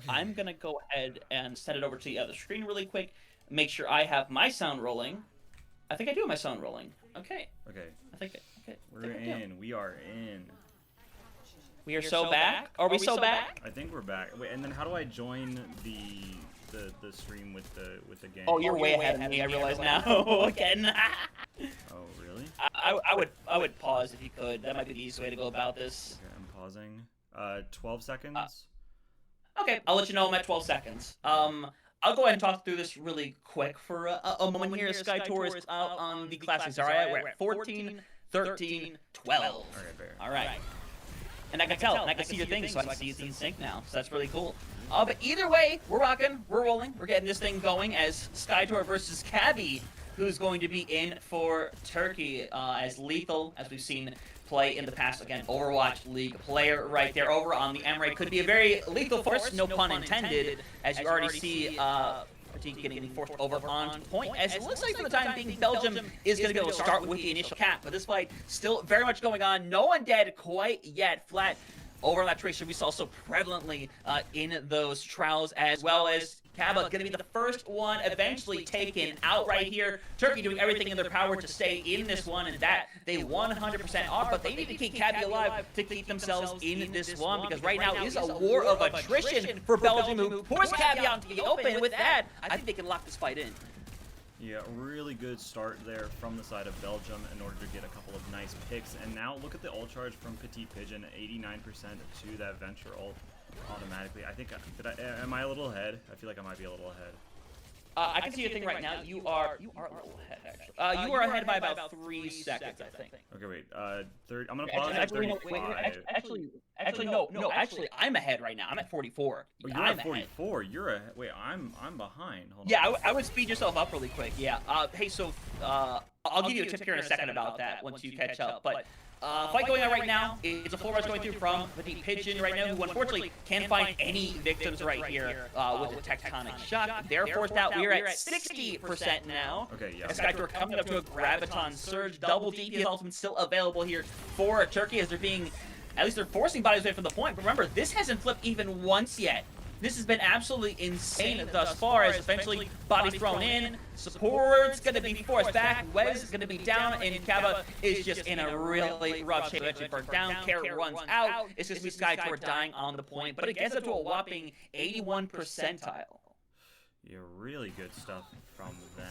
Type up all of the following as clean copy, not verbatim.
I'm going to go ahead and set it over to the other screen really quick. Make sure I have my sound rolling. I think I do have my sound rolling. Okay. Okay. I think okay. We're in. We are in. We are so back. Are we so back? I think we're back. Wait, and then how do I join the stream with the game? Oh, you're way ahead of me. I realize now. Again. Oh, really? I would pause if you could. That might be the easiest way to go about this. Okay, I'm pausing. 12 seconds. Okay, I'll let you know I'm at 12 seconds. I'll go ahead and talk through this really quick for a moment here. Sky Tour is out on the classics. All right, we're at 14, 13, 12. Okay, fair. All right. And I can tell, and I can see your thing, so I can see it's in sync now. So that's really cool. But either way, we're rocking, we're rolling, we're getting this thing going as Sky Tour versus Cabby, who's going to be in for Turkey as Lethal, as we've seen play in the past. Again, Overwatch League player right there over on the Emery. Could be a very lethal force, no pun intended, as you already see getting the fourth over on point. As it looks like for the time being, Belgium is going to be able to start with the initial cap, but this fight still very much going on. No one dead quite yet. Flat over on that tracer we saw so prevalently in those trials, as well as Kaba going to be the first one eventually taken out right here. Turkey doing everything in their power to stay in this one, and that they 100% are, but they need to keep Cabby alive to keep themselves in this one, because right now is a war of attrition for Belgium, who forced Cabby out into the open. With that, I think they can lock this fight in. Yeah, really good start there from the side of Belgium in order to get a couple of nice picks. And now look at the ult charge from Petit Pigeon, 89% to that Venture ult automatically. I think, am I a little ahead? I feel like I might be a little ahead. I can see your thing right now. You are a little ahead, actually. You are ahead by about 3 seconds, I think. Okay, wait. I'm gonna pause at 35. Actually, no. Actually, I'm ahead right now. I'm at 44. Oh, you're at 44. Ahead. You're ahead. Wait, I'm behind. Hold on. Yeah, I would speed yourself up really quick. Yeah. Hey, so I'll give you a tip here in a second about that once you catch up. But fight going on right now. It's a full rush going through from the Pigeon right now, who unfortunately can't find any victims right here with a tectonic shock. They're forced out. We are at 60% now. Okay, yeah. Sky Tour coming up to a Graviton Surge. Double DPS ultimate still available here for Turkey, as they're being, at least they're forcing bodies away from the point. But remember, this hasn't flipped even once yet. This has been absolutely insane thus far, as eventually bodies thrown in, support's going to be forced back, Wes is going to be down, and Kaba is just in a really rough shape. Eventually burnt down, Carrot runs out, it's just Sky Tour dying on the point, but it gets up to a whopping 81 percentile. Yeah, really good stuff from them.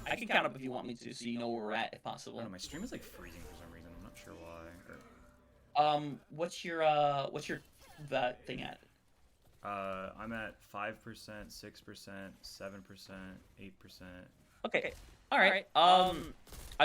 I can count up if you want me to, so you know where we're at, if possible. I don't know, my stream is like freezing for some reason, I'm not sure why. What's your that thing at? I'm at 5%, 6%, 7%, 8%. Okay. All right. I'll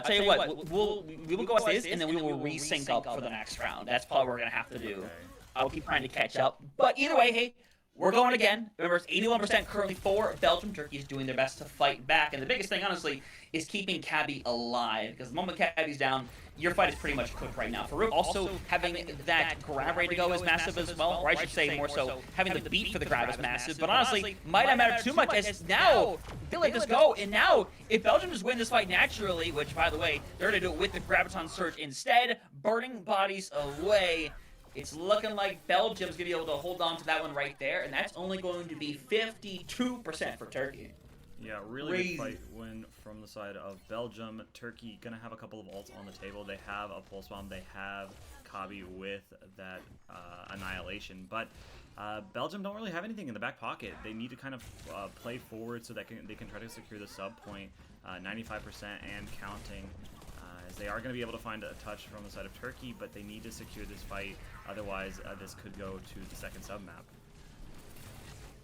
tell you what. We will go as is, and then we will resync up for the next round. That's probably what we're gonna have to do. Okay. I'll keep trying to catch up. But either way, hey, we're going again. Remember, it's 81% currently for Belgium. Turkey is doing their best to fight back, and the biggest thing, honestly, is keeping Cabby alive. Because the moment Cabby's down, your fight is pretty much cooked right now. Farouk also having that grab ready to go is massive as well, or I should say more so, having the beat for the grab is massive. But honestly, might not matter too much, as now they let this go. And now, if Belgium just win this fight naturally, which by the way, they're going to do it with the Graviton Surge instead, burning bodies away, it's looking like Belgium's going to be able to hold on to that one right there, and that's only going to be 52% for Turkey. Yeah, really good fight win from the side of Belgium. Turkey going to have a couple of ults on the table. They have a Pulse Bomb. They have Kabi with that Annihilation. But Belgium don't really have anything in the back pocket. They need to kind of play forward so that they can try to secure the sub point, 95% and counting. As they are going to be able to find a touch from the side of Turkey, but they need to secure this fight. Otherwise, this could go to the second sub map.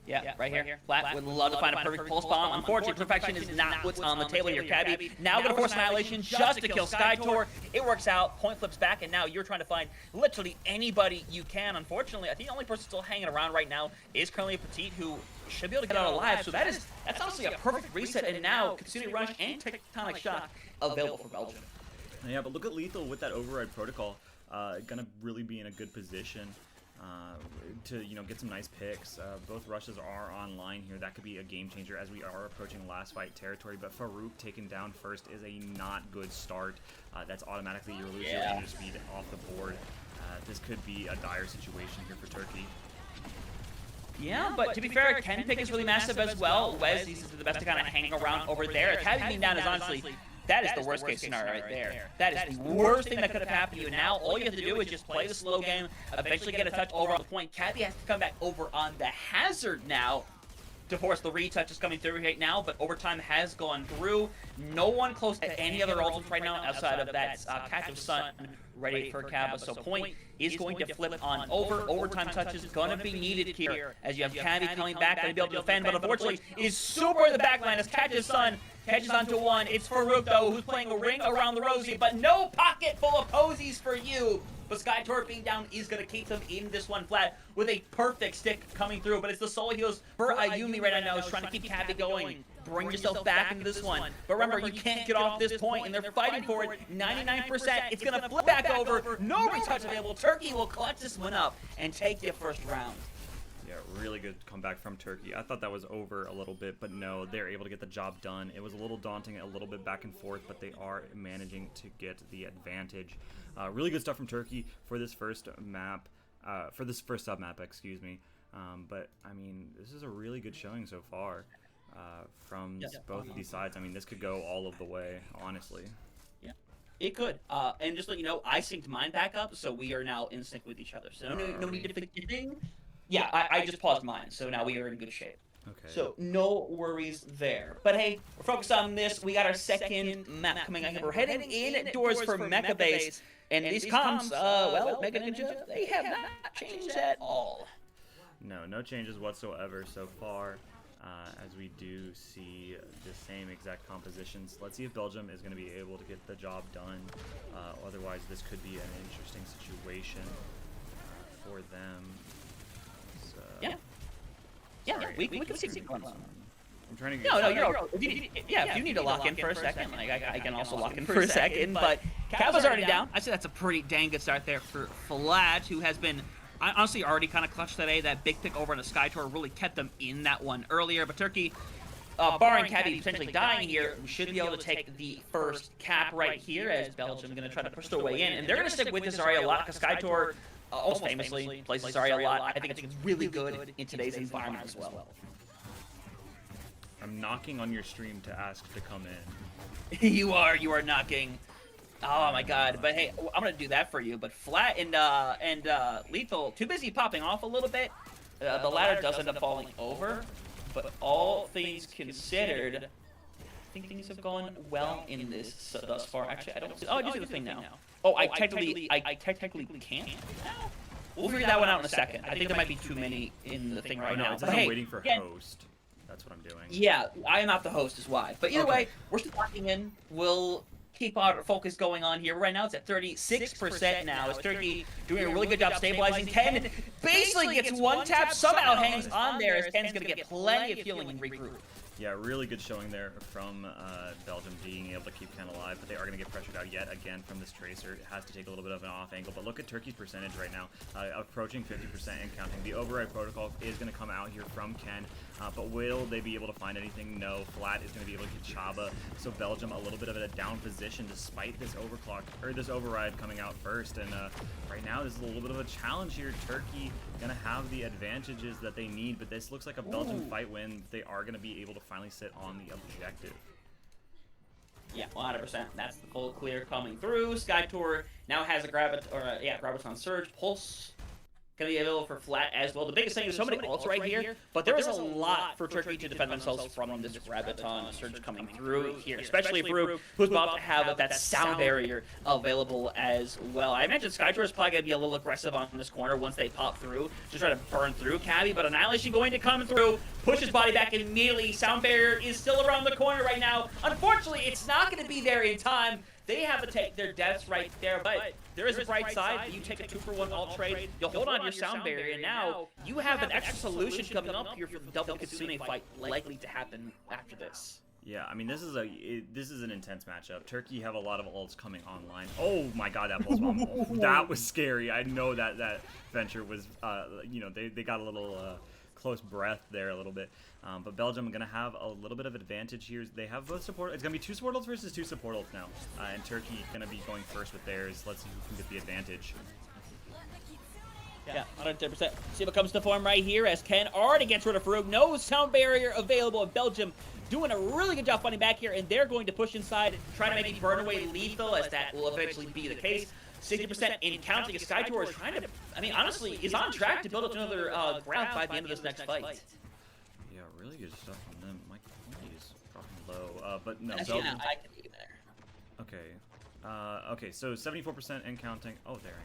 Yeah, right here. Flat would love to find a perfect pulse bomb. Unfortunately, perfection is not what's on the table here. Cabby now going to force Annihilation just to kill Sky Tour. It works out. Point flips back, and now you're trying to find literally anybody you can. Unfortunately, I think the only person still hanging around right now is currently a Petite, who should be able to get out alive. So that's honestly a perfect reset. And now, Consuming Rush and Tectonic Shock available for Belgium. Yeah, but look at Lethal with that Override Protocol. Gonna really be in a good position to get some nice picks. Both rushes are online here. That could be a game changer as we are approaching last fight territory. But Farouk taken down first is a not good start. That's automatically you lose your energy speed off the board. This could be a dire situation here for Turkey. Yeah, but to be fair, Ken pick is really massive as well. Wes, he's the best to kind of hang around over there. Having being down is honestly, that is the worst case scenario right there. That is the worst thing that could have happened to you. And now all you have to do is just play the slow game, eventually get a touch over on the point. Cabby has to come back over on the hazard now to force the retouches coming through right now, but overtime has gone through. No one close to any other ultimates right now outside of that Catch of Sun ready for Cabba. So point is going to flip on over. Overtime touch is going to be needed here as you have Cabby coming back to be able to defend, but unfortunately is super in the backline as Catch of Sun catches onto one. It's Farouk though, who's playing a ring around the rosy, but no pocket full of posies for you. But Skytor being down is going to keep them in this one flat with a perfect stick coming through. But it's the solo heals for Ayumi right now is trying to keep Cabby going. Bring yourself back into this one. But remember, you can't get off this point, and they're fighting for it. 99%. It's going to flip back over. No retouch available. Turkey will clutch this one up and take the first round. Yeah, really good comeback from Turkey. I thought that was over a little bit, but no, they're able to get the job done. It was a little daunting, a little bit back and forth, but they are managing to get the advantage. Really good stuff from Turkey for this first map, sub map, excuse me. But I mean, this is a really good showing so far from both of these sides. I mean, this could go all of the way, honestly. Yeah, it could. And just to let you know, I synced mine back up, so we are now in sync with each other. So no need to fix anything. Yeah, I just paused mine, so now we are in good shape. Okay. So no worries there. But hey, we're focused on this. We got our second map coming up. We're heading indoors for Mecha Base. And these comps, well, Mega Ninja, they have not changed at all. No changes whatsoever so far, as we do see the same exact compositions. Let's see if Belgium is going to be able to get the job done. Otherwise, this could be an interesting situation for them. So, Yeah, we can see sequence. I'm trying to get No, you're okay. If you need to lock in for a second, like I can also lock in for a second, but Cabba's already down. I'd say that's a pretty dang good start there for Flat, who has been honestly already kind of clutched today. That big pick over on the Sky Tour really kept them in that one earlier, but Turkey, barring Cabby potentially dying here, we should be able to take the first cap right here as Belgium going to try to push their way in, and they're going to stick with this Zarya a lot because Sky Tour almost famously plays Zarya a lot. I think it's really good in today's environment as well. I'm knocking on your stream to ask to come in. you are knocking. Oh my god. But hey, I'm gonna do that for you. But Flat and Lethal, too busy popping off a little bit. The ladder does end up falling over. But all things considered, I think things have gone well in this thus far. Actually, I don't see. Oh, I do see the thing now. Oh, I technically can't now. We'll figure that one out in a second. I think there might be too many in the thing right now. It's I'm waiting for host. That's what I'm doing. Yeah, I am not the host is why. But either way, we're still locking in. We'll keep our focus going on here. Right now it's at 36% now. As Turkey doing a really good job stabilizing. Ken basically gets one tap, somehow hangs on there as Ken's going to get plenty of healing and regroup. Yeah, really good showing there from Belgium being able to keep Ken alive, but they are going to get pressured out yet again from this Tracer. It has to take a little bit of an off angle, but look at Turkey's percentage right now, approaching 50% and counting. The override protocol is going to come out here from Ken, but will they be able to find anything? No. Flat is going to be able to get Chaba, so Belgium a little bit of a down position despite this overclock, or this override coming out first, and right now this is a little bit of a challenge here. Turkey going to have the advantages that they need, but this looks like a Belgium fight win. They are going to be able to finally sit on the objective. Yeah, 100%. That's the full clear coming through. Sky Tour now has a Graviton Surge. Pulse going to be available for Flat as well. The biggest thing is so many ults right here, but there is a lot for Turkey to defend themselves from this Graviton Surge coming through here, especially Farouk, who's about to have that sound barrier available as well. I imagine Sky Tour is probably going to be a little aggressive on this corner once they pop through to try to burn through Cabby, but Annihilation going to come through, push his body back immediately. Sound barrier is still around the corner right now. Unfortunately, it's not going to be there in time. They have to take their deaths right there, but there is a bright side. You take a 2-for-1 alt trade, you'll hold on to your sound barrier, and now you have an extra solution coming up here for the double Kitsune fight likely to happen after this. Yeah, I mean, this is an intense matchup. Turkey have a lot of ults coming online. Oh my god, that pulse bomb. That was scary. I know that venture was, you know, they got a little close breath there a little bit. But Belgium are going to have a little bit of advantage here. They have both support. It's going to be 2 support ults versus 2 support ults now. And Turkey going to be going first with theirs. Let's see who can get the advantage. Yeah, 110%. See what comes to form right here as Ken already gets rid of Farouk. No sound barrier available in Belgium. Doing a really good job fighting back here, and they're going to push inside, trying to make Burn away lethal, as that will eventually be the case. 60% in counting. SkyTour is trying to, I mean, honestly, is on track to build up to another grab by the end of this next fight. Yeah, really good stuff from them. My quality is dropping low, but no. Yeah, I can be there. Okay. Okay, so 74% and counting. Oh, there I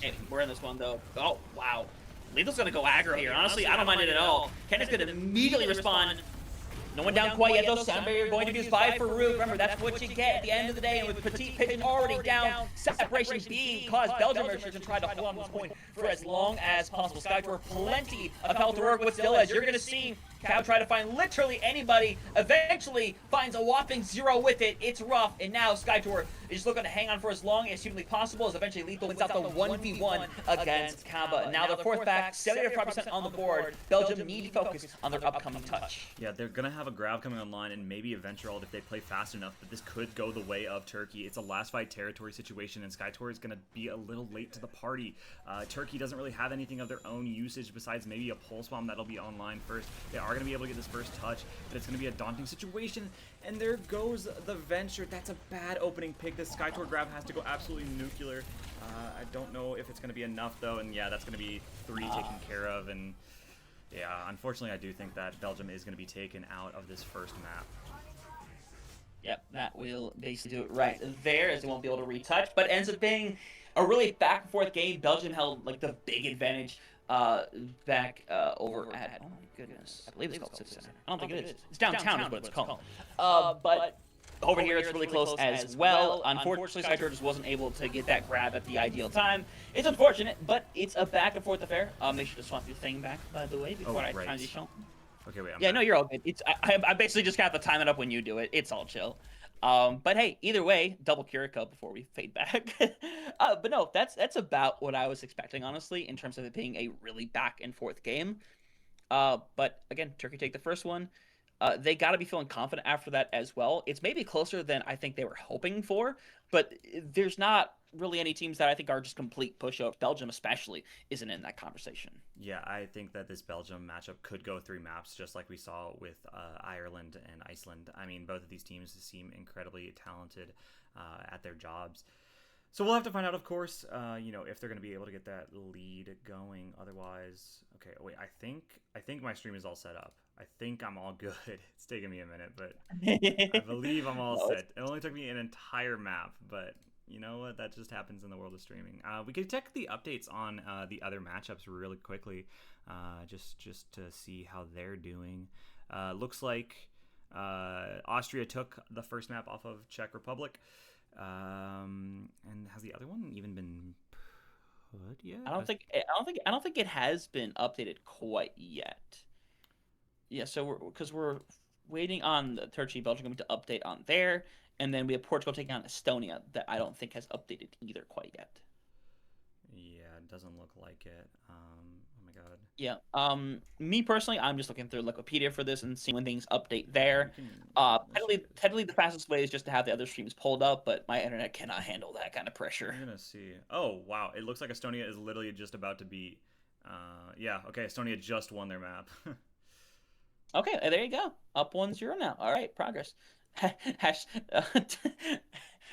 am. Hey, we're in this one, though. Oh, wow. Lethal's going to go aggro here. Honestly, I don't mind it at all. Ken is going to immediately respond. No one down quite yet, though. Sound barrier going to be used by Farouk. Remember, that's what you get at the end of the day. And with Petit Pigeon already down, separation being caused, Belgium are going to try to hold on to this point for as long as possible. SkyTour, plenty of health to work with still, as you're going to see Cow try to find literally anybody, eventually finds a whopping 0 with it. It's rough, and now SkyTour is looking to hang on for as long as humanly possible, as eventually Lethal wins out the 1v1 against Kamba. Now the fourth back, 75% on the board. Belgium need to focus on their upcoming touch. Yeah, they're going to have a grab coming online and maybe a Venturald if they play fast enough, but this could go the way of Turkey. It's a last fight territory situation, and SkyTour is going to be a little late to the party. Turkey doesn't really have anything of their own usage besides maybe a Pulse Bomb that'll be online first. They are going to be able to get this first touch, but it's going to be a daunting situation. And there goes the Venture. That's a bad opening pick. This SkyTour grab has to go absolutely nuclear. I don't know if it's going to be enough, though. And yeah, that's going to be 3 taken care of. And yeah, unfortunately, I do think that Belgium is going to be taken out of this first map. Yep, that will basically do it right there, as they won't be able to retouch. But it ends up being a really back and forth game. Belgium held like the big advantage back over at, oh my goodness, I believe it's called City Center. I don't think it is. It's downtown is what it's called. But over here it's really close as well. Unfortunately, SkyTour just wasn't able to get that grab at the ideal time. It's unfortunate, but it's a back and forth affair. Make sure to swap your thing back, by the way, before I transition. Okay, wait. Yeah, no, you're all good. It's I basically just have to time it up when you do it. It's all chill. But hey, either way, double Kiriko before we fade back. But no, that's about what I was expecting, honestly, in terms of it being a really back and forth game. But again, Turkey take the first one. They got to be feeling confident after that as well. It's maybe closer than I think they were hoping for, but there's not really any teams that I think are just complete pushovers. Belgium especially isn't in that conversation. Yeah, I think that this Belgium matchup could go 3 maps, just like we saw with Ireland and Iceland. I mean, both of these teams seem incredibly talented at their jobs. So we'll have to find out, of course, if they're going to be able to get that lead going. Otherwise, okay, wait, I think my stream is all set up. I think I'm all good. It's taking me a minute, but I believe I'm all set. It only took me an entire map, but you know what? That just happens in the world of streaming. We could check the updates on the other matchups really quickly, just to see how they're doing. Looks like Austria took the first map off of Czech Republic. And has the other one even been put yet? I don't think it has been updated quite yet. Yeah, so we're waiting on the Turkey Belgium to update on there, and then we have Portugal taking on Estonia that I don't think has updated either quite yet. Yeah, it doesn't look like it. Oh my god. Yeah. Me personally, I'm just looking through Wikipedia for this and seeing when things update there. Technically, the fastest way is just to have the other streams pulled up, but my internet cannot handle that kind of pressure. I'm gonna see. Oh wow, it looks like Estonia is literally just about to beat. Yeah. Okay, Estonia just won their map. Okay, there you go. Up 1-0 now. All right, progress.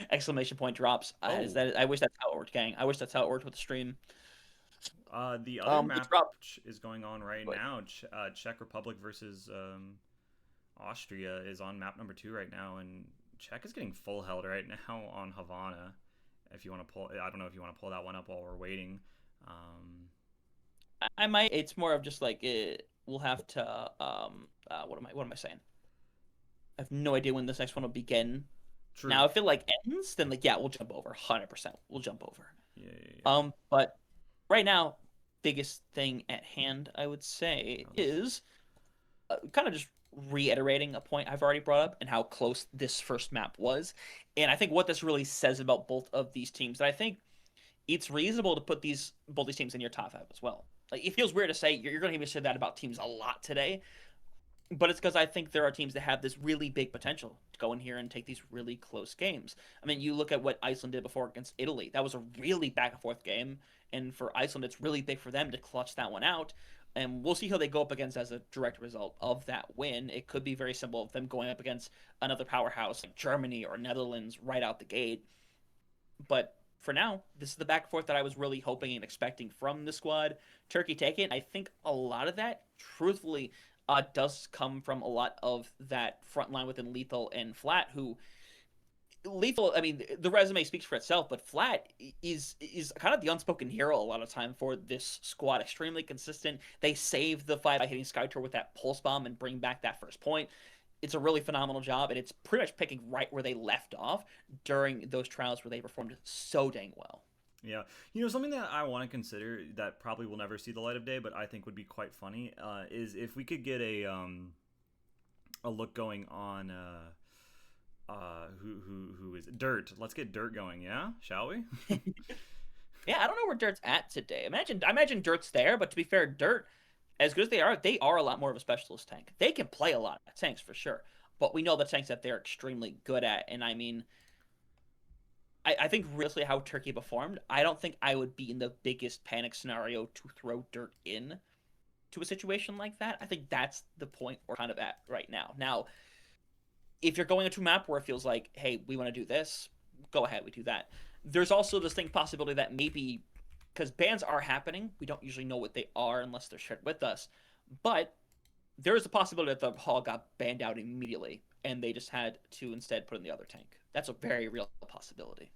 Exclamation point drops. I wish that's how it worked, gang. I wish that's how it worked with the stream. The other map is going on right now. Czech Republic versus Austria is on map number 2 right now, and Czech is getting full held right now on Havana. If you want to pull, I don't know if you want to pull that one up while we're waiting. I might. It's more of just like we'll have to. What am I saying? I have no idea when this next one will begin. True. Now, if it ends, then we'll jump over. 100%, we'll jump over. Yeah. But right now, biggest thing at hand, I would say, is kind of just reiterating a point I've already brought up and how close this first map was. And I think what this really says about both of these teams, that I think it's reasonable to put both these teams in your top 5 as well. It feels weird to say, you're going to hear me say that about teams a lot today, But it's because I think there are teams that have this really big potential to go in here and take these really close games. I mean, you look at what Iceland did before against Italy. That was a really back and forth game, and for Iceland, it's really big for them to clutch that one out. And we'll see how they go up against as a direct result of that win. It could be very simple of them going up against another powerhouse like Germany or Netherlands right out the gate. But for now, this is the back and forth that I was really hoping and expecting from the squad. Turkey take it. I think a lot of that, truthfully, does come from a lot of that front line within Lethal and Flat, who Lethal, I mean, the resume speaks for itself, but Flat is kind of the unspoken hero a lot of time for this squad. Extremely consistent. They save the fight by hitting Skytour with that pulse bomb and bring back that first point. It's a really phenomenal job, and it's pretty much picking right where they left off during those trials where they performed so dang well. Yeah, something that I want to consider that probably will never see the light of day, but I think would be quite funny, is if we could get a look going on who is Dirt. Let's get Dirt going, yeah? Shall we? Yeah, I don't know where Dirt's at today. I imagine Dirt's there, but to be fair, Dirt, as good as they are a lot more of a specialist tank. They can play a lot of tanks for sure, but we know the tanks that they're extremely good at. And I mean, I think really how Turkey performed, I don't think I would be in the biggest panic scenario to throw Dirt in to a situation like that. I think that's the point we're kind of at right now. Now, if you're going into a map where it feels like, hey, we want to do this, go ahead, we do that. There's also this possibility that maybe, because bans are happening, we don't usually know what they are unless they're shared with us, but there is a possibility that the Hall got banned out immediately, and they just had to instead put in the other tank. That's a very real possibility.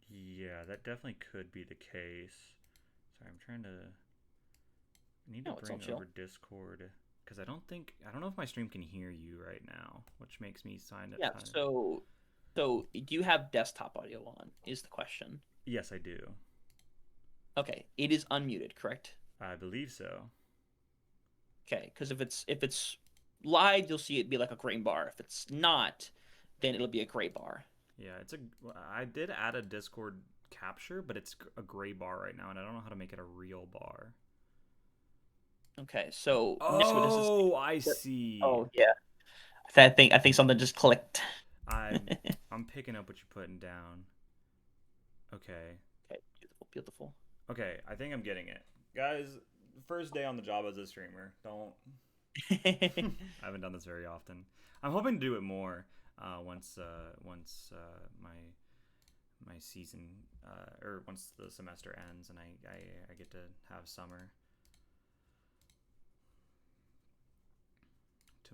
Yeah, that definitely could be the case. Sorry, I'm trying to... I need to bring over Discord, because I don't know if my stream can hear you right now, which makes me sign up. Yeah, so do you have desktop audio on, is the question. Yes, I do. Okay, it is unmuted, correct? I believe so. Okay, because if it's live, you'll see it be like a green bar. If it's not, then it'll be a gray bar. Yeah, I did add a Discord capture, but it's a gray bar right now, and I don't know how to make it a real bar. Okay, so I see. Oh yeah, I think something just clicked. I'm picking up what you're putting down. Okay. Okay, beautiful. Okay, I think I'm getting it, guys. First day on the job as a streamer. I haven't done this very often. I'm hoping to do it more once my season or once the semester ends and I get to have summer.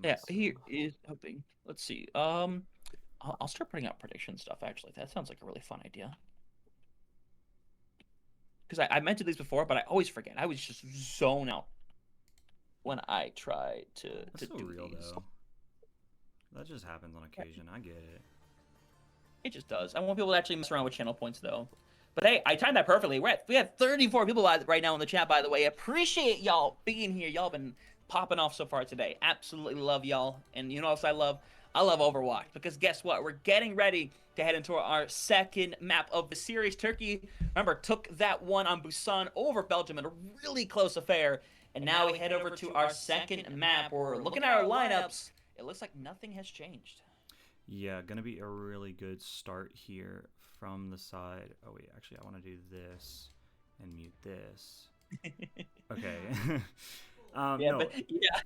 Yeah, he is hoping. Let's see. I'll start putting out prediction stuff. Actually, that sounds like a really fun idea. Because I mentioned these before, but I always forget. I was just zone out when I try to That's so do real, these. though. That just happens on occasion. I get it. It just does. I want people to actually mess around with channel points, though. But hey, I timed that perfectly. We have 34 people right now in the chat, by the way. Appreciate y'all being here. Y'all been popping off so far today. Absolutely love y'all. And you know what else I love? I love Overwatch. Because guess what? We're getting ready to head into our second map of the series. Turkey, remember, took that one on Busan over Belgium in a really close affair. And now we head over to our second map. We're looking at our lineups. It looks like nothing has changed. Yeah, gonna be a really good start here from the side. Oh wait, actually I want to do this and mute this. Okay. Yeah, no. but yeah.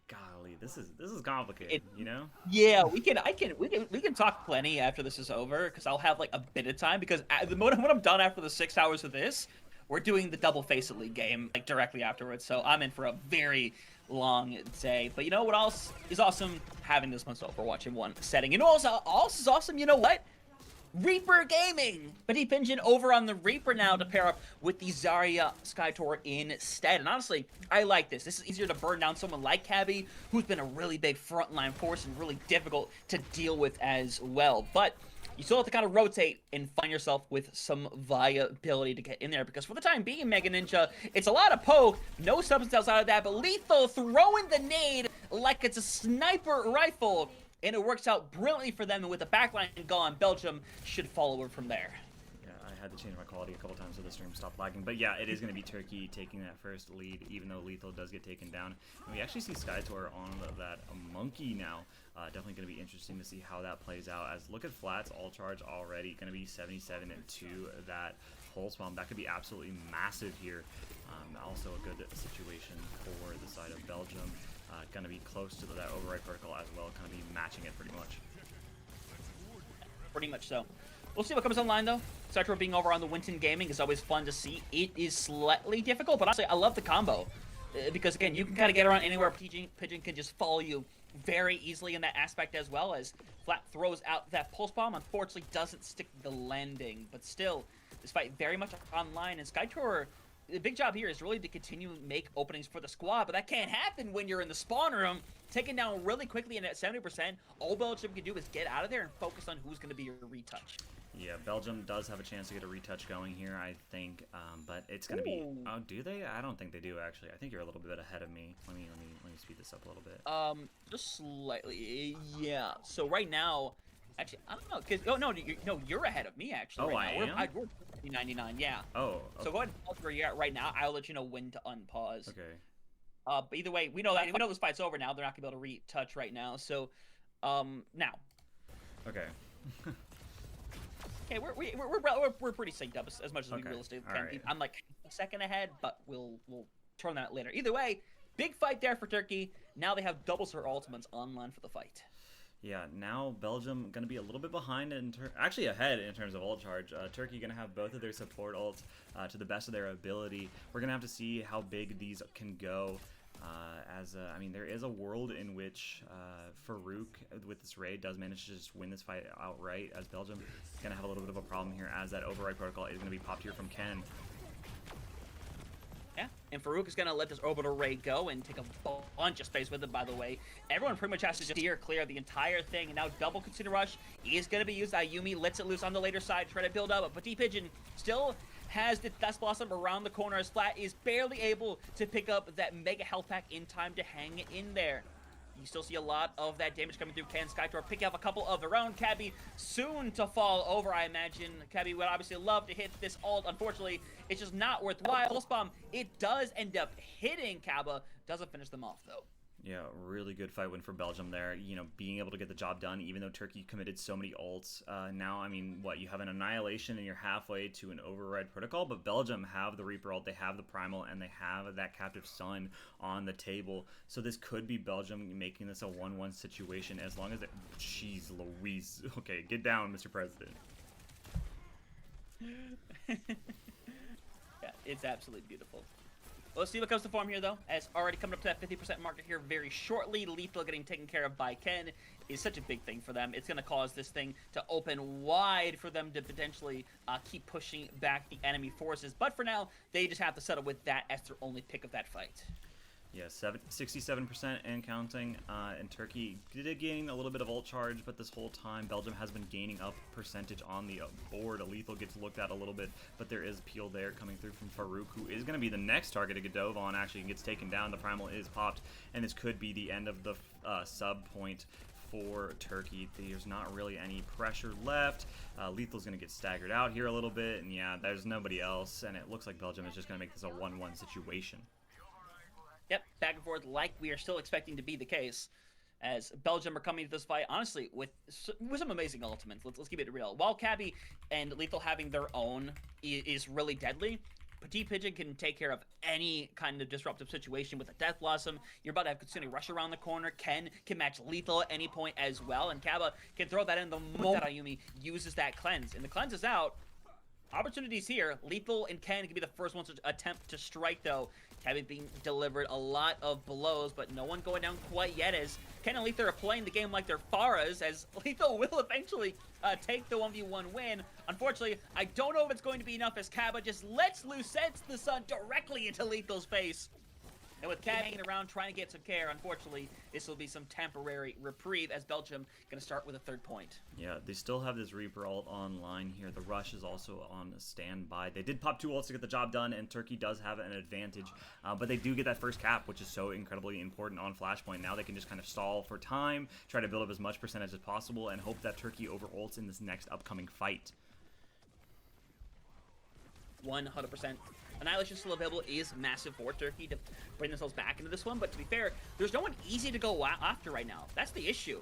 Golly, this is complicated, you know? Yeah, we can talk plenty after this is over because I'll have like a bit of time because when I'm done after the 6 hours of this, we're doing the double Face Elite game like directly afterwards. So I'm in for a very long day. But you know what else is awesome? Having this much Overwatch in one setting. You know what else is awesome? You know what? Reaper Gaming! Petit Pigeon over on the Reaper now to pair up with the Zarya Skytour instead. And honestly, I like this. This is easier to burn down someone like Cabby, who's been a really big frontline force and really difficult to deal with as well. But you still have to kind of rotate and find yourself with some viability to get in there. Because for the time being, Mega Ninja, it's a lot of poke, no substance outside of that, but Lethal throwing the nade like it's a sniper rifle. And it works out brilliantly for them, and with the backline gone, Belgium should follow over from there. Yeah, I had to change my quality a couple times so the stream stopped lagging. But yeah, it is going to be Turkey taking that first lead, even though Lethal does get taken down. And we actually see SkyTour on that monkey now. Definitely going to be interesting to see how that plays out. As look at Flats, all charge already going to be 77 to that pulse bomb. That could be absolutely massive here. Also a good situation for the side of Belgium. Going to be close to that override protocol as well, kind of be matching it pretty much. Pretty much so. We'll see what comes online, though. SkyTour being over on the Winton Gaming is always fun to see. It is slightly difficult, but honestly, I love the combo. Because, again, you can kind of get around anywhere. Pigeon can just follow you very easily in that aspect as well, as Flat throws out that pulse bomb. Unfortunately, doesn't stick the landing. But still, this fight very much online. And SkyTour, the big job here is really to continue to make openings for the squad. But that can't happen when you're in the spawn room, taken down really quickly. And at 70%, all Belgium can do is get out of there and focus on who's going to be your retouch. Yeah, Belgium does have a chance to get a retouch going here, I think, but it's going to be... Oh, do they? I don't think they do, actually. I think you're a little bit ahead of me. Let me speed this up a little bit. Just slightly, yeah. So right now, actually, I don't know, because... Oh, no, you're ahead of me, actually. Oh, right now. I am? We're 99, yeah. Oh, okay. So go ahead and pause where you're at right now. I'll let you know when to unpause. Okay. But either way, we know this fight's over now. They're not going to be able to retouch right now, so, now. Okay. Okay, we're pretty synced up as much as we realistically can. Right. I'm like a second ahead, but we'll turn that later. Either way, big fight there for Turkey. Now they have double Sir Ultimates online for the fight. Yeah, now Belgium going to be a little bit behind, actually ahead in terms of ult charge. Turkey going to have both of their support ults to the best of their ability. We're going to have to see how big these can go. I mean, there is a world in which Farouk, with this raid, does manage to just win this fight outright, as Belgium is going to have a little bit of a problem here, as that override protocol is going to be popped here from Ken. Yeah, and Farouk is going to let this orbital raid go and take a bunch of space with it, by the way. Everyone pretty much has to just steer clear of the entire thing, and now double Consider Rush is going to be used. Ayumi lets it loose on the later side, try to build up, but Petit Pigeon still has the Dust Blossom around the corner, as Flat is barely able to pick up that Mega Health Pack in time to hang in there. You still see a lot of that damage coming through. Can SkyTour pick up a couple of their own? Cabby soon to fall over, I imagine. Cabby would obviously love to hit this ult. Unfortunately, it's just not worthwhile. Pulse Bomb, it does end up hitting Kaba. Doesn't finish them off, though. Yeah, really good fight win for Belgium there. You know, being able to get the job done, even though Turkey committed so many ults. Now, I mean, what, you have an Annihilation and you're halfway to an Override Protocol, but Belgium have the Reaper ult, they have the Primal, and they have that Captive Sun on the table. So this could be Belgium making this a 1-1 situation as long as it... Jeez Louise. Okay, get down, Mr. President. Yeah, it's absolutely beautiful. Let's see what comes to form here, though, as already coming up to that 50% marker here very shortly. Lethal getting taken care of by Ken is such a big thing for them. It's going to cause this thing to open wide for them to potentially keep pushing back the enemy forces. But for now, they just have to settle with that as their only pick of that fight. Yeah, 67% and counting, and Turkey did gain a little bit of ult charge, but this whole time Belgium has been gaining up percentage on the board. Lethal gets looked at a little bit, but there is peel there coming through from Farouk, who is going to be the next target to Godova on. Actually gets taken down. The Primal is popped, and this could be the end of the sub point for Turkey. There's not really any pressure left. Lethal's going to get staggered out here a little bit, and yeah, there's nobody else, and it looks like Belgium is just going to make this a 1-1 situation. Yep, back and forth like we are still expecting to be the case, as Belgium are coming to this fight, honestly, with some amazing ultimates. Let's keep it real. While Cabby and Lethal having their own is really deadly, Petit Pigeon can take care of any kind of disruptive situation with a Death Blossom. You're about to have Considering Rush around the corner. Ken can match Lethal at any point as well, and Kaba can throw that in the moment that Ayumi uses that cleanse. And the cleanse is out. Opportunities here. Lethal and Ken can be the first ones to attempt to strike, though. Cabby being delivered a lot of blows, but no one going down quite yet, as Ken and Lethal are playing the game like they're Pharas, as Lethal will eventually take the 1v1 win. Unfortunately, I don't know if it's going to be enough, as Kaba just lets loose, sets the sun directly into Lethal's face. And with Cabby hanging around trying to get some care, unfortunately, this will be some temporary reprieve, as Belgium going to start with a third point. Yeah, they still have this Reaper ult online here. The Rush is also on standby. They did pop 2 ults to get the job done, and Turkey does have an advantage. But they do get that first cap, which is so incredibly important on Flashpoint. Now they can just kind of stall for time, try to build up as much percentage as possible, and hope that Turkey over ults in this next upcoming fight. 100%. Annihilation still available is massive for Turkey to bring themselves back into this one, but to be fair, there's no one easy to go after right now. That's the issue.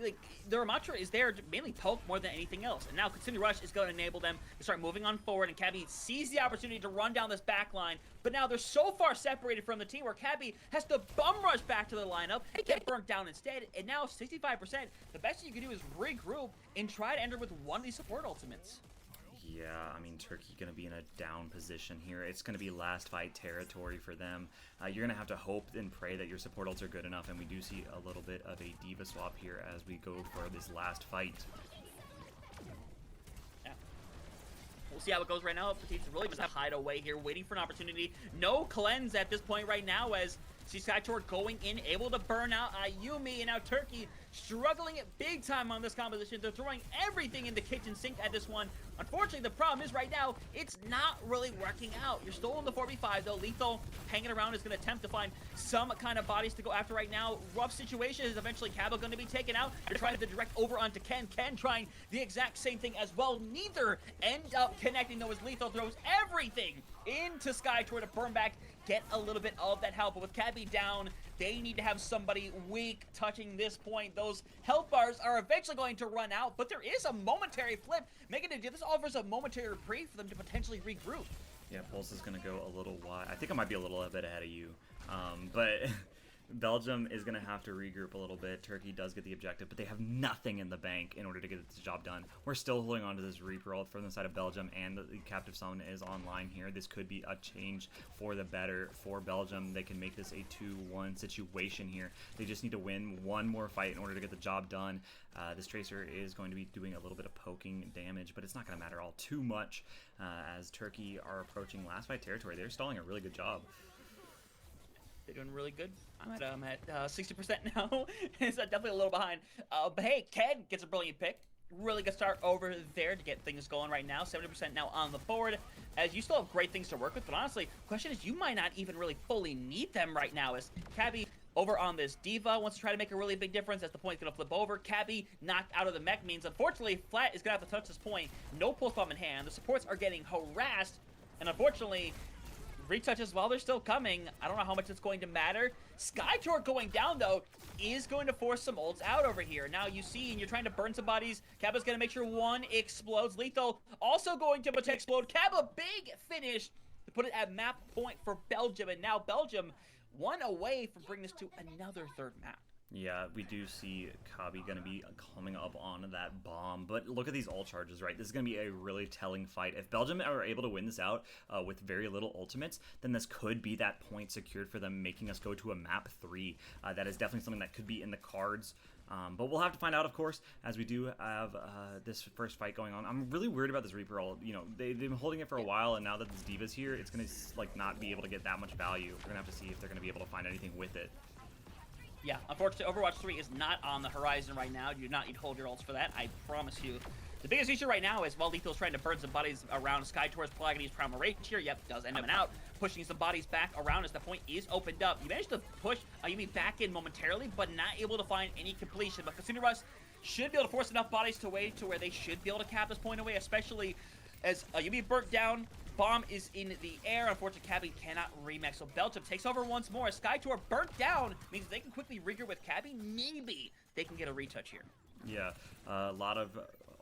Like, the Ramatra is there to mainly poke more than anything else, and now Continued Rush is going to enable them to start moving on forward, and Cabby sees the opportunity to run down this back line, but now they're so far separated from the team where Cabby has to bum rush back to the lineup and get burnt down instead, and now 65%, the best you can do is regroup and try to enter with one of these support ultimates. Yeah, I mean, Turkey going to be in a down position here. It's going to be last fight territory for them. You're going to have to hope and pray that your support ults are good enough, and we do see a little bit of a diva swap here as we go for this last fight. Yeah. We'll see how it goes right now. Petite's really just hide away here, waiting for an opportunity. No cleanse at this point right now as see SkyTour going in, able to burn out Ayumi, and now Turkey struggling big time on this composition. They're throwing everything in the kitchen sink at this one. Unfortunately, the problem is right now, it's not really working out. You're still in the 4v5 though. Lethal hanging around is going to attempt to find some kind of bodies to go after right now. Rough situation is eventually Cabba going to be taken out. They're trying to direct over onto Ken. Ken trying the exact same thing as well. Neither end up connecting though as Lethal throws everything into SkyTour to burn back, get a little bit of that help. But with Cabby down, they need to have somebody weak touching this point. Those health bars are eventually going to run out, but there is a momentary flip. Making it, this offers a momentary reprieve for them to potentially regroup. Yeah, Pulse is going to go a little wide. I think I might be a little bit ahead of you, but Belgium is going to have to regroup a little bit. Turkey does get the objective, but they have nothing in the bank in order to get the job done. We're still holding on to this Reaper ult from the side of Belgium, and the Captive Summon is online here. This could be a change for the better for Belgium. They can make this a 2-1 situation here. They just need to win one more fight in order to get the job done. This Tracer is going to be doing a little bit of poking damage, but it's not going to matter all too much as Turkey are approaching last fight territory. They're stalling a really good job. They're doing really good. I'm at 60% now. It's definitely a little behind. But hey, Ken gets a brilliant pick. Really good start over there to get things going right now. 70% now on the board. As you still have great things to work with, but honestly, the question is you might not even really fully need them right now as Cabby over on this Diva wants to try to make a really big difference as the point's going to flip over. Cabby knocked out of the mech means, unfortunately, Flat is going to have to touch this point. No pulse bomb in hand. The supports are getting harassed, and unfortunately, retouches while they're still coming. I don't know how much it's going to matter. SkyTour going down, though, is going to force some ults out over here. Now you see, and you're trying to burn some bodies. Cabba's going to make sure one explodes. Lethal also going to explode. Cabba, big finish to put it at map point for Belgium. And now Belgium, one away from bringing this to another third map. Yeah, we do see Kabi going to be coming up on that bomb, but look at these ult charges, right? This is going to be a really telling fight. If Belgium are able to win this out with very little ultimates, then this could be that point secured for them, making us go to a map 3. That is definitely something that could be in the cards. But we'll have to find out, of course, as we do have this first fight going on. I'm really worried about this Reaper ult. You know, they've been holding it for a while, and now that this Diva's here, it's going to like not be able to get that much value. We're going to have to see if they're going to be able to find anything with it. Yeah, unfortunately, Overwatch 3 is not on the horizon right now. You do not need to hold your ults for that, I promise you. The biggest issue right now is while Lethal's trying to burn some bodies around, SkyTour's probably going to use Primal Rage here. Yep, does end up out, pushing some bodies back around as the point is opened up. You managed to push Ayumi back in momentarily, but not able to find any completion. But Kasuna Rush should be able to force enough bodies to wait to where they should be able to cap this point away, especially as Ayumi burnt down. Bomb is in the air. Unfortunately, Cabby cannot remix. So Belgium takes over once more. SkyTour burnt down means they can quickly regroup with Cabby. Maybe they can get a retouch here. Yeah, a lot of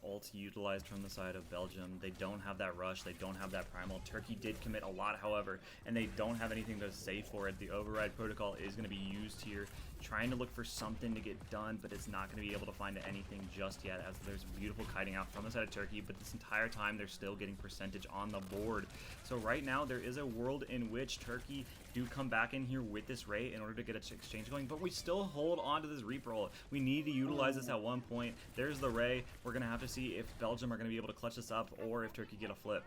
ults utilized from the side of Belgium. They don't have that rush. They don't have that primal. Turkey did commit a lot, however, and they don't have anything to say for it. The override protocol is going to be used here, trying to look for something to get done, but it's not going to be able to find anything just yet, as there's beautiful kiting out from the side of Turkey, but this entire time they're still getting percentage on the board. So right now there is a world in which Turkey do come back in here with this Ray in order to get an exchange going, but we still hold on to this Reaper ult. We need to utilize this at one point. There's the Ray. We're going to have to see if Belgium are going to be able to clutch this up or if Turkey get a flip.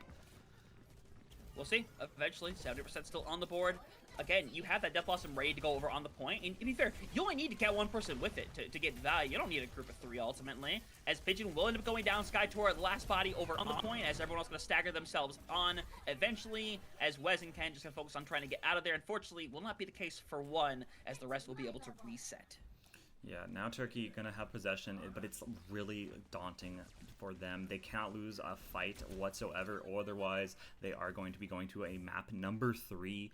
We'll see. Eventually, 70% still on the board. Again, you have that Death Blossom ready to go over on the point. And to be fair, you only need to get one person with it to get value. You don't need a group of 3 ultimately. As Pigeon will end up going down, SkyTour, the last body over on the point, as everyone else is going to stagger themselves on. Eventually, as Wes and Ken just going to focus on trying to get out of there. Unfortunately, will not be the case for one, as the rest will be able to reset. Yeah, now Turkey gonna have possession, but it's really daunting for them. They cannot lose a fight whatsoever, or otherwise they are going to be going to a map number 3.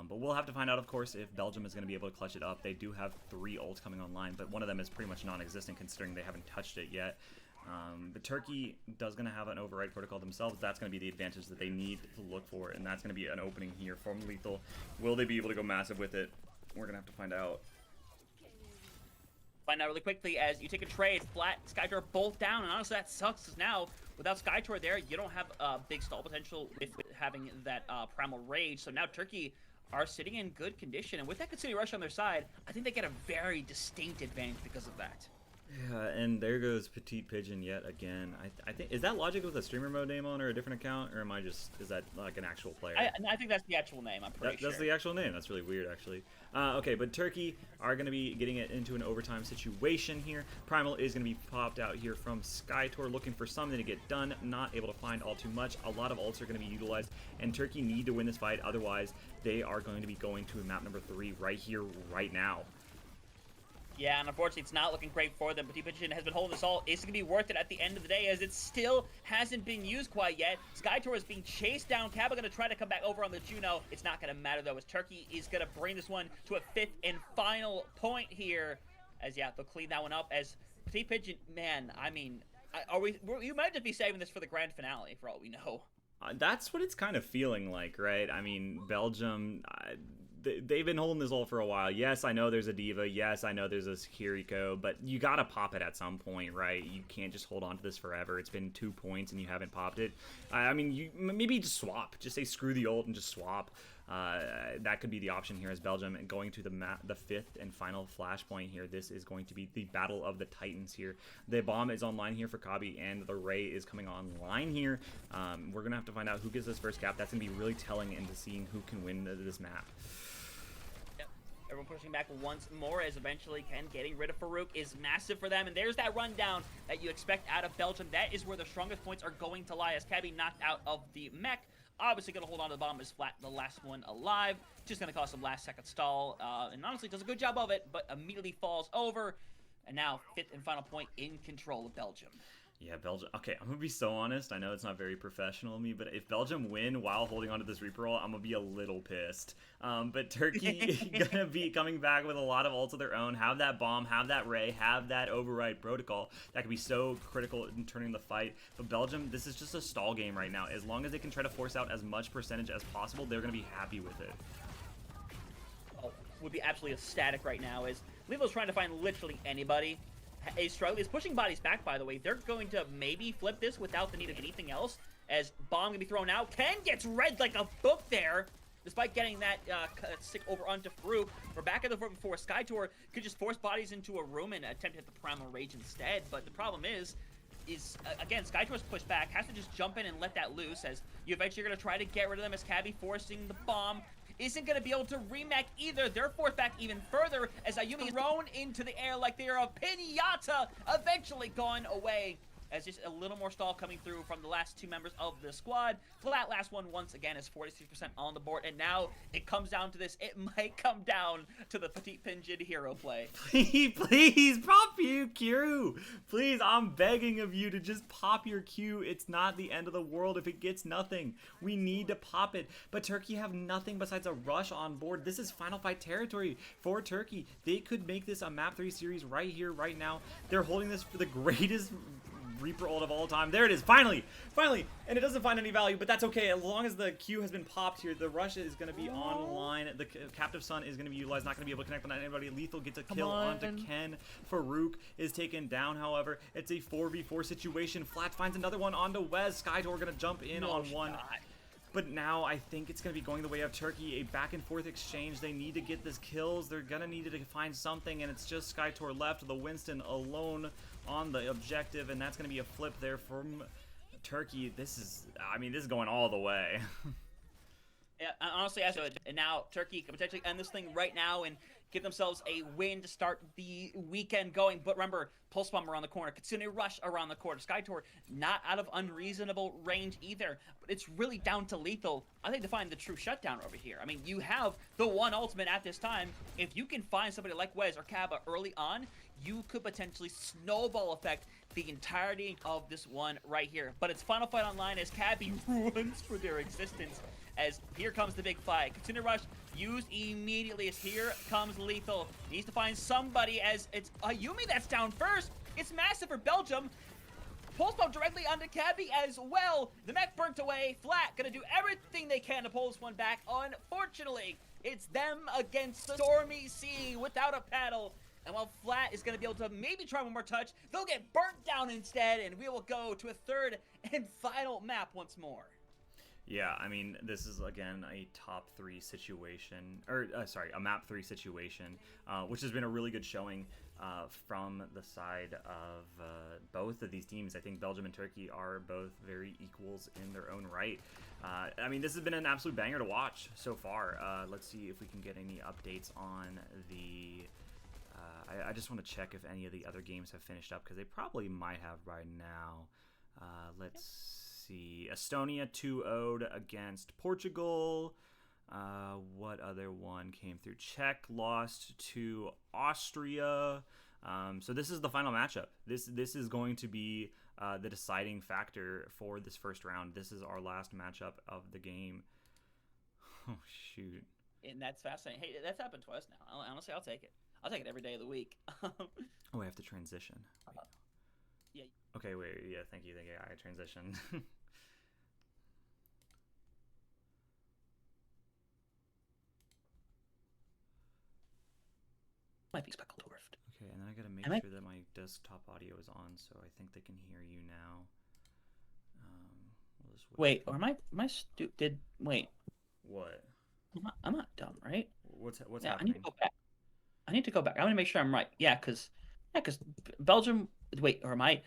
But we'll have to find out, of course, if Belgium is going to be able to clutch it up. They do have 3 ults coming online, but one of them is pretty much non-existent considering they haven't touched it yet. But Turkey does going to have an override protocol themselves. That's going to be the advantage that they need to look for, and that's going to be an opening here from Lethal. Will they be able to go massive with it? We're going to have to find out. Find out really quickly as you take a trade. Flat, Skytor both down, and honestly that sucks because now without Skytor there, you don't have big stall potential with having that Primal Rage. So now Turkey are sitting in good condition, and with that Kitsune Rush on their side, I think they get a very distinct advantage because of that. Yeah, and there goes Petite Pigeon yet again. I think, is that Logic with a streamer mode name on or a different account, or am I just, is that like an actual player? I think that's the actual name, I'm pretty sure. That's the actual name. That's really weird, actually. Okay, but Turkey are going to be getting it into an overtime situation here. Primal is going to be popped out here from Skytor, looking for something to get done. Not able to find all too much. A lot of ults are going to be utilized, and Turkey need to win this fight. Otherwise, they are going to be going to map number 3 right here, right now. Yeah, and unfortunately, it's not looking great for them. Petite Pigeon has been holding this all. It's going to be worth it at the end of the day, as it still hasn't been used quite yet. Skytor is being chased down. Kaba going to try to come back over on the Juno. It's not going to matter, though, as Turkey is going to bring this one to a 5th and final point here. As, yeah, they'll clean that one up. As Petite Pigeon, man, I mean, you might just be saving this for the grand finale, for all we know. That's what it's kind of feeling like, right? I mean, Belgium... they've been holding this all for a while. Yes, I know there's a Diva. Yes, I know there's a Kiriko, but you gotta pop it at some point, right? You can't just hold on to this forever. It's been 2 points and you haven't popped it. I mean, you maybe just swap. Just say screw the ult and just swap. That could be the option here as Belgium and going to the 5th and final flashpoint here. This is going to be the Battle of the Titans here. The bomb is online here for Kabi, and the Ray is coming online here. We're gonna have to find out who gets this first cap. That's gonna be really telling into seeing who can win this map. Everyone pushing back once more as eventually getting rid of Farouk is massive for them. And there's that rundown that you expect out of Belgium. That is where the strongest points are going to lie as Cabby knocked out of the mech. Obviously going to hold on to the bomb as Flat, the last one alive. Just going to cause some last-second stall. And honestly does a good job of it, but immediately falls over. And now 5th and final point in control of Belgium. Yeah, Belgium. Okay, I'm going to be so honest. I know it's not very professional of me, but if Belgium win while holding onto this Reaper roll, I'm going to be a little pissed. But Turkey going to be coming back with a lot of ults of their own, have that bomb, have that Ray, have that override protocol. That could be so critical in turning the fight. But Belgium, this is just a stall game right now. As long as they can try to force out as much percentage as possible, they're going to be happy with it. Oh, would be absolutely ecstatic right now as Levo's trying to find literally anybody. Is struggling, is pushing bodies back, by the way. They're going to maybe flip this without the need of anything else, as bomb gonna be thrown out. Ken gets read like a book there, despite getting that stick over onto Farouk. We're back at the fort before Skytor could just force bodies into a room and attempt to hit the Primal Rage instead. But the problem is again, Skytor's pushed back, has to just jump in and let that loose, as you eventually are gonna try to get rid of them as Cabby forcing the bomb. Isn't going to be able to remake either. They're forced back even further as Ayumi is thrown into the air like they are a piñata, eventually gone away. As just a little more stall coming through from the last 2 members of the squad. Flat last one once again is 46% on the board, and now it comes down to this. It might come down to the Petite Pigeon hero play. Please pop your Q. Please, I'm begging of you to just pop your Q. It's not the end of the world if it gets nothing. We need to pop it. But Turkey have nothing besides a rush on board. This is final fight territory for Turkey. They could make this a map 3 series right here, right now. They're holding this for the greatest Reaper ult of all time. There it is, finally, and it doesn't find any value, but that's okay. As long as the Q has been popped here, the rush is going to be online. The Captive Sun is going to be utilized, not going to be able to connect on anybody. Lethal gets a kill onto Ken. Farouk is taken down, however. It's a 4v4 situation. Flat finds another one onto Wes. Skytor going to jump in on one. But now I think it's going to be going the way of Turkey, a back and forth exchange. They need to get this kills. They're going to need to find something, and it's just Skytor left, the Winston alone on the objective, and that's going to be a flip there from Turkey. This is, I mean, this is going all the way. Yeah, honestly, I should. And now Turkey can potentially end this thing right now and get themselves a win to start the weekend going. But remember, Pulse Bomb around the corner, Kitsune Rush around the corner, Sky Tour not out of unreasonable range either. But it's really down to Lethal, I think, to find the true shutdown over here. I mean, you have the one ultimate at this time. If you can find somebody like Wes or Kaba early on, you could potentially snowball effect the entirety of this one right here. But it's Final Fight Online as Cabby runs for their existence. As here comes the big fight. Kitsune Rush used immediately as here comes Lethal. Needs to find somebody as it's Ayumi that's down first. It's massive for Belgium. Pulse Bomb directly onto Cabby as well. The mech burnt away. Flat gonna do everything they can to pull this one back. Unfortunately, it's them against Stormy Sea without a paddle. And while Flat is going to be able to maybe try one more touch, they'll get burnt down instead, and we will go to a third and final map once more. Yeah, I mean, this is, again, a top 3 situation, or, sorry, a map 3 situation, which has been a really good showing from the side of both of these teams. I think Belgium and Turkey are both very equals in their own right. I mean, this has been an absolute banger to watch so far. Let's see if we can get any updates on the... I just want to check if any of the other games have finished up, because they probably might have by now. Let's see. Estonia 2-0'd against Portugal. What other one came through? Czech lost to Austria. So this is the final matchup. This is going to be the deciding factor for this first round. This is our last matchup of the game. Oh, shoot. And that's fascinating. Hey, that's happened twice now. Honestly, I'll take it. I'll take it every day of the week. Oh, I have to transition. Wait. Yeah. Okay, wait. Yeah, thank you. I transitioned. Might be speckled dwarfed. Okay, and then I gotta make sure that my desktop audio is on, so I think they can hear you now. We'll just wait, or am I stupid? Wait. What? I'm not dumb, right? What's yeah, happening? I need to go back. I want to make sure I'm right. Yeah, because Belgium. Wait, or am I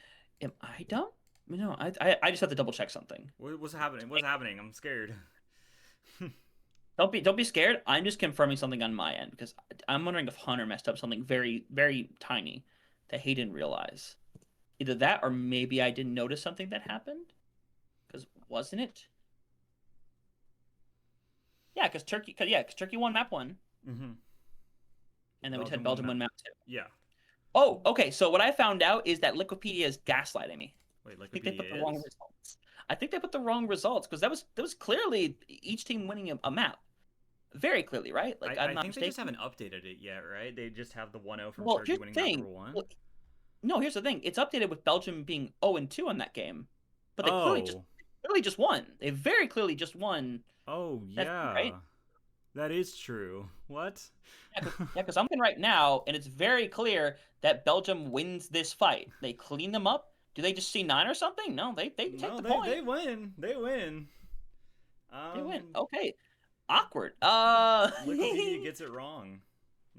dumb? No, I just have to double check something. What's happening? What's happening? I'm scared. Don't be scared. I'm just confirming something on my end because I'm wondering if Hunter messed up something very, very tiny that he didn't realize. Either that or maybe I didn't notice something that happened. Because wasn't it? Yeah, because Turkey won map 1. Mm-hmm. And then we had Belgium win map 2. Yeah. Oh, okay. So what I found out is that Liquipedia is gaslighting me. Wait, Liquipedia I think they put the wrong results. I think they put the wrong results because that was clearly each team winning a map. Very clearly, right? Like I I'm not think mistaken. they just haven't updated it yet, right? They just have the 1-0 from Turkey here's winning the thing. number 1. Well, no, here's the thing. It's updated with Belgium being 0-2 on that game, but they clearly just won. They very clearly just won. Oh yeah, right? That is true. What? Yeah, because I'm looking right now, and it's very clear that Belgium wins this fight. They clean them up. Do they just C9 or something? No, they take the point. They win. They win. They win. Okay. Awkward. Wikipedia gets it wrong.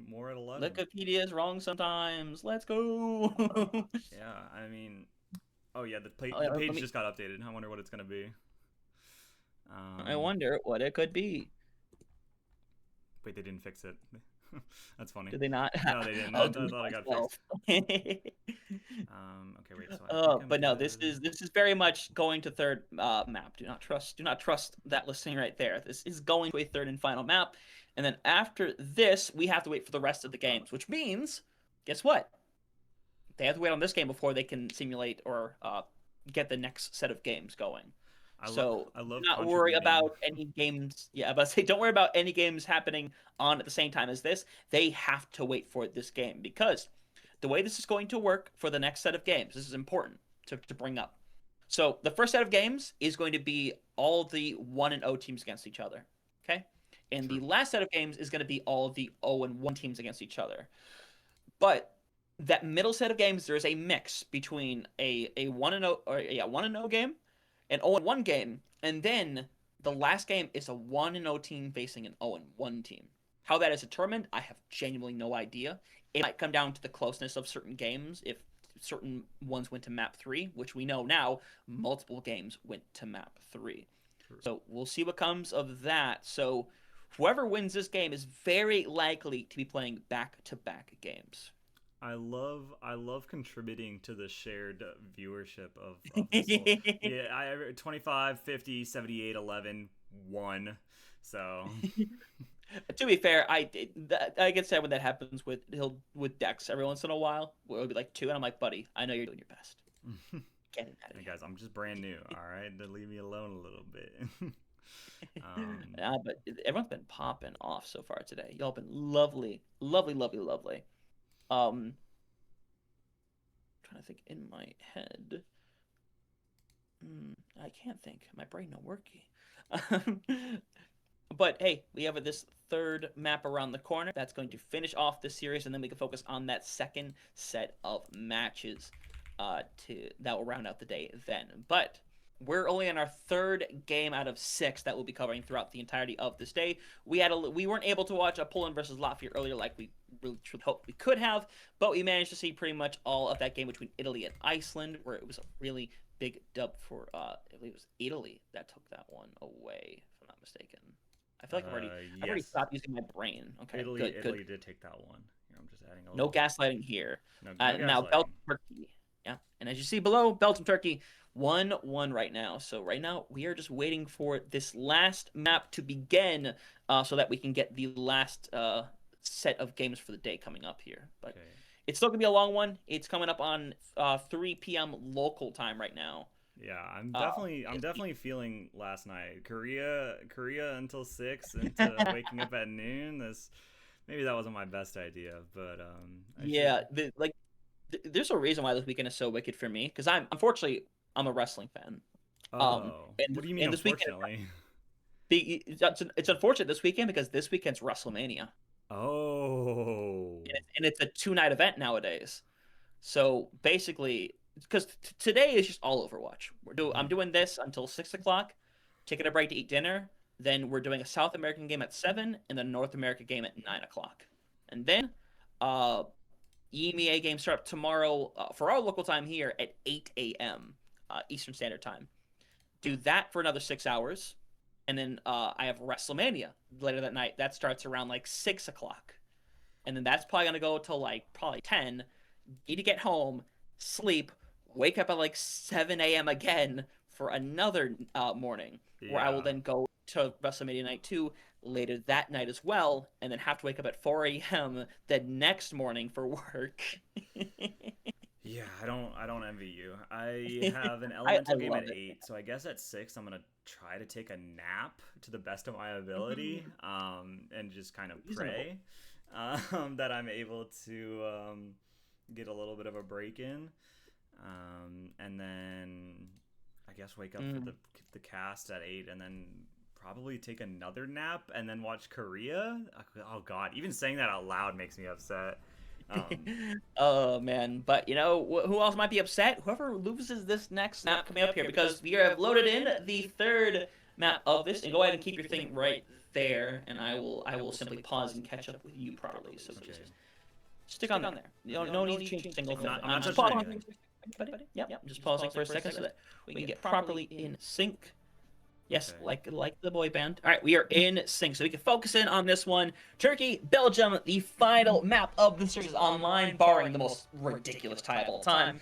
More at 11. Wikipedia is wrong sometimes. Let's go. Yeah, I mean, oh yeah, the page just got updated. I wonder what it's gonna be. I wonder what it could be. Wait, they didn't fix it. That's funny. Did they not? No, they didn't. I thought I got fixed. Okay, wait. So but no, this is very much going to third map. Do not trust that listing right there. This is going to a third and final map, and then after this, we have to wait for the rest of the games, which means, guess what? They have to wait on this game before they can simulate or get the next set of games going. I love not worry about any games. Yeah, but say don't worry about any games happening on at the same time as this. They have to wait for this game because the way this is going to work for the next set of games, this is important to bring up. So the first set of games is going to be all the 1-0 teams against each other. Okay, and the last set of games is going to be all the 0-1 teams against each other. But that middle set of games, there is a mix between a 1-0 game, an 0-1 game, and then the last game is a 1-0 team facing an 0-1 team. How that is determined, I have genuinely no idea. It might come down to the closeness of certain games. If certain ones went to map 3, which we know now, multiple games went to map 3. So we'll see what comes of that. So whoever wins this game is very likely to be playing back-to-back games. I love contributing to the shared viewership of this whole, yeah, 25, 50, 78, 11, 1. So To be fair, I get sad when that happens with Dex every once in a while. Where it'll be like 2, and I'm like, buddy, I know you're doing your best. Get it out of hey here. guys, I'm just brand new, all right? To leave me alone a little bit. Yeah, but everyone's been popping off so far today. Y'all been lovely, lovely, lovely, lovely. Trying to think in my head. I can't think. My brain not working. But hey, we have this third map around the corner that's going to finish off the series, and then we can focus on that second set of matches that will round out the day then. But we're only in our third game out of 6 that we'll be covering throughout the entirety of this day. We weren't able to watch a Poland versus Latvia earlier like we really truly hoped we could have, but we managed to see pretty much all of that game between Italy and Iceland, where it was a really big dub for I believe it was Italy that took that one away, if I'm not mistaken. I feel like I've already stopped using my brain. Okay, Italy good. did take that one. Here, I'm just adding a No little. gaslighting here. No Now gaslighting. Belgium, Turkey. Yeah, and as you see below, Belgium, Turkey, 1-1 right now. So right now we are just waiting for this last map to begin, so that we can get the last set of games for the day coming up here. But Okay. it's still gonna be a long one. It's coming up on 3 p.m. local time right now. Yeah, I'm definitely feeling last night. Korea until 6 into waking up at noon. Maybe that wasn't my best idea, but Yeah, there's a reason why this weekend is so wicked for me, because unfortunately I'm a wrestling fan. And what do you mean? and this weekend, Unfortunately. it's unfortunate this weekend because this weekend's WrestleMania. Oh. And it's a 2-night event nowadays. So basically, because today is just all Overwatch. I'm doing this until 6 o'clock, taking a break to eat dinner. Then we're doing a South American game at 7 and a North America game at 9 o'clock. And then EMEA games start up tomorrow for our local time here at 8 a.m. Eastern Standard Time. Do that for another 6 hours. And then I have WrestleMania later that night. That starts around like 6 o'clock. And then that's probably going to go till probably 10. Need to get home, sleep, wake up at like 7 a.m. again for another morning, where I will then go to WrestleMania Night 2 later that night as well, and then have to wake up at 4 a.m. the next morning for work. Yeah, I don't envy you. I have an elemental game at 8, so I guess at 6 I'm gonna try to take a nap to the best of my ability, and just kind of pray that I'm able to get a little bit of a break in, and then I guess wake up for the cast at 8, and then probably take another nap and then watch Korea. Oh God, even saying that out loud makes me upset. Oh man, but you know who else might be upset? Whoever loses this next map coming up here, because we have loaded in the third map of this. And go ahead and keep your thing right there, and I will simply pause and catch up with you properly. So just stick on there. No need to change a single thing. I'm just touching pausing. Yep. I'm just pausing for a second so that we can get properly in sync. Yes, like the boy band. All right, we are in sync, so we can focus in on this one. Turkey, Belgium, the final map of the series online, barring the most ridiculous tie of all time.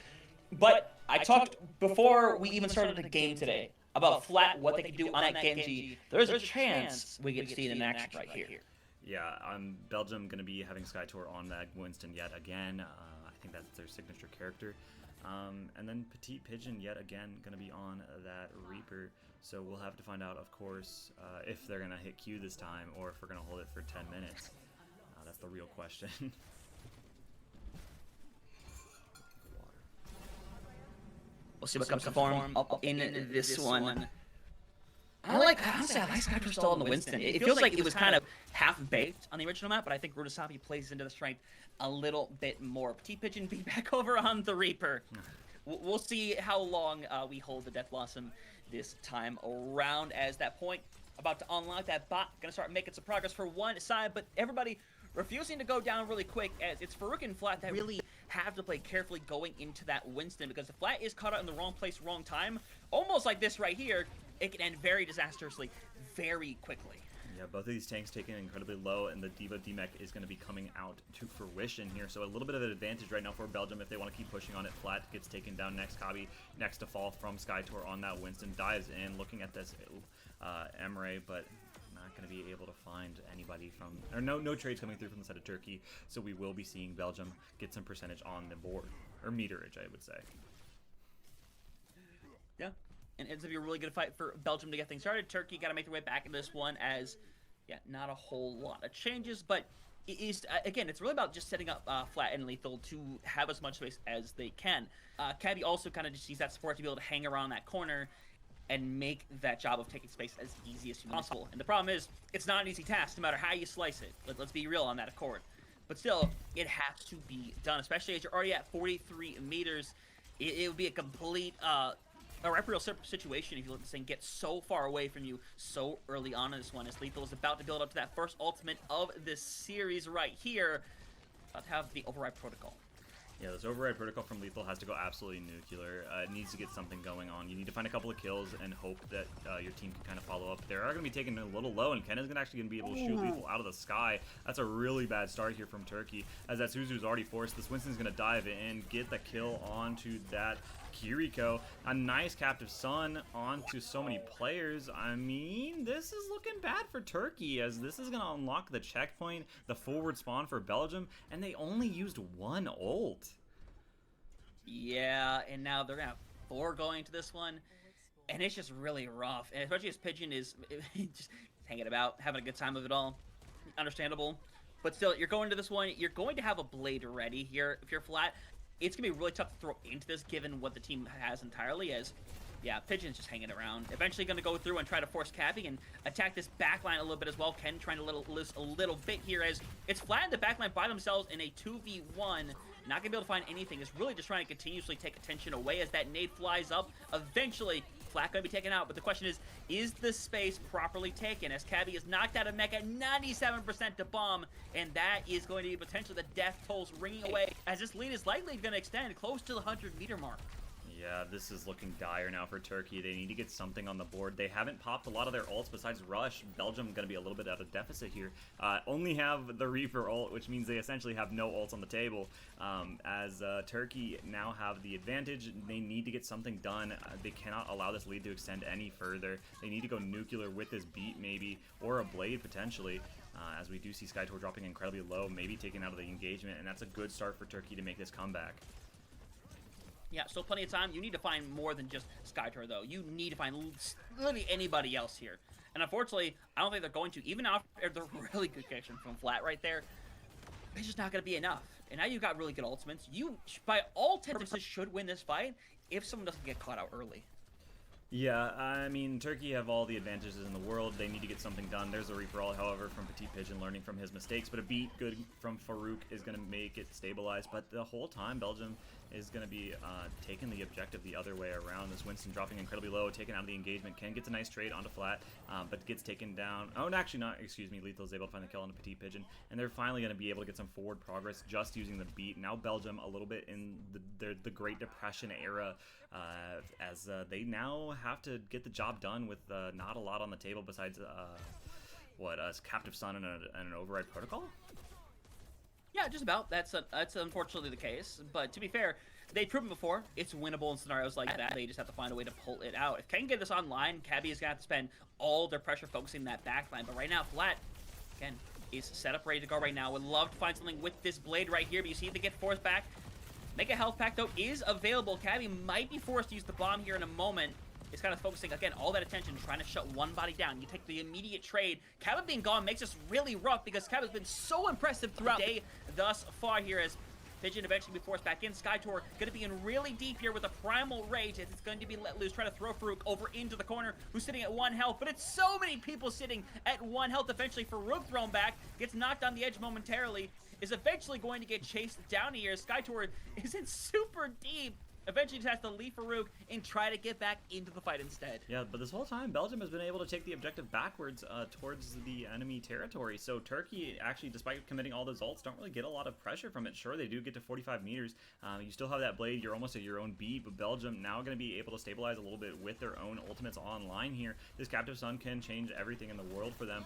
But I talked before we even started the game today about Flat, what they could do on that Genji. There's a chance we get to see it in action right here. Yeah, Belgium going to be having Sky Tour on that Winston yet again. I think that's their signature character. And then Petite Pigeon yet again going to be on that Reaper. So we'll have to find out, of course, if they're going to hit Q this time or if we're going to hold it for 10 minutes. That's the real question. We'll see what comes to form up in this one. I like Sky Tour still on the Winston. It feels like it was kind of half-baked on the original map, but I think Rudasabi plays into the strength a little bit more. Petite Pigeon be back over on the Reaper. We'll see how long we hold the Death Blossom this time around, as that point about to unlock. That bot gonna start making some progress for one side, but everybody refusing to go down really quick, as it's Farouk and Flat that really have to play carefully going into that Winston, because if Flat is caught out in the wrong place, wrong time, almost like this right here, it can end very disastrously, very quickly. Yeah, both of these tanks taken incredibly low, and the Diva D-Mech is going to be coming out to fruition here. So a little bit of an advantage right now for Belgium if they want to keep pushing on it. Flat gets taken down next. Kabi next to fall from SkyTour on that. Winston dives in, looking at this Emre, but not going to be able to find anybody from, or no trades coming through from the side of Turkey. So we will be seeing Belgium get some percentage on the board, or meterage, I would say. Yeah. And ends up being a really good fight for Belgium to get things started. Turkey got to make their way back in this one as, yeah, not a whole lot of changes. But it is, again, it's really about just setting up Flat and Lethal to have as much space as they can. Cabby also kind of just needs that support to be able to hang around that corner and make that job of taking space as easy as possible. And the problem is, it's not an easy task, no matter how you slice it. Let's be real on that accord. But still, it has to be done, especially as you're already at 43 meters. It would be a complete... a real situation if you let this thing get so far away from you so early on in this one, as Lethal is about to build up to that first ultimate of this series right here. About to have the override protocol. Yeah, this override protocol from Lethal has to go absolutely nuclear. It needs to get something going on. You need to find a couple of kills and hope that your team can kind of follow up. They are going to be taken a little low, and Ken is actually going to be able to shoot Lethal out of the sky. That's a really bad start here from Turkey, as that Suzu's already forced. This Winston's going to dive in, get the kill onto that Kiriko. A nice captive sun onto so many players. I mean, this is looking bad for Turkey, as this is going to unlock the checkpoint, the forward spawn for Belgium, and they only used one ult. Yeah, and now they're going to have 4 going to this one, and it's just really rough. And especially as Pigeon is just hanging about, having a good time of it all. Understandable. But still, you're going to this one, you're going to have a blade ready here. If you're Flat, it's going to be really tough to throw into this given what the team has entirely, as, yeah, Pigeon's just hanging around. Eventually going to go through and try to force Cabby and attack this backline a little bit as well. Ken trying to loose a little bit here, as it's Flat in the backline by themselves in a 2v1. Not going to be able to find anything. It's really just trying to continuously take attention away as that nade flies up. Eventually, Flat going to be taken out, but the question is the space properly taken? As Cabby is knocked out of mech at 97% to bomb, and that is going to be potentially the death tolls ringing away, as this lead is likely going to extend close to the 100-meter mark. Yeah, this is looking dire now for Turkey. They need to get something on the board. They haven't popped a lot of their ults besides Rush. Belgium going to be a little bit out of deficit here. Only have the Reaper ult, which means they essentially have no ults on the table. As Turkey now have the advantage, they need to get something done. They cannot allow this lead to extend any further. They need to go nuclear with this beat maybe, or a blade potentially. As we do see SkyTour dropping incredibly low, maybe taken out of the engagement, and that's a good start for Turkey to make this comeback. Yeah, still plenty of time. You need to find more than just SkyTour, though. You need to find literally anybody else here. And unfortunately, I don't think they're going to. Even after the really good connection from Flat right there, it's just not going to be enough. And now you've got really good ultimates. You, by all purposes, should win this fight if someone doesn't get caught out early. Yeah, I mean, Turkey have all the advantages in the world. They need to get something done. There's a Reaper ult, however, from Petit Pigeon, learning from his mistakes. But a beat good from Farouk is going to make it stabilize. But the whole time, Belgium is going to be taking the objective the other way around. This Winston dropping incredibly low, taken out of the engagement. Ken gets a nice trade onto Flat, but gets taken down. Oh, actually not, excuse me. Lethal is able to find the kill on the Petit Pigeon. And they're finally going to be able to get some forward progress just using the beat. Now Belgium a little bit in the Great Depression era, as they now have to get the job done with not a lot on the table besides a captive sun and an override protocol. Yeah, just about. That's unfortunately the case. But to be fair, they've proven before it's winnable in scenarios like that. They just have to find a way to pull it out. If Ken can get this online, Cabby is going to have to spend all their pressure focusing that backline. But right now, Flat, again, is set up ready to go right now. Would love to find something with this blade right here, but you see they get forced back. Make a health pack, though, is available. Cabby might be forced to use the bomb here in a moment. It's kind of focusing, again, all that attention, trying to shut one body down. You take the immediate trade. Cabba being gone makes this really rough because Cabba's been so impressive throughout the day thus far here, as Pigeon eventually be forced back in. SkyTour going to be in really deep here with a Primal Rage, as it's going to be let loose, trying to throw Farouk over into the corner, who's sitting at 1 health. But it's so many people sitting at 1 health. Eventually, Farouk thrown back, gets knocked on the edge momentarily, is eventually going to get chased down here. SkyTour is in super deep. eventually just has to leave Farouk and try to get back into the fight instead. Yeah, but this whole time, Belgium has been able to take the objective backwards towards the enemy territory. So Turkey, actually, despite committing all those ults, don't really get a lot of pressure from it. Sure, they do get to 45 meters. You still have that blade. You're almost at your own beat, but Belgium now going to be able to stabilize a little bit with their own ultimates online here. This Captive Sun can change everything in the world for them.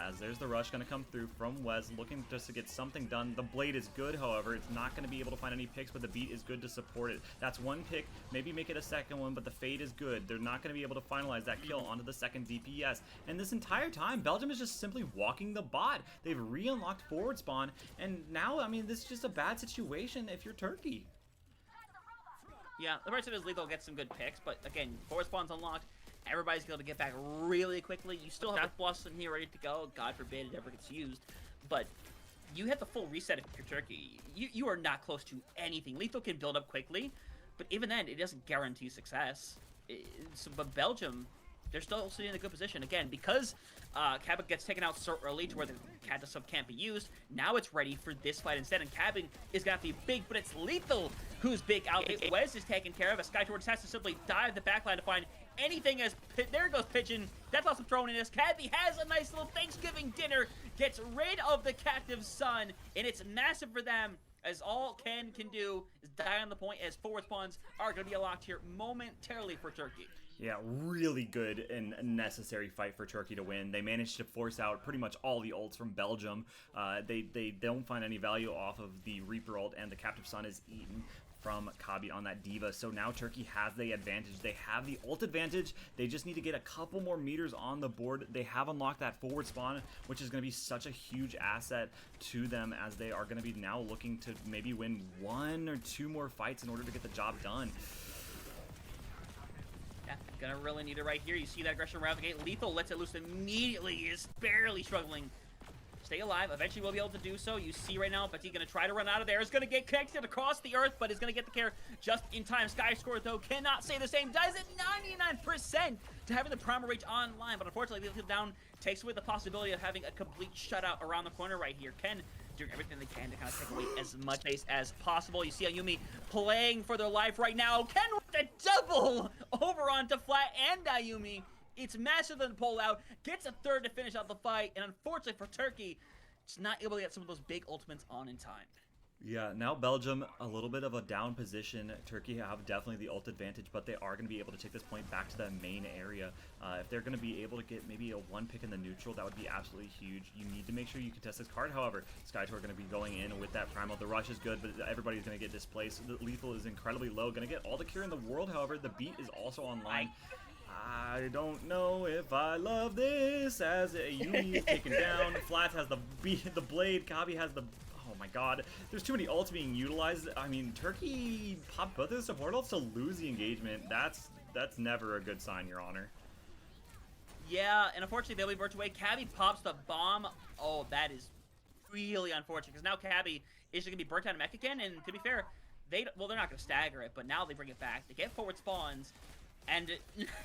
As there's the rush going to come through from Wes, looking just to get something done. The blade is good, however. It's not going to be able to find any picks, but the beat is good to support it. That's one pick. Maybe make it a second one, but the fade is good. They're not going to be able to finalize that kill onto the second DPS. And this entire time, Belgium is just simply walking the bot. They've re-unlocked forward spawn, and now, I mean, this is just a bad situation if you're Turkey. Yeah, the rest of his lethal gets some good picks, but again, forward spawn's unlocked. Everybody's able to get back really quickly. You still have Death Blossom here ready to go. God forbid it ever gets used. But you hit the full reset if you're Turkey. You are not close to anything. Lethal can build up quickly, but even then, it doesn't guarantee success. But Belgium, they're still sitting in a good position. Again, because Cabot gets taken out so early to where the Captive Sub can't be used, now it's ready for this fight instead, and Cabot is going to have to be big, but it's Lethal who's big out. Wes is taken care of, as SkyTorch has to simply dive the backline to find anything as... There goes Pigeon. That's also thrown in as Cabby has a nice little Thanksgiving dinner, gets rid of the Captive Sun, and it's massive for them, as all Ken can do is die on the point, as forward spawns are going to be unlocked here momentarily for Turkey. Yeah, really good and necessary fight for Turkey to win. They managed to force out pretty much all the ults from Belgium. They don't find any value off of the Reaper ult, and the Captive Sun is eaten from Kabi on that Diva. So now Turkey has the advantage. They have the ult advantage. They just need to get a couple more meters on the board. They have unlocked that forward spawn, which is going to be such a huge asset to them, as they are going to be now looking to maybe win 1 or 2 more fights in order to get the job done. Yeah, gonna really need it right here. You see that aggression around the gate. Lethal lets it loose immediately. He is barely struggling. Stay alive. Eventually we'll be able to do so. You see right now, but he's gonna try to run out of there. He's gonna get connected across the earth, but is gonna get the care just in time. Skyscore, though, cannot say the same. Dies at 99% to having the Primal Rage online, but unfortunately, Lethal down takes away the possibility of having a complete shutout around the corner right here. Ken doing everything they can to kind of take away as much space as possible. You see Ayumi playing for their life right now. Ken with a double over onto Flat and Ayumi. It's massive than pull out, gets a third to finish out the fight, and unfortunately for Turkey, it's not able to get some of those big ultimates on in time. Yeah, now Belgium, a little bit of a down position. Turkey have definitely the ult advantage, but they are going to be able to take this point back to the main area. If they're going to be able to get maybe a 1 pick in the neutral, that would be absolutely huge. You need to make sure you contest this card. However, SkyTour are going to be going in with that Primal. The rush is good, but everybody's going to get displaced. The lethal is incredibly low. Going to get all the cure in the world, however. The beat is also online. I don't know if I love this, as Ayumi is taken down. Flats has the blade. Kabi has the... Oh my god, there's too many ults being utilized. I mean, Turkey popped both of the support ults to lose the engagement. That's never a good sign, Your Honor. Yeah, and unfortunately they'll be burnt away. Cabby pops the bomb. Oh, that is really unfortunate, because now Cabby is going to be burnt out of mech again, and to be fair, they're not going to stagger it, but now they bring it back. They get forward spawns, and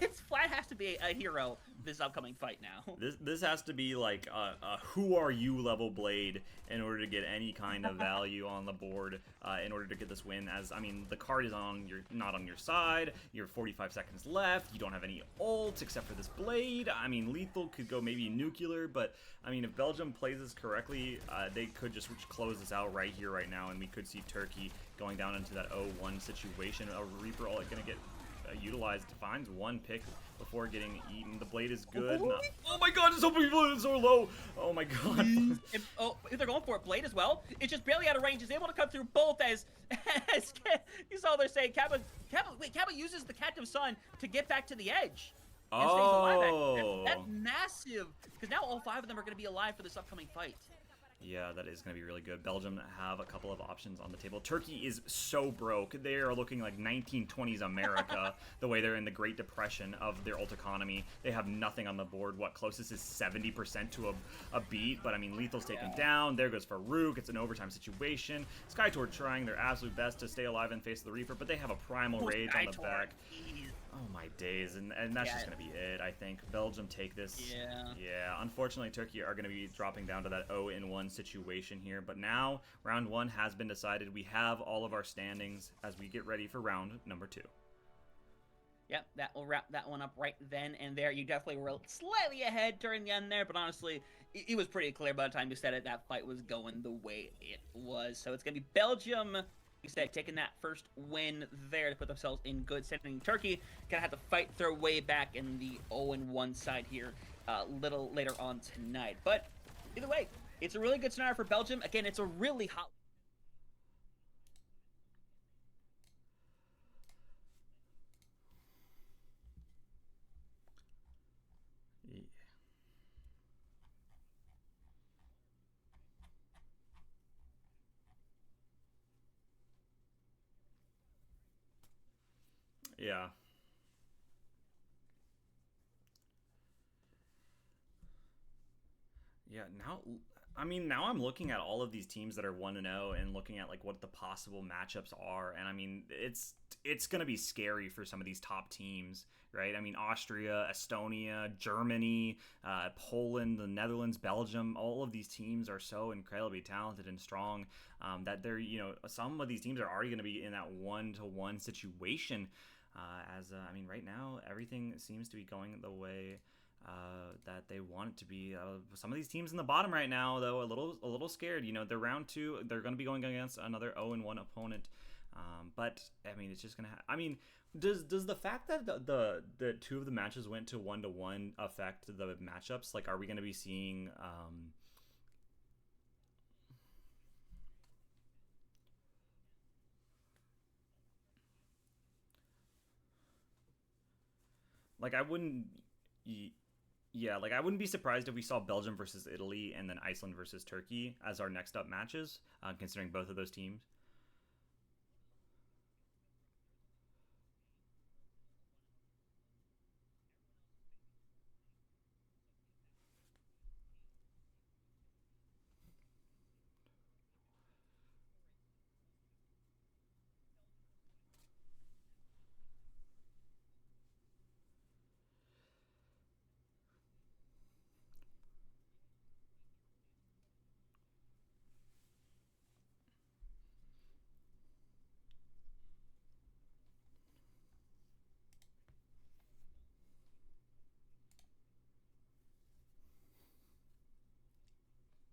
it's Flat has to be a hero this upcoming fight now. This has to be like a who are you level blade in order to get any kind of value on the board, in order to get this win. As I mean, the card is not on your side. You're 45 seconds left. You don't have any ults except for this blade. I mean, lethal could go maybe nuclear, but I mean, if Belgium plays this correctly, they could just close this out right here, right now, and we could see Turkey going down into that 0-1 situation. A Reaper all going to get utilized, finds 1 pick before getting eaten. The blade is good. Oh my god, so people is so low. Oh my god. If they're going for it, blade as well. It's just barely out of range. Is able to cut through both as you saw they're saying Kappa uses the Captive Sun to get back to the edge. And stays alive. That's massive, because now all 5 of them are going to be alive for this upcoming fight. Yeah, that is going to be really good. Belgium have a couple of options on the table. Turkey is so broke. They are looking like 1920s America, the way they're in the Great Depression of their ult economy. They have nothing on the board. What, closest is 70% to a beat, but I mean, Lethal's taken down. There goes Farouk. It's an overtime situation. SkyTour trying their absolute best to stay alive and face the Reaper, but they have a Primal Rage on the back. Oh my days, and that's Yeah. just gonna be it. I think Belgium take this. Yeah. Yeah, unfortunately, Turkey are gonna be dropping down to that 0-1 situation here. But now round one has been decided. We have all of our standings as we get ready for round number 2. Yep, that will wrap that one up right then and there. You definitely were slightly ahead during the end there, but honestly, it was pretty clear by the time you said it that fight was going the way it was. So it's going to be Belgium, you said, taking that first win there to put themselves in good standing. Turkey going to have to fight their way back in the 0-1 side here a little later on tonight. But either way, it's a really good scenario for Belgium. Again, it's a really hot. Yeah. Yeah, now I'm looking at all of these teams that are 1-0 and looking at like what the possible matchups are, and I mean it's going to be scary for some of these top teams, right? I mean Austria, Estonia, Germany, Poland, the Netherlands, Belgium, all of these teams are so incredibly talented and strong that they're, some of these teams are already going to be in that 1-1 situation. I mean, right now everything seems to be going the way that they want it to be. Some of these teams in the bottom right now, though, a little scared. They're round 2. They're going to be going against another 0-1 opponent. But I mean, it's just gonna. I mean, does the fact that the 2 of the matches went to 1-1 affect the matchups? Like, are we going to be seeing? Like, I wouldn't. Yeah, like I wouldn't be surprised if we saw Belgium versus Italy and then Iceland versus Turkey as our next up matches, considering both of those teams.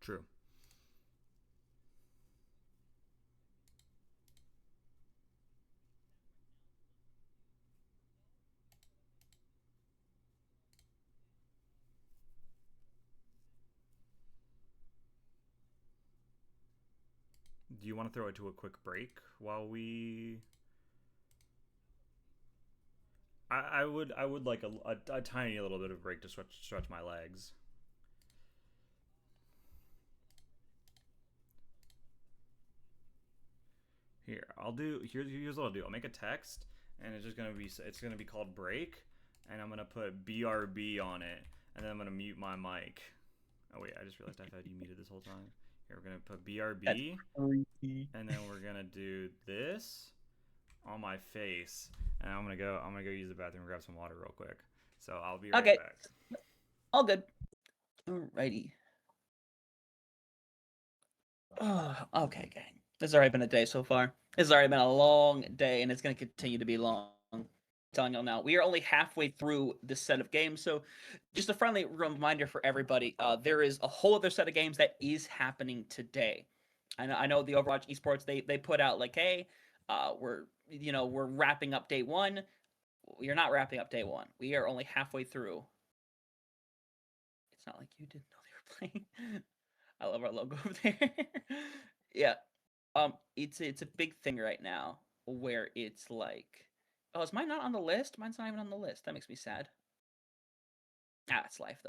True. Do you want to throw it to a quick break while we? I would like a tiny little bit of break to stretch my legs. Here, here's what I'll do. I'll make a text, and it's gonna be called break, and I'm gonna put BRB on it, and then I'm gonna mute my mic. Oh wait, I just realized I've had you muted this whole time. Here, we're gonna put That's BRB, creepy. and then we're gonna do this on my face, and I'm gonna go use the bathroom and grab some water real quick. So I'll be right Okay, back. all good. Alrighty. Oh, okay, gang. This has already been a day so far. This has already been a long day, and it's going to continue to be long. I'm telling you now, we are only halfway through this set of games, so just a friendly reminder for everybody: there is a whole other set of games that is happening today. I know the Overwatch esports they put out like, hey, we're wrapping up day one. We are not wrapping up day one. We are only halfway through. It's not like you didn't know they were playing. I love our logo over there. Yeah. It's a big thing right now where it's like, oh, is mine not on the list? Mine's not even on the list. That makes me sad. Ah, it's life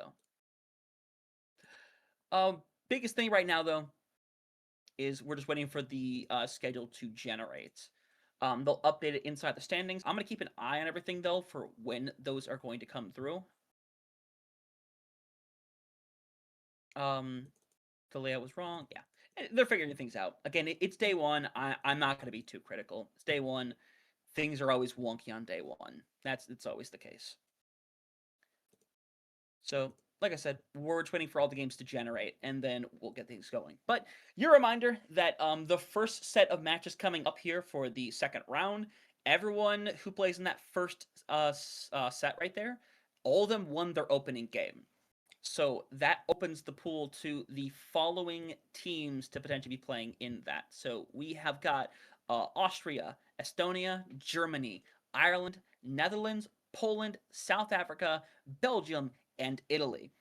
though. Biggest thing right now though is we're just waiting for the schedule to generate. They'll update it inside the standings. I'm gonna keep an eye on everything though for when those are going to come through. The layout was wrong. Yeah, they're figuring things out. Again, it's day one. I'm not gonna be too critical. It's day one. things are always wonky on day one. It's always the case. So, like I said, we're just waiting for all the games to generate, and then we'll get things going. But your reminder that the first set of matches coming up here for the second round, everyone who plays in that first set right there, all of them won their opening game. So that opens the pool to the following teams to potentially be playing in that. So we have got Austria, Estonia, Germany, Ireland, Netherlands, Poland, South Africa, Belgium, and Italy.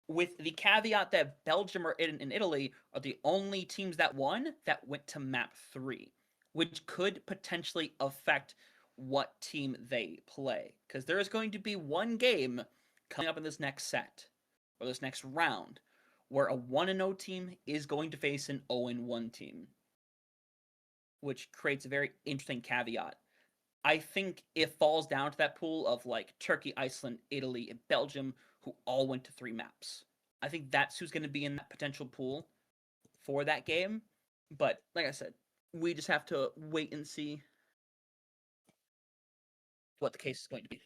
With the caveat that Belgium and Italy are the only teams that won that went to map 3, which could potentially affect what team they play. Because there is going to be one game coming up in this next set, or this next round, where a 1-0 team is going to face an 0-1 team, which creates a very interesting caveat. I think it falls down to that pool of like Turkey, Iceland, Italy, and Belgium, who all went to 3 maps. I think that's who's going to be in that potential pool for that game. But like I said, we just have to wait and see what the case is going to be.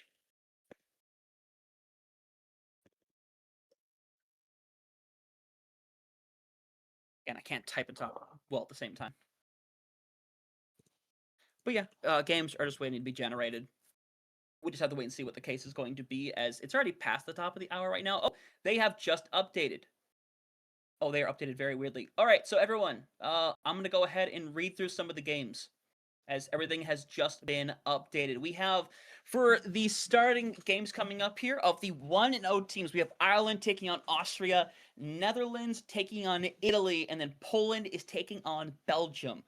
And I can't type and talk well at the same time. But yeah, games are just waiting to be generated. We just have to wait and see what the case is going to be, as it's already past the top of the hour right now. Oh, they have just updated. Oh, they are updated very weirdly. All right, so everyone, I'm going to go ahead and read through some of the games, as everything has just been updated. We have, for the starting games coming up here, of the 1-0 teams, we have Ireland taking on Austria, Netherlands taking on Italy, and then Poland is taking on Belgium.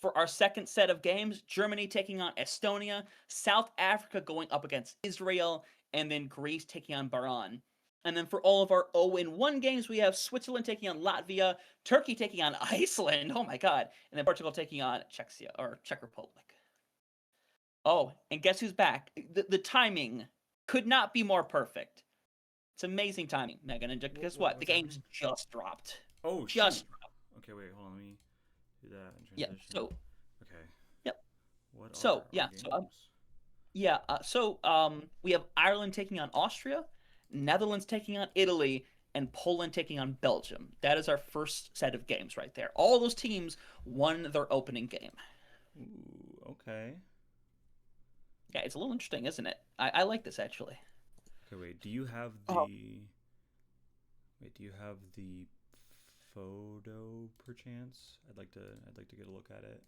For our second set of games, Germany taking on Estonia, South Africa going up against Israel, and then Greece taking on Bahrain. And then for all of our 0-1 games, we have Switzerland taking on Latvia, Turkey taking on Iceland, oh my god, and then Portugal taking on Czech Republic. Oh, and guess who's back? The timing could not be more perfect. It's amazing timing, Megan. And guess what? The game's just dropped. Oh, just shoot. dropped. Okay, wait, hold on. Let me do that in transition. Yeah. So. Okay. Yep. What so are yeah. our So games? we have Ireland taking on Austria, Netherlands taking on Italy, and Poland taking on Belgium. That is our first set of games right there. All those teams won their opening game. Ooh, okay. Yeah, it's a little interesting, isn't it? I like this actually. Okay, wait. Do you have the? Wait, do you have the photo perchance? I'd like to get a look at it.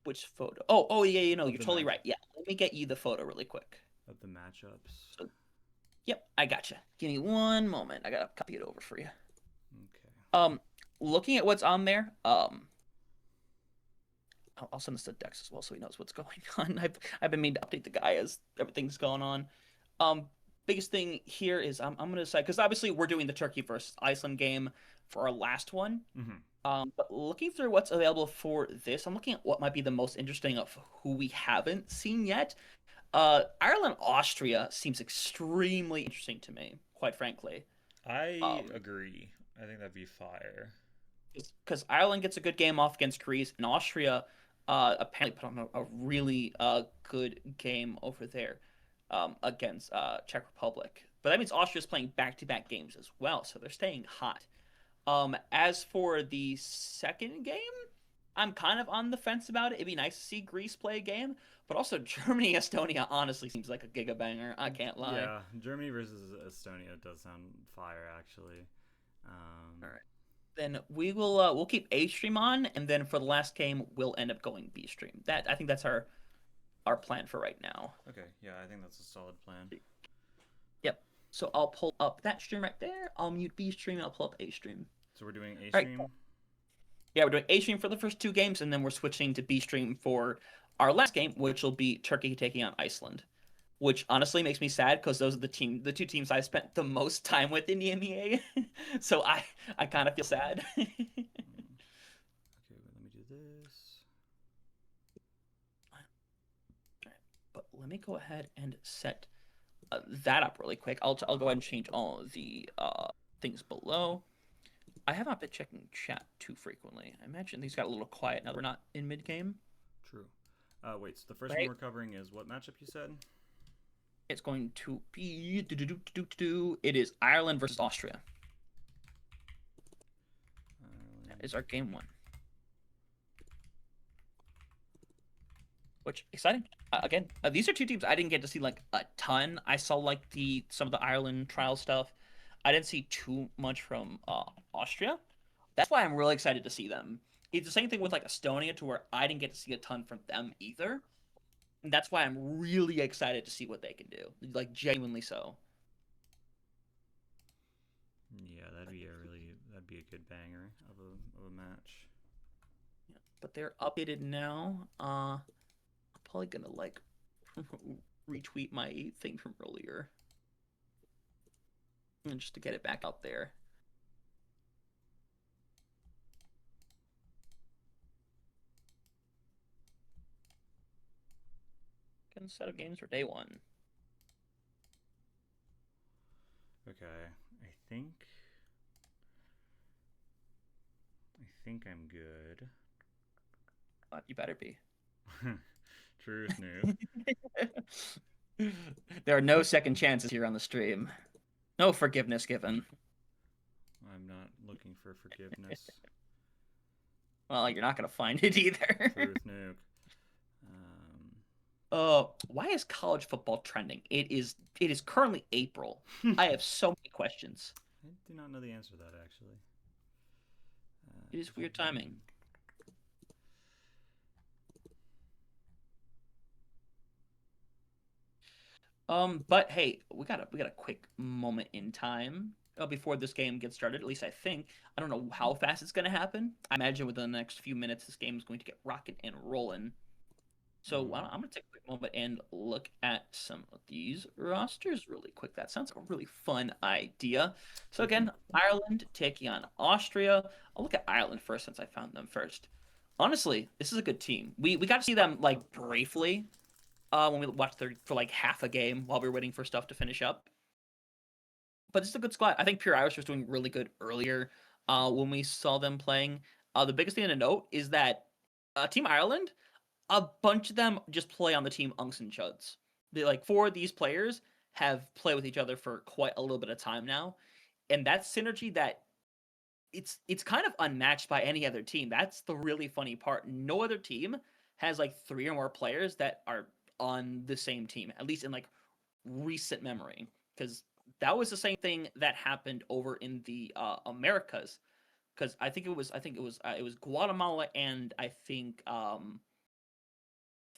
Which photo? Oh yeah, you're the totally right. Yeah, let me get you the photo really quick. Of the matchups. So, yep, I gotcha. Give me one moment. I gotta copy it over for you. Okay. Looking at what's on there, I'll send this to Dex as well so he knows what's going on. I've been meaning to update the guy as everything's going on. Biggest thing here is I'm gonna decide, because obviously we're doing the Turkey versus Iceland game for our last one. But looking through what's available for this, I'm looking at what might be the most interesting of who we haven't seen yet. Ireland Austria seems extremely interesting to me, quite frankly. I agree. I think that'd be fire. Because Ireland gets a good game off against Greece, and Austria apparently put on a really good game over there against Czech Republic. But that means Austria's playing back-to-back games as well, so they're staying hot. As for the second game, I'm kind of on the fence about it. It'd be nice to see Greece play a game, but also Germany Estonia honestly seems like a giga banger. I can't lie. Yeah, Germany versus Estonia does sound fire, actually. All right. Then we'll keep A stream on, and then for the last game we'll end up going B stream. I think that's our plan for right now. Okay, yeah, I think that's a solid plan. Yep. So I'll pull up that stream right there. I'll mute B stream, and I'll pull up A stream. So we're doing A stream? Right. Yeah, we're doing A stream for the first 2 games, and then we're switching to B stream for our last game, which will be Turkey taking on Iceland. Which honestly makes me sad, because those are the 2 teams I spent the most time with in the EMEA. So I kind of feel sad. Okay, let me do this. But let me go ahead and set that up really quick. I'll go ahead and change all of the things below. I have not been checking chat too frequently. I imagine things got a little quiet now that we're not in mid game. True. Wait, so the first one right? we're covering is what matchup you said? It's going to be it is Ireland versus Austria. That Ireland. is our game one. Which exciting. Again, these are two teams I didn't get to see like a ton. I saw like the some of the Ireland trial stuff. I didn't see too much from Austria. That's why I'm really excited to see them. It's the same thing with like Estonia, to where I didn't get to see a ton from them either. And that's why I'm really excited to see what they can do. Like genuinely so. Yeah, that'd be a good banger of a match. But they're updated now. I'm probably gonna like retweet my thing from earlier, and just to get it back out there. Get a set of games for day one. Okay, I think I'm good. You better be. Truth, noob. There are no second chances here on the stream. No forgiveness given. I'm not looking for forgiveness. Well, you're not gonna find it either. Truth, noob. Why is college football trending? It is currently April. I have so many questions. I do not know the answer to that actually. It is weird timing. But hey, we got a quick moment in time before this game gets started. At least I think. I don't know how fast it's gonna happen. I imagine within the next few minutes, this game is going to get rocking and rolling. So I'm gonna take a quick moment and look at some of these rosters really quick. That sounds like a really fun idea. So again, Ireland taking on Austria. I'll look at Ireland first since I found them first. Honestly, this is a good team. We got to see them like briefly when we watched for like half a game while we were waiting for stuff to finish up. But this is a good squad. I think Pure Irish was doing really good earlier when we saw them playing. The biggest thing to note is that Team Ireland, a bunch of them just play on the team Unks and Chuds. They, like, four of these players have played with each other for quite a little bit of time now, and that synergy that it's kind of unmatched by any other team. That's the really funny part. No other team has like three or more players that are on the same team, at least in like recent memory, because that was the same thing that happened over in the Americas. Because it was Guatemala and I think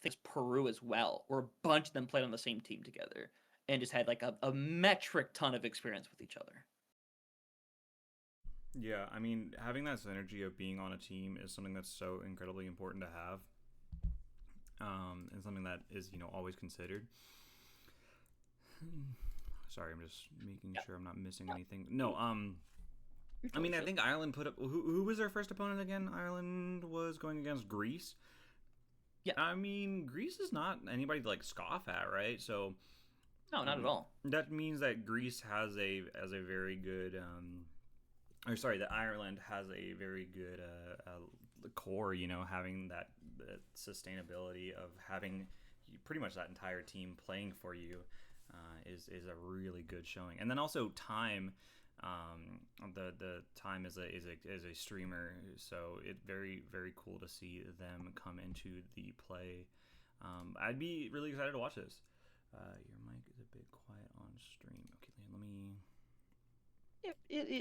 it's Peru as well, where a bunch of them played on the same team together and just had like a metric ton of experience with each other. Yeah, I mean, having that synergy of being on a team is something that's so incredibly important to have, and something that is always considered. Sorry, I'm just making sure I'm not missing anything. No, I mean, I think Ireland put up. Who was their first opponent again? Ireland was going against Greece. Yeah. I mean, Greece is not anybody to like scoff at, right? So No, not at all. that means that Greece has a very good, or sorry, that Ireland has a very good core. Having that sustainability of having pretty much that entire team playing for you is a really good showing. And then also time. The time is a streamer, so it's very very cool to see them come into the play. I'd be really excited to watch this. Your mic is a bit quiet on stream. Okay, let me.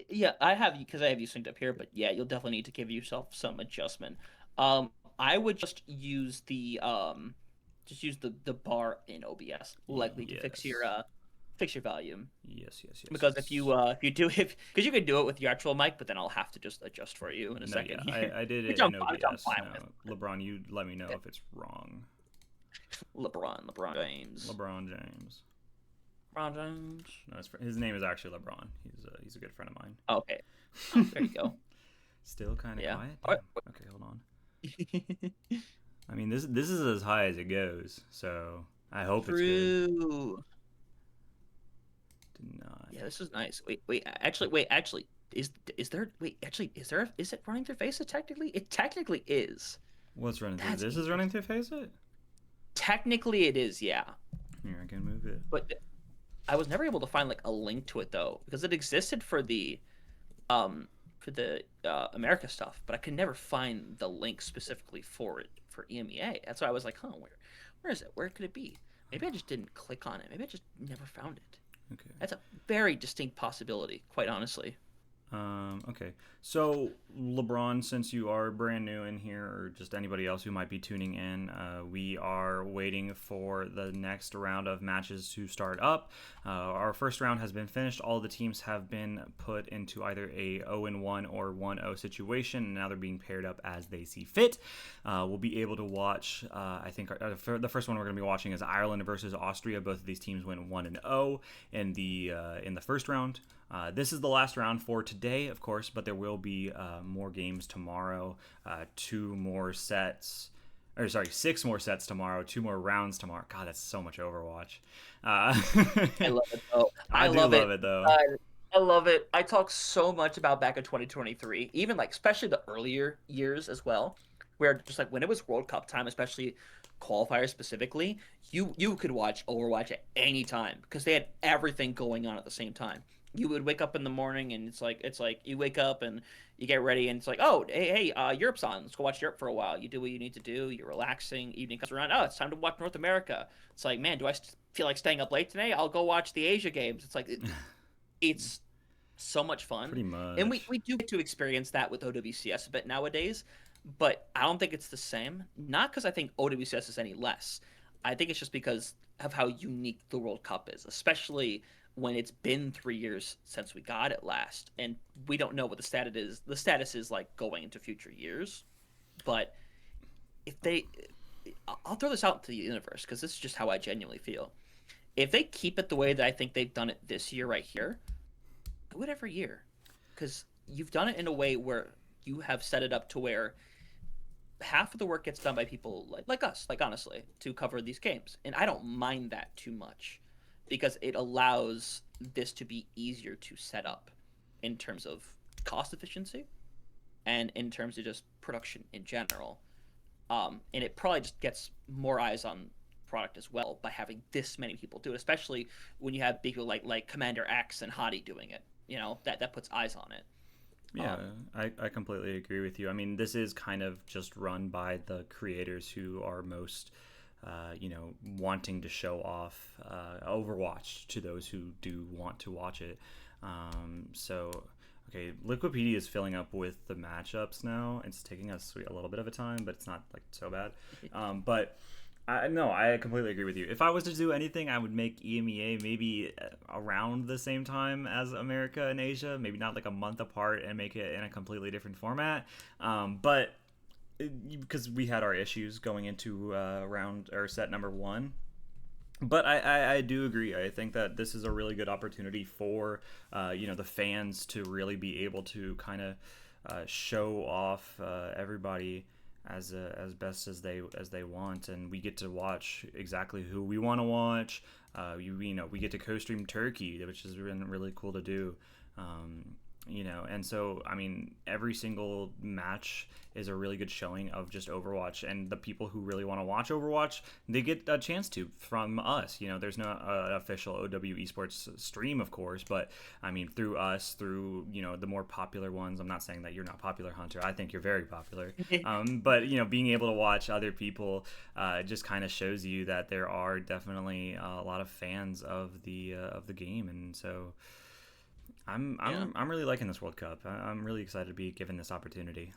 Yeah, I have you because I have you synced up here, but yeah, you'll definitely need to give yourself some adjustment. I would just use the bar in OBS likely to fix your Yes. volume. Yes. Because if you do because you could do it with your actual mic, but then I'll have to just adjust for you in a No, second. yeah, I did it Which in I'm OBS. fine No, LeBron, you let me know if it's wrong. with. LeBron James. LeBron James. LeBron James. No, his name is actually LeBron. He's a good friend of mine. Okay. Oh, there you go. Still kind of Yeah. quiet. All right. Okay, hold on. I mean, this is as high as it goes, so I hope it's good. True. Did not. Yeah, this is nice. Actually, is it running through Faceit technically? It technically is. What's running through? That's This is running through Faceit? Technically, it is, yeah. Here, I can move it. But I was never able to find like a link to it though, because it existed um for the America stuff, but I could never find the link specifically for it for EMEA. That's why I was like, huh, where is it? Where could it be? Maybe I just didn't click on it. Maybe I just never found it. Okay. That's a very distinct possibility, quite honestly. Okay. So, LeBron, since you are brand new in here, or just anybody else who might be tuning in, we are waiting for the next round of matches to start up. Our first round has been finished. All the teams have been put into either a 0-1 or 1-0 situation, and now they're being paired up as they see fit. We'll be able to watch, I think, the first one we're going to be watching is Ireland versus Austria. Both of these teams went 1-0 in the first round. This is the last round for today, of course, but there will be more games tomorrow, 6 more sets tomorrow, 2 more rounds tomorrow. God, that's so much Overwatch. I love it though. I do love it though. I love it. I talk so much about back in 2023, even like especially the earlier years as well, where just like when it was World Cup time, especially qualifiers specifically, you could watch Overwatch at any time because they had everything going on at the same time. You would wake up in the morning and it's like you wake up and you get ready and it's like, oh, hey, Europe's on. Let's go watch Europe for a while. You do what you need to do. You're relaxing. Evening comes around. Oh, it's time to watch North America. It's like, man, do I feel like staying up late today? I'll go watch the Asia games. It's like it's so much fun. Pretty much. And we do get to experience that with OWCS a bit nowadays, but I don't think it's the same. Not because I think OWCS is any less. I think it's just because of how unique the World Cup is, especially when it's been 3 years since we got it last, and we don't know what the status is like going into future years. But I'll throw this out to the universe because this is just how I genuinely feel. If they keep it the way that I think they've done it this year right here, do it every year, because you've done it in a way where you have set it up to where half of the work gets done by people like us, like honestly, to cover these games, and I don't mind that too much because it allows this to be easier to set up in terms of cost efficiency and in terms of just production in general. And it probably just gets more eyes on product as well by having this many people do it, especially when you have people like Commander X and Hottie doing it. You know, that puts eyes on it. Yeah, I completely agree with you. I mean, this is kind of just run by the creators who are most wanting to show off Overwatch to those who do want to watch it. Okay, Liquipedia is filling up with the matchups now. It's taking us a little bit of a time, but it's not like so bad. But I completely agree with you. If I was to do anything, I would make EMEA maybe around the same time as America and Asia, maybe not like a month apart, and make it in a completely different format. But because we had our issues going into round or set number 1. But I do agree. I think that this is a really good opportunity for the fans to really be able to kind of show off everybody as best as they want, and we get to watch exactly who we want to watch. We get to co-stream Turkey, which has been really cool to do. And so, I mean, every single match is a really good showing of just Overwatch, and the people who really want to watch Overwatch, they get a chance to from us. There's no official OW Esports stream, of course, but I mean, through us, through, the more popular ones. I'm not saying that you're not popular, Hunter. I think you're very popular. But, being able to watch other people just kind of shows you that there are definitely a lot of fans of the game, and so I'm really liking this World Cup. I'm really excited to be given this opportunity.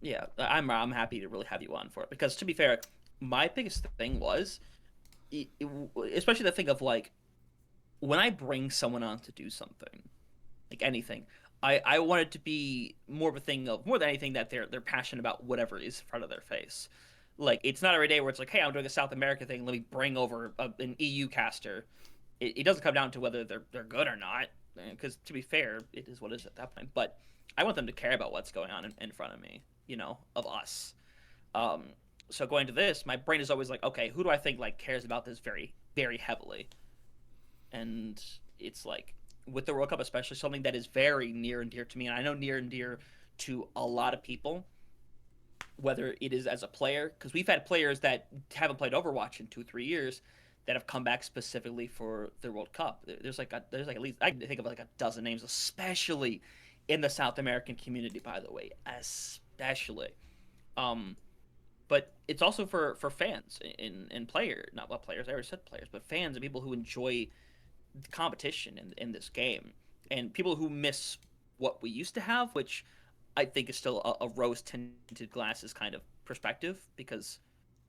Yeah, I'm happy to really have you on for it because, to be fair, my biggest thing was, especially the thing of like, when I bring someone on to do something, like anything, I want it to be more of a thing of more than anything that they're passionate about whatever is in front of their face. Like, it's not every day where it's like, hey, I'm doing a South America thing. Let me bring over an EU caster. It doesn't come down to whether they're good or not. Because to be fair, it is what it is at that point. But I want them to care about what's going on in front of me, of us. So going to this, my brain is always like, okay, who do I think like cares about this very, very heavily? And it's like with the World Cup, especially something that is very near and dear to me, and I know near and dear to a lot of people. whether it is as a player, because we've had players that haven't played Overwatch in 2-3 years that have come back specifically for the World Cup. There's like at least I can think of like a dozen names, especially in the South American community. By the way, especially. Um, but it's also for fans and player, not well players. I already said players, but fans and people who enjoy the competition in this game, and people who miss what we used to have, which I think is still a rose tinted glasses kind of perspective, because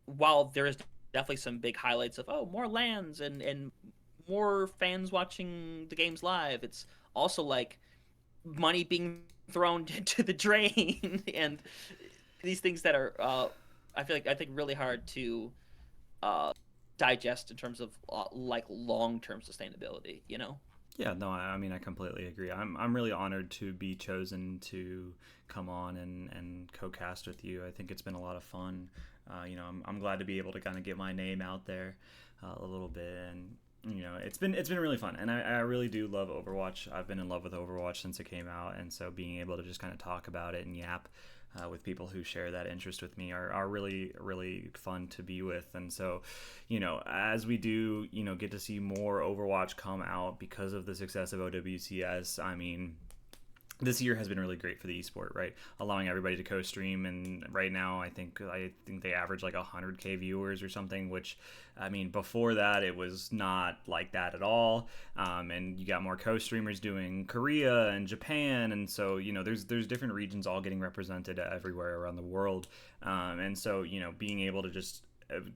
while there is definitely some big highlights of more lands and more fans watching the games live, it's also like money being thrown into the drain and these things that are I think really hard to uh, digest in terms of like long term sustainability. You know. Yeah, no, I mean, I completely agree. I'm really honored to be chosen to come on and co-cast with you. I think it's been a lot of fun. I'm glad to be able to kind of get my name out there a little bit, and it's been really fun. And I really do love Overwatch. I've been in love with Overwatch since it came out, and so being able to just kind of talk about it and yap with people who share that interest with me are really, really fun to be with. And so, as we do, get to see more Overwatch come out because of the success of OWCS, I mean, this year has been really great for the esport, right? Allowing everybody to co-stream, and right now I think they average like 100K viewers or something, which, I mean, before that it was not like that at all. And you got more co-streamers doing Korea and Japan, and so there's different regions all getting represented everywhere around the world, and so being able to just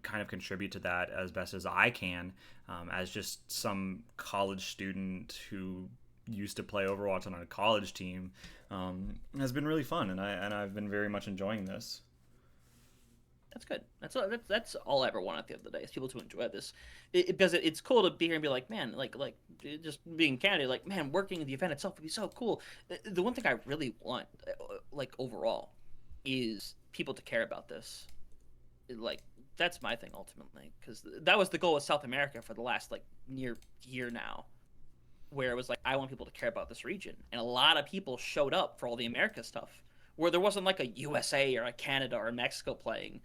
kind of contribute to that as best as I can, as just some college student who used to play Overwatch on a college team, has been really fun, and I've been very much enjoying this. That's good. That's all I ever want at the end of the day is people to enjoy this, because it's cool to be here and be like, man, like just being candid, like, man, working the event itself would be so cool. The one thing I really want, like overall, is people to care about this. Like that's my thing ultimately, because that was the goal with South America for the last like near year now, where it was like, I want people to care about this region. And a lot of people showed up for all the America stuff, where there wasn't like a USA or a Canada or a Mexico playing,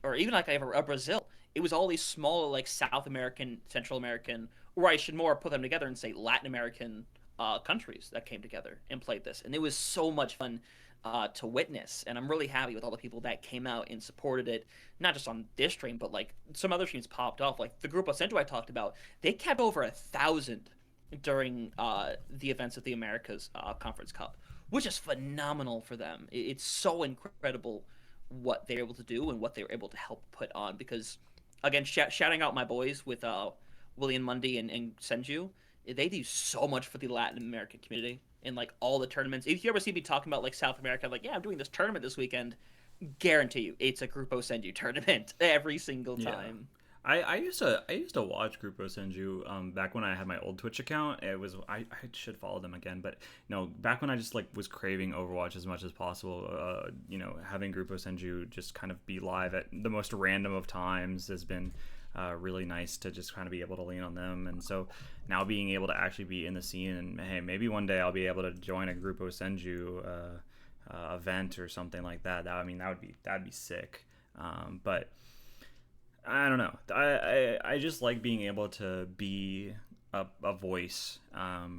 or even like a Brazil. It was all these smaller like South American, Central American, or I should more put them together and say Latin American countries that came together and played this. And it was so much fun to witness. And I'm really happy with all the people that came out and supported it, not just on this stream, but like some other streams popped off. Like the group of Centro I talked about, they kept over 1,000 during the events of the Americas Conference Cup, which is phenomenal for them. It's so incredible what they're able to do and what they were able to help put on. Because, again, shouting out my boys with William Mundy and Senju, they do so much for the Latin American community in like all the tournaments. If you ever see me talking about like South America, like, yeah, I'm doing this tournament this weekend, guarantee you it's a Grupo Senju tournament every single time. I used to watch Grupo Senju back when I had my old Twitch account. It was I should follow them again, but no, back when I just like was craving Overwatch as much as possible. Having Grupo Senju just kind of be live at the most random of times has been really nice to just kind of be able to lean on them. And so now being able to actually be in the scene, and hey, maybe one day I'll be able to join a Grupo Senju event or something like that. That'd be sick. But I don't know. I just like being able to be a voice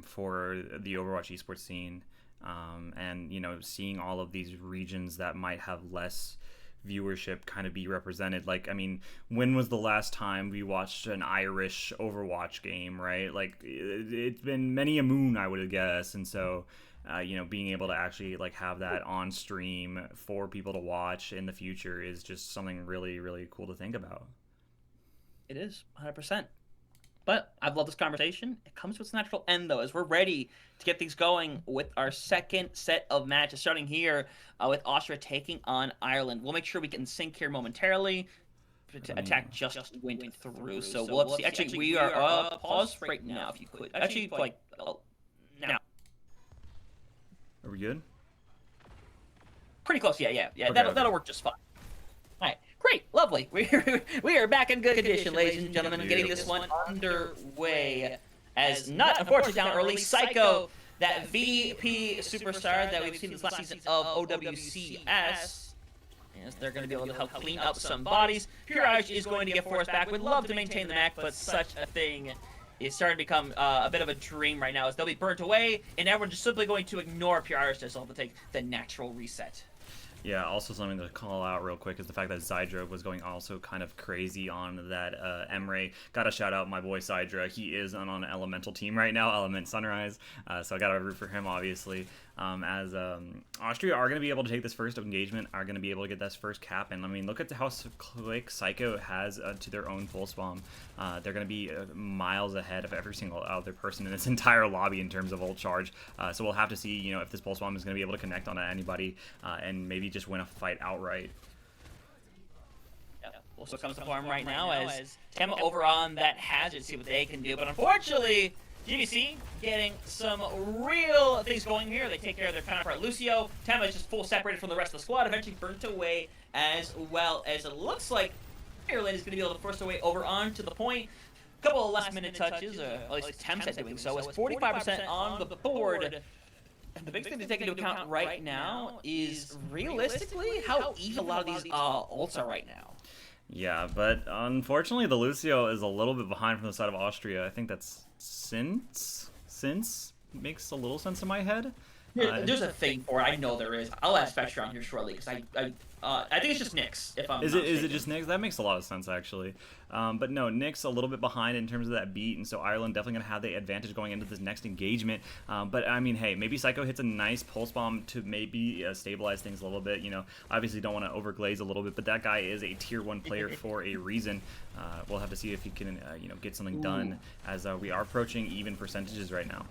for the Overwatch esports scene, and seeing all of these regions that might have less viewership kind of be represented. Like, I mean, when was the last time we watched an Irish Overwatch game, right? Like, it's been many a moon, I would guess. And so being able to actually like have that on stream for people to watch in the future is just something really, really cool to think about. It is 100%. But I've loved this conversation. It comes to its natural end, though, as we're ready to get things going with our second set of matches, starting here with Austria taking on Ireland. We'll make sure we get in sync here momentarily. Attack just went through, so we'll see. Actually, we are pause right now, if you could. Actually, like now. Are we good? Pretty close, yeah. Okay, that'll work just fine. All right, great, lovely. We are back in good condition, ladies and gentlemen, getting this one underway. As Nut, unfortunately, down early. Psycho, that VP superstar that we've seen this last season of OWCS, Yes, they're going to be able to help clean up some bodies. Pure Irish is going to get forced back. Would love to maintain the map, but such a thing is starting to become a bit of a dream right now, as they'll be burnt away, and everyone's just simply going to ignore Pure Irish to take the natural reset. Yeah, also something to call out real quick is the fact that Zydra was going also kind of crazy on that Emre. Got to shout out my boy Zydra. He is on an elemental team right now, Element Sunrise. So I got to root for him, obviously. As Austria are going to be able to take this first engagement, are going to be able to get this first cap. And I mean, look at how quick Psycho has to their own pulse bomb. They're going to be miles ahead of every single other person in this entire lobby in terms of ult charge. So we'll have to see, if this pulse bomb is going to be able to connect onto anybody and maybe just win a fight outright. Also comes to farm right now as Tema over on that hazard, see what they can do. But unfortunately, GBC getting some real things going here. They take care of their counterpart Lucio. Tema is just full separated from the rest of the squad, eventually burnt away, as well as it looks like Ireland is going to be able to force their way over onto the point. A couple of last-minute touches, or at least attempts at doing so, as 45% on the board. And the big thing to take into account right now is realistically how even a lot of these ults are right now. Yeah, but unfortunately the Lucio is a little bit behind from the side of Austria. I think that's since makes a little sense in my head. There's a thing for it. I know there is. I'll ask Spectre on here shortly because I think it's just Nyx. If I'm is it just Nyx? That makes a lot of sense actually. But no, Nyx a little bit behind in terms of that beat, and so Ireland definitely gonna have the advantage going into this next engagement. But I mean, hey, maybe Psycho hits a nice pulse bomb to maybe stabilize things a little bit. Obviously don't want to overglaze a little bit, but that guy is a tier 1 player for a reason. We'll have to see if he can get something done as we are approaching even percentages right now.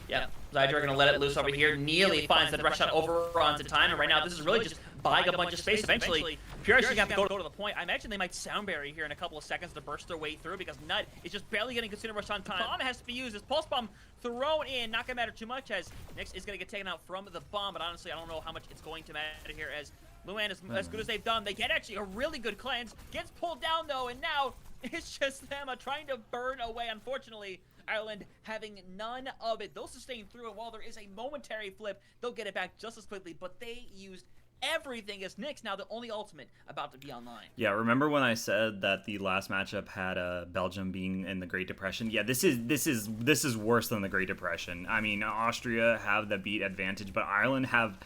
Yeah, Zydra going to let it loose over here. Neely finds the rush shot over onto time, and right now this is really just buying a bunch of space. Eventually, Pure Irish have to go to the point. I imagine they might Soundberry here in a couple of seconds to burst their way through because Nut is just barely getting consumed rush on time. Bomb has to be used. This pulse bomb thrown in, not going to matter too much as Nyx is going to get taken out from the bomb, but honestly, I don't know how much it's going to matter here as Luan, as good as they've done, they get actually a really good cleanse. Gets pulled down though, and now it's just them trying to burn away, unfortunately. Ireland having none of it. They'll sustain through, and while there is a momentary flip, they'll get it back just as quickly, but they used everything as Nyx now the only ultimate about to be online. Yeah, remember when I said that the last matchup had Belgium being in the Great Depression? Yeah, this is worse than the Great Depression. I mean, Austria have the beat advantage, but Ireland have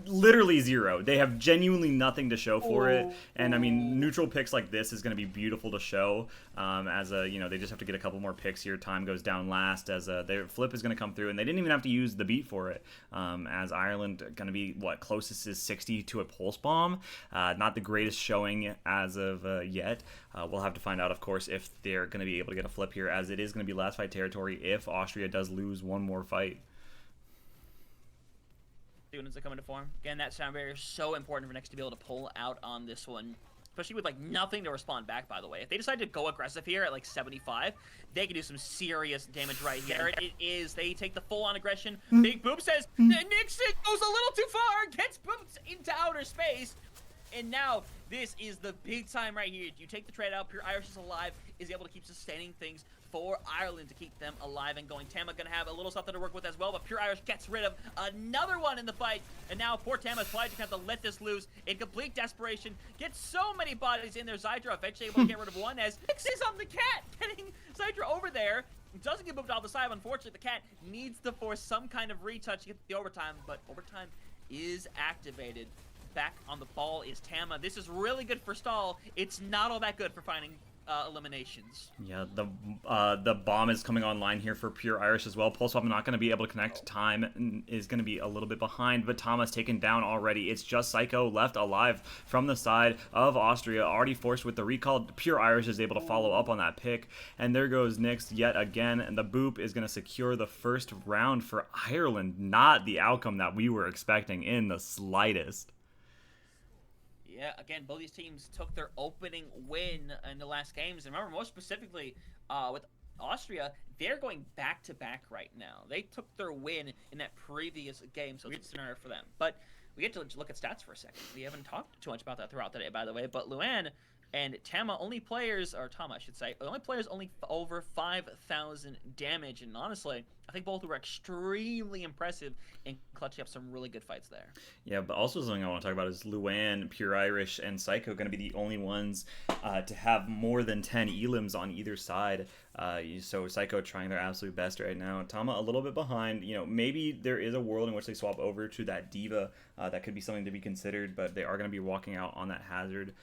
literally zero. They have genuinely nothing to show for it, and I mean, neutral picks like this is going to be beautiful to show. As they just have to get a couple more picks here. Time goes down last as their flip is going to come through, and they didn't even have to use the beat for it. As Ireland going to be closest is 60 to a pulse bomb. Not the greatest showing as of yet. We'll have to find out, of course, if they're going to be able to get a flip here, as it is going to be last fight territory if Austria does lose one more fight. Students that come into form. Again, that sound barrier is so important for Nyx to be able to pull out on this one. Especially with nothing to respond back, by the way. If they decide to go aggressive here at 75, they can do some serious damage right here. It is, they take the full-on aggression. Big Boop says, Nyx goes a little too far, gets booped into outer space. And now, this is the big time right here. You take the trade out, Pure Irish is alive, is able to keep sustaining things for Ireland to keep them alive and going. Tama gonna have a little something to work with as well, but Pure Irish gets rid of another one in the fight, and now poor Tama's probably just have to let this loose in complete desperation. Gets so many bodies in there. Zydra eventually able to get rid of one as Nyx is on the cat, getting Zydra over there. Doesn't get moved off the side. Unfortunately, the cat needs to force some kind of retouch to get the overtime, but overtime is activated. Back on the ball is Tama. This is really good for stall. It's not all that good for finding eliminations. Yeah, the bomb is coming online here for Pure Irish as well. Pulse bomb not going to be able to connect. Time is going to be a little bit behind, but Tama's taken down already. It's just Psycho left alive from the side of Austria, already forced with the recall. Pure Irish is able to follow up on that pick, and there goes Nyx yet again, and the boop is going to secure the first round for Ireland. Not the outcome that we were expecting in the slightest. Yeah, again, both these teams took their opening win in the last games. And remember, most specifically with Austria, they're going back-to-back right now. They took their win in that previous game, so it's a good scenario for them. But we get to look at stats for a second. We haven't talked too much about that throughout the day, by the way. But Luan and Tama, only players, or Tama, I should say, only players only over 5,000 damage. And honestly, I think both were extremely impressive in clutching up some really good fights there. Yeah, but also something I want to talk about is Luan, Pure Irish, and Psycho going to be the only ones to have more than 10 elims on either side. So Psycho trying their absolute best right now. Tama a little bit behind. Maybe there is a world in which they swap over to that Diva. That could be something to be considered, but they are going to be walking out on that Hazard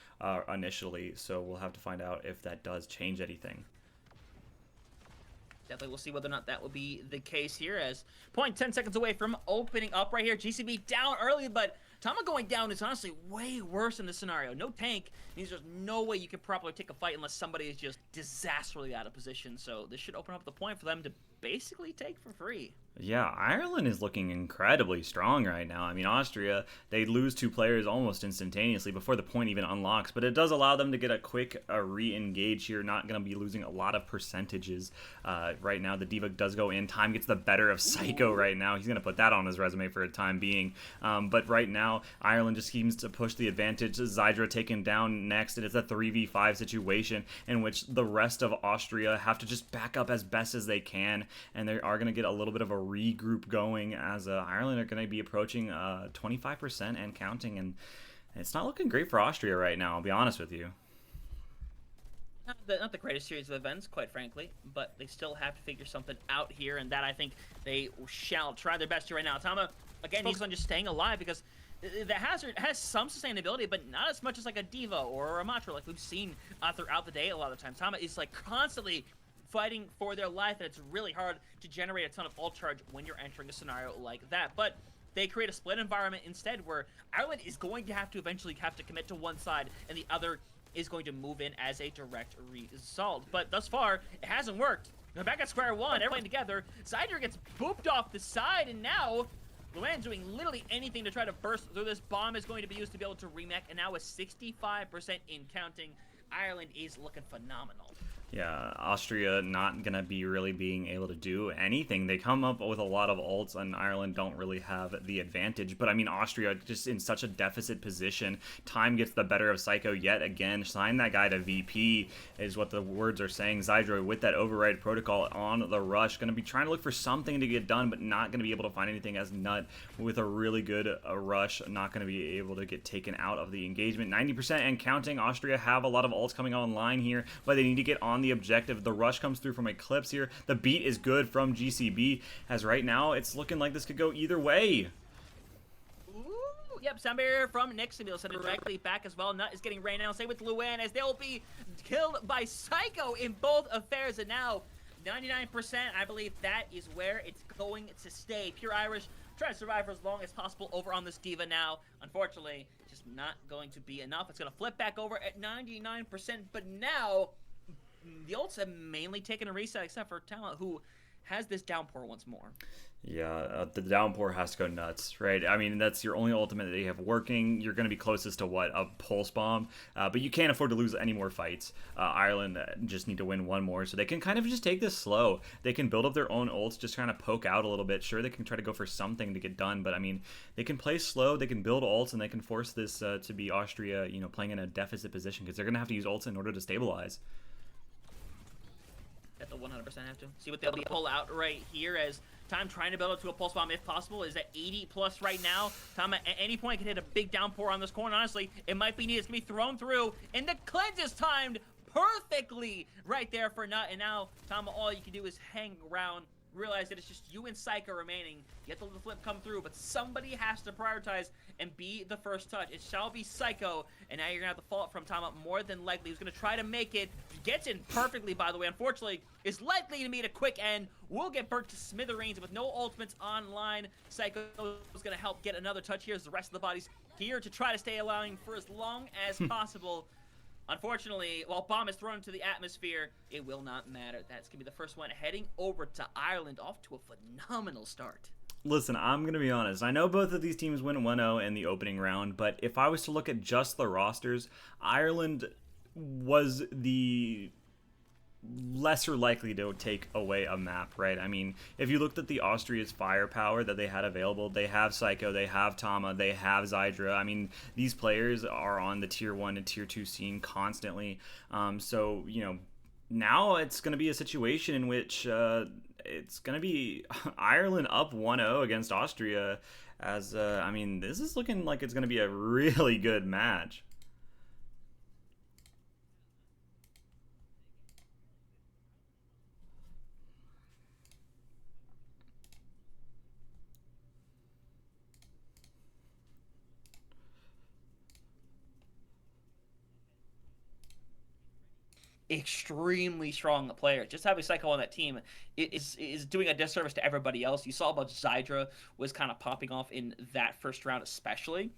initially. So we'll have to find out if that does change anything. Definitely, we'll see whether or not that will be the case here, as 10 seconds away from opening up right here. GCB down early, but Tama going down is honestly way worse in this scenario. No tank means there's no way you can properly take a fight unless somebody is just disastrously out of position. So this should open up the point for them to basically take for free. Yeah, Ireland is looking incredibly strong right now. I mean, Austria, they lose 2 players almost instantaneously before the point even unlocks, but it does allow them to get a quick re-engage here. Not going to be losing a lot of percentages right now. The Diva does go in. Time gets the better of Psycho right now. He's going to put that on his resume for a time being. But right now, Ireland just seems to push the advantage. Zydra taken down next, and it's a 3v5 situation in which the rest of Austria have to just back up as best as they can, and they are going to get a little bit of a regroup going as Ireland are going to be approaching 25% and counting, and it's not looking great for Austria right now, I'll be honest with you. Not the greatest series of events, quite frankly, but they still have to figure something out here, and that I think they shall try their best to right now. Tama, again, he's on just staying alive because the Hazard has some sustainability, but not as much as like a Diva or a Matra like we've seen throughout the day a lot of times. Tama is like constantly fighting for their life, and it's really hard to generate a ton of ult charge when you're entering a scenario like that. But they create a split environment instead where Ireland is going to have to eventually commit to one side, and the other is going to move in as a direct result. But thus far, it hasn't worked. They're back at square one, everyone together. Zydra gets booped off the side, and now Luan's doing literally anything to try to burst through this. Bomb is going to be used to be able to remake, and now with 65% in counting, Ireland is looking phenomenal. Yeah, Austria not going to be really being able to do anything. They come up with a lot of ults, and Ireland don't really have the advantage. But, I mean, Austria just in such a deficit position. Time gets the better of Psycho yet again. Sign that guy to VP is what the words are saying. Zydra with that override protocol on the rush. Going to be trying to look for something to get done, but not going to be able to find anything as Nut with a really good rush. Not going to be able to get taken out of the engagement. 90% and counting. Austria have a lot of ults coming online here, but they need to get on the objective. The rush comes through from Eclipse here. The beat is good from GCB, as right now it's looking like this could go either way. Ooh, yep, sound barrier from Nixonville sent it directly back as well. Nut is getting rained down. Same with Luan, as they'll be killed by Psycho in both affairs, and now 99%, I believe that is where it's going to stay. Pure Irish trying to survive for as long as possible over on this Diva now. Unfortunately, just not going to be enough. It's going to flip back over at 99%, but now the ults have mainly taken a reset, except for Talent, who has this downpour once more. Yeah, the downpour has to go nuts, right? I mean, that's your only ultimate that you have working. You're going to be closest to what? A pulse bomb. But you can't afford to lose any more fights. Ireland just need to win one more, so they can kind of just take this slow. They can build up their own ults, just kind of poke out a little bit. Sure, they can try to go for something to get done, but I mean, they can play slow, they can build ults, and they can force this to be Austria, playing in a deficit position, because they're going to have to use ults in order to stabilize. That they'll 100% have to. See what they'll pull out right here, as Time trying to build up to a pulse bomb if possible is at 80 plus right now. Time at any point can hit a big downpour on this corner. Honestly, it might be needed. It's going to be thrown through, and the cleanse is timed perfectly right there for Nut. And now, Tom, all you can do is hang around, realize that it's just you and Psycho remaining. You have to let the flip come through, but somebody has to prioritize and be the first touch. It shall be Psycho, and now you're going to have the fault from Tom more than likely. He's going to try to make it. Gets in perfectly, by the way. Unfortunately, is likely to meet a quick end. Will get burnt to smithereens with no ultimates online. Psycho is going to help get another touch here as the rest of the bodies here to try to stay allowing for as long as possible. Unfortunately, while bomb is thrown into the atmosphere, it will not matter. That's going to be the first one heading over to Ireland, off to a phenomenal start. Listen, I'm going to be honest. I know both of these teams went 1-0 in the opening round, but if I was to look at just the rosters, Ireland was the lesser likely to take away a map, right? I mean, if you looked at the Austria's firepower that they had available, they have Psycho, they have Tama, they have Zydra. I mean, these players are on the tier 1 and tier 2 scene constantly. So, you know, now it's going to be a situation in which it's going to be Ireland up 1-0 against Austria. As I mean, this is looking like it's going to be a really good match. Extremely strong player. Just having Psycho on that team is doing a disservice to everybody else. You saw about Zydra was kind of popping off in that first round, especially.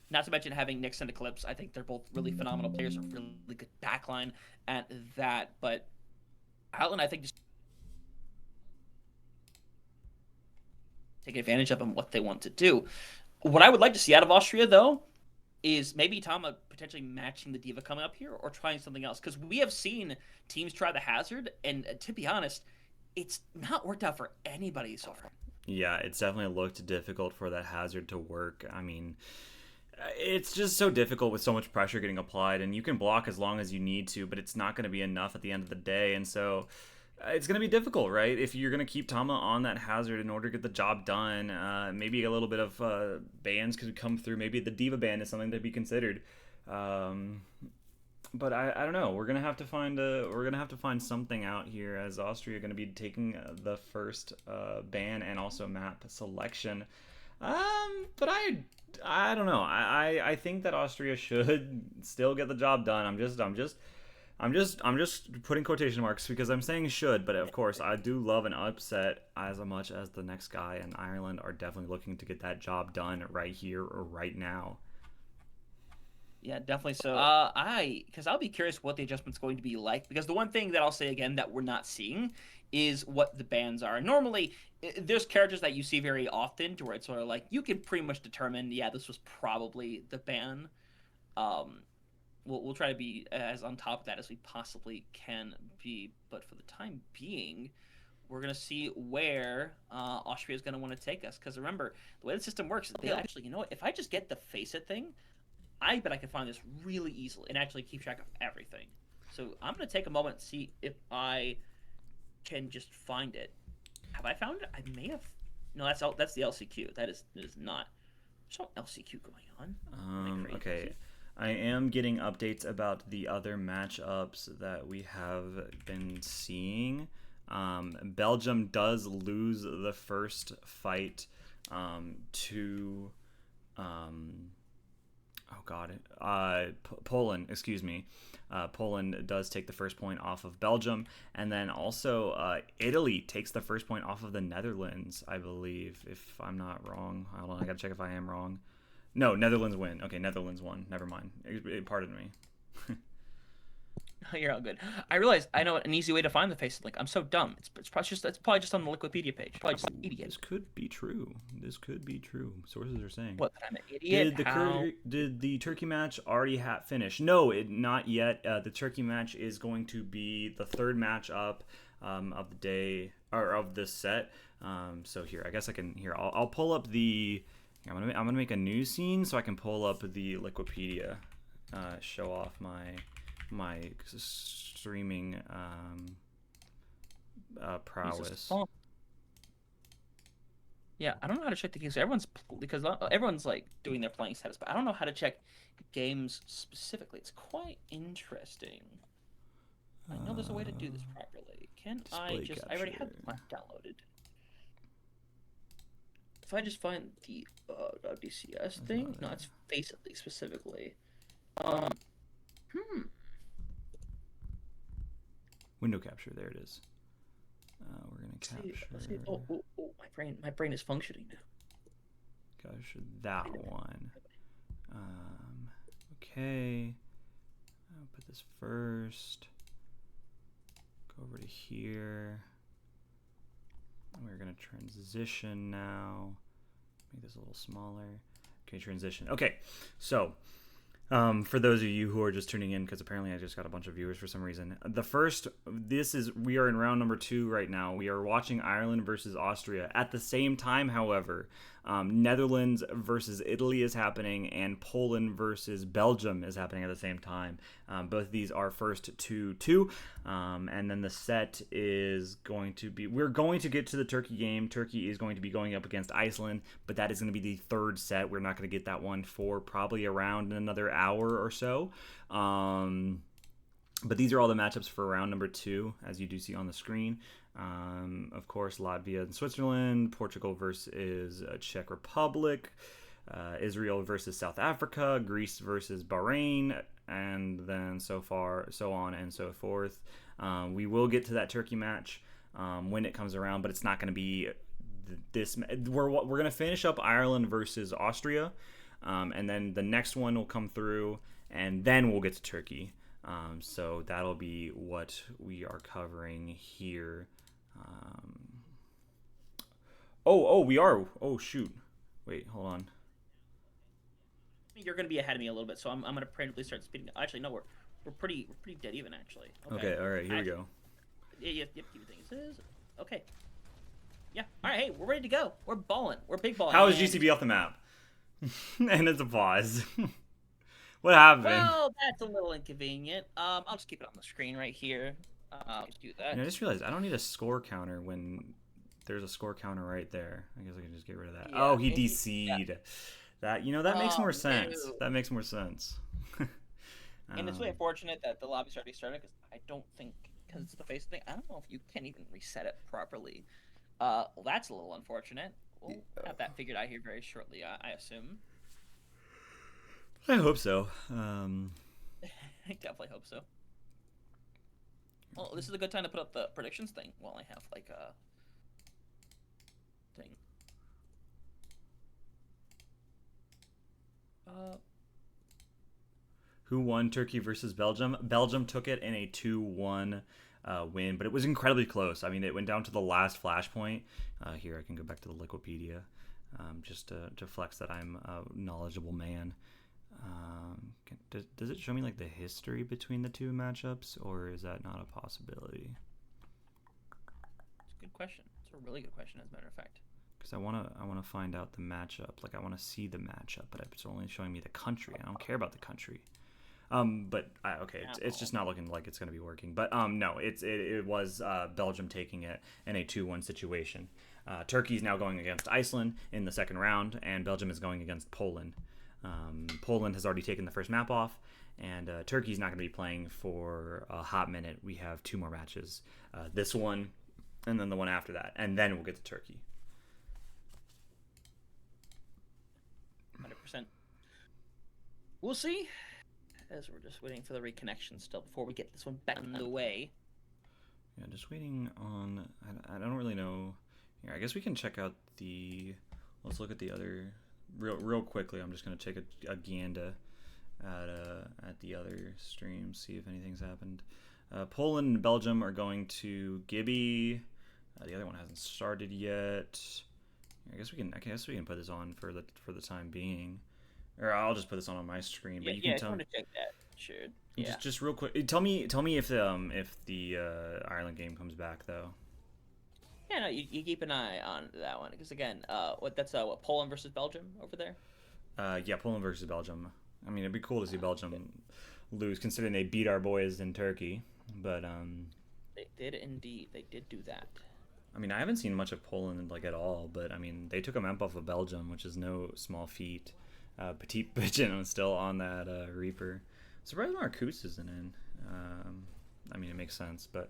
Not to mention having Nyx and Eclipse. I think they're both really phenomenal players, a really good backline at that. But Ireland, I think, just take advantage of them, what they want to do. What I would like to see out of Austria, though, is maybe Tama potentially matching the Diva coming up here or trying something else. Because we have seen teams try the Hazard, and to be honest, it's not worked out for anybody so far. Yeah, it's definitely looked difficult for that Hazard to work. I mean, it's just so difficult with so much pressure getting applied, and you can block as long as you need to, but it's not going to be enough at the end of the day. And so it's going to be difficult, right? If you're going to keep Tama on that Hazard in order to get the job done, maybe a little bit of bans could come through. Maybe the Diva ban is something to be considered. But I don't know. We're gonna have to find something out here, as Austria are going to be taking the first ban and also map selection. But I don't know. I think that Austria should still get the job done. I'm just putting quotation marks because I'm saying should, but of course I do love an upset as much as the next guy, and Ireland are definitely looking to get that job done right here or right now. Yeah, definitely so. Because I'll be curious what the adjustment's going to be like, because the one thing that I'll say again that we're not seeing is what the bans are. Normally, there's characters that you see very often to where it's sort of like you can pretty much determine, yeah, this was probably the ban. We'll try to be as on top of that as we possibly can be, but for the time being, we're going to see where Austria is going to want to take us. Because remember, the way the system works is they actually, you know what, if I just get the face it thing, I bet I can find this really easily and actually keep track of everything. So I'm going to take a moment and see if I can just find it. Have I found it? I may have. No, that's the LCQ. That is not. There's no LCQ going on. Okay. I am getting updates about the other matchups that we have been seeing. Belgium does lose the first fight to Poland, excuse me. Poland does take the first point off of Belgium, and then also Italy takes the first point off of the Netherlands, I believe, if I'm not wrong. Hold on, I gotta check if I am wrong. No, Netherlands win. Okay, Netherlands won. Never mind. Pardon me. You're all good. I realize I know an easy way to find the face link. I'm so dumb. It's probably just on the Wikipedia page. Probably just an idiot. This could be true. Sources are saying. What? That I'm an idiot? Did the Turkey match already finish? No, not yet. The Turkey match is going to be the third match up of the day or of this set. So here, I guess I can. Here, I'll pull up the. I'm gonna make a new scene so I can pull up the Wikipedia. Show off my streaming prowess. Yeah, I don't know how to check the games. Because everyone's like doing their playing status, but I don't know how to check games specifically. It's quite interesting. I know there's a way to do this properly. Can I just? Capture. I already have the downloaded. If I just find the DCS thing, no, it's Facetly specifically. Window capture. There it is. We're gonna capture. Let's see. Oh, my brain is functioning now. Capture that one. Okay. I'll put this first. Go over to here. We're gonna transition now. Make this a little smaller. Okay, transition. Okay, so. For those of you who are just tuning in, because apparently I just got a bunch of viewers for some reason. We are in round number 2 right now. We are watching Ireland versus Austria. At the same time, however, Netherlands versus Italy is happening, and Poland versus Belgium is happening at the same time. Both of these are first 2-2, and then the set is going to be, we're going to get to the Turkey game. Turkey is going to be going up against Iceland, but that is going to be the third set. We're not going to get that one for probably around another hour or so. But these are all the matchups for round number 2, as you do see on the screen. Of course, Latvia and Switzerland, Portugal versus Czech Republic, Israel versus South Africa, Greece versus Bahrain, and then so on and so forth. We will get to that Turkey match when it comes around, but it's not going to be this. We're going to finish up Ireland versus Austria, and then the next one will come through, and then we'll get to Turkey. So that'll be what we are covering here. We are. Oh, shoot. Wait, hold on. You're going to be ahead of me a little bit, so I'm going to preemptively start speeding. Actually, no, we're pretty dead even, actually. Okay, all right, here we go. Yep, you think it is. Okay. Yeah, all right, hey, we're ready to go. We're balling. We're big balling. How is GCB off the map? And it's a pause. What happened? Well, that's a little inconvenient. I'll just keep it on the screen right here. I'll just do that. I just realized I don't need a score counter when there's a score counter right there. I guess I can just get rid of that. Yeah, he DC'd. Yeah. That that makes more sense. No. That makes more sense. And it's really unfortunate that the lobby's already started, because I don't think, because it's the face thing, I don't know if you can even reset it properly. Well, that's a little unfortunate. We'll have that figured out here very shortly, I assume. I hope so. I definitely hope so. Well, this is a good time to put up the predictions thing while I have like a thing. Who won Turkey versus Belgium? Belgium took it in a 2-1 win, but it was incredibly close. I mean, it went down to the last flashpoint. Here, I can go back to the Wikipedia just to flex that I'm a knowledgeable man. Does it show me like the history between the two matchups, or is that not a possibility? It's a good question. It's a really good question, as a matter of fact. Because I wanna find out the matchup. Like, I want to see the matchup, but it's only showing me the country. I don't care about the country. It's just not looking like it's gonna be working. But no, it was Belgium taking it in a 2-1 situation. Turkey's now going against Iceland in the second round, and Belgium is going against Poland. Poland has already taken the first map off, and Turkey's not going to be playing for a hot minute. We have 2 more matches. This one, and then the one after that, and then we'll get to Turkey. 100%. We'll see, as we're just waiting for the reconnection still before we get this one back in the way. Yeah, just waiting on... I don't really know... Here, I guess we can check out the... Let's look at the other... Real quickly, I'm just going to take a gander at the other stream, see if anything's happened. Poland and Belgium are going to Gibby. The other one hasn't started yet. I guess we can put this on for the time being, or I'll just put this on my screen. But you can tell me. To check that. Sure. Yeah. Just real quick. Tell me if the Ireland game comes back though. Yeah, no, you keep an eye on that one, because again, what Poland versus Belgium over there? Yeah, Poland versus Belgium. I mean, it'd be cool to see Belgium lose, considering they beat our boys in Turkey. But they did indeed. They did do that. I mean, I haven't seen much of Poland like at all, but I mean, they took a map off of Belgium, which is no small feat. Petit Pigeon was still on that Reaper. Surprised Marcus isn't in. I mean, it makes sense, but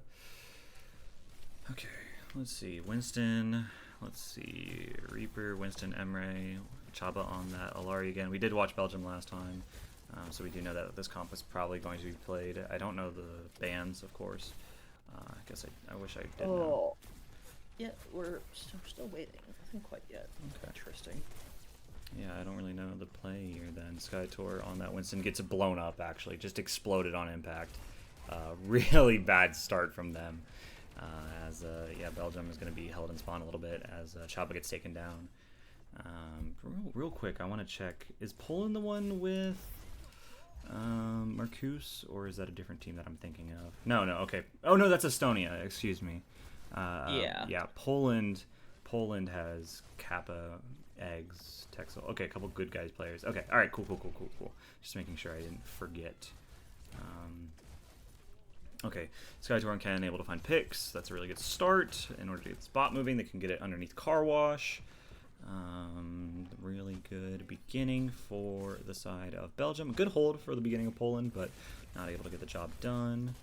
okay. Let's see, Winston, let's see, Reaper, Winston, Emre, Chaba on that Alari again. We did watch Belgium last time, so we do know that this comp is probably going to be played. I don't know the bans, of course. I guess I wish I did know. Yeah, we're still waiting. Nothing quite yet. Okay. Interesting. Yeah, I don't really know the play here then. Sky Tour on that Winston gets blown up, actually. Just exploded on impact. Really bad start from them. Belgium is going to be held in spawn a little bit as Chaba gets taken down. Real quick, I want to check, is Poland the one with Marcus, or is that a different team that I'm thinking of? No, okay. Oh no, that's Estonia, excuse me. Yeah, Poland has Kappa Eggs, Texel. Okay, a couple good guys players. Okay, all right, cool. Just making sure I didn't forget. Okay, Skytorn can able to find picks. That's a really good start. In order to get the spot moving, they can get it underneath Car Wash. Really good beginning for the side of Belgium. Good hold for the beginning of Poland, but not able to get the job done.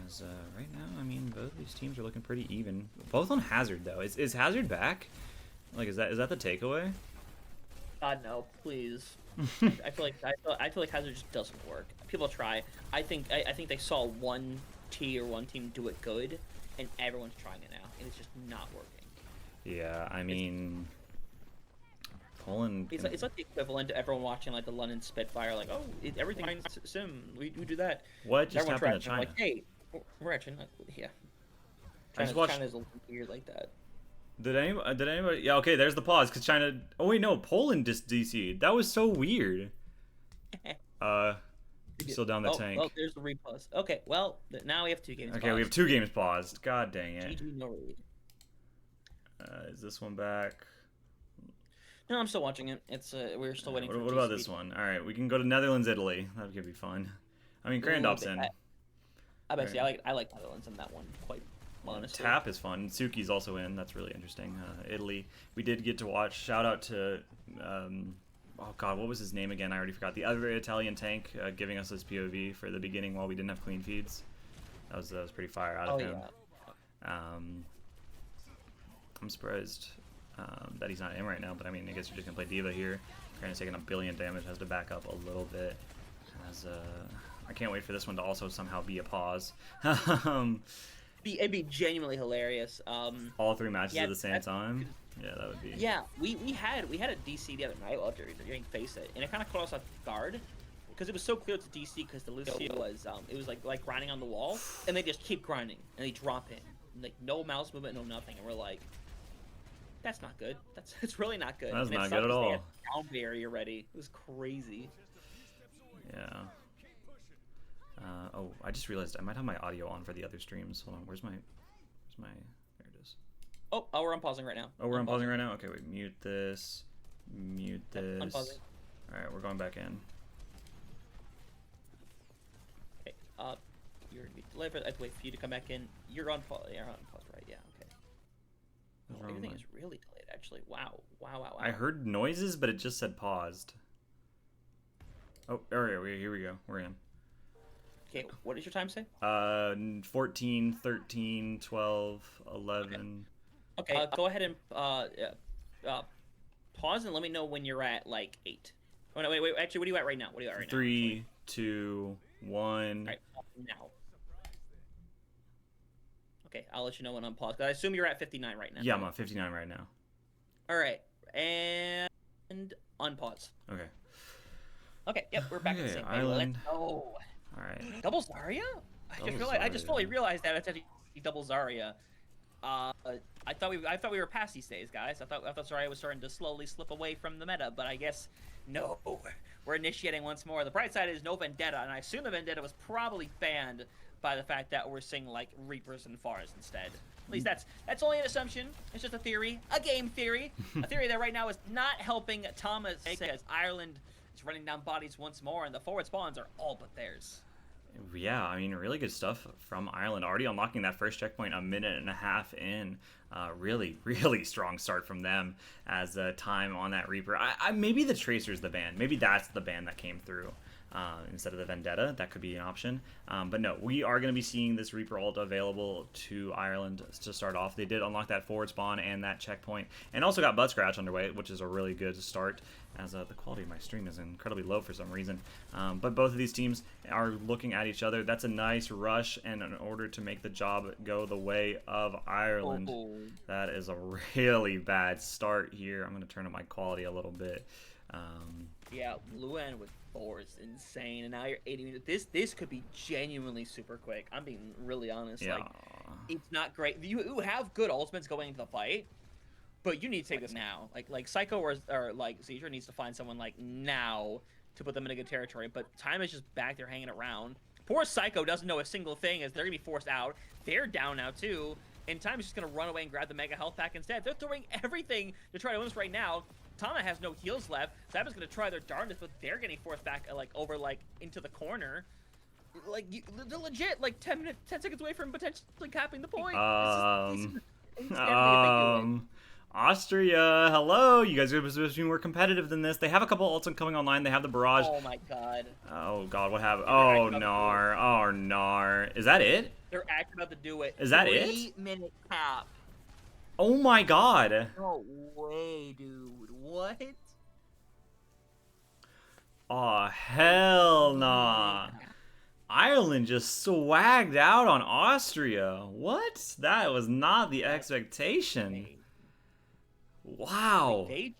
As right now, I mean, both of these teams are looking pretty even. Both on Hazard though. Is Hazard back? Like, is that the takeaway? God no, please. I feel like Hazard just doesn't work. People try. I think they saw one team do it good, and everyone's trying it now, and it's just not working. Yeah, I mean, Poland. It's like the equivalent to everyone watching like the London Spitfire, like, oh, everything's sim. We do that. What just happened to China? Like, hey, we're actually not. Yeah. China's a little weird like that. Did anybody? Yeah, okay. There's the pause because China. Oh wait, no. Poland just DC'd. That was so weird. Still down the tank. Oh, there's the repause. Okay, well now we have 2 games. Okay, we have 2 games paused. God dang it. GG, no read. Is this one back? No, I'm still watching it. It's we're still waiting. What about this one? All right, we can go to Netherlands, Italy. That could be fun. I mean, Krandop's in. I bet. Right. I like Netherlands in that one quite. Honestly. Tap is fun. Suki's also in. That's really interesting. Italy. We did get to watch. Shout out to, oh god, what was his name again? I already forgot. The other Italian tank giving us this POV for the beginning while we didn't have clean feeds. That was pretty fire out of him. Yeah. I'm surprised that he's not in right now. But I mean, I guess you're just gonna play Diva here. Krandop's taking 1 billion damage. Has to back up a little bit. As I can't wait for this one to also somehow be a pause. It'd be genuinely hilarious. All 3 matches at the same time. Yeah, that would be. Yeah, we had a DC the other night during Face It, and it kind of caught us off guard because it was so clear it's a DC because the Lucio was it was like grinding on the wall, and they just keep grinding and they drop in, like no mouse movement, no nothing, and we're like, that's not good. It's really not good. That's not good at all. Down barrier ready. It was crazy. Yeah. Oh, I just realized I might have my audio on for the other streams. Hold on, where's my, there it is. Oh, we're unpausing right now. Oh, we're unpausing right now? Okay, wait, mute this. Unpausing. Alright, we're going back in. Okay, you're delivered. I have to wait for you to come back in. You're on pause, right? Yeah, okay. Oh, everything is really delayed, actually. Wow. I heard noises, but it just said paused. Oh, here we go. We're in. Okay, what does your time say? 14, 13, 12, 11. Okay, go ahead and pause and let me know when you're at like 8. Oh no, wait. Actually, what are you at right now? 3, 2, 1. All right, now. Okay, I'll let you know when I'm paused. I assume you're at 59 right now. Yeah, I'm at 59 right now. All right, and unpause. Okay. Okay, yep, we're back at the same Ireland. Let's go. All right. Double Zarya? I just fully realized that it's actually double Zarya. I thought we were past these days, guys. I thought Zarya was starting to slowly slip away from the meta, but I guess no. We're initiating once more. The bright side is no Vendetta, and I assume the Vendetta was probably banned by the fact that we're seeing like Reapers and Fars instead. At least that's only an assumption. It's just a theory, a game theory, a theory that right now is not helping Thomas as Ireland is running down bodies once more, and the forward spawns are all but theirs. Yeah, I mean, really good stuff from Ireland. Already unlocking that first checkpoint a minute and a half in. Really, really strong start from them as time on that Reaper. Maybe the Tracer's the ban. Maybe that's the ban that came through instead of the Vendetta. That could be an option. But no, we are going to be seeing this Reaper ult available to Ireland to start off. They did unlock that forward spawn and that checkpoint, and also got Butt Scratch underway, which is a really good start, as the quality of my stream is incredibly low for some reason. But both of these teams are looking at each other. That's a nice rush, and in order to make the job go the way of Ireland, that is a really bad start here. I'm going to turn up my quality a little bit. Yeah, Luan with 4 is insane, and now you're 80 minutes. This could be genuinely super quick. I'm being really honest. Yeah. Like, it's not great. You have good ultimates going into the fight, but you need to take this now. Like Psycho or like Seizure needs to find someone like now to put them in a good territory. But time is just back there hanging around. Poor Psycho doesn't know a single thing as they're gonna be forced out. They're down now too, and Time is just gonna run away and grab the Mega Health Pack instead. They're throwing everything to try to win this right now. Tana has no heals left. Zaba's gonna try their darndest, but they're getting forced back like over like into the corner. Like they're legit like 10 seconds away from potentially capping the point. This is insanity if they do it. Austria, hello. You guys are supposed to be more competitive than this. They have a couple ults coming online. They have the barrage. Oh my god. Oh god, what happened? Oh Gnar. Oh Gnar. Is that it? They're actually about to do it. Is that it? 3-minute cap. Oh my god. No way, dude. What? Oh hell nah. Ireland just swagged out on Austria. What? That was not the expectation. Wow. They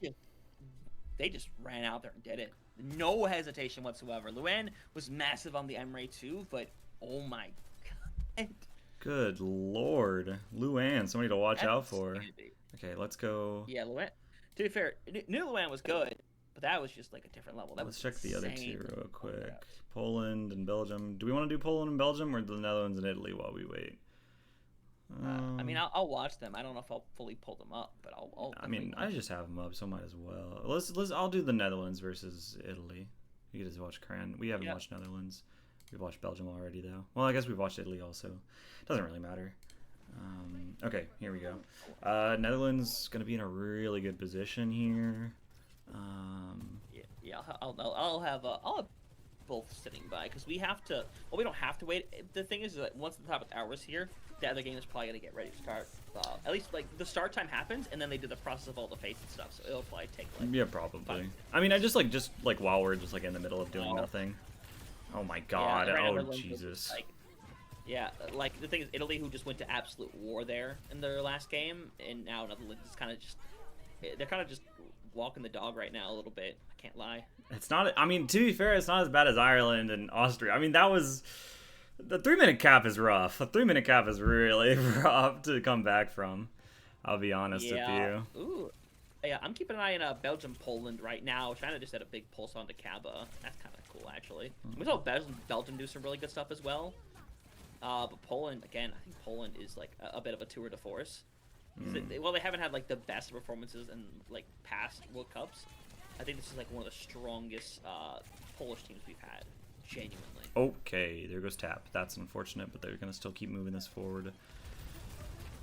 just ran out there and did it. No hesitation whatsoever. Luan was massive on the Emre too, but oh my god. Good lord. Luan, somebody to watch out for. Insanity. Okay, let's go. Yeah, Luan. To be fair, New Luan was good, but that was just like a different level. Let's check the other two real quick. Poland and Belgium. Do we want to do Poland and Belgium or the Netherlands and Italy while we wait? I mean, I'll watch them. I don't know if I'll fully pull them up, but I'll I mean, I just have them up, so might as well. I'll do the Netherlands versus Italy. You can just watch Cran. We haven't watched Netherlands. We've watched Belgium already, though. Well, I guess we've watched Italy also. Doesn't really matter. Okay, here we go. Netherlands gonna be in a really good position here. I'll have both sitting by because we have to. Well, we don't have to wait. The thing is that once the top of the hour is here, the other game is probably gonna get ready to start. At least like the start time happens, and then they do the process of all the fates and stuff. So it'll probably take like. Yeah, probably. I mean, I just like while we're just like in the middle of doing nothing. Oh my god! Oh Jesus! Yeah, like the thing is, Italy who just went to absolute war there in their last game, and now Netherlands is kind of just walking the dog right now a little bit. I can't lie. It's not. I mean, to be fair, it's not as bad as Ireland and Austria. I mean, that was the 3-minute cap is rough. A 3-minute cap is really rough to come back from. I'll be honest with you. Ooh. Yeah, I'm keeping an eye on Belgium, Poland right now. China just had a big pulse onto Kaba. That's kind of cool, actually. We saw Belgium do some really good stuff as well. But Poland, again, I think Poland is like a bit of a tour de force. Well, they haven't had like the best performances in like past World Cups. I think this is like one of the strongest Polish teams we've had, genuinely. Okay, there goes Tap. That's unfortunate, but they're gonna still keep moving this forward.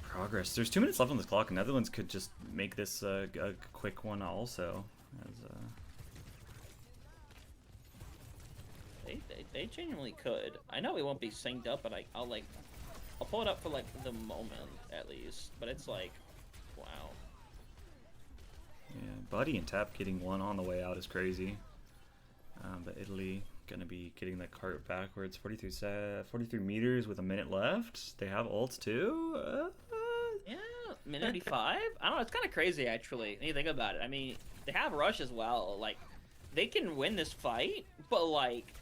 Progress. There's 2 minutes left on this clock. Netherlands could just make this a quick one also. They genuinely could. I know we won't be synced up, but I'll pull it up for like the moment at least. But it's like, wow. Yeah, Buddy and Tap getting one on the way out is crazy. But Italy gonna be getting that cart backwards. 43 meters with a minute left. They have ults too. Yeah, minute 85. I don't know. It's kind of crazy actually. When you think about it, I mean, they have rush as well. Like, they can win this fight, but like,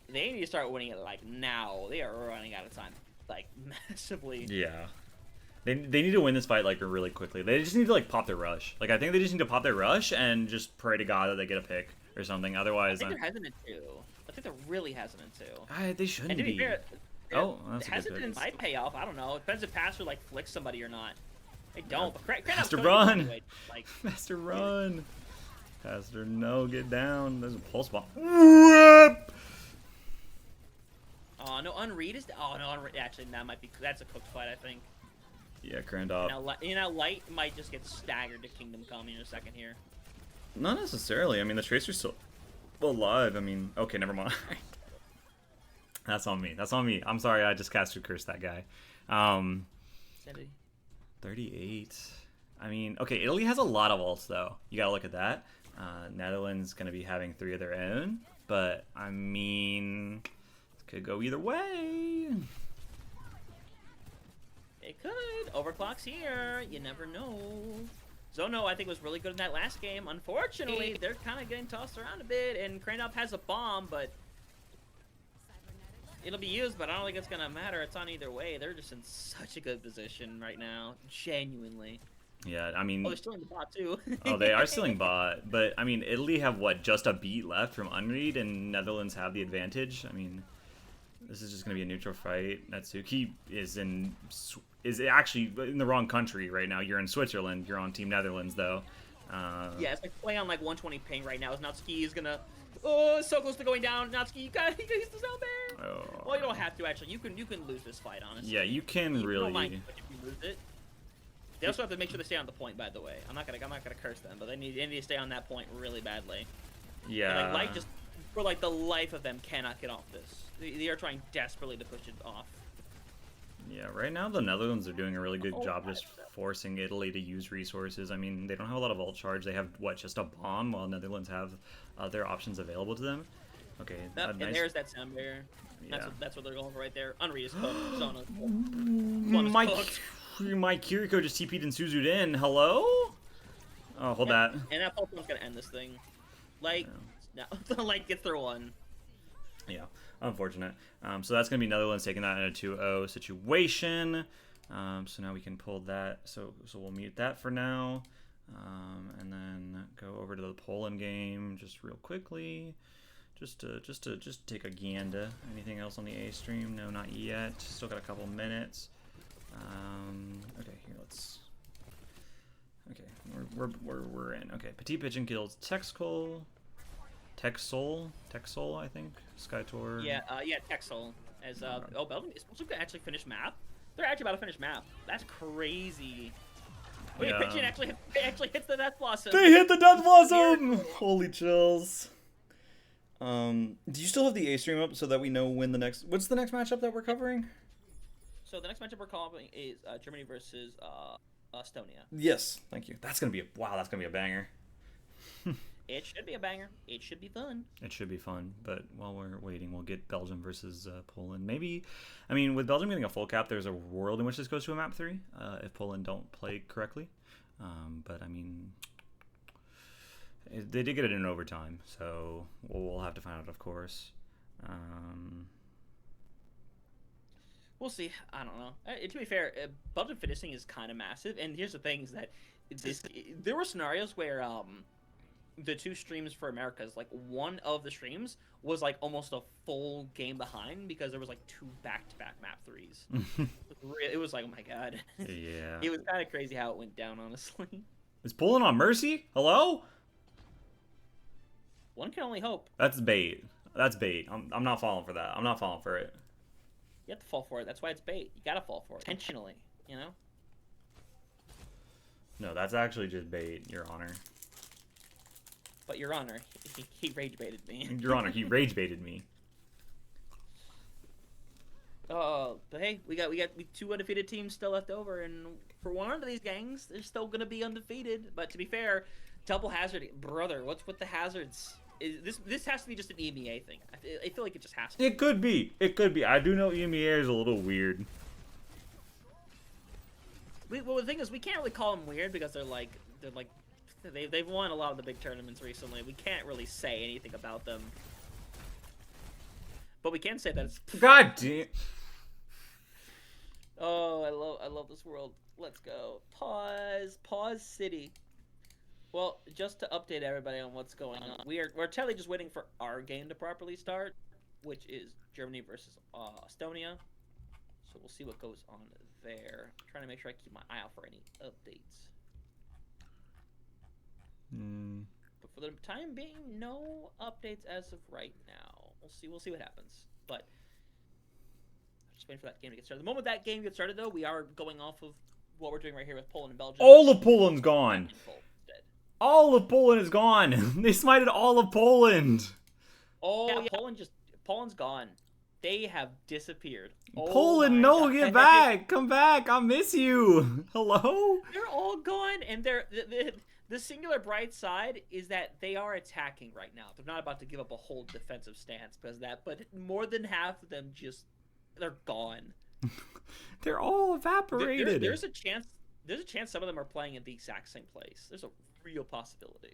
they need to start winning it like now. They are running out of time, like massively. Yeah. They need to win this fight like really quickly. They just need to like pop their rush. Like I think they just need to pop their rush and just pray to God that they get a pick or something. Otherwise, I think they're hesitant too. I think they're really hesitant too. They shouldn't and to be. Fair, that's hesitant might pay off. I don't know. It depends if Pastor like flicks somebody or not. They don't. But Pastor run. Anyway. Like, Pastor run. Pastor, no, get down. There's a pulse bomb. Oh no, Unread is. Oh no, Unread. Actually, that might be. That's a cooked fight, I think. Yeah, Crandop. Light might just get staggered to Kingdom Come in a second here. Not necessarily. I mean, the Tracer's still alive. I mean, okay, never mind. That's on me. That's on me. I'm sorry. I just casted curse that guy. 38. I mean, okay, Italy has a lot of ults, though. You gotta look at that. Netherlands gonna be having 3 of their own. But, I mean, it could go either way. It could. Overclock's here. You never know. Zono, I think, was really good in that last game. Unfortunately, they're kind of getting tossed around a bit, and Crandop has a bomb, but it'll be used, but I don't think it's going to matter. It's on either way. They're just in such a good position right now. Genuinely. Yeah, I mean... Oh, they're stealing the bot, too. Oh, they are stealing bot, but, I mean, Italy have, what, just a beat left from Unread, and Netherlands have the advantage? I mean, this is just going to be a neutral fight. Natsuki is actually in the wrong country right now. You're in Switzerland. You're on Team Netherlands, though. Yeah, it's like playing on like 120 ping right now. Natsuki is gonna. Oh, so close to going down. Natsuki, you gotta use this out there. Oh. Well, you don't have to actually. You can lose this fight, honestly. Yeah, you can You really. don't mind if you lose it. They also have to make sure they stay on the point, by the way. I'm not gonna curse them, but they need to stay on that point really badly. Yeah. And, like just for like the life of them cannot get off this. They are trying desperately to push it off. Yeah, right now the Netherlands are doing a really good job just 5%. forcing Italy to use resources. I mean, they don't have a lot of ult charge. They have, what, just a bomb, while Netherlands have other options available to them. Okay, Yep, nice. and there's that sound barrier. Yeah. That's what they're going for right there. Unread is cooked. Zona. My Kiriko just TP'd and Suzu'd in. Hello? Oh, hold that. And that Pokemon's gonna end this thing. Like, no. Like, gets their one. Yeah, unfortunate. So that's going to be Netherlands taking that in a 2-0 situation. So now we can pull that. So we'll mute that for now. And then go over to the Poland game just real quickly. Just to take a gander. Anything else on the A stream? No, not yet. Still got a couple minutes. Okay, here, let's... Okay, we're in. Okay, Petit Pigeon kills Texcol. Texol, I think. Skytor. Yeah, Texel. As Belgium is supposed to actually finish map. They're actually about to finish map. That's crazy. Wait, Yeah. Pigeon actually hits the Death Blossom. They hit the Death Blossom! Holy chills. Do you still have the A stream up so that we know when the next... What's the next matchup that we're covering? So the next matchup we're covering is Germany versus Estonia. Yes, thank you. That's gonna be a banger. It should be a banger. It should be fun. It should be fun, but while we're waiting, we'll get Belgium versus Poland. Maybe, I mean, with Belgium getting a full cap, there's a world in which this goes to a map 3 if Poland don't play correctly. But I mean, they did get it in overtime, so we'll have to find out, of course. We'll see. I don't know. To be fair, Belgium finishing is kind of massive, and here's the thing: is that there were scenarios where the 2 streams for Americas, like one of the streams was like almost a full game behind because there was like 2 back-to-back map 3s. It was like, oh my god. Yeah. It was kind of crazy how it went down, honestly. Is Poland on Mercy? Hello? One can only hope. That's bait. That's bait. I'm not falling for that. I'm not falling for it. You have to fall for it. That's why it's bait. You gotta fall for it intentionally. You know. No, that's actually just bait, Your Honor. But Your Honor, he rage baited me. Your Honor, he rage baited me. But hey, we got 2 undefeated teams still left over, and for one of these gangs, they're still gonna be undefeated. But to be fair, double hazard, brother. What's with the hazards? This has to be just an EMEA thing. I feel like it just has to. It could be. It could be. I do know EMEA is a little weird. Well, the thing is, we can't really call them weird because they've won a lot of the big tournaments recently. We can't really say anything about them, but we can say that it's. God damn. Oh, I love this world. Let's go. Pause city. Well, just to update everybody on what's going on, we're totally just waiting for our game to properly start, which is Germany versus Estonia. So we'll see what goes on there. I'm trying to make sure I keep my eye out for any updates. But for the time being, no updates as of right now. We'll see what happens. But just waiting for that game to get started. The moment that game gets started, though, we are going off of what we're doing right here with Poland and Belgium. All of Poland's gone. All of Poland is gone. They smited all of Poland. Oh, yeah, Poland's gone. They have disappeared. Poland, no, get back. Come back. I miss you. Hello? They're all gone, and the singular bright side is that they are attacking right now. They're not about to give up a whole defensive stance because of that, but more than half of them they're gone. They're all evaporated. There's a chance some of them are playing in the exact same place. There's a real possibility.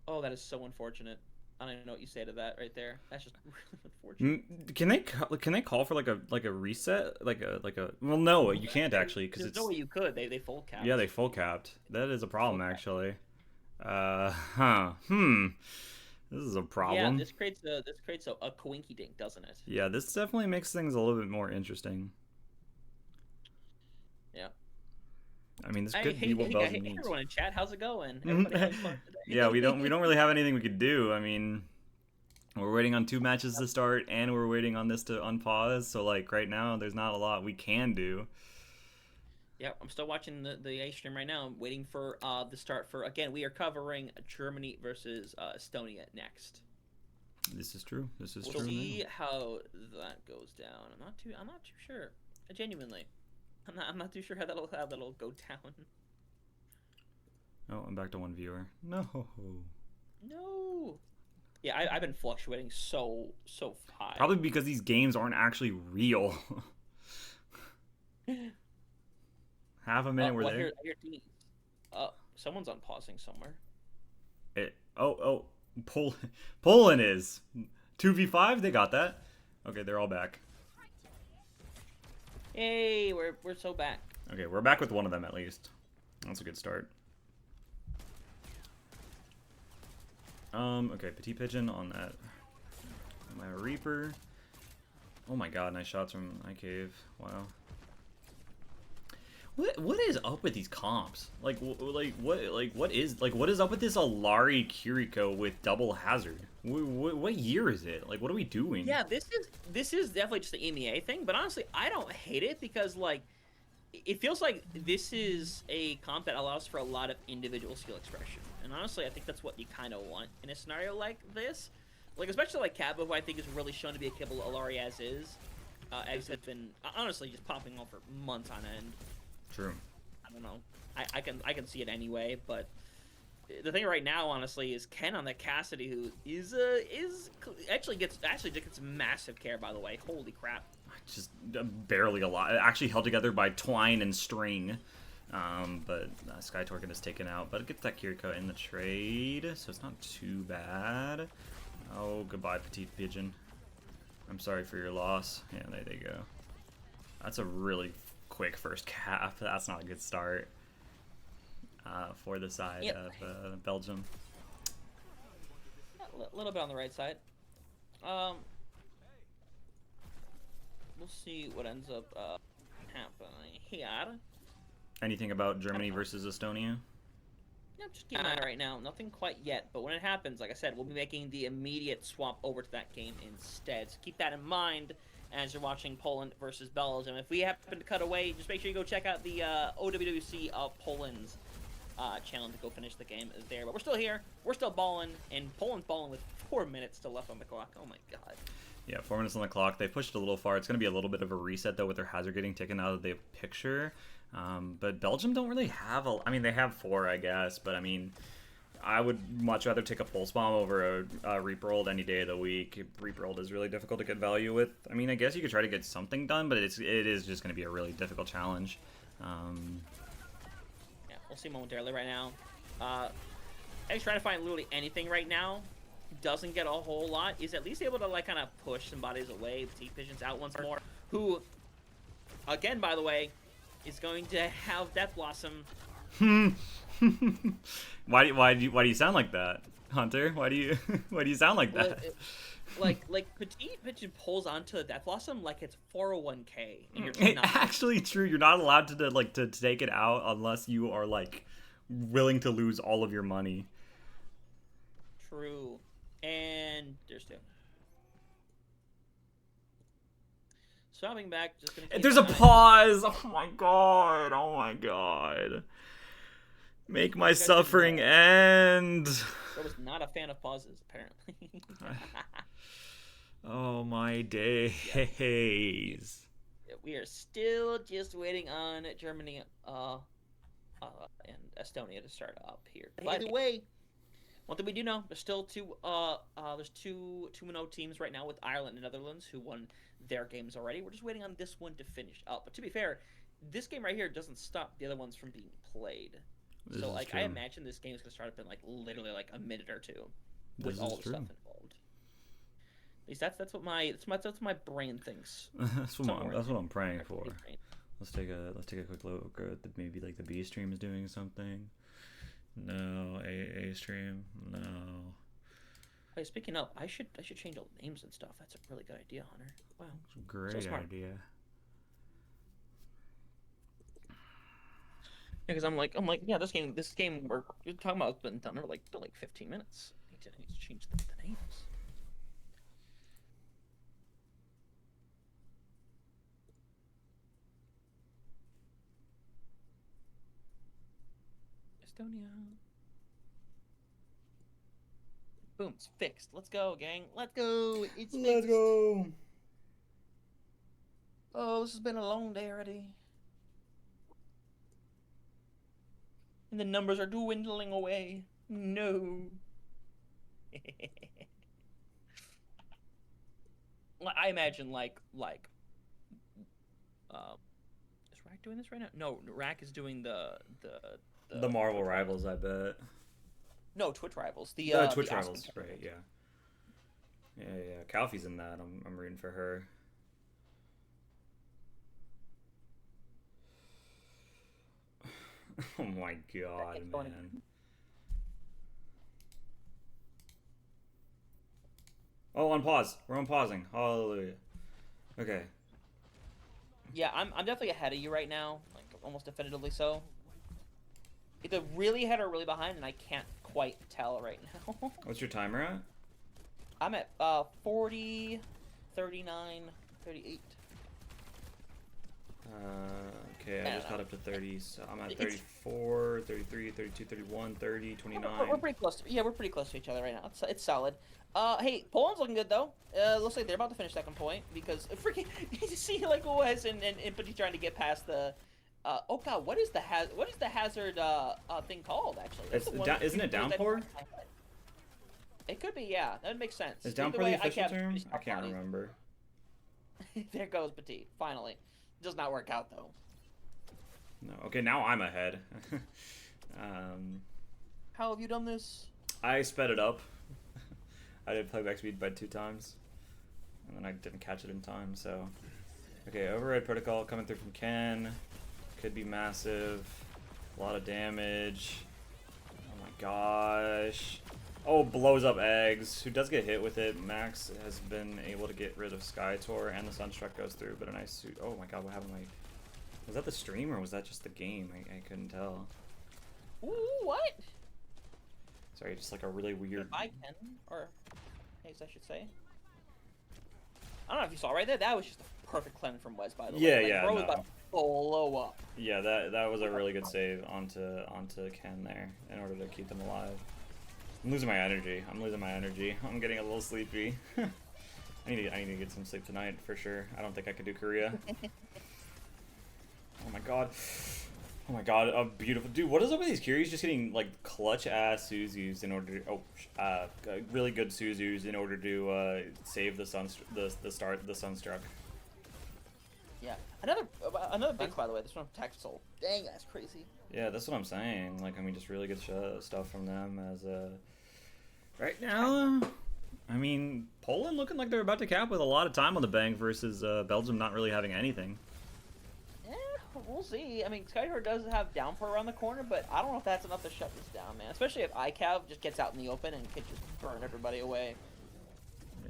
Oh, that is so unfortunate. I don't even know what you say to that right there. That's just really unfortunate. Can they call for like a reset? Well, no, you can't actually because there's no way you could. They full capped. Yeah, they full capped. That is a problem actually. This is a problem. Yeah, this creates a coinky dink, doesn't it? Yeah, this definitely makes things a little bit more interesting. Yeah. I mean, this I could be hate, what hey, Belgium hey needs. everyone in chat. How's it going? Everybody having fun today? Yeah, we don't really have anything we could do. I mean, we're waiting on 2 matches to start, and we're waiting on this to unpause. So like right now, there's not a lot we can do. Yep, I'm still watching the A stream right now. I'm waiting for the start for again. We are covering Germany versus Estonia next. This is true. This is We'll true. see Now. how that goes down. I'm not too sure. Genuinely, I'm not too sure how that'll go down. Oh, I'm back to 1 viewer. No. No. Yeah, I've been fluctuating so high. Probably because these games aren't actually real. Half a minute we're there. I hear Dean. Someone's unpausing somewhere. Poland is 2v5. They got that. Okay, they're all back. Hey, we're so back. Okay, we're back with one of them at least. That's a good start. Okay, Petit Pigeon on that. My Reaper. Oh my god, nice shots from iCave. Wow. What is up with these comps? What is up with this Alari Kiriko with double hazard? What year is it? Like, what are we doing? Yeah, this is definitely just the EMEA thing, but honestly, I don't hate it because like it feels like this is a comp that allows for a lot of individual skill expression. And honestly, I think that's what you kind of want in a scenario like this. Like, especially like Cabo, who I think is really shown to be a capable Alari as is. As has been honestly just popping off for months on end. True. I don't know. I can see it anyway, but the thing right now, honestly, is Ken on the Cassidy, who is actually gets massive care. By the way, holy crap! Just barely a lot. Actually held together by twine and string. But Sky Torkin is taken out. But it gets that Kiriko in the trade, so it's not too bad. Oh, goodbye, Petite Pigeon. I'm sorry for your loss. Yeah, there they go. That's a really quick first cap. That's not a good start for the side of Belgium. A little bit on the right side. We'll see what ends up happening here. Anything about Germany versus Estonia? Yep, just keep an eye right now. Nothing quite yet, but when it happens, like I said, we'll be making the immediate swap over to that game instead. So keep that in mind as you're watching Poland versus Belgium. If we happen to cut away, just make sure you go check out the OWWC of Poland's channel to go finish the game there. But we're still here. We're still balling, and Poland's balling with 4 minutes still left on the clock. Oh my god. Yeah, 4 minutes on the clock. They pushed a little far. It's going to be a little bit of a reset, though, with their hazard getting taken out of the picture. But Belgium don't really have I mean, they have 4, I guess. But, I mean, I would much rather take a Pulse Bomb over a Reaper Ult any day of the week. Reaper Ult is really difficult to get value with. I mean, I guess you could try to get something done, but it is just going to be a really difficult challenge. Yeah, we'll see momentarily right now. I was trying to find literally anything right now. Doesn't get a whole lot. Is at least able to like kind of push some bodies away. Petite Pigeon's out once more. Who, again, by the way, is going to have Death Blossom. Why do you sound like that, Hunter? Why do you sound like that? Like Petite Pigeon pulls onto the Death Blossom like it's 401k, and you're just not. Actually, true. You're not allowed to take it out unless you are like willing to lose all of your money. True. And there's 2. Swapping back, just gonna. There's a pause. Oh my god. Oh my god. Make my suffering end. I was not a fan of pauses, apparently. Oh my days. Yeah, we are still just waiting on Germany and Estonia to start up here. By the way, one thing we do know, there's still two 2-0 teams right now with Ireland and Netherlands who won their games already. We're just waiting on this one to finish up. But to be fair, this game right here doesn't stop the other ones from being played. So like true. I imagine this game is gonna start up in like literally like a minute or two with all the stuff involved. At least that's what my brain thinks. that's what I'm praying for. Let's take a quick look at maybe like the B stream is doing something. No, A stream. No. Hey, speaking of, I should change all the names and stuff. That's a really good idea, Hunter. Wow. That's a great idea. Because I'm like, yeah, this game we're talking about has been done for like 15 minutes. I need to change the names. Estonia. Boom, it's fixed. Let's go, gang. Let's go. It's fixed. Let's go. Oh, this has been a long day already. And the numbers are dwindling away. No. I imagine is Rack doing this right now? No, Rack is doing The Marvel Rivals, I bet. No, Twitch Rivals. The Twitch the Rivals, right? Yeah. Yeah. Calfee's in that. I'm rooting for her. Oh my god, man. Oh, on pause. We're on pausing. Hallelujah. Okay. Yeah, I'm definitely ahead of you right now, like almost definitively so. Either really ahead or really behind, and I can't quite tell right now. What's your timer at? I'm at 40, 39, 38. Okay, I just got up to 30, so I'm at 34, 33, 32, 31, 30, 29. We're pretty close. We're pretty close to each other right now. It's solid. Hey, Poland's looking good though. Looks like they're about to finish second point because freaking you see like Wes and Impety trying to get past the. Oh god, what is the hazard thing called actually? Isn't it downpour? It could be, yeah. That would make sense. Is downpour the official term? I can't remember. There goes Petit. Finally, does not work out though. No. Okay, now I'm ahead. How have you done this? I sped it up. I did playback speed by 2 times, and then I didn't catch it in time. So, okay, override protocol coming through from Ken. Could be massive. A lot of damage. Oh my gosh. Oh, blows up eggs. Who does get hit with it? Max has been able to get rid of Skytor, and the Sunstruck goes through, but a nice suit. Oh my god, what happened? Like, was that the stream or was that just the game? I couldn't tell. Ooh, what? Sorry, just like a really weird. If I can, or eggs, I should say. I don't know if you saw right there. That was just a perfect cleanse from Wes, by the way. Yeah, like, yeah, bro no. was about to blow up. Yeah, that was a really good save onto Ken there in order to keep them alive. I'm losing my energy. I'm getting a little sleepy. I need to get some sleep tonight for sure. I don't think I could do Korea. Oh my god. Oh my god, a beautiful dude. What is up with these Kyries just getting like clutch ass Suzus in order to really good Suzus in order to save the Sunstruck. Yeah. Another big, by the way. This one from Tactical. Dang, that's crazy. Yeah, that's what I'm saying. Like, I mean, just really good stuff from them as right now. I mean, Poland looking like they're about to cap with a lot of time on the bank versus Belgium not really having anything. Yeah, we'll see. I mean, Skyhor does have downpour around the corner, but I don't know if that's enough to shut this down, man. Especially if ICAV just gets out in the open and can just burn everybody away.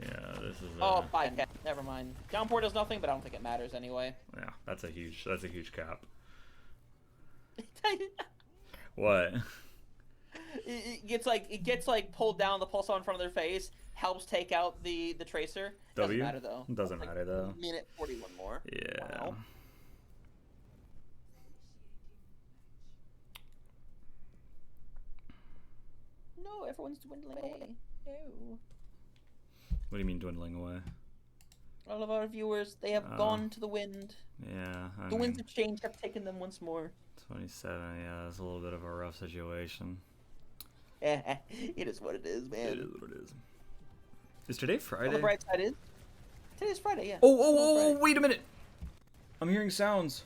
Yeah, this is. Oh, ICAV. Never mind. Downpour does nothing, but I don't think it matters anyway. Yeah, that's a huge cap. What? It gets like pulled down, the pulsar in front of their face, helps take out the tracer. Doesn't matter though. Doesn't matter though. Minute 41 more. Yeah. Wow. No, everyone's dwindling away. No. What do you mean dwindling away? All of our viewers, they have gone to the wind. Yeah. The winds of change have taken them once more. 27, yeah, that's a little bit of a rough situation. It is what it is, man. It is what it is. Is today Friday? On the bright side is, today's Friday, yeah. Oh, wait a minute! I'm hearing sounds.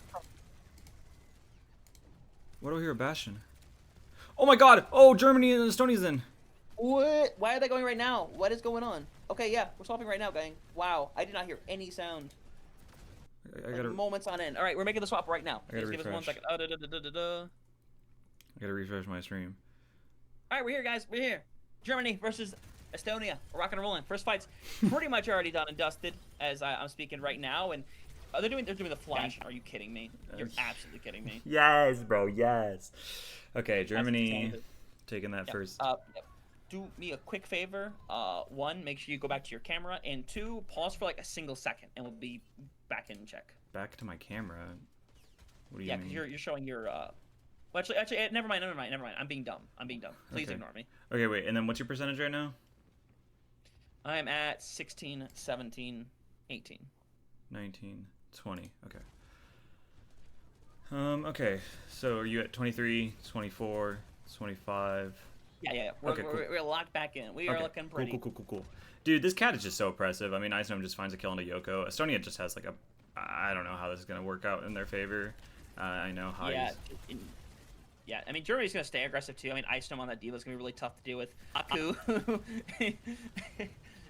What do I hear, Bastion? Oh my god! Oh, Germany and Estonia's in. What? Why are they going right now? What is going on? Okay, yeah, we're swapping right now, gang. Wow, I did not hear any sound. I gotta... moments on end. All right, we're making the swap right now. I gotta Just give us 1 second. I gotta refresh my stream. All right, we're here, guys. We're here. Germany versus Estonia. We're rocking and rolling. First fight's pretty much already done and dusted as I'm speaking right now. And Oh, they're doing the flash. Are you kidding me? You're absolutely kidding me. Yes, bro. Yes. Okay, Germany That's taking that yep. first. Yep. Do me a quick favor. One, make sure you go back to your camera, and two, pause for like a single second, and we'll be back in check. Back to my camera. What do you Yeah, mean? because you're showing your. Well, actually, never mind. I'm being dumb. Please Okay. ignore me. Okay, wait. And then what's your percentage right now? I'm at 16, 17, 18. 19, 20. Okay. Okay. So are you at 23, 24, 25? Yeah. Okay, cool. We're locked back in. We are looking pretty. Cool. Dude, this cat is just so oppressive. I mean, Icenom just finds a kill into Yoko. Estonia just has like a... I don't know how this is going to work out in their favor. I know how Yeah, I mean, Germany's going to stay aggressive, too. I mean, Icenom on that diva is going to be really tough to deal with. Aku.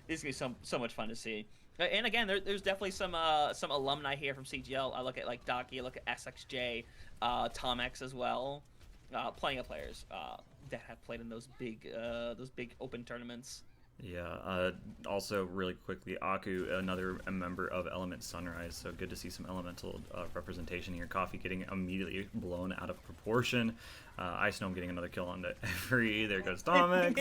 This is going to be so much fun to see. And again, there's definitely some alumni here from CGL. I look at, like, Daki, I look at SXJ, Tom X as well. Plenty of players that have played in those big open tournaments. Yeah, also really quickly, Aku, another member of Element Sunrise, so good to see some elemental representation here. Coffee getting immediately blown out of proportion. Icenom getting another kill on every. There goes Dominic.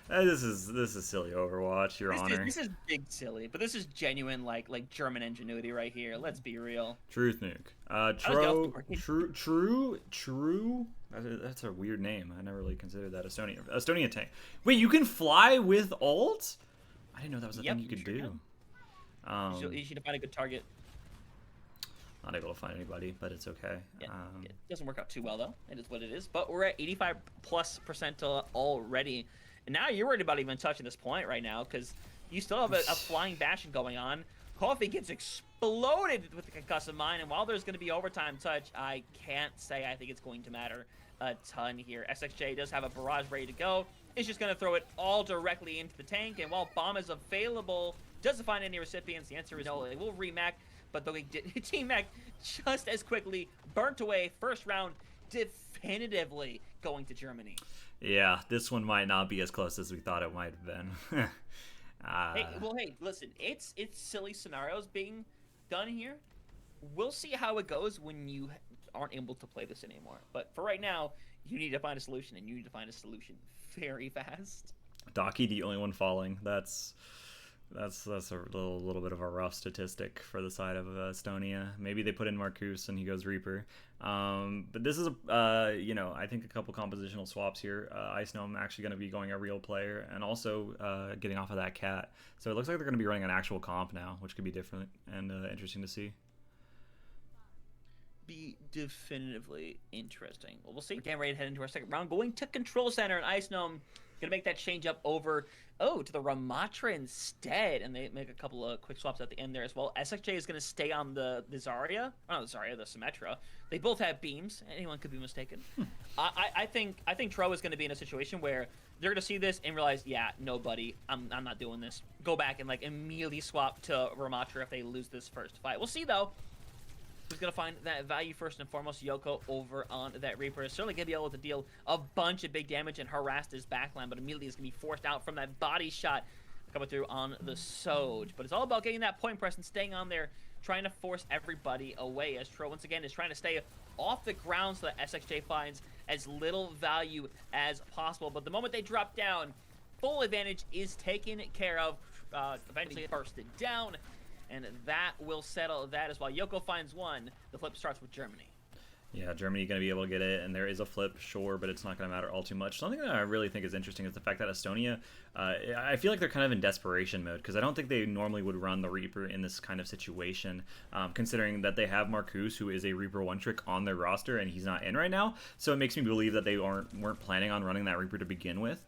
This is silly Overwatch, Your Honor. This is big silly, but this is genuine like German ingenuity right here. Let's be real. Truth nuke. True. That's a weird name. I never really considered that. Estonia tank. Wait, you can fly with ult? I didn't know that was a thing you could do. You should find a good target. Not able to find anybody, but it's okay. Yeah, it doesn't work out too well though. It is what it is. But we're at 85+% already, and now you're worried about even touching this point right now because you still have a flying bastion going on. Coffee gets exploded with the concussive mine, and while there's going to be overtime touch, I can't say I think it's going to matter a ton here. SXJ does have a barrage ready to go. It's just going to throw it all directly into the tank, and while bomb is available, doesn't find any recipients. The answer is no. They will remac, but the Team Mac just as quickly burnt away. First round definitively going to Germany. Yeah, this one might not be as close as we thought it might have been. Hey, listen, it's silly scenarios being done here. We'll see how it goes when you aren't able to play this anymore. But for right now, you need to find a solution, and you need to find a solution very fast. Daki, the only one falling. That's a little bit of a rough statistic for the side of Estonia. Maybe they put in Marcus and he goes Reaper. But this is I think a couple compositional swaps here. Icenom actually going to be going a real player and also getting off of that cat. So it looks like they're going to be running an actual comp now, which could be different and interesting to see. Be definitively interesting. Well, we'll see. We're getting ready to head into our second round, going to Control Center, and Icenom gonna make that change up over to the Ramatra instead, and they make a couple of quick swaps at the end there as well. SXJ is gonna stay on the Zarya, the Symmetra. They both have beams. Anyone could be mistaken. I think Tro is gonna be in a situation where they're gonna see this and realize, yeah, no, buddy, I'm not doing this. Go back and like immediately swap to Ramatra if they lose this first fight. We'll see though. Who's going to find that value first and foremost? Yoko over on that Reaper is certainly going to be able to deal a bunch of big damage and harass his backline, but immediately is going to be forced out from that body shot coming through on the Soj. But it's all about getting that point press and staying on there, trying to force everybody away, as Tro once again is trying to stay off the ground so that SXJ finds as little value as possible. But the moment they drop down, full advantage is taken care of. Eventually bursted down. And that will settle that as well. Yoko finds one. The flip starts with Germany. Yeah, Germany going to be able to get it, and there is a flip, sure, but it's not going to matter all too much. Something that I really think is interesting is the fact that Estonia, I feel like they're kind of in desperation mode, because I don't think they normally would run the Reaper in this kind of situation, considering that they have Marcus, who is a Reaper one-trick on their roster, and he's not in right now, so it makes me believe that they weren't planning on running that Reaper to begin with.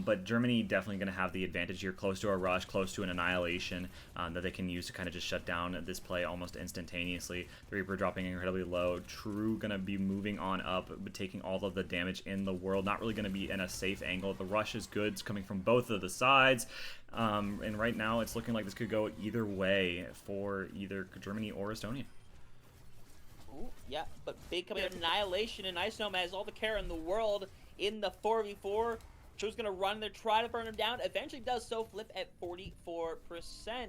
But Germany definitely going to have the advantage here, close to a rush, close to an annihilation that they can use to kind of just shut down this play almost instantaneously. The Reaper dropping incredibly low. True going to be moving on up, but taking all of the damage in the world. Not really going to be in a safe angle. The rush is good. It's coming from both of the sides. And right now it's looking like this could go either way for either Germany or Estonia. Ooh, yeah, but big coming annihilation, and Icenom has all the care in the world in the 4v4. Tro's going to run there, try to burn him down. Eventually does so, flip at 44%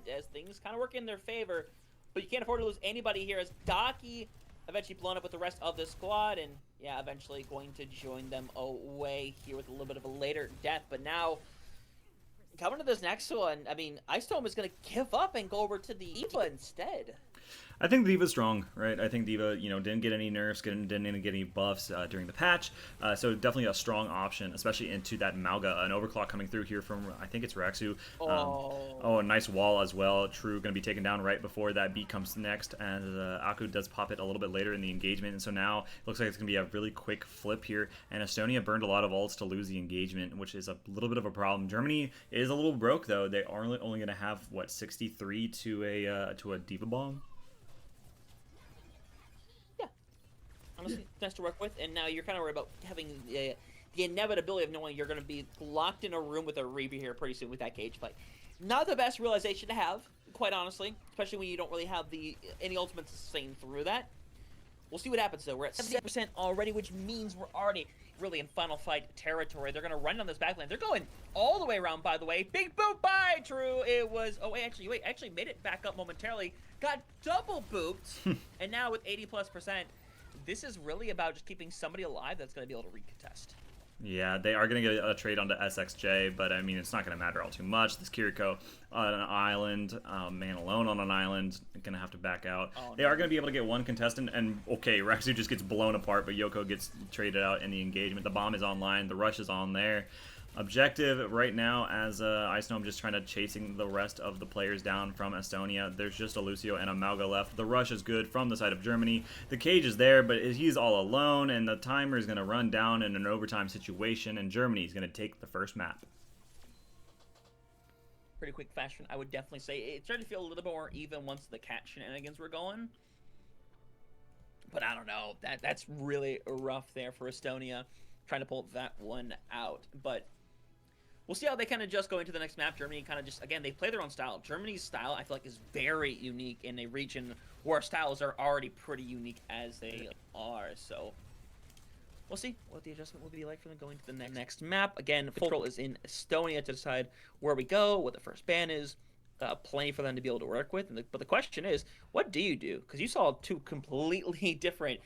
as things kind of work in their favor. but you can't afford to lose anybody here as Daki eventually blown up with the rest of the squad, and yeah, eventually going to join them away here with a little bit of a later death. But now, coming to this next one, I mean, Ice Dome is going to give up and go over to the Eva instead. I think Diva's strong, right? I think Diva, didn't get any nerfs, didn't get any buffs during the patch, so definitely a strong option, especially into that Malga, an overclock coming through here from, I think it's Rexu. A nice wall as well. True, going to be taken down right before that beat comes next, and Aku does pop it a little bit later in the engagement, and so now it looks like it's going to be a really quick flip here, and Estonia burned a lot of ults to lose the engagement, which is a little bit of a problem. Germany is a little broke, though. They are only going to have, 63 to a Diva bomb? Honestly, nice to work with, and now you're kind of worried about having the inevitability of knowing you're going to be locked in a room with a Reaper here pretty soon with that cage fight. Not the best realization to have, quite honestly, especially when you don't really have any ultimates sustain through that. We'll see what happens, though. We're at 70% already, which means we're already really in final fight territory. They're going to run down this backline. They're going all the way around, by the way. Big boop by True. It was... Oh, wait. Actually made it back up momentarily. Got double booped. And now with 80+%, this is really about just keeping somebody alive that's going to be able to recontest. Yeah, they are going to get a trade onto SXJ, but I mean, it's not going to matter all too much. This Kiriko on an island, man alone on an island, going to have to back out. They are going to be able to get one contestant, and okay, Rexu just gets blown apart, but Yoko gets traded out in the engagement. The bomb is online, the rush is on there. Objective right now as Ice Gnome just trying to chasing the rest of the players down from Estonia. There's just a Lucio and a Malga left. The rush is good from the side of Germany. The cage is there, but he's all alone, and the timer is going to run down in an overtime situation, and Germany is going to take the first map. Pretty quick fashion, I would definitely say. It started to feel a little bit more even once the cat shenanigans were going. But I don't know. That's really rough there for Estonia, trying to pull that one out. But we'll see how they kind of just go into the next map. Germany kind of just, again, they play their own style. Germany's style, I feel like, is very unique in a region where styles are already pretty unique as they are. So we'll see what the adjustment will be like for them going to the next map. Again, full control is in Estonia to decide where we go, what the first ban is. Plenty for them to be able to work with. But the question is, what do you do? Because you saw two completely different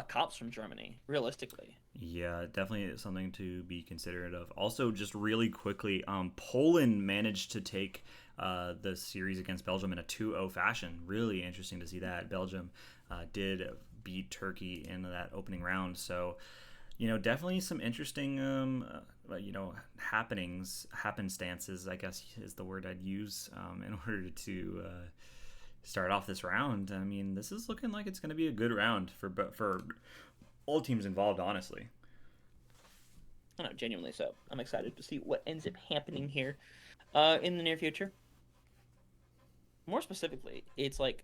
comps from Germany, realistically. Yeah, definitely something to be considerate of. Also, just really quickly, Poland managed to take the series against Belgium in a 2-0 fashion. Really interesting to see that. Belgium did beat Turkey in that opening round. So, definitely some interesting, happenstances, I guess is the word I'd use in order to start off this round. I mean, this is looking like it's going to be a good round for all teams involved, honestly. I know, genuinely so. I'm excited to see what ends up happening here in the near future. More specifically, it's like,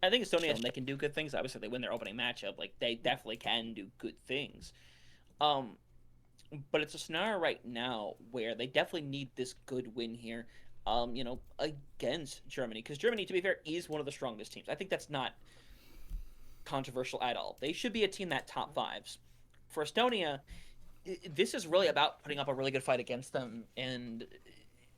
I think Estonia, they can do good things. Obviously, they win their opening matchup. Like, they definitely can do good things. But it's a scenario right now where they definitely need this good win here, against Germany. Because Germany, to be fair, is one of the strongest teams. I think that's not controversial at all. They should be a team that top fives. For Estonia, this is really about putting up a really good fight against them, and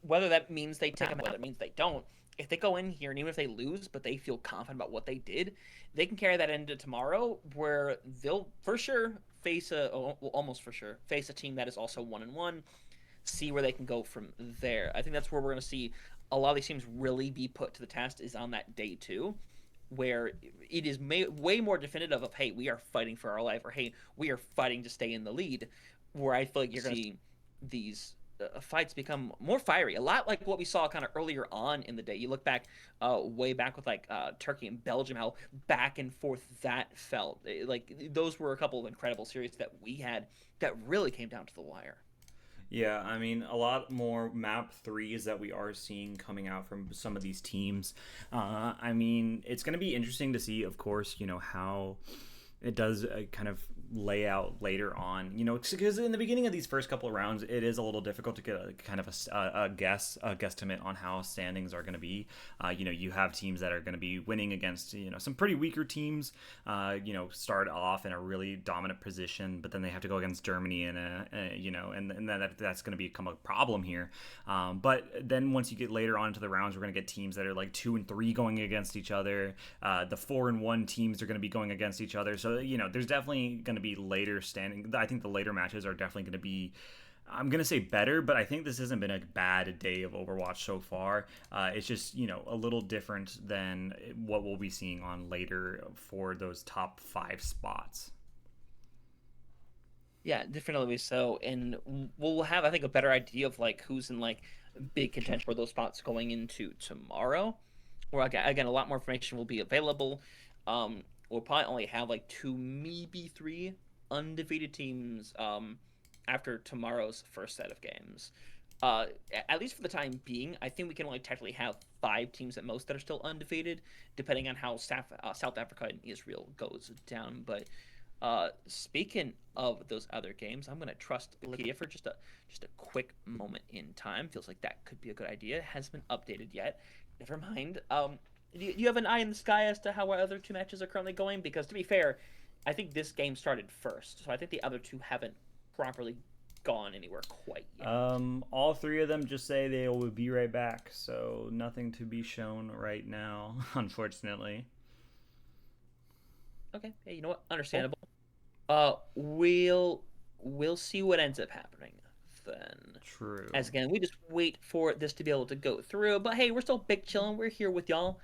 whether that means they take them, whether it means they don't. If they go in here and even if they lose, but they feel confident about what they did, they can carry that into tomorrow, where they'll for sure face almost for sure face a team that is also 1-1. See where they can go from there. I think that's where we're going to see a lot of these teams really be put to the test, is on that day 2. Where it is way more definitive of, hey, we are fighting for our life, or hey, we are fighting to stay in the lead, where I feel like you're going to see these fights become more fiery, a lot like what we saw kind of earlier on in the day. You look back, way back with like Turkey and Belgium, how back and forth that felt. Like, those were a couple of incredible series that we had that really came down to the wire. Yeah, I mean, a lot more map 3s that we are seeing coming out from some of these teams. I mean, it's going to be interesting to see, of course, how it does kind of lay out later on, you know, because in the beginning of these first couple of rounds, it is a little difficult to get a kind of a guesstimate on how standings are going to be. You know, you have teams that are going to be winning against, you know, some pretty weaker teams, you know, start off in a really dominant position, but then they have to go against Germany in you know, and that's going to become a problem here. But then once you get later on into the rounds, we're going to get teams that are like 2 and 3 going against each other. The 4 and 1 teams are going to be going against each other. So, you know, there's definitely going to be later standing. I think the later matches are definitely going to be, I'm going to say better, but I think this hasn't been a bad day of Overwatch so far. It's just, you know, a little different than what we'll be seeing on later for those top 5 spots. Yeah, definitely so. And we'll have, I think, a better idea of like who's in like big contention for those spots going into tomorrow. Where again, a lot more information will be available. We'll probably only have like 2, maybe 3 undefeated teams after tomorrow's first set of games. At least for the time being, I think we can only technically have 5 teams at most that are still undefeated, depending on how South Africa and Israel goes down. But speaking of those other games, I'm gonna trust Wikipedia for just a quick moment in time. Feels like that could be a good idea. It hasn't been updated yet. Never mind. Do you have an eye in the sky as to how our other 2 matches are currently going? Because to be fair, I think this game started first, so I think the other 2 haven't properly gone anywhere quite yet. All 3 of them just say they will be right back, so nothing to be shown right now, unfortunately. Okay, hey, you know what? Understandable. We'll see what ends up happening then. True. As again, we just wait for this to be able to go through. But hey, we're still big chilling. We're here with y'all.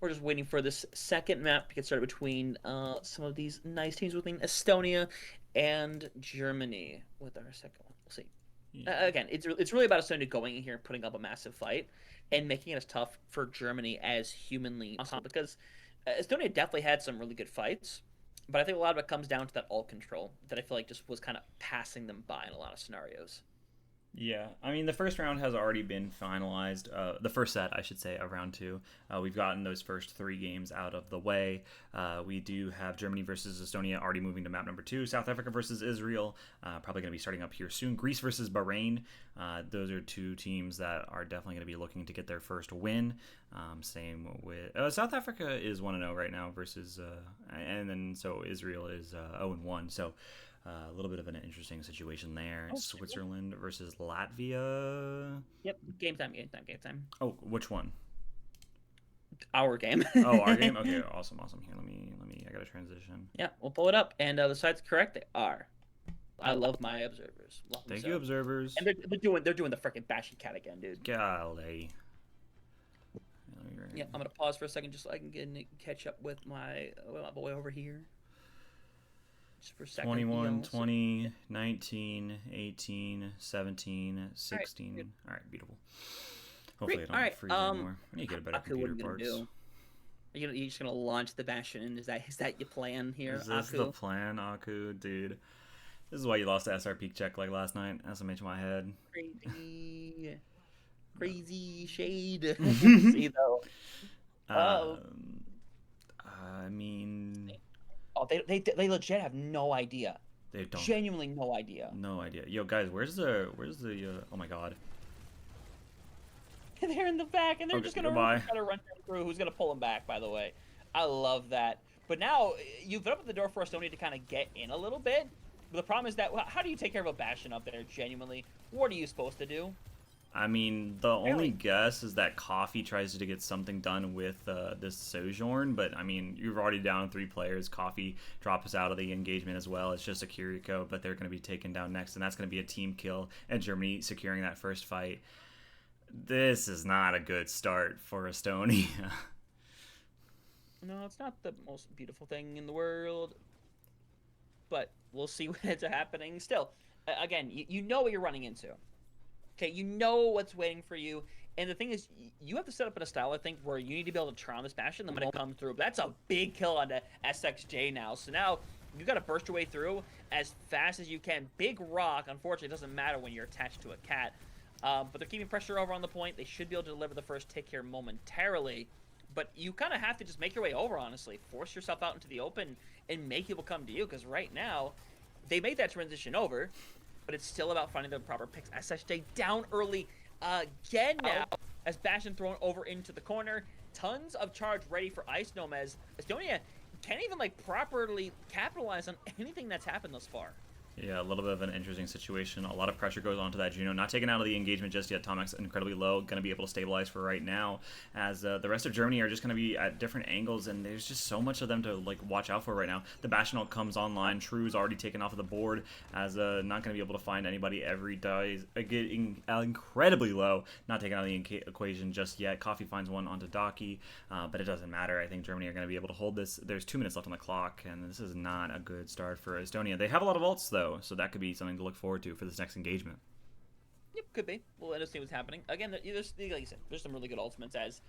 We're just waiting for this second map to get started between some of these nice teams between Estonia and Germany with our second one. We'll see. Yeah. Again, it's really about Estonia going in here and putting up a massive fight and making it as tough for Germany as humanly possible, because Estonia definitely had some really good fights, but I think a lot of it comes down to that ult control that I feel like just was kind of passing them by in a lot of scenarios. Yeah, I mean, the first round has already been finalized. The first set, I should say, of round 2. We've gotten those first 3 games out of the way. We do have Germany versus Estonia already moving to map number 2. South Africa versus Israel, probably going to be starting up here soon. Greece versus Bahrain. Those are 2 teams that are definitely going to be looking to get their first win. Same with South Africa is 1-0 right now versus, and then so Israel is 0-1. So. A little bit of an interesting situation there. Oh, Switzerland versus Latvia. Yep, game time. Oh, which one? Our game. Oh, our game? Okay, awesome. Here, let me, I gotta transition. Yeah, we'll pull it up, and the side's correct. They are. I love my observers. Thank you, observers. And they're doing the freaking bashing cat again, dude. Golly. Yeah, I'm gonna pause for a second just so I can catch up with my boy over here. For 21, 20, 19, 18, 17, 16. All right, beautiful. Hopefully I don't freeze anymore. I need to get a better computer parts. Are you just gonna launch the Bastion? Is that your plan here, Is this the plan, Aku? Dude, this is why you lost the SR peak check like last night. SMH in my head. Crazy shade. See though. I mean. Oh, they legit have no idea. They don't. Genuinely no idea. No idea. Yo, guys, where's the oh my god. They're in the back, and they're just gonna run through. Who's gonna pull them back, by the way? I love that. But now, you've opened the door for Estonia to kind of get in a little bit. But the problem is that, how do you take care of a Bastion up there, genuinely? What are you supposed to do? I mean, the only guess is that Coffee tries to get something done with this Sojourn, but I mean, you're already down 3 players. Coffee drops out of the engagement as well. It's just a Kiriko, but they're going to be taken down next, and that's going to be a team kill, and Germany securing that first fight. This is not a good start for Estonia. No, it's not the most beautiful thing in the world, but we'll see what ends up happening. Still, again, you know what you're running into. Okay, you know what's waiting for you, and the thing is, you have to set up in a style, I think, where you need to be able to try on this Bastion, then when it comes through. But that's a big kill on the SXJ now, so now you got to burst your way through as fast as you can. Big rock, unfortunately, doesn't matter when you're attached to a cat, but they're keeping pressure over on the point. They should be able to deliver the first tick here momentarily, but you kind of have to just make your way over, honestly. Force yourself out into the open and make people come to you, because right now, they made that transition over, but it's still about finding the proper picks. SSJ down early again now as Bastion thrown over into the corner. Tons of charge ready for Ice Gnome as Estonia can't even like properly capitalize on anything that's happened thus far. Yeah, a little bit of an interesting situation. A lot of pressure goes onto that Juno. Not taken out of the engagement just yet. Tomek's incredibly low. Going to be able to stabilize for right now. As the rest of Germany are just going to be at different angles, and there's just so much of them to like watch out for right now. The Bastion ult comes online. True's already taken off of the board, as not going to be able to find anybody. Every die is getting incredibly low. Not taken out of the equation just yet. Coffee finds one onto Daki, but it doesn't matter. I think Germany are going to be able to hold this. There's 2 minutes left on the clock, and this is not a good start for Estonia. They have a lot of ults, though, so that could be something to look forward to for this next engagement. Yep, could be. We'll let us see what's happening. Again, there's, like you said, there's some really good ultimates as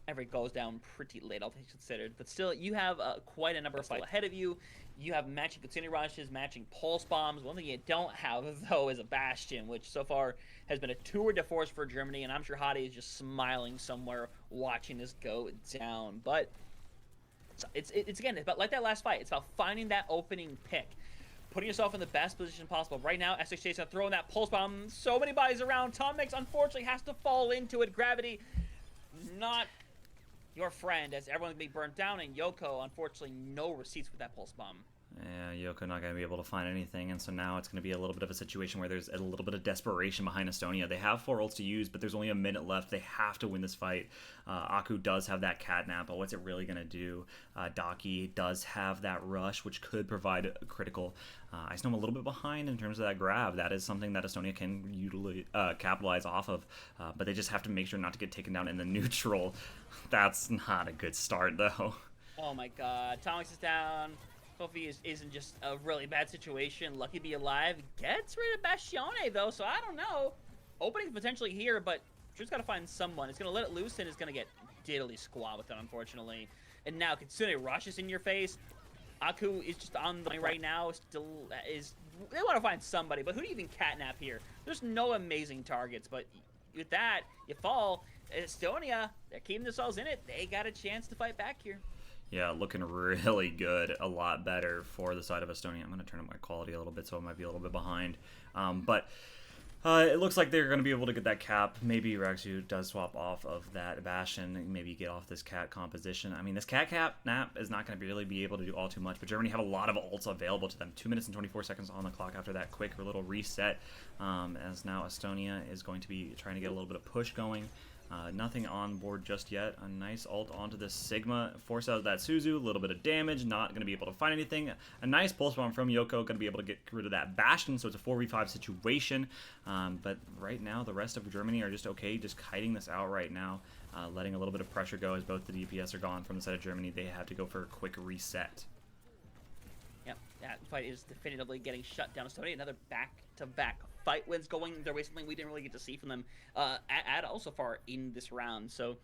every goes down pretty late, all things considered. But still, you have quite a number of fights ahead of you. You have matching Kitsune Rushes, matching Pulse Bombs. One thing you don't have, though, is a Bastion, which so far has been a tour de force for Germany, and I'm sure Hadi is just smiling somewhere watching this go down. But it's again, it's about like that last fight. It's about finding that opening pick. Putting yourself in the best position possible. Right now, SXJ is throwing that pulse bomb. So many bodies around. Tom Mix, unfortunately, has to fall into it. Gravity, not your friend, as everyone's going to be burnt down. And Yoko, unfortunately, no receipts with that pulse bomb. Yeah, Yoko not going to be able to find anything, and so now it's going to be a little bit of a situation where there's a little bit of desperation behind Estonia. They have 4 ults to use, but there's only a minute left. They have to win this fight. Aku does have that catnap, but what's it really going to do? Daki does have that rush, which could provide a critical. Ice Gnome a little bit behind in terms of that grab. That is something that Estonia can capitalize off of, but they just have to make sure not to get taken down in the neutral. That's not a good start, though. Oh my god. Tomix is down. Kofi is in just a really bad situation. Lucky to be alive. Gets rid of Bastione, though, so I don't know. Opening's potentially here, but just got to find someone. It's going to let it loose and it's going to get diddly squat with it, unfortunately. And now Kitsune rushes in your face. Aku is just on the line right now. Still is. They want to find somebody, but who do you even catnap here? There's no amazing targets, but with that, you fall. Estonia, they're keeping themselves in it. They got a chance to fight back here. Yeah, looking really good. A lot better for the side of Estonia. I'm going to turn up my quality a little bit, so it might be a little bit behind. But it looks like they're going to be able to get that cap. Maybe Raxu does swap off of that Bastion and maybe get off this cat composition. I mean, this cat nap is not going to really be able to do all too much, but Germany have a lot of ults available to them. 2 minutes and 24 seconds on the clock after that quick little reset, as now Estonia is going to be trying to get a little bit of push going. Nothing on board just yet. A nice ult onto this Sigma. Force out that Suzu. A little bit of damage. Not going to be able to find anything. A nice pulse bomb from Yoko. Going to be able to get rid of that Bastion. So it's a 4v5 situation. But right now, the rest of Germany are just okay. Just kiting this out right now. Letting a little bit of pressure go as both the DPS are gone from the side of Germany. They have to go for a quick reset. Yep, that fight is definitively getting shut down. Estonia, another back-to-back fight wins going their way, something we didn't really get to see from them at all so far in this round. So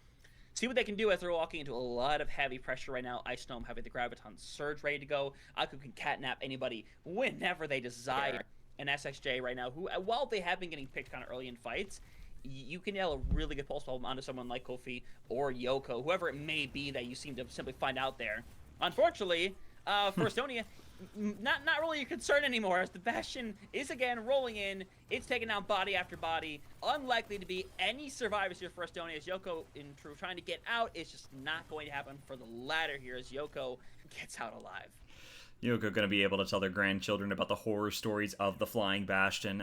see what they can do as they're walking into a lot of heavy pressure right now. Ice Gnome having the Graviton Surge ready to go. Aku can catnap anybody whenever they desire. And SXJ right now, who, while they have been getting picked kind of early in fights, you can nail a really good pulse bomb onto someone like Kofi or Yoko, whoever it may be that you seem to simply find out there. Unfortunately, for Estonia, not really a concern anymore, as the Bastion is again rolling in. It's taking down body after body. Unlikely to be any survivors here for Estonia, as Yoko, in true, trying to get out. It's just not going to happen for the latter here, as Yoko gets out alive. Yoko going to be able to tell their grandchildren about the horror stories of the Flying Bastion,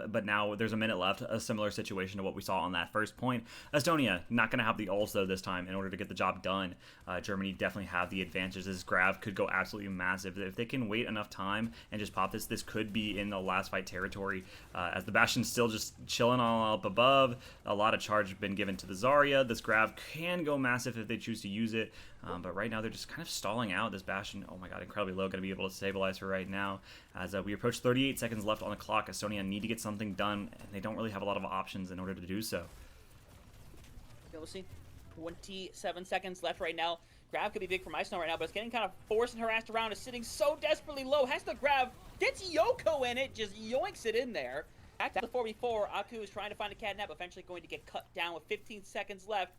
but now there's a minute left, a similar situation to what we saw on that first point. Estonia not going to have the ults, though, this time in order to get the job done. Germany definitely have the advantages. This grab could go absolutely massive. If they can wait enough time and just pop this, this could be in the last fight territory, as the Bastion's still just chilling all up above. A lot of charge been given to the Zarya. This grab can go massive if they choose to use it. But right now they're just kind of stalling out. This Bastion, oh my god, incredibly low, going to be able to stabilize her right now. As we approach 38 seconds left on the clock, Estonia need to get something done, and they don't really have a lot of options in order to do so. Okay, we'll see. 27 seconds left right now. Grab could be big for Ice Gnome right now, but it's getting kind of forced and harassed around. It's sitting so desperately low. Has to grab. Gets Yoko in it. Just yoinks it in there. Back to the 4v4. Aku is trying to find a catnap. Eventually going to get cut down with 15 seconds left.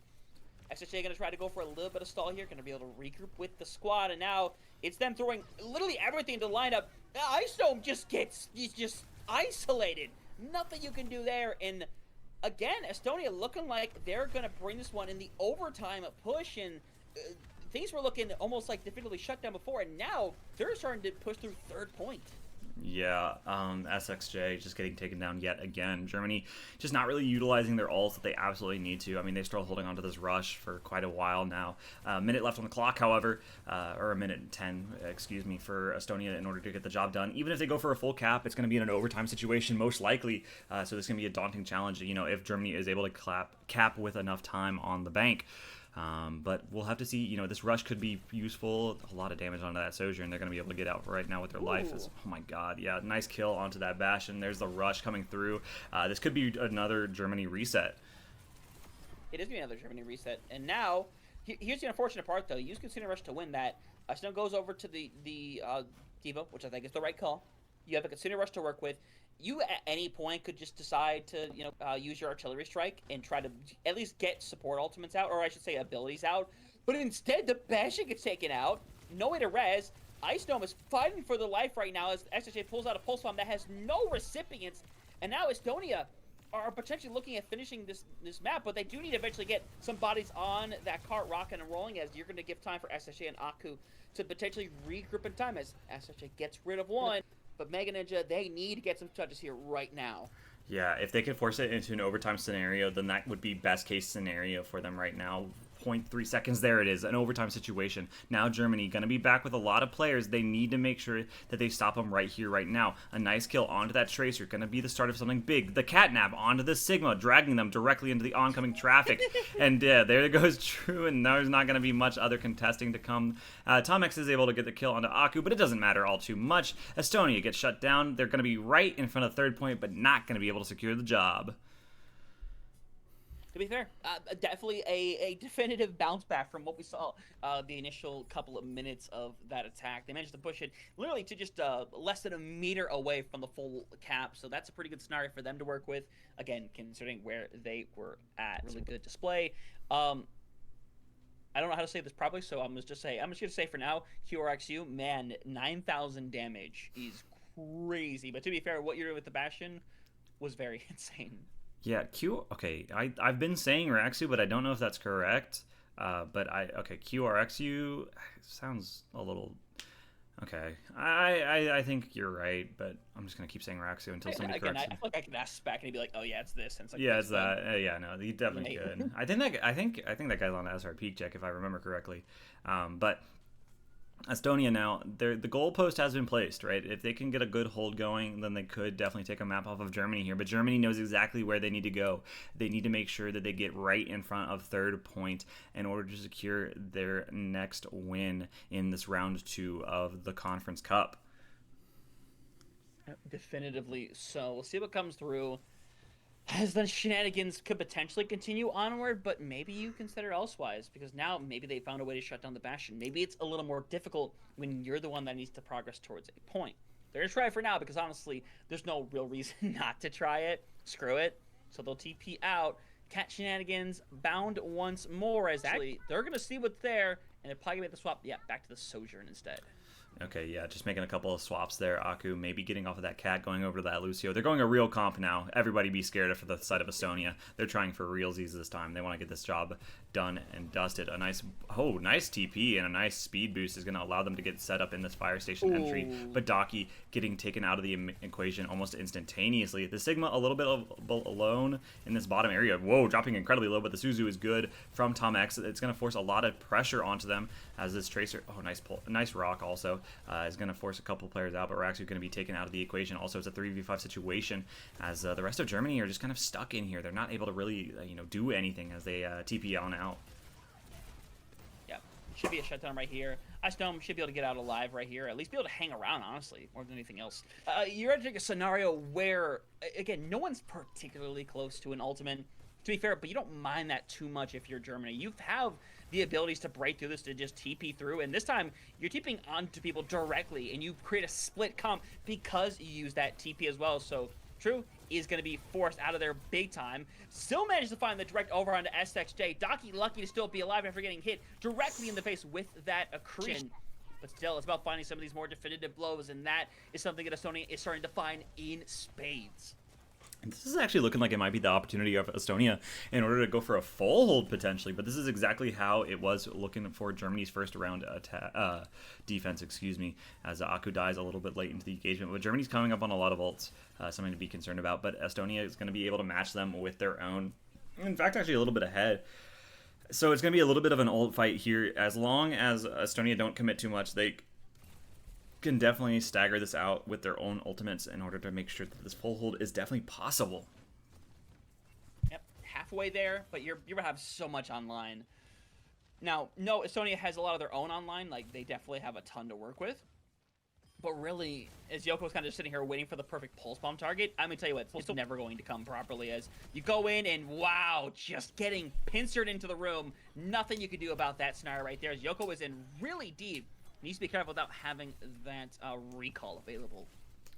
SSJ going to try to go for a little bit of stall here. Going to be able to regroup with the squad. And now it's them throwing literally everything to line up. Ice Dome just gets just isolated. Nothing you can do there. And again, Estonia looking like they're going to bring this one in the overtime push. And things were looking almost like definitively shut down before. And now they're starting to push through third point. Yeah, SXJ just getting taken down yet again. Germany just not really utilizing their ults that they absolutely need to. I mean, they're still holding on to this rush for quite a while now. A minute left on the clock, however, or a minute and 10, excuse me, for Estonia in order to get the job done. Even if they go for a full cap, it's going to be in an overtime situation, most likely. So this is going to be a daunting challenge, you know, if Germany is able to cap with enough time on the bank. But we'll have to see. You know, this rush could be useful. A lot of damage onto that Sojourn. They're going to be able to get out right now with their life. Oh my god, yeah, nice kill onto that Bastion. There's the rush coming through. This could be another Germany reset. It is going to be another Germany reset. And now, here's the unfortunate part, though. Use Casino Rush to win that. Snow goes over to the Devo, which I think is the right call. You have a Casino Rush to work with. You at any point could just decide to, you know, use your artillery strike and try to at least get support ultimates out, or I should say abilities out. But instead, the Bastion gets taken out. No way to res. Ice Dome is fighting for their life right now as XJ pulls out a pulse bomb that has no recipients. And now Estonia are potentially looking at finishing this map, but they do need to eventually get some bodies on that cart rocking and rolling, as you're going to give time for SSJ and Aku to potentially regroup in time as SSJ gets rid of one. But Mega Ninja, they need to get some touches here right now. Yeah, if they could force it into an overtime scenario, then that would be best case scenario for them right now. 0.3 seconds, there it is, an overtime situation. Now Germany going to be back with a lot of players. They need to make sure that they stop them right here, right now. A nice kill onto that Tracer, going to be the start of something big. The Catnap onto the Sigma, dragging them directly into the oncoming traffic. And there goes True, and there's not going to be much other contesting to come. Tom X is able to get the kill onto Aku, but it doesn't matter all too much. Estonia gets shut down. They're going to be right in front of third point, but not going to be able to secure the job. To be fair, definitely a definitive bounce back from what we saw the initial couple of minutes of that attack. They managed to push it literally to just less than a meter away from the full cap, so that's a pretty good scenario for them to work with. Again, considering where they were at, really good display. I don't know how to say this properly, so I'm just gonna say for now, QRXU, man, 9,000 damage is crazy. But to be fair, what you're doing with the Bastion was very insane. Yeah, okay, I've been saying Raxu, but I don't know if that's correct. Okay, QRXU sounds a little... Okay, I think you're right, but I'm just going to keep saying Raxu until somebody corrects me. I feel like I can ask back and he'd be like, oh yeah, it's this. And it's like, yeah, it's that. Yeah, no, he definitely could. I think that guy's on SR Peak Check, if I remember correctly. But Estonia now, the goalpost has been placed, right? If they can get a good hold going, then they could definitely take a map off of Germany here. But Germany knows exactly where they need to go. They need to make sure that they get right in front of third point in order to secure their next win in this round 2 of the Conference Cup. Definitively so. We'll see what comes through. As the shenanigans could potentially continue onward, but maybe you consider elsewise, because now maybe they found a way to shut down the Bastion. Maybe it's a little more difficult when you're the one that needs to progress towards a point. They're going to try it for now, because honestly, there's no real reason not to try it. Screw it. So they'll TP out. Cat shenanigans bound once more, as actually they're going to see what's there, and they're probably going to make the swap, back to the Sojourn instead. Okay, yeah, just making a couple of swaps there. Aku maybe getting off of that Cat, going over to that Lucio. They're going a real comp now. Everybody be scared for the side of Estonia. They're trying for realsies this time. They want to get this job done and dusted. A nice TP and a nice speed boost is going to allow them to get set up in this fire station entry. But Daki getting taken out of the equation almost instantaneously. The Sigma a little bit alone in this bottom area. Whoa, dropping incredibly low, but the Suzu is good from Tom X. It's going to force a lot of pressure onto them as this Tracer, nice rock also, is going to force a couple players out, but we're actually going to be taken out of the equation. Also, it's a 3v5 situation as the rest of Germany are just kind of stuck in here. They're not able to really, do anything as they TP on out. Yeah, should be a shutdown right here. Ice Dome should be able to get out alive right here, at least be able to hang around, honestly, more than anything else. You're entering a scenario where, again, no one's particularly close to an ultimate, to be fair, but you don't mind that too much if you're Germany. You have the abilities to break through this, to just TP through, and this time you're TPing onto people directly, and you create a split comp because you use that TP as well. So True is going to be forced out of there big time. Still manages to find the direct over onto SXJ. Daki lucky to still be alive after getting hit directly in the face with that accretion. But still, it's about finding some of these more definitive blows, and that is something that Estonia is starting to find in spades. This is actually looking like it might be the opportunity of Estonia in order to go for a full hold potentially, but this is exactly how it was looking for Germany's first round defense, as Aku dies a little bit late into the engagement. But Germany's coming up on a lot of ults, something to be concerned about, but Estonia is going to be able to match them with their own. In fact, actually a little bit ahead. So it's going to be a little bit of an ult fight here. As long as Estonia don't commit too much, they can definitely stagger this out with their own ultimates in order to make sure that this full hold is definitely possible. Yep, halfway there, but you're gonna have so much online. Now, no, Estonia has a lot of their own online, like they definitely have a ton to work with. But really, as Yoko's kind of just sitting here waiting for the perfect pulse bomb target, I'm gonna tell you what, it's never going to come properly. As you go in and wow, just getting pincered into the room, nothing you can do about that scenario right there. As Yoko is in really deep. Needs to be careful without having that recall available.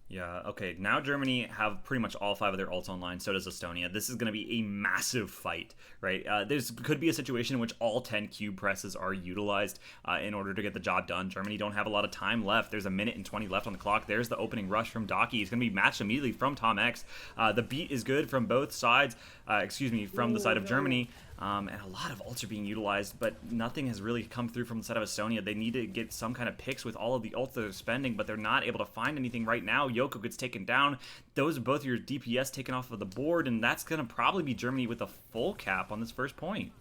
Yeah, okay, now Germany have pretty much all 5 of their ults online, so does Estonia. This is going to be a massive fight, right? There's could be a situation in which all 10 cube presses are utilized in order to get the job done. Germany don't have a lot of time left. There's 1:20 left on the clock. There's the opening rush from Daki. It's going to be matched immediately from Tom X. The beat is good from both sides, from the side of Germany. And a lot of ults are being utilized, but nothing has really come through from the side of Estonia. They need to get some kind of picks with all of the ults that they're spending, but they're not able to find anything right now. Yoko gets taken down. Those are both your DPS taken off of the board, and that's going to probably be Germany with a full cap on this first point.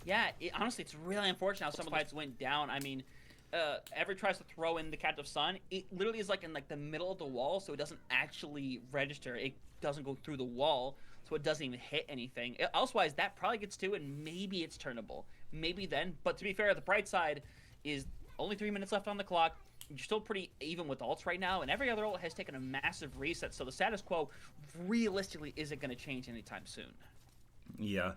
Yeah, honestly, it's really unfortunate how some of the fights went down. I mean, Ever tries to throw in the Captive Sun. It literally is like in like the middle of the wall, so it doesn't actually register. It doesn't go through the wall, so it doesn't even hit anything. Elsewise, that probably gets to, and maybe it's turnable. Maybe then. But to be fair, the bright side is only 3 minutes left on the clock. You're still pretty even with ults right now, and every other ult has taken a massive reset, so the status quo realistically isn't going to change anytime soon. Yeah,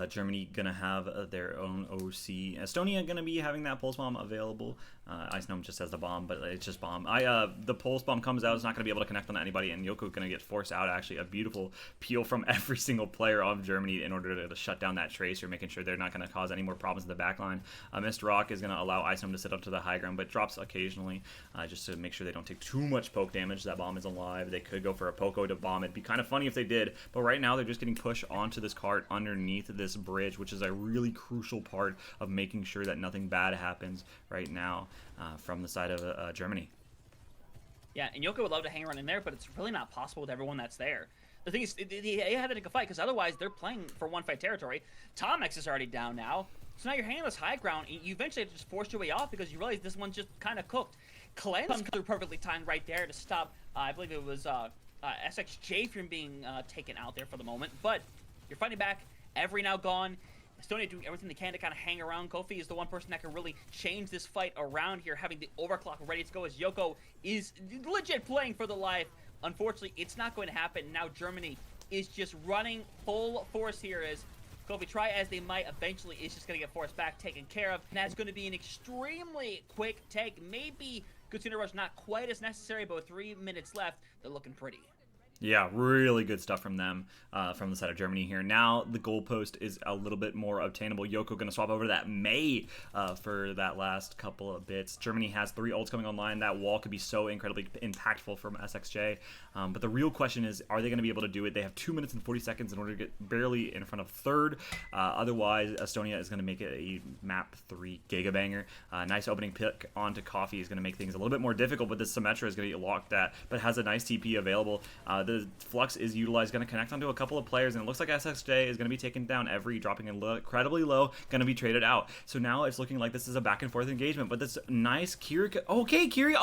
Germany gonna have their own OC. Estonia gonna be having that pulse bomb available. Ice Gnome just has the bomb, but it's just bomb. The pulse bomb comes out, it's not gonna be able to connect on anybody, and Yoko gonna get forced out. Actually, a beautiful peel from every single player of Germany in order to shut down that tracer, making sure they're not gonna cause any more problems in the backline. Mr. Rock is gonna allow Ice Gnome to sit up to the high ground, but drops occasionally just to make sure they don't take too much poke damage. That bomb is alive. They could go for a Poco to bomb. It'd be kind of funny if they did, but right now they're just getting pushed onto this cart underneath this bridge, which is a really crucial part of making sure that nothing bad happens right now from the side of Germany. Yeah, and Yoko would love to hang around in there, but it's really not possible with everyone that's there. The thing is, they had to take a fight, because otherwise they're playing for one-fight territory. Tom X is already down now, so now you're hanging this high ground. You eventually have to just force your way off because you realize this one's just kind of cooked. Cleanse comes through perfectly timed right there to stop, I believe it was SXJ from being taken out there for the moment, but you're fighting back. Every now gone. Estonia doing everything they can to kind of hang around. Kofi is the one person that can really change this fight around here, having the overclock ready to go as Yoko is legit playing for the life. Unfortunately, it's not going to happen. Now Germany is just running full force here as Kofi, try as they might, eventually is just going to get forced back, taken care of. And that's going to be an extremely quick take. Maybe Kutsuna Rush not quite as necessary, but with 3 minutes left, they're looking pretty. Yeah, really good stuff from them, from the side of Germany here. Now the goalpost is a little bit more obtainable. Yoko going to swap over to that Mei for that last couple of bits. Germany has 3 ults coming online. That wall could be so incredibly impactful from SXJ. But the real question is, are they going to be able to do it? They have 2 minutes and 40 seconds in order to get barely in front of third. Otherwise, Estonia is going to make it a map 3 gigabanger. Nice opening pick onto Coffee is going to make things a little bit more difficult, but this Symmetra is going to get locked at, but has a nice TP available. The Flux is utilized, going to connect onto a couple of players, and it looks like SXJ is going to be taken down dropping incredibly low, going to be traded out. So now it's looking like this is a back and forth engagement, but this nice Kiriko, Kiriko,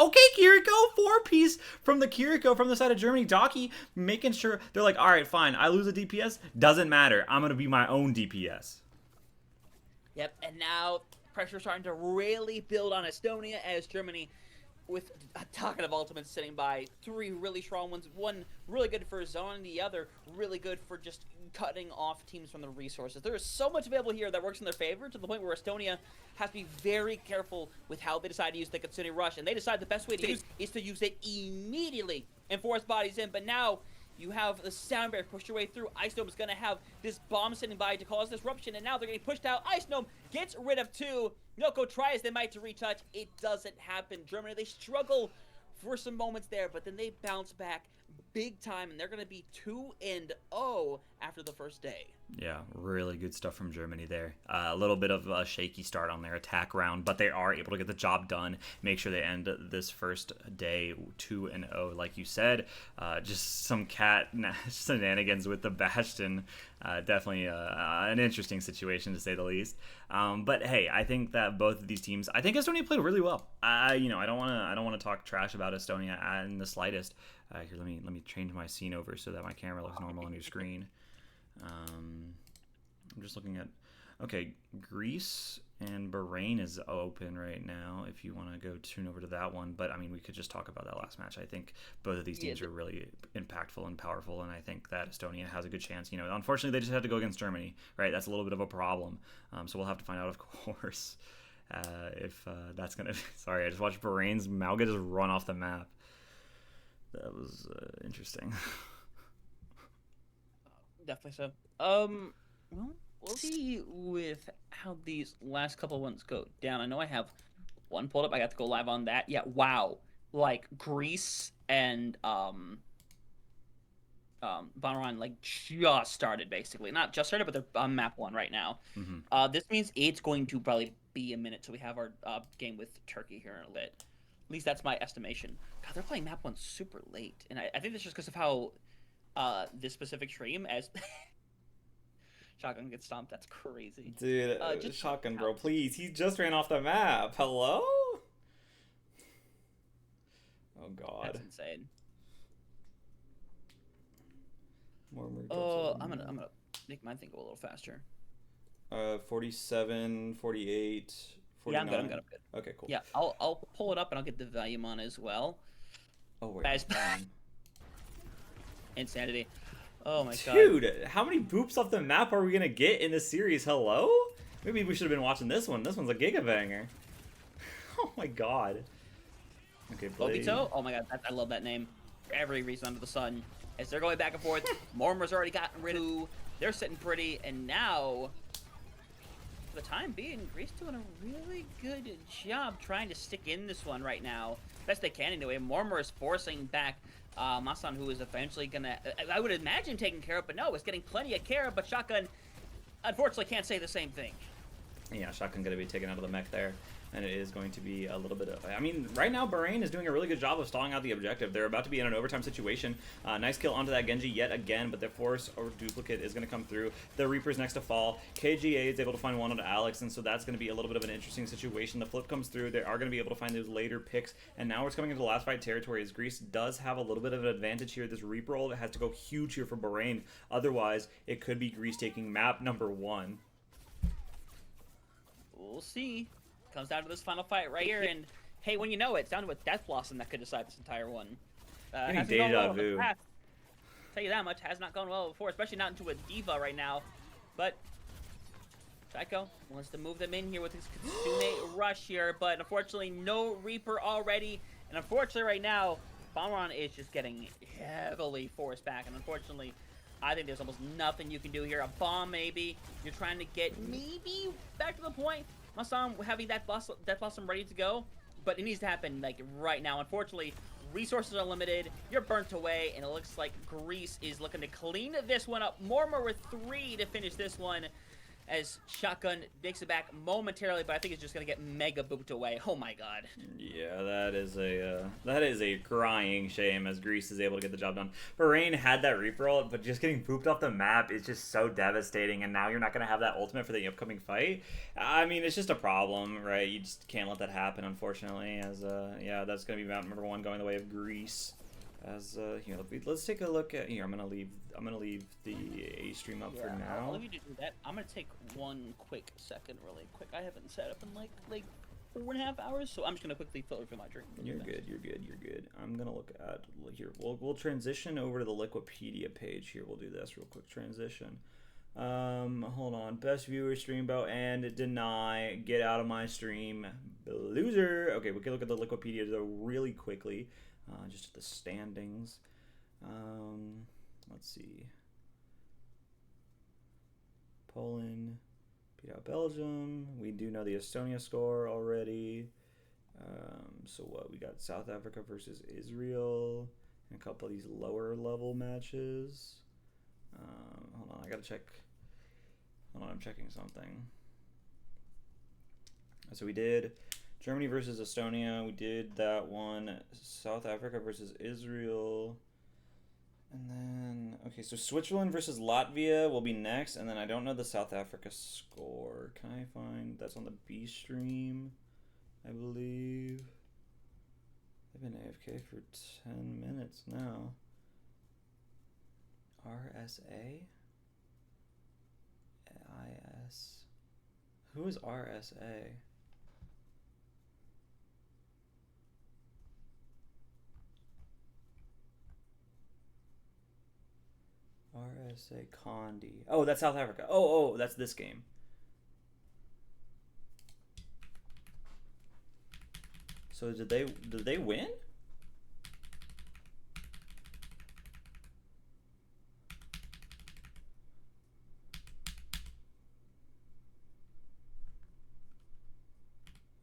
4-piece from the Kiriko from the side of Germany. Daki making sure, they're like, all right, fine, I lose a DPS, doesn't matter, I'm going to be my own DPS. Yep, and now pressure starting to really build on Estonia as Germany, with a ton of ultimates sitting by, 3 really strong ones, one really good for zone, the other really good for just cutting off teams from the resources. There is so much available here that works in their favor, to the point where Estonia has to be very careful with how they decide to use the Kutsune Rush, and they decide the best way to use is to use it immediately and force bodies in. But now You have the Sound Bear push your way through. Ice Gnome is going to have this bomb sitting by to cause disruption, and now they're getting pushed out. Ice Gnome gets rid of 2. Noko tries they might to retouch. It doesn't happen. Germany, they struggle for some moments there, but then they bounce back big time, and they're going to be 2-0 after the first day. Yeah, really good stuff from Germany there. A little bit of a shaky start on their attack round, but they are able to get the job done. Make sure they end this first day 2-0, like you said. Just some cat shenanigans with the Bastion. Definitely an interesting situation to say the least. But hey, I think that both of these teams, I think Estonia played really well. I don't want to talk trash about Estonia in the slightest. Here, let me change my scene over so that my camera looks normal on your screen. I'm just looking at, okay, Greece and Bahrain is open right now if you want to go tune over to that one. But I mean, we could just talk about that last match. I think both of these teams are really impactful and powerful, and I think that Estonia has a good chance. Unfortunately, they just had to go against Germany, right? That's a little bit of a problem. So we'll have to find out, of course, if that's going to... Sorry, I just watched Bahrain's Mauga just run off the map. That was interesting. Definitely so. Well, we'll see with how these last couple ones go down. I know I have one pulled up. I got to go live on that. Yeah, wow. Like Greece and Bonneron like just started basically. Not just started, but they're on map 1 right now. Mm-hmm. This means it's going to probably be a minute till we have our game with Turkey here in a bit. At least that's my estimation. God, they're playing map 1 super late, and I think that's just because of how this specific stream as Shotgun gets stomped. That's crazy. Dude, just Shotgun, bro, please. He just ran off the map. Hello? Oh, God. That's insane. More I'm gonna make mine think a little faster. 47, 48, 49. Yeah, I'm good. Okay, cool. Yeah, I'll pull it up and I'll get the volume on as well. Oh, wait. As insanity. Oh my god. Dude, how many boops off the map are we gonna get in this series? Hello? Maybe we should have been watching this one. This one's a gigabanger. Oh my god. Okay, Blade. Obito? Oh my god, I love that name. For every reason under the sun. As they're going back and forth, Mormar's already gotten rid of. They're sitting pretty, and now, for the time being, Greece doing a really good job trying to stick in this one right now. Best they can anyway. Mormar is forcing back Masan, who is eventually gonna, I would imagine, taking care of, but no, is getting plenty of care, but Shotgun, unfortunately, can't say the same thing. Yeah, Shotgun gonna be taken out of the mech there. And it is going to be a little bit of... I mean, right now, Bahrain is doing a really good job of stalling out the objective. They're about to be in an overtime situation. Nice kill onto that Genji yet again, but the force or duplicate is going to come through. The Reaper's next to fall. KGA is able to find one onto Alex, and so that's going to be a little bit of an interesting situation. The flip comes through. They are going to be able to find those later picks, and now it's coming into the last fight territory as Greece does have a little bit of an advantage here. This Reaper ult has to go huge here for Bahrain. Otherwise, it could be Greece taking map number 1. We'll see. Comes down to this final fight right here, and hey, when you know it, it's down to a Death Blossom that could decide this entire one. Getting deja vu. Tell you that much, has not gone well before, especially not into a Diva right now. But Psycho wants to move them in here with his Kitsune rush here, but unfortunately no Reaper already, and unfortunately right now, Bomberon is just getting heavily forced back, and unfortunately, I think there's almost nothing you can do here. A bomb, maybe. You're trying to get maybe back to the point. Masan having that Death Blossom ready to go, but it needs to happen like right now. Unfortunately, resources are limited. You're burnt away, and it looks like Greece is looking to clean this one up. Mormar with 3 to finish this one, as Shotgun makes it back momentarily, but I think it's just gonna get mega booped away. Oh my god. Yeah, that is a crying shame as Greece is able to get the job done. Bahrain had that Reaper ult, but just getting booped off the map is just so devastating, and now you're not gonna have that ultimate for the upcoming fight. I mean, it's just a problem, right? You just can't let that happen, unfortunately. As yeah, that's gonna be map number 1 going the way of Greece. As here, let's take a look at here. I'm gonna leave the A stream up for now. I'll leave you to do that. I'm gonna take one quick second, really quick. I haven't set up in like 4.5 hours, so I'm just gonna quickly filter through my drink. You're good. I'm gonna look at here. We'll transition over to the Liquipedia page here. We'll do this real quick transition. Hold on. Best viewer stream about and deny. Get out of my stream, loser. Okay, we can look at the Liquipedia though really quickly. Just at the standings. Let's see. Poland beat out Belgium. We do know the Estonia score already. So what? We got South Africa versus Israel and a couple of these lower level matches. Hold on, I gotta check. Hold on, I'm checking something. So we did Germany versus Estonia. We did that one. South Africa versus Israel. And then, okay, so Switzerland versus Latvia will be next. And then I don't know the South Africa score. Can I find, that's on the B stream, I believe. They've been AFK for 10 minutes now. RSA? IS. Who is RSA? RSA Condi. Oh, that's South Africa. Oh, that's this game. So did they win?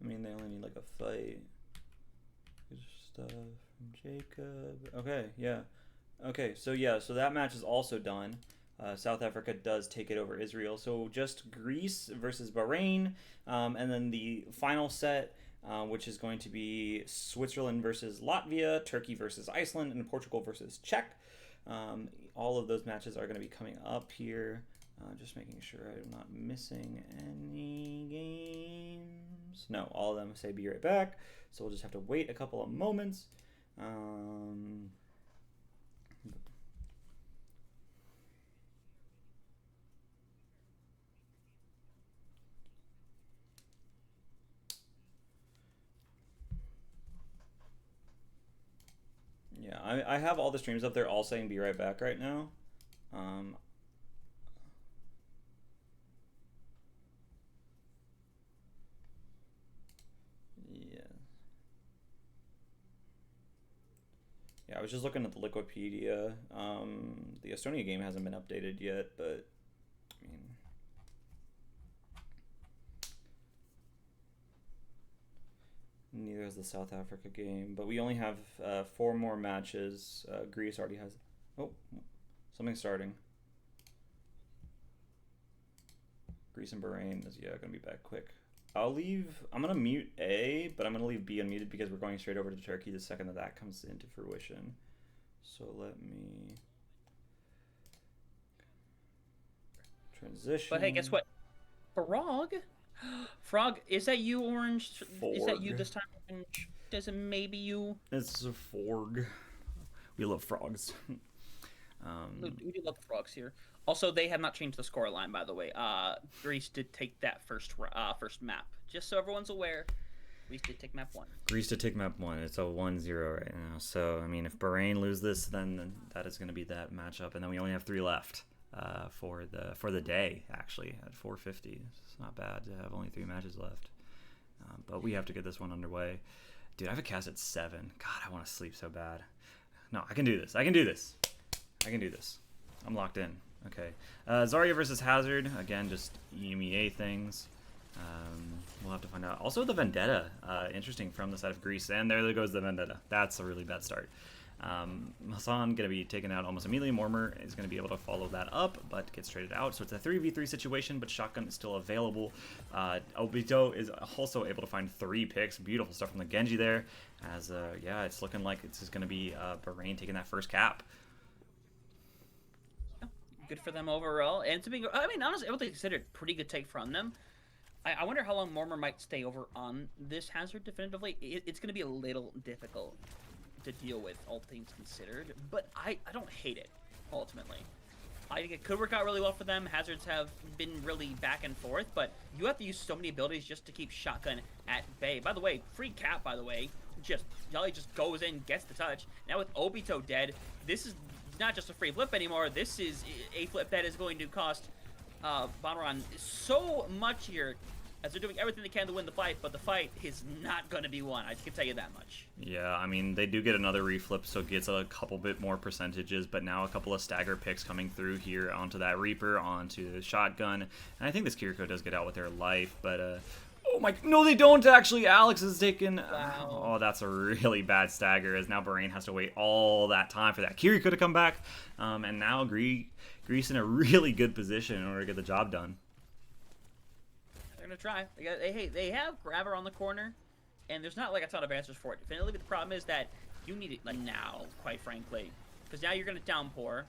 I mean, they only need like a fight. Good stuff from Jacob. Okay, yeah. Okay, so yeah, so that match is also done. South Africa does take it over Israel. So just Greece versus Bahrain, and then the final set, which is going to be Switzerland versus Latvia, Turkey versus Iceland, and Portugal versus Czech. All of those matches are going to be coming up here. Just making sure I'm not missing any games. No, all of them say be right back. So we'll just have to wait a couple of moments. Yeah, I have all the streams up there all saying be right back right now. Yeah, I was just looking at the Liquipedia. The Estonia game hasn't been updated yet, but I mean, neither has the South Africa game. But we only have 4 more matches. Greece already has. Oh, something's starting. Greece and Bahrain is going to be back quick. I'm going to mute A, but I'm going to leave B unmuted because we're going straight over to Turkey the second that comes into fruition. So let me transition. But hey, guess what? Frog, is that you, Orange? Forg. Is that you this time, Orange? Does it maybe you? It's a Forg. We love frogs. We do love the frogs here. Also, they have not changed the score line, by the way. Greece did take that first map. Just so everyone's aware, Greece did take map 1. Greece did take map 1. It's a 1-0 right now. So, I mean, if Bahrain lose this, then that is going to be that matchup. And then we only have 3 left for the day, actually, at 4:50. It's not bad to have only 3 matches left. But we have to get this one underway. Dude, I have a cast at 7. God, I want to sleep so bad. No, I can do this. I can do this. I'm locked in. Okay. Zarya versus Hazard. Again, just EMEA things. We'll have to find out. Also, the Vendetta. Interesting from the side of Greece. And there goes the Vendetta. That's a really bad start. Hassan going to be taken out almost immediately. Mormer is going to be able to follow that up, but gets traded out. So it's a 3v3 situation, but Shotgun is still available. Obito is also able to find 3 picks. Beautiful stuff from the Genji there. As, yeah, it's looking like it's going to be Bahrain taking that first cap. Good for them overall. And to be, I mean, honestly, I would consider it a pretty good take from them. I wonder how long Mormer might stay over on this Hazard definitively. It's going to be a little difficult to deal with, all things considered. But I don't hate it, ultimately. I think it could work out really well for them. Hazards have been really back and forth, but you have to use so many abilities just to keep Shotgun at bay. By the way, free cap, by the way. Jolly just goes in, gets the touch. Now with Obito dead, this is not just a free flip anymore. This is a flip that is going to cost Bonron so much here. as they're doing everything they can to win the fight, but the fight is not going to be won. I can tell you that much. Yeah, I mean, they do get another reflip, so it gets a couple bit more percentages, but now a couple of stagger picks coming through here onto that Reaper, onto the Shotgun, and I think this Kiriko does get out with their life, but, oh my, no they don't actually, Alex is taken, Wow. oh, that's a really bad stagger, as now Bahrain has to wait all that time for that Kiriko to come back, and now Greece in a really good position in order to get the job done. They're going to try. They have Grabber on the corner, and there's not like a ton of answers for it. Definitely, but the problem is that you need it like now, quite frankly. Because now you're going to downpour.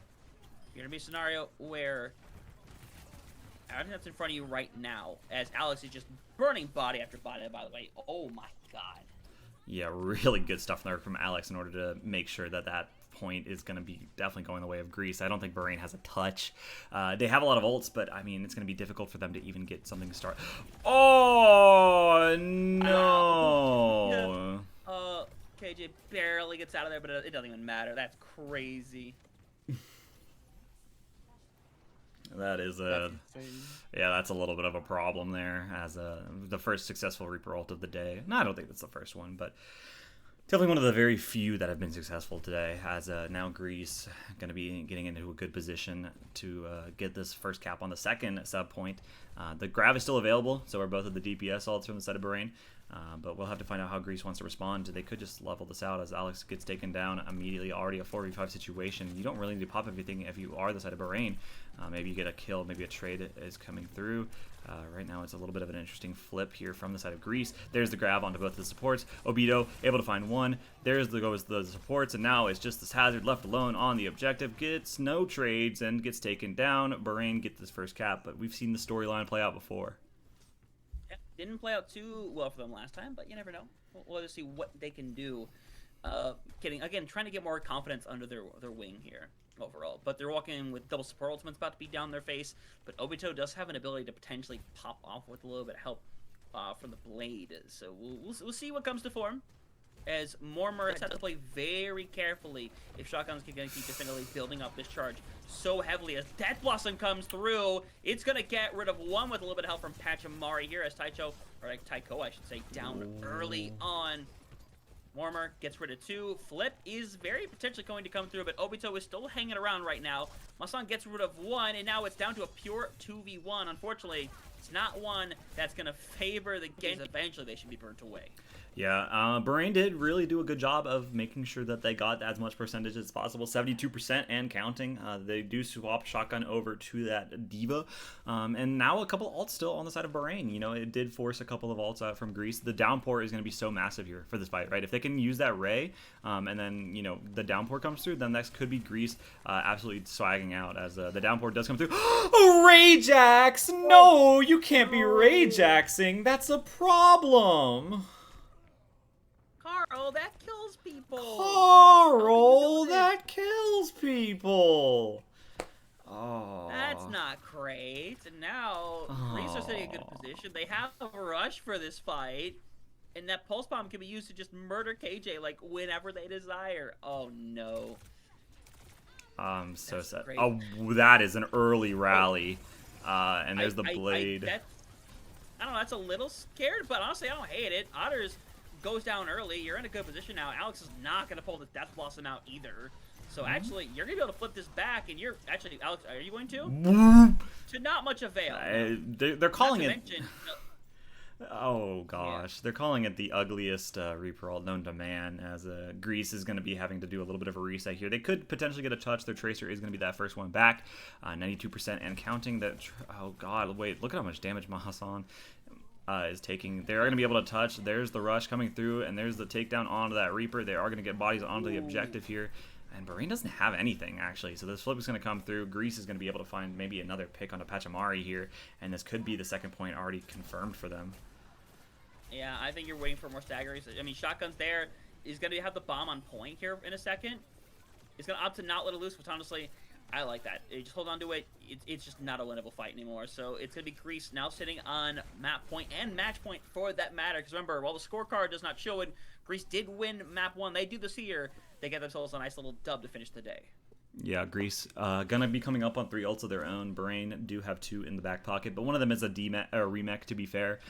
You're going to be a scenario where everything that's in front of you right now, as Alex is just burning body after body, by the way. Oh my god. Yeah, really good stuff there from Alex in order to make sure that that point is going to be definitely going the way of Greece. I don't think Bahrain has a touch. They have a lot of ults, but I mean, it's going to be difficult for them to even get something to start. Oh, no. KJ barely gets out of there, but it doesn't even matter. That's crazy. That is yeah, that's a little bit of a problem there as the first successful Reaper ult of the day. No, I don't think that's the first one, but definitely one of the very few that have been successful today, as now Greece going to be getting into a good position to get this first cap on the second sub point. The Grav is still available, so are both of the DPS ults from the side of Bahrain, but we'll have to find out how Greece wants to respond. They could just level this out as Alex gets taken down immediately, already a 4v5 situation. You don't really need to pop everything if you are the side of Bahrain. Maybe you get a kill, maybe a trade is coming through. Right now it's a little bit of an interesting flip here from the side of Greece. There's the grab onto both the supports. Obito able to find one. There's the supports, and now it's just this Hazard left alone on the objective. Gets no trades and gets taken down. Bahrain gets this first cap, but we've seen the storyline play out before. Yeah, didn't play out too well for them last time, but you never know. We'll just see what they can do. Trying to get more confidence under their wing here overall. But they're walking in with double support ultimates about to be down their face. But Obito does have an ability to potentially pop off with a little bit of help from the blade. So we'll see what comes to form. As Mormor has to play very carefully if Shotgun's going to keep definitively building up this charge so heavily. As Death Blossom comes through, it's going to get rid of one with a little bit of help from Pachamari here as Taiko, I should say, down early on. Mormor gets rid of two. Flip is very potentially going to come through, but Obito is still hanging around right now. Masan gets rid of one, and now it's down to a pure 2v1. Unfortunately, it's not one that's going to favor the Genji. Eventually, they should be burnt away. Yeah, Bahrain did really do a good job of making sure that they got as much percentage as possible, 72% and counting. They do swap Shotgun over to that Diva, and now a couple ults still on the side of Bahrain. You know, it did force a couple of ults out from Greece. The downpour is going to be so massive here for this fight, right? If they can use that Ray, and then, you know, the downpour comes through, then next could be Greece absolutely swagging out as the downpour does come through. Rayjax! No, you can't be Rayjaxing. That's a problem. Carl, that kills people. Carl, that kills people. Oh. That's not great. And now, Greece are sitting in a good position. They have a rush for this fight. And that pulse bomb can be used to just murder KJ, like, whenever they desire. Oh, no. I'm so That's sad. great. Oh, that is an early rally. And there's the blade. I don't know, that's a little scared, but honestly, I don't hate it. Otters goes down early. You're in a good position now. Alex is not going to pull the Death Blossom out either. So actually, you're going to be able to flip this back, and you're actually, Alex, are you going to? To not much avail. They're calling it. Oh gosh, yeah. They're calling it the ugliest Reaper ult known to man, as Greece is going to be having to do a little bit of a reset here. They could potentially get a touch. Their Tracer is going to be that first one back, 92% and counting. That oh god, wait, look at how much damage Mahasan is taking. They are going to be able to touch. There's the rush coming through, and there's the takedown onto that Reaper. They are going to get bodies onto the objective here. And Bahrain doesn't have anything, actually. So this flip is going to come through. Greece is going to be able to find maybe another pick onto Pachamari here. And this could be the second point already confirmed for them. Yeah, I think you're waiting for more staggerings. I mean, Shotgun's there. He's going to have the bomb on point here in a second. He's going to opt to not let it loose, which honestly, I like that. You just hold on to it. It's just not a winnable fight anymore. So it's going to be Greece now sitting on map point and match point for that matter. Because remember, while the scorecard does not show it, Greece did win map 1. They do this here. They get themselves a nice little dub to finish the day. Yeah, Greece gonna be coming up on 3 ults of their own. Bahrain do have 2 in the back pocket, but one of them is a remech. To be fair,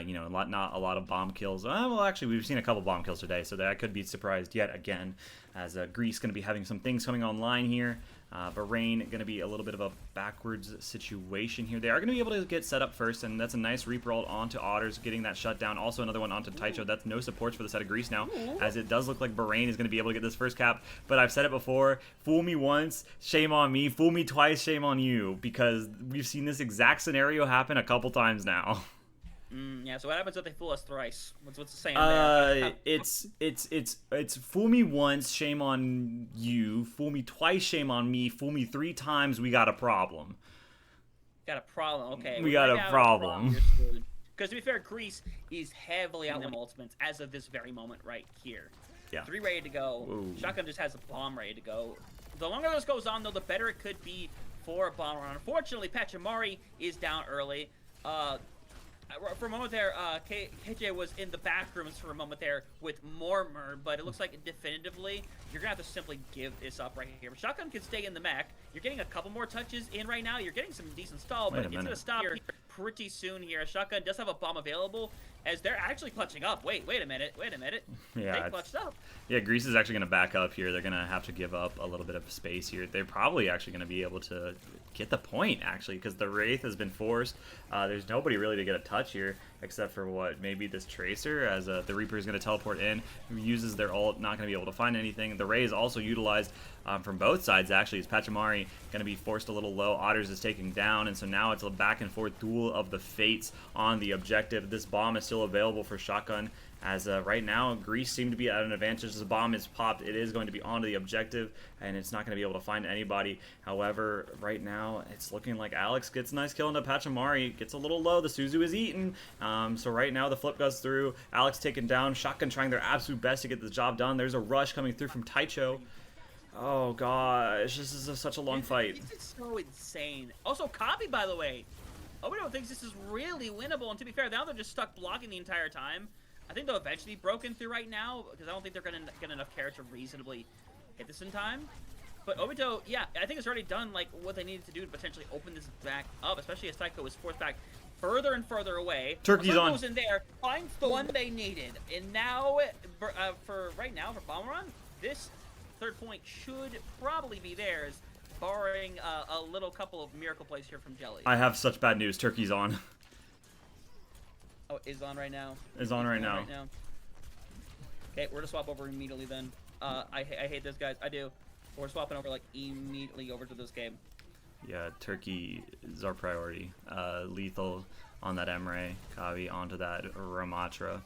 you know, not a lot of bomb kills. Well, actually, we've seen a couple bomb kills today, so that I could be surprised yet again. As Greece gonna be having some things coming online here. Bahrain going to be a little bit of a backwards situation here. They are going to be able to get set up first, and that's a nice Reaper ult onto Otters, getting that shut down. Also another one onto Taicho. That's no supports for the side of Greece now, as it does look like Bahrain is going to be able to get this first cap. But I've said it before, fool me once, shame on me. Fool me twice, shame on you, because we've seen this exact scenario happen a couple times now. Yeah, so what happens if they fool us thrice? What's the saying there? It's fool me once, shame on you. Fool me twice, shame on me. Fool me 3 times, we got a problem. Got a problem, okay. We got a problem. Because to be fair, Greece is heavily out in them ultimates as of this very moment right here. Yeah. 3 ready to go. Ooh. Shotgun just has a bomb ready to go. The longer this goes on, though, the better it could be for a bomb run. Unfortunately, Pachamari is down early. For a moment there, KJ was in the back rooms for a moment there with Mormor, but it looks like definitively you're going to have to simply give this up right here. Shotgun can stay in the mech. You're getting a couple more touches in right now. You're getting some decent stall, but it's going to stop here pretty soon here. Shotgun does have a bomb available as they're actually clutching up. Wait a minute. Yeah, they clutched up. Yeah, Greece is actually going to back up here. They're going to have to give up a little bit of space here. They're probably actually going to be able to get the point, actually, because the Wraith has been forced. There's nobody really to get a touch here, except for what, maybe this Tracer, as the Reaper is going to teleport in, who uses their ult, not going to be able to find anything. The Ray is also utilized from both sides, actually. Is Pachamari going to be forced a little low? Otters is taking down, and so now it's a back and forth duel of the fates on the objective. This bomb is still available for Shotgun, as right now Greece seem to be at an advantage. As the bomb is popped, it is going to be onto the objective, and it's not going to be able to find anybody. However, right now it's looking like Alex gets a nice kill into Pachamari. Gets a little low. The Suzu is eaten. So right now the flip goes through. Alex taken down. Shotgun trying their absolute best to get the job done. There's a rush coming through from Taicho. Oh gosh, this is such a long fight. This is so insane. Also, Kabi, by the way, Obito thinks this is really winnable, and to be fair, now they're just stuck blocking the entire time. I think they'll eventually be broken through right now, because I don't think they're going to get enough carry to reasonably hit this in time. But Obito, yeah, I think it's already done like what they needed to do to potentially open this back up, especially as Taiko was forced back further and further away. Turkey's on. Goes in there, finds the one they needed, and now for right now for Bomb Run, this third point should probably be theirs, barring a little couple of miracle plays here from Jelly. I have such bad news. Turkey's on. Oh, is on right now. Is on right now. Okay, we're gonna swap over immediately then. I hate this, guys. I do. We're swapping over like immediately over to this game. Yeah, Turkey is our priority. Lethal on that Emre, Kavi onto that Ramatra.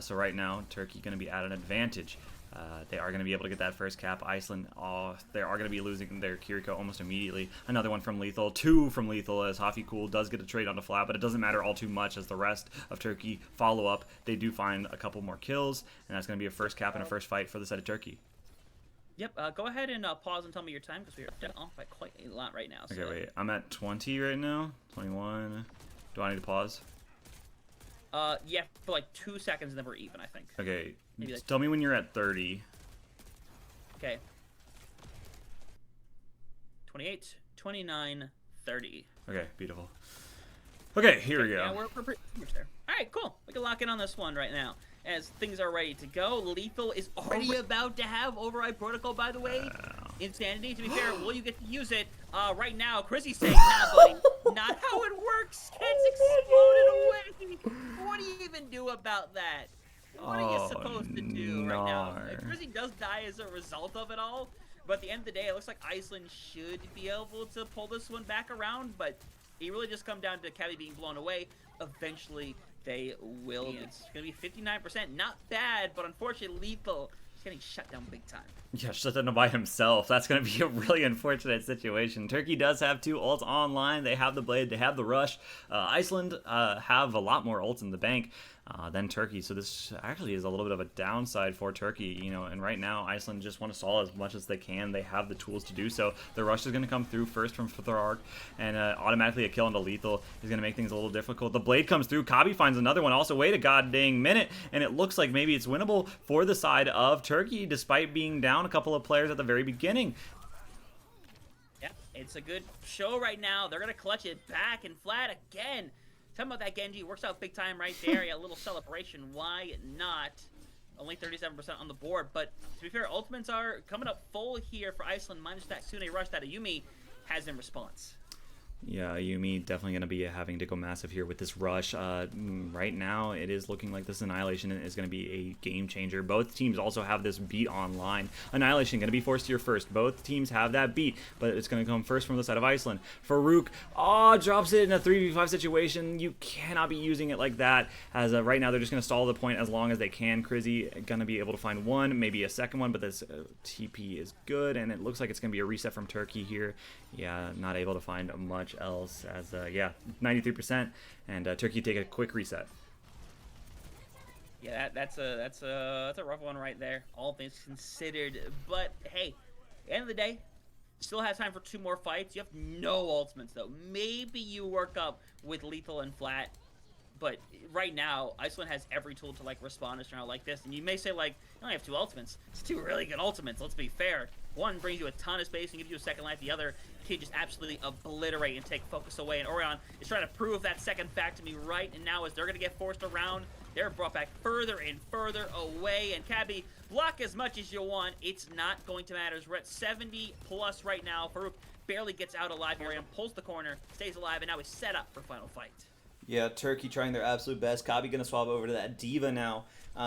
So right now, Turkey going to be at an advantage. They are going to be able to get that first cap. Iceland, they are going to be losing their Kiriko almost immediately. Another one from Lethal, 2 from Lethal, as Hafi Cool does get a trade onto flat, but it doesn't matter all too much as the rest of Turkey follow up. They do find a couple more kills, and that's going to be a first cap and a first fight for the side of Turkey. Yep, go ahead and pause and tell me your time, because we are off by quite a lot right now. Okay, wait, I'm at 20 right now, 21. Do I need to pause? Yeah, for like 2 seconds and then we're even, I think. Okay, Maybe like tell me when you're at 30. Okay. 28, 29, 30. Okay, beautiful. Okay, here we go. Yeah, we're pretty much there. Alright, cool. We can lock in on this one right now. As things are ready to go. Lethal is already about to have Override Protocol, by the way. Insanity, to be fair, will you get to use it? Right now, Chrissy's saying, nah, buddy. Not how it works. It's exploded away. What do you even do about that? What are you supposed to do right now? Chrissy does die as a result of it all. But at the end of the day, it looks like Iceland should be able to pull this one back around. But it really just come down to Cavi being blown away. Eventually, they will. It's going to be 59%. Not bad, but unfortunately, Lethal is getting shut down big time. Yeah, shut down by himself. That's going to be a really unfortunate situation. Turkey does have 2 ults online. They have the Blade. They have the Rush. Iceland have a lot more ults in the bank than Turkey. So this actually is a little bit of a downside for Turkey. You know, and right now, Iceland just want to stall as much as they can. They have the tools to do so. The Rush is going to come through first from Tharark, and automatically a kill into Lethal is going to make things a little difficult. The Blade comes through. Kabi finds another one. Also, wait a god dang minute, and it looks like maybe it's winnable for the side of Turkey, despite being down a couple of players at the very beginning. It's a good show right now. They're going to clutch it back and flat again. Talking about that Genji. Works out big time right there. Yeah, a little celebration. Why not? Only 37% on the board. But to be fair, ultimates are coming up full here for Iceland. Minus that Sune rush that Ayumi has in response. Yeah, Yumi definitely going to be having to go massive here with this rush. Right now, it is looking like this Annihilation is going to be a game changer. Both teams also have this beat online. Annihilation going to be forced here first. Both teams have that beat, but it's going to come first from the side of Iceland. Farouk, drops it in a 3v5 situation. You cannot be using it like that. As right now, they're just going to stall the point as long as they can. Crizzy going to be able to find one, maybe a second one, but this TP is good, and it looks like it's going to be a reset from Turkey here. Yeah, not able to find much else as yeah, 93%, and Turkey take a quick reset. Yeah, that's a rough one right there, all things considered. But hey, at the end of the day, still has time for 2 more fights. You have no ultimates though. Maybe you work up with Lethal and Flat, but right now Iceland has every tool to like respond to a scenario like this. And you may say like, you only have 2 ultimates. It's 2 really good ultimates. Let's be fair. One brings you a ton of space and gives you a second life. The other can just absolutely obliterate and take focus away. And Orion is trying to prove that second fact to me right. And now as they're going to get forced around, they're brought back further and further away. And Cabby, block as much as you want. It's not going to matter. We're at 70 plus right now. Farouk barely gets out alive. Orion pulls the corner, stays alive, and now he's set up for final fight. Yeah, Turkey trying their absolute best. Kabi going to swap over to that Diva now.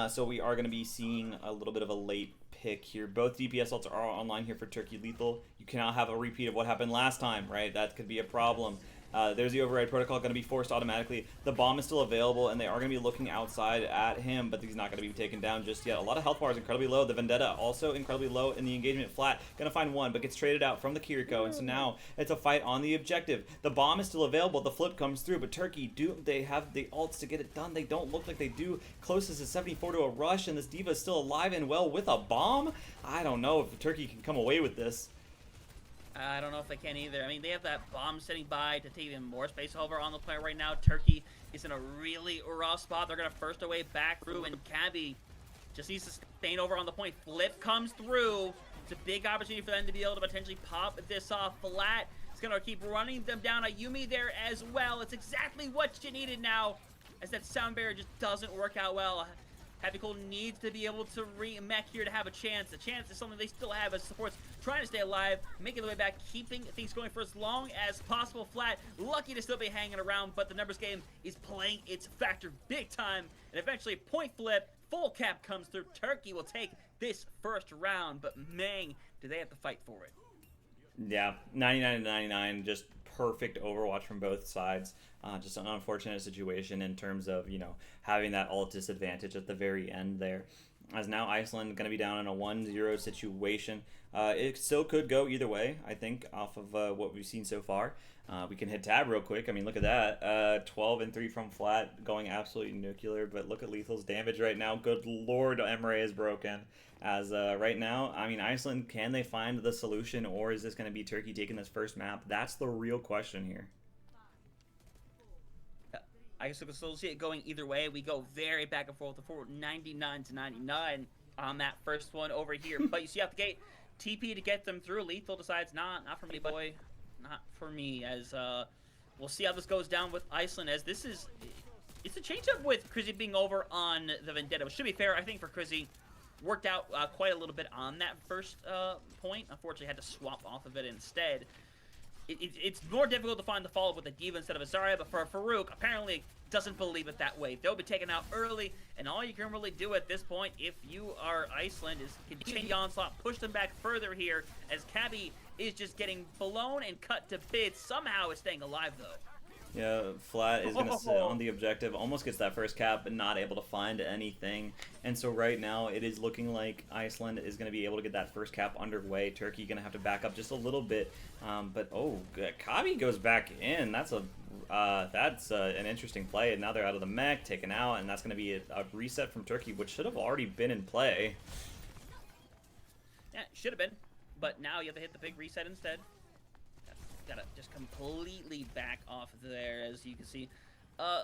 So we are going to be seeing a little bit of a late pick here. Both DPS ults are online here for Turkey Lethal. You cannot have a repeat of what happened last time, right? That could be a problem. There's the override protocol going to be forced automatically. The bomb is still available, and they are going to be looking outside at him, but he's not going to be taken down just yet. A lot of health bars incredibly low. The Vendetta also incredibly low in the engagement. Flat going to find one, but gets traded out from the Kiriko, and so now it's a fight on the objective. The bomb is still available. The flip comes through, but Turkey, do they have the ults to get it done? They don't look like they do. Closest is 74 to a rush, and this Diva is still alive and well with a bomb? I don't know if Turkey can come away with this. I don't know if they can either. I mean, they have that bomb sitting by to take even more space over on the player right now. Turkey is in a really rough spot. They're going to first away back through, and Cabby just needs to stay over on the point. Flip comes through. It's a big opportunity for them to be able to potentially pop this off. Flat is going to keep running them down. Ayumi there as well. It's exactly what you needed now, as that sound barrier just doesn't work out well. Happy Cool needs to be able to re-mech here to have a chance. The chance is something they still have as supports trying to stay alive, making the way back, keeping things going for as long as possible. Flat, lucky to still be hanging around, but the numbers game is playing its factor big time. And eventually, point flip, full cap comes through. Turkey will take this first round, but man, do they have to fight for it. Yeah, 99 to 99, just perfect Overwatch from both sides. Just an unfortunate situation in terms of, you know, having that ult disadvantage at the very end there. As now Iceland going to be down in a 1-0 situation. It still could go either way, I think, off of what we've seen so far. We can hit tab real quick. I mean, look at that. 12 and 3 from Flat, going absolutely nuclear. But look at Lethal's damage right now. Good lord, Emre is broken. As right now, I mean, Iceland, can they find the solution, or is this going to be Turkey taking this first map? That's the real question here. I guess we can still see it going either way. We go very back and forth, 99 to 99 on that first one over here. But you see out the gate, TP to get them through. Lethal decides, not for me, boy. Not for me, as we'll see how this goes down with Iceland, as this is, it's a change-up with Crizzy being over on the Vendetta, which should be fair, I think, for Crizzy. Worked out quite a little bit on that first point. Unfortunately, had to swap off of it instead. It's more difficult to find the follow-up with a Diva instead of a Zarya, but for Farouk, apparently doesn't believe it that way. They'll be taken out early, and all you can really do at this point, if you are Iceland, is continue the onslaught, push them back further here, as Cabby is just getting blown and cut to bits. Somehow is staying alive, though. Yeah, Flat is going to sit on the objective, almost gets that first cap, but not able to find anything. And so right now, it is looking like Iceland is going to be able to get that first cap underway. Turkey going to have to back up just a little bit. But, oh, Kabi goes back in. That's an interesting play. And now they're out of the mech, taken out, and that's going to be a reset from Turkey, which should have already been in play. Yeah, should have been. But now you have to hit the big reset instead. Gotta just completely back off there, as you can see.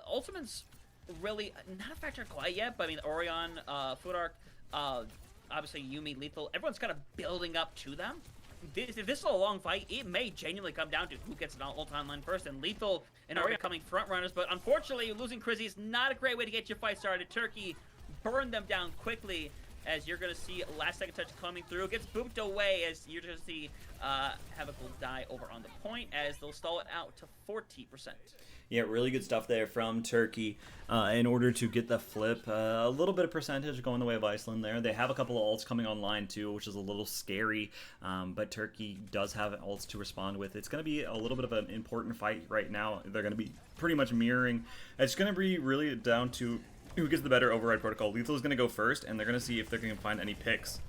Ultimate's really not a factor quite yet, but I mean, Orion, Foodark, obviously Yumi, Lethal, everyone's kind of building up to them. if this is a long fight, it may genuinely come down to who gets an ult online first, and Lethal and Arya coming front runners. But unfortunately, losing Crizzy is not a great way to get your fight started. Turkey burned them down quickly, as you're going to see last second touch coming through. Gets booped away as you're going to see Havoc will die over on the point, as they'll stall it out to 40%. Yeah, really good stuff there from Turkey in order to get the flip. A little bit of percentage going the way of Iceland there. They have a couple of ults coming online too, which is a little scary, but Turkey does have ults to respond with. It's going to be a little bit of an important fight right now. They're going to be pretty much mirroring. It's going to be really down to who gets the better override protocol. Lethal is going to go first, and they're going to see if they can find any picks.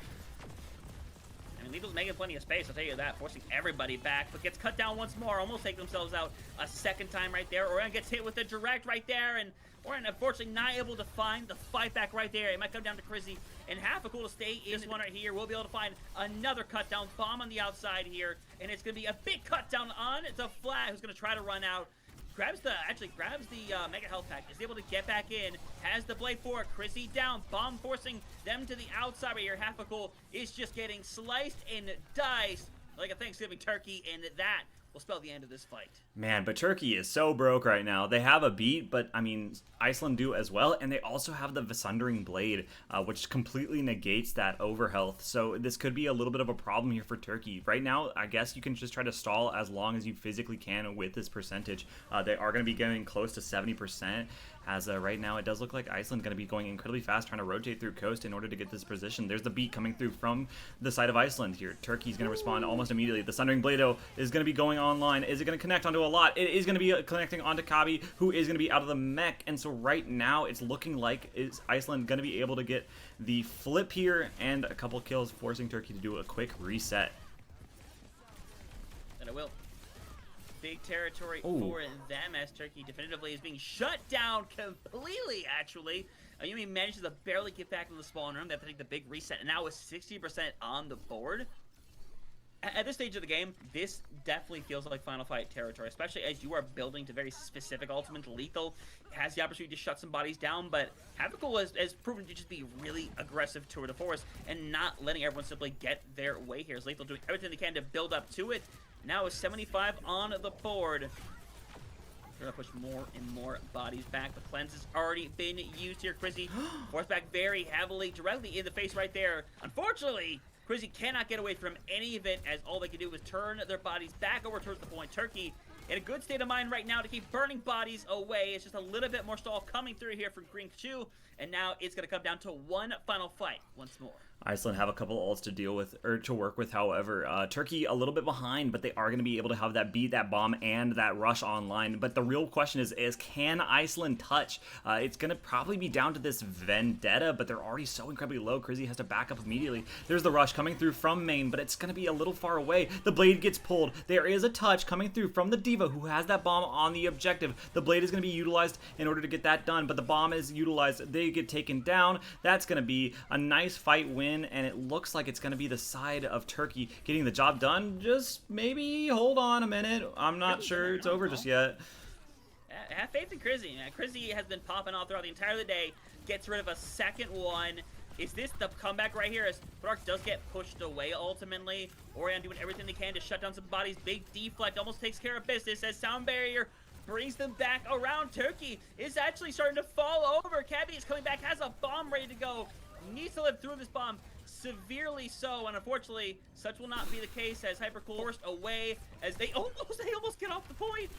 Lethal's making plenty of space, I'll tell you that, forcing everybody back, but gets cut down once more, almost take themselves out a second time right there. Orion gets hit with a direct right there, and Orion unfortunately not able to find the fight back right there. It might come down to Crizzy and Havoc to stay in this one right here. We'll be able to find another cut down bomb on the outside here, and it's going to be a big cut down on the Flat, who's going to try to run out. Grabs the Mega Health Pack, is able to get back in, has the Blade for Crizzy down, bomb forcing them to the outside right here. Hafakul is just getting sliced and diced like a Thanksgiving turkey, and that will spell the end of this fight. Man, but Turkey is so broke right now. They have a beat, but I mean, Iceland do as well, and they also have the Sundering Blade, which completely negates that overhealth. So this could be a little bit of a problem here for Turkey. Right now, I guess you can just try to stall as long as you physically can with this percentage. They are going to be getting close to 70%. As right now, it does look like Iceland's going to be going incredibly fast, trying to rotate through coast in order to get this position. There's the beat coming through from the side of Iceland here. Turkey's going to respond almost immediately. The Sundering Blade is going to be going online. Is it going to connect onto a lot? It is going to be connecting onto Kabi, who is going to be out of the mech. And so right now, it's looking like is Iceland going to be able to get the flip here and a couple kills, forcing Turkey to do a quick reset. And it will. Big territory Ooh. for them, as Turkey definitively is being shut down completely, actually. Ayumi manages to barely get back in the spawn room. They have to take the big reset, and now with 60% on the board. At this stage of the game, this definitely feels like Final Fight territory, especially as you are building to very specific ultimates. Lethal has the opportunity to shut some bodies down, but Havoc has proven to just be really aggressive tour de force and not letting everyone simply get their way here. As Lethal doing everything they can to build up to it. Now with 75 on the board. We're going to push more and more bodies back. The cleanse has already been used here. Crizzy forced back very heavily, directly in the face right there. Unfortunately, Crizzy cannot get away from any of it, as all they can do is turn their bodies back over towards the point. Turkey in a good state of mind right now to keep burning bodies away. It's just a little bit more stall coming through here from Green Chu, and now it's going to come down to one final fight once more. Iceland have a couple ults to deal with, or to work with, however. Turkey a little bit behind, but they are going to be able to have that beat, that bomb, and that rush online. But the real question is can Iceland touch? It's going to probably be down to this Vendetta, but they're already so incredibly low. Crizzy has to back up immediately. There's the rush coming through from main, but it's going to be a little far away. The Blade gets pulled. There is a touch coming through from the Diva, who has that bomb on the objective. The Blade is going to be utilized in order to get that done, but the bomb is utilized. They get taken down. That's going to be a nice fight win, and it looks like it's going to be the side of Turkey getting the job done. Just maybe hold on a minute. I'm not sure it's over just yet. Have faith in Crizzy. Crizzy has been popping off throughout the entire of the day. Gets rid of a second one. Is this the comeback right here, as Thrark does get pushed away ultimately? Orion doing everything they can to shut down some bodies. Big deflect almost takes care of business as Sound Barrier brings them back around. Turkey is actually starting to fall over. Cabby is coming back, has a bomb ready to go. Needs to live through this bomb. Severely so, and unfortunately, such will not be the case as Hypercool forced away as they almost get off the point.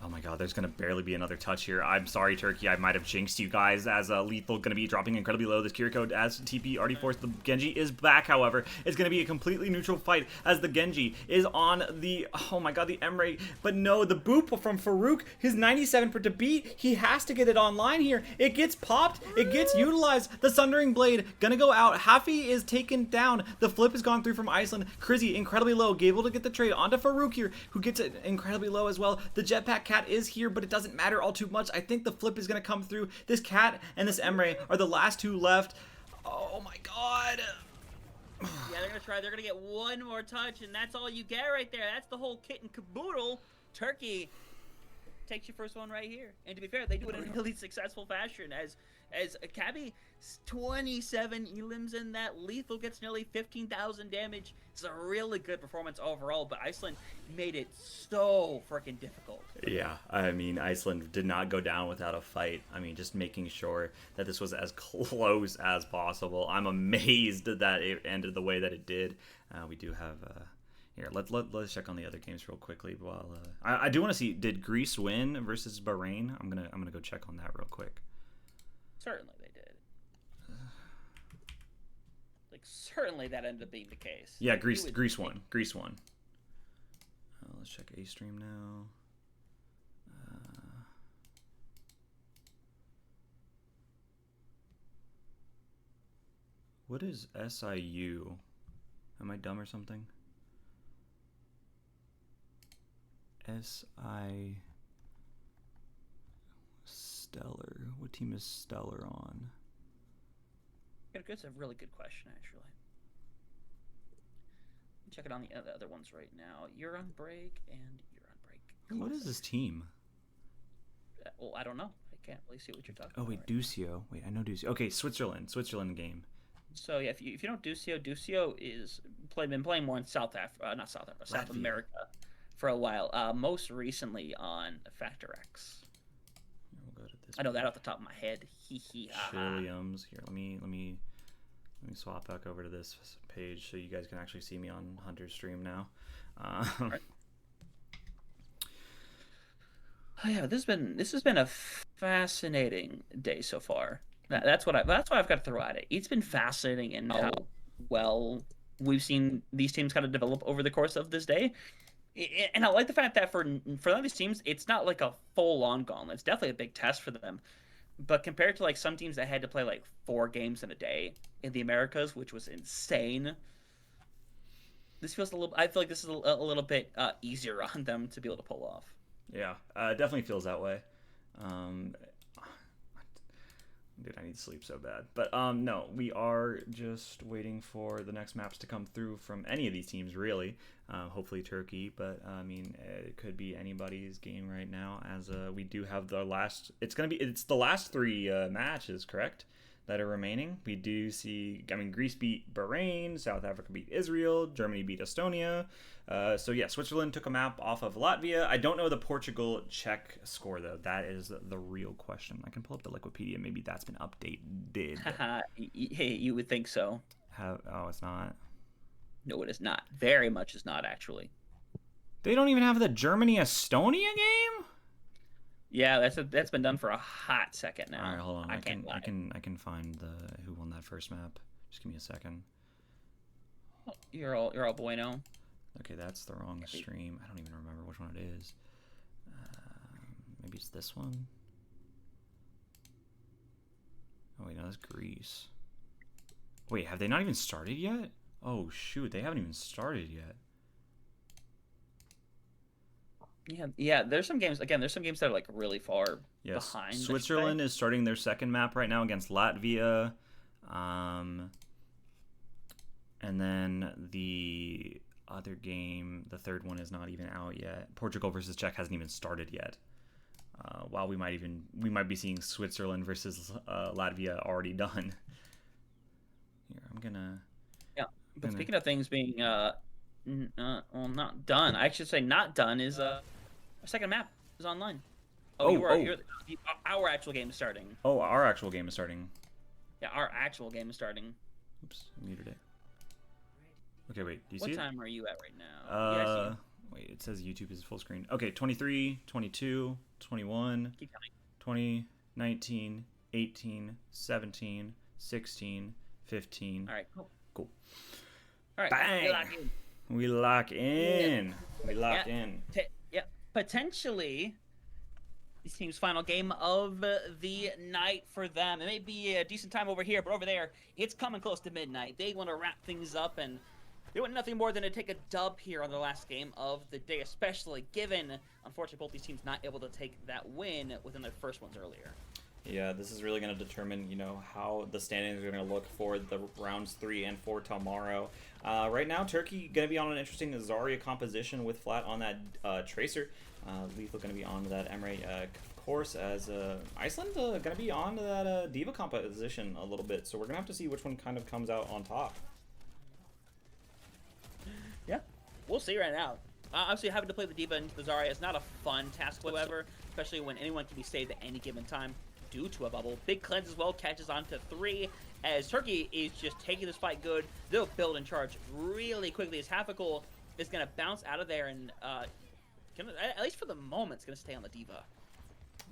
Oh my god, there's going to barely be another touch here. I'm sorry, Turkey. I might have jinxed you guys, as Lethal going to be dropping incredibly low. This Kiriko as TP already forced. The Genji is back, however. It's going to be a completely neutral fight as the Genji is on the, oh my god, the Emre. But no, the boop from Farouk, his 97 per to beat. He has to get it online here. It gets popped. It gets utilized. The Sundering Blade going to go out. Hafi is taken down. The flip has gone through from Iceland. Crizzy incredibly low. Able to get the trade onto Farouk here, who gets it incredibly low as well. The Jetpack Cat is here, but it doesn't matter all too much. I think the flip is going to come through. This Cat and this Emre are the last two left. Oh my god. Yeah, they're going to try. They're going to get one more touch, and that's all you get right there. That's the whole kit and caboodle. Turkey takes your first one right here. And to be fair, they do it in a really successful fashion as Cabby 27 elims in that. Lethal gets nearly 15,000 damage. It's a really good performance overall, but Iceland made it so freaking difficult. Yeah, I mean, Iceland did not go down without a fight. I mean, just making sure that this was as close as possible. I'm amazed that it ended the way that it did. We do have... Here, let's check on the other games real quickly. While I do want to see, did Greece win versus Bahrain? I'm gonna go check on that real quick. Certainly they did. Like certainly that ended up being the case. Yeah, Greece won. Greece won. Let's check A stream now. What is SIU? Am I dumb or something? Stellar. What team is Stellar on? That's a really good question, actually. Check it on the other ones right now. You're on break and you're on break. What is this team? Well, I don't know. I can't really see what you're talking about. Oh, wait, right Ducio. Wait, I know Ducio. Okay, Switzerland game. So, yeah, if you don't Ducio is been playing more in South America for a while. Most recently on Factor X. We'll go to this. I know that off the top of my head. Chiliums. Here, let me swap back over to this page so you guys can actually see me on Hunter's stream now. Right. Oh yeah, this has been a fascinating day so far. That's what I've got to throw at it. It's been fascinating in how well we've seen these teams kind of develop over the course of this day. And I like the fact that for none of these teams, it's not like a full-on gauntlet. It's definitely a big test for them. But compared to like some teams that had to play like 4 games in a day in the Americas, which was insane, this feels a little. I feel like this is a little bit easier on them to be able to pull off. Yeah, definitely feels that way. Dude, I need sleep so bad. But no, we are just waiting for the next maps to come through from any of these teams, really. Hopefully Turkey, but I mean, it could be anybody's game right now. As we do have the last, it's the last 3 matches, correct? That are remaining. We do see, I mean, Greece beat Bahrain, South Africa beat Israel, Germany beat Estonia. So yeah, Switzerland took a map off of Latvia. I don't know the Portugal-Czech score though. That is the real question. I can pull up the Wikipedia. Maybe that's been updated. Hey, you would think so. Oh, it's not. No, it is not. Very much is not, actually. They don't even have the Germany-Estonia game? Yeah, that's been done for a hot second now. All right, hold on. I can find who won that first map. Just give me a second. You're all bueno. Okay, that's the wrong stream. I don't even remember which one it is. Maybe it's this one. Oh wait, no, that's Greece. Wait, have they not even started yet? Oh shoot, they haven't even started yet. Yeah. There's some games. Again, there's some games that are like really far behind. Switzerland is starting their second map right now against Latvia, and then the other game, the third one, is not even out yet. Portugal versus Czech hasn't even started yet. While we might be seeing Switzerland versus Latvia already done. Here, I'm gonna. Yeah, but speaking of things being not done. I should say not done is our second map is online. Our actual game is starting. Oh, our actual game is starting. Yeah, our actual game is starting. Oops, I muted it. Okay, wait. Do you see What it? time are you at right now? Yeah, I see it. Wait, it says YouTube is full screen. Okay, 23, 22, 21, Keep counting. 20, 19, 18, 17, 16, 15. All right, cool. Cool. All right, Bang! We lock in. Yeah. We locked in. Yeah, potentially this team's final game of the night for them. It may be a decent time over here, but over there, it's coming close to midnight. They want to wrap things up, and they want nothing more than to take a dub here on the last game of the day, especially given, unfortunately, both these teams not able to take that win within their first ones earlier. Yeah, this is really going to determine, how the standings are going to look for the rounds 3 and 4 tomorrow. Right now, Turkey going to be on an interesting Zarya composition with Flat on that Tracer. Lethal going to be on to that EMEA course, as Iceland going to be on to that Diva composition a little bit. So we're going to have to see which one kind of comes out on top. Yeah, we'll see right now. Obviously, having to play the Diva into the Zarya is not a fun task whatsoever, especially when anyone can be saved at any given time due to a bubble. Big cleanse as well, catches on to 3, as Turkey is just taking this fight good. They'll build and charge really quickly, as Hafikul is going to bounce out of there, and at least for the moment, it's going to stay on the Diva.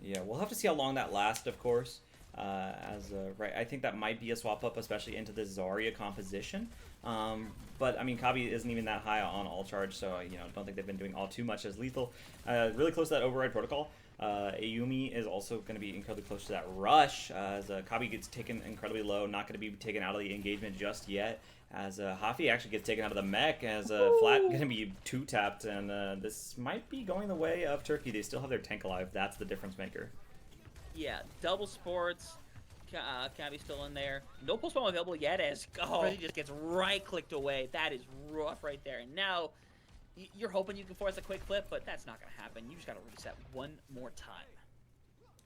Yeah, we'll have to see how long that lasts, of course. Right, I think that might be a swap up, especially into the Zarya composition. But I mean, Kabi isn't even that high on all charge, so I don't think they've been doing all too much as Lethal. Really close to that override protocol. Ayumi is also going to be incredibly close to that rush, as Kabi gets taken incredibly low, not going to be taken out of the engagement just yet. As Hafi actually gets taken out of the mech, as Flat going to be 2-tapped, and this might be going the way of Turkey. They still have their tank alive. That's the difference maker. Yeah, double sports. Kabi's still in there. No pulse bomb available yet, as he just gets right-clicked away. That is rough right there. And now, you're hoping you can force a quick flip, but that's not going to happen. You just got to reset one more time.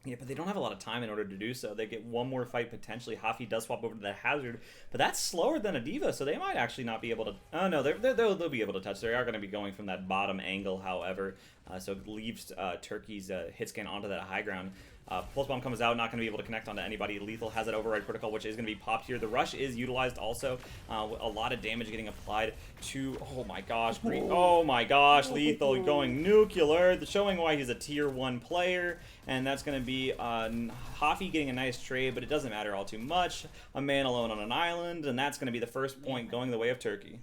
Yeah, but they don't have a lot of time in order to do so. They get one more fight potentially. Hafi does swap over to the Hazard, but that's slower than a Diva, so they might actually not be able to... Oh, no, they'll be able to touch. They are going to be going from that bottom angle, however, so it leaves Turkey's hit scan onto that high ground. Pulse Bomb comes out, not going to be able to connect onto anybody. Lethal has that override protocol, which is going to be popped here. The rush is utilized also. A lot of damage getting applied to... Oh my gosh, oh my gosh, Lethal going nuclear, showing why he's a tier 1 player. And that's going to be Hafi getting a nice trade, but it doesn't matter all too much. A man alone on an island, and that's going to be the first point going the way of Turkey.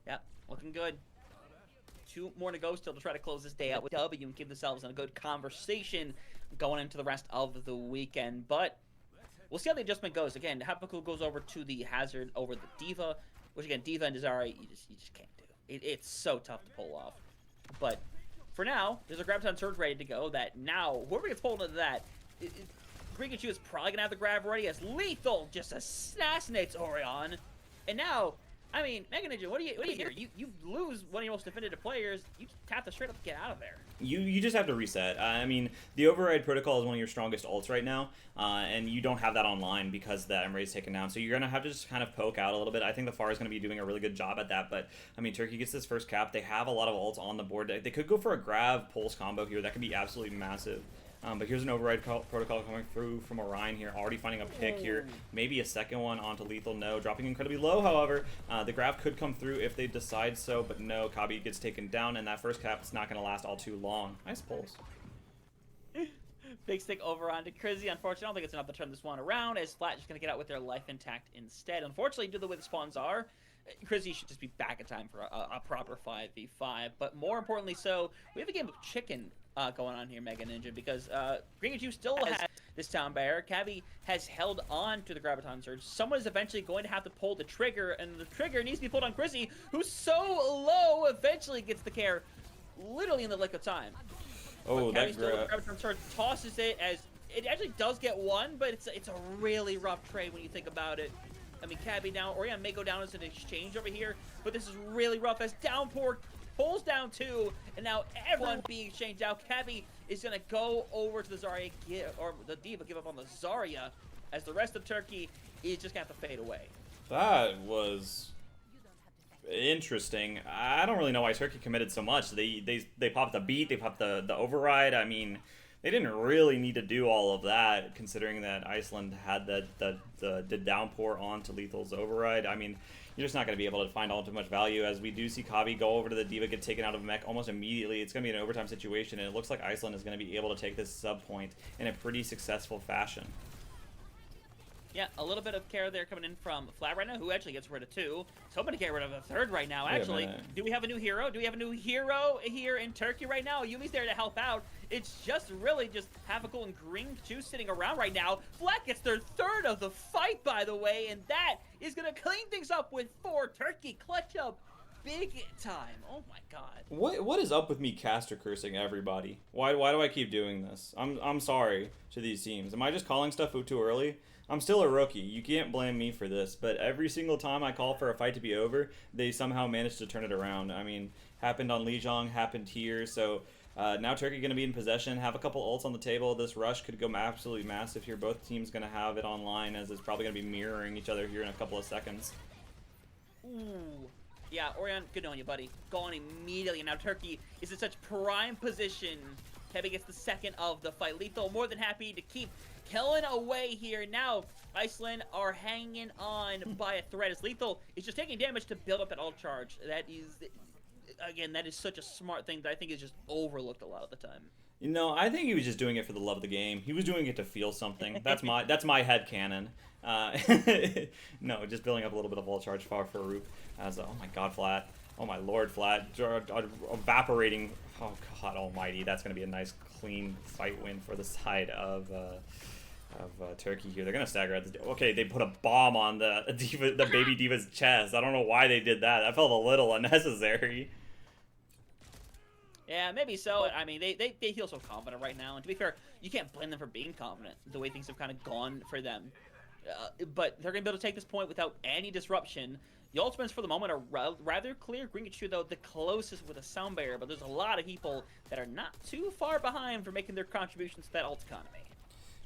Yep, looking good. 2 more to go still to try to close this day out with W and give themselves a good conversation going into the rest of the weekend. But we'll see how the adjustment goes. Again, Hafikul goes over to the Hazard over the Diva, which again, Diva and Desire, you just can't do. It's so tough to pull off. But for now, there's a Graviton Surge ready to go that now, whoever gets pulled into that, Pikachu is probably going to have the grab ready as Lethal just assassinates Orion. And now... I mean, Mega Ninja, what do you hear? You lose one of your most definitive players, you have to straight up get out of there. You just have to reset. I mean, the Override Protocol is one of your strongest ults right now, and you don't have that online because the Emery is taken down. So you're going to have to just kind of poke out a little bit. I think the FAR is going to be doing a really good job at that, but, I mean, Turkey gets this first cap. They have a lot of ults on the board. They could go for a Grav Pulse combo here. That could be absolutely massive. But here's an Override Protocol coming through from Orion here, already finding a pick here. Maybe a second one onto Lethal, no. Dropping incredibly low, however. The grab could come through if they decide so, but no. Kabi gets taken down, and that first cap is not going to last all too long. Nice pulse. Big stick over onto Crizzy. Unfortunately, I don't think it's enough to turn this one around, as Flat just going to get out with their life intact instead. Unfortunately, due to the way the spawns are, Crizzy should just be back in time for a proper 5v5. But more importantly so, we have a game of chicken going on here, Mega Ninja, because Pikachu still has this Sound Barrier. Cavi has held on to the Graviton Surge. Someone is eventually going to have to pull the trigger, and the trigger needs to be pulled on Crizzy, who's so low, eventually gets the care literally in the lick of time. Oh, that Graviton Surge tosses it, as it actually does get one, but it's a really rough trade when you think about it. I mean, Cavi now, Orion may go down as an exchange over here, but this is really rough as Downpour pulls down 2, and now everyone being exchanged out. Cavi is going to go over to the Zarya, or the Diva, give up on the Zarya, as the rest of Turkey is just going to have to fade away. That was interesting. I don't really know why Turkey committed so much. They popped the beat, they popped the override. I mean, they didn't really need to do all of that, considering that Iceland had the downpour onto Lethal's override. I mean, you're just not going to be able to find all too much value, as we do see Kavi go over to the Diva, get taken out of mech almost immediately. It's going to be an overtime situation, and it looks like Iceland is going to be able to take this sub point in a pretty successful fashion. Yeah, a little bit of care there coming in from Flat right now, who actually gets rid of 2. He's hoping to get rid of a 3rd right now, actually. Do we have a new hero? Do we have a new hero here in Turkey right now? Yumi's there to help out. It's just really just Hafikul and Green Juice sitting around right now. Flat gets their 3rd of the fight, by the way, and that is going to clean things up with 4. Turkey clutch up big time. Oh my god. What is up with me caster cursing everybody? Why do I keep doing this? I'm sorry to these teams. Am I just calling stuff too early? I'm still a rookie. You can't blame me for this, but every single time I call for a fight to be over, they somehow manage to turn it around. I mean, happened on Lijiang, happened here, so Now Turkey going to be in possession, have a couple ults on the table. This rush could go absolutely massive here. Both teams going to have it online, as it's probably going to be mirroring each other here in a couple of seconds. Ooh. Yeah, Orion, good on you, buddy. Gone immediately. Now Turkey is in such prime position. Heavy gets the second of the fight. Lethal more than happy to keep killing away here. Now Iceland are hanging on by a thread as Lethal is just taking damage to build up that ult charge. That is, again, that is such a smart thing that I think is just overlooked a lot of the time. You know, I think he was just doing it for the love of the game. He was doing it to feel something. That's my headcanon. No, just building up a little bit of ult charge for Farouk. As oh my god, Flat. Oh my lord, Flat. Evaporating. Oh god almighty. That's going to be a nice, clean fight win for the side of Turkey here. They're going to stagger at the... Okay, they put a bomb on the baby diva's chest. I don't know why they did that. That felt a little unnecessary. Yeah, maybe so. I mean, they feel so confident right now. And to be fair, you can't blame them for being confident, the way things have kind of gone for them. But they're going to be able to take this point without any disruption. The ultimates for the moment are rather clear. Gringachu, though, the closest with a sound barrier, but there's a lot of people that are not too far behind for making their contributions to that ult economy.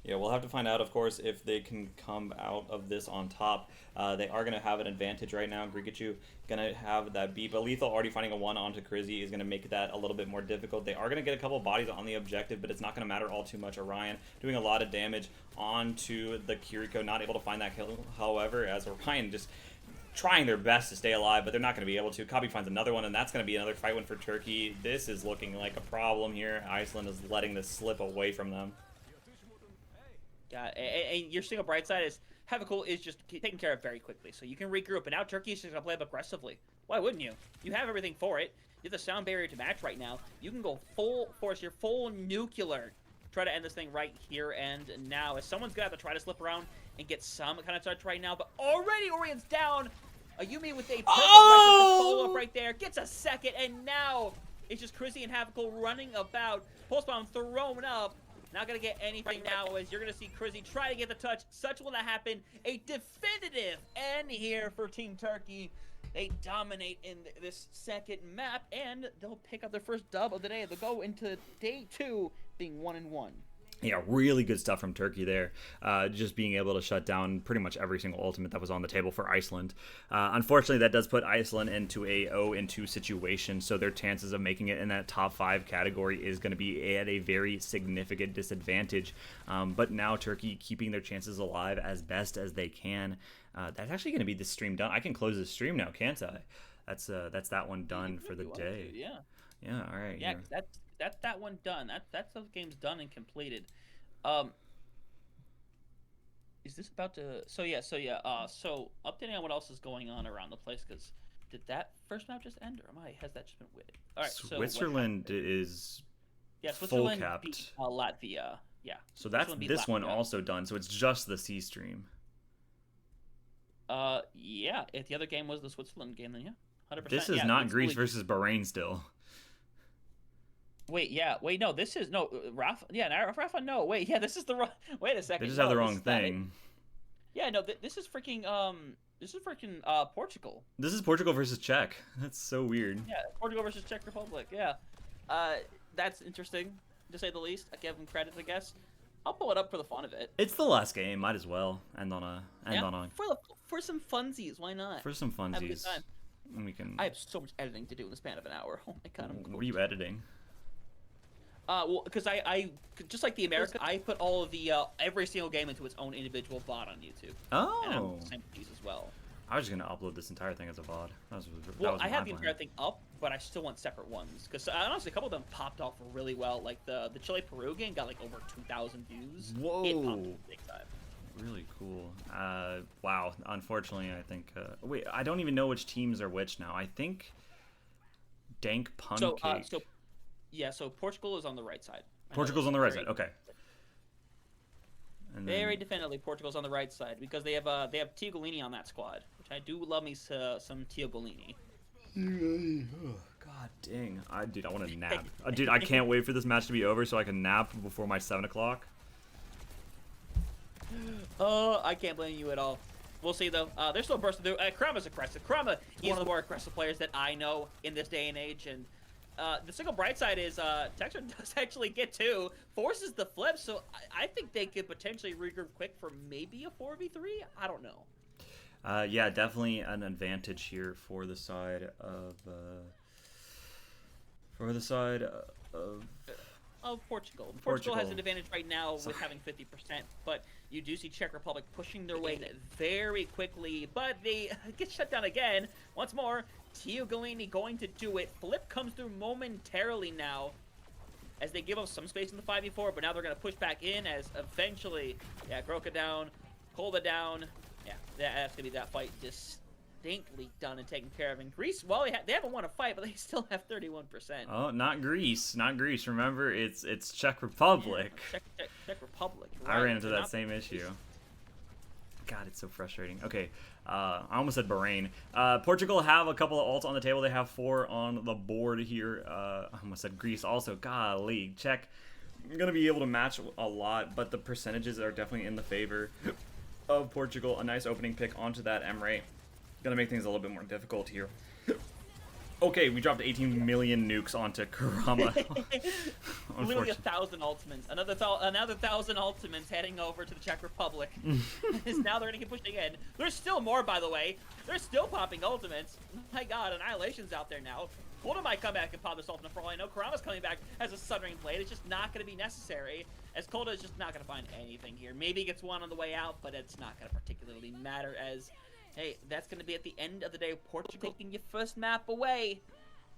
Yeah, we'll have to find out, of course, if they can come out of this on top. They are going to have an advantage right now. Gringachu going to have that beat, but Lethal already finding a 1 onto Krizzy is going to make that a little bit more difficult. They are going to get a couple bodies on the objective, but it's not going to matter all too much. Orion doing a lot of damage onto the Kiriko, not able to find that kill, however, as Orion just trying their best to stay alive, but they're not going to be able to. Kabi finds another one, and that's going to be another fight win for Turkey. This is looking like a problem here. Iceland is letting this slip away from them. Yeah, and your single bright side is Heavical is just taken care of very quickly, so you can regroup. And now Turkey is just going to play up aggressively. Why wouldn't you? You have everything for it. You have the sound barrier to match right now. You can go full force here, full nuclear. Try to end this thing right here and now. As someone's going to have to try to slip around and get some kind of touch right now, but already Orion's down. Yumi with a perfect follow-up right there. Gets a second, and now it's just Krizzy and Heavical running about. Pulse bomb thrown up. Not going to get anything now as you're going to see Krizzy try to get the touch. Such will not happen. A definitive end here for Team Turkey. They dominate in this second map, and they'll pick up their first dub of the day. They'll go into day 2 being 1-1. Yeah, really good stuff from Turkey there. Just being able to shut down pretty much every single ultimate that was on the table for Iceland. Unfortunately, that does put Iceland into a 0-2 situation, so their chances of making it in that top 5 category is going to be at a very significant disadvantage. But now Turkey keeping their chances alive as best as they can. That's actually going to be the stream done. I can close the stream now, can't I? That's that one done for the day. Yeah. Yeah, all right. Yeah, that's that one done. That's those games done and completed. Is this about to? So updating on what else is going on around the place, because did that first map just end, or has that just been waiting? All right, Switzerland is Switzerland full capped. Beat, Latvia. Yeah. So that's this one also done. So it's just the C stream. Yeah. If the other game was the Switzerland game, then yeah, 100%. This is not Greece versus Bahrain still. Wait, no, this is Rafa. Yeah, Rafa. No, wait, yeah, this is the wrong. Wait a second. They just have the wrong thing. Yeah, no, this is freaking Portugal. This is Portugal versus Czech. That's so weird. Yeah, Portugal versus Czech Republic. Yeah, that's interesting to say the least. I give them credit, I guess. I'll pull it up for the fun of it. It's the last game. Might as well end on a for some funsies. Why not? For some funsies. Have a good time. And we can. I have so much editing to do in the span of an hour. Oh my god, What are you editing? Well, because I just like the American, I put all of the every single game into its own individual bot on YouTube. Oh. And I'm same these as well. I was just gonna upload this entire thing as a VOD. I have the entire thing up, but I still want separate ones because honestly, a couple of them popped off really well. Like the Chile Peru game got like over 2,000 views. Whoa. It popped big time. Really cool. Wow. Unfortunately, I think. Wait, I don't even know which teams are which now. I think. Dank Pancake. So Portugal is on the right side. Portugal's on the right side. Okay. And very definitively, Portugal's on the right side because they have Tiagolini on that squad, which I do love me some Tiagolini. God dang, dude, I want to nap. Dude, I can't wait for this match to be over so I can nap before my 7 o'clock. Oh, I can't blame you at all. We'll see though. They're still bursting through. Krama's aggressive. Krama is one of the more aggressive players that I know in this day and age, and The single bright side is Texter does actually get 2, forces the flip, so I think they could potentially regroup quick for maybe a 4v3. I don't know. Yeah, definitely an advantage here for the side of Portugal. Portugal. Portugal has an advantage right now with having 50%, but you do see Czech Republic pushing their way very quickly, but they get shut down again. Once more, Tio Galini going to do it. Flip comes through momentarily now as they give up some space in the 5v4, but now they're going to push back in as eventually, yeah, Groka down, Kolda down. Yeah, that's going to be that fight distinctly done and taken care of. In Greece, well, they haven't won a fight, but they still have 31%. Oh, not Greece. Remember, it's Czech Republic. Yeah, Czech Republic. Right? I ran into that same issue. God, it's so frustrating. Okay, I almost said Bahrain. Portugal have a couple of ults on the table. They have 4 on the board here. I almost said Greece also. Golly, Czech. I'm going to be able to match a lot, but the percentages are definitely in the favor of Portugal. A nice opening pick onto that Emre. Gonna make things a little bit more difficult here. Okay, we dropped 18 million nukes onto Kurama. Literally 1,000 ultimates. Another 1,000 ultimates heading over to the Czech Republic. Now they're gonna get pushed again. There's still more, by the way. They're still popping ultimates. My God, Annihilation's out there now. Kolda might come back and pop this ultimate for all I know. Kurama's coming back as a Sundering Blade. It's just not going to be necessary, as Kolda is just not going to find anything here. Maybe he gets one on the way out, but it's not going to particularly matter as, hey, that's going to be at the end of the day. Portugal taking your first map away.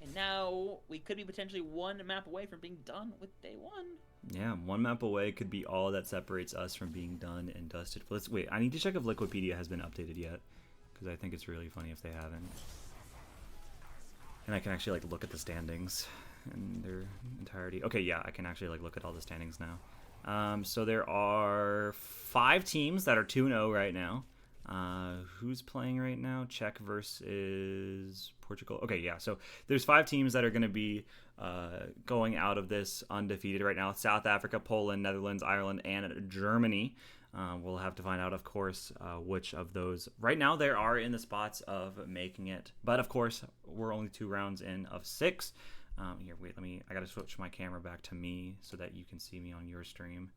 And now we could be potentially 1 map away from being done with day 1. Yeah, 1 map away could be all that separates us from being done and dusted. Let's wait. I need to check if Liquipedia has been updated yet, because I think it's really funny if they haven't. And I can actually like look at the standings in their entirety. Okay, yeah, I can actually like look at all the standings now. So there are 5 teams that are 2-0 right now. Who's playing right now? Czech versus Portugal. Okay, yeah. So there's 5 teams that are going to be going out of this undefeated right now. South Africa, Poland, Netherlands, Ireland, and Germany. We'll have to find out, of course, which of those. Right now, they are in the spots of making it. But, of course, we're only 2 rounds in of 6. Here, wait, I got to switch my camera back to me so that you can see me on your stream.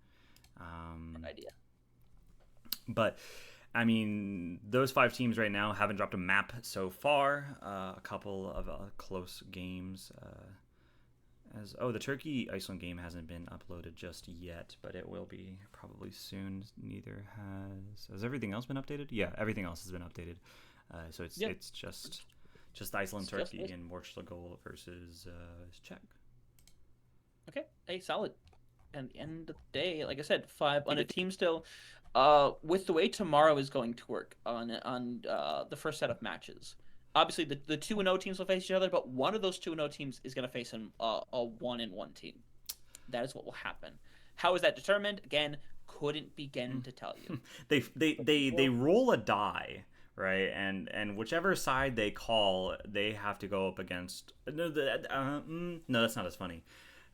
Good idea. But, I mean, those 5 teams right now haven't dropped a map so far. A couple of close games. The Turkey-Iceland game hasn't been uploaded just yet, but it will be probably soon. Neither has everything else been updated? Yeah, everything else has been updated. So it's just Iceland, Turkey, and Portugal versus Czech. Okay, hey, solid. And the end of the day, like I said, 5 on a team still. With the way tomorrow is going to work on the first set of matches. Obviously, the 2-0 teams will face each other, but one of those 2-0 teams is going to face a 1-1 team. That is what will happen. How is that determined? Again, couldn't begin to tell you. They roll a die, right? And whichever side they call, they have to go up against. No, that's not as funny.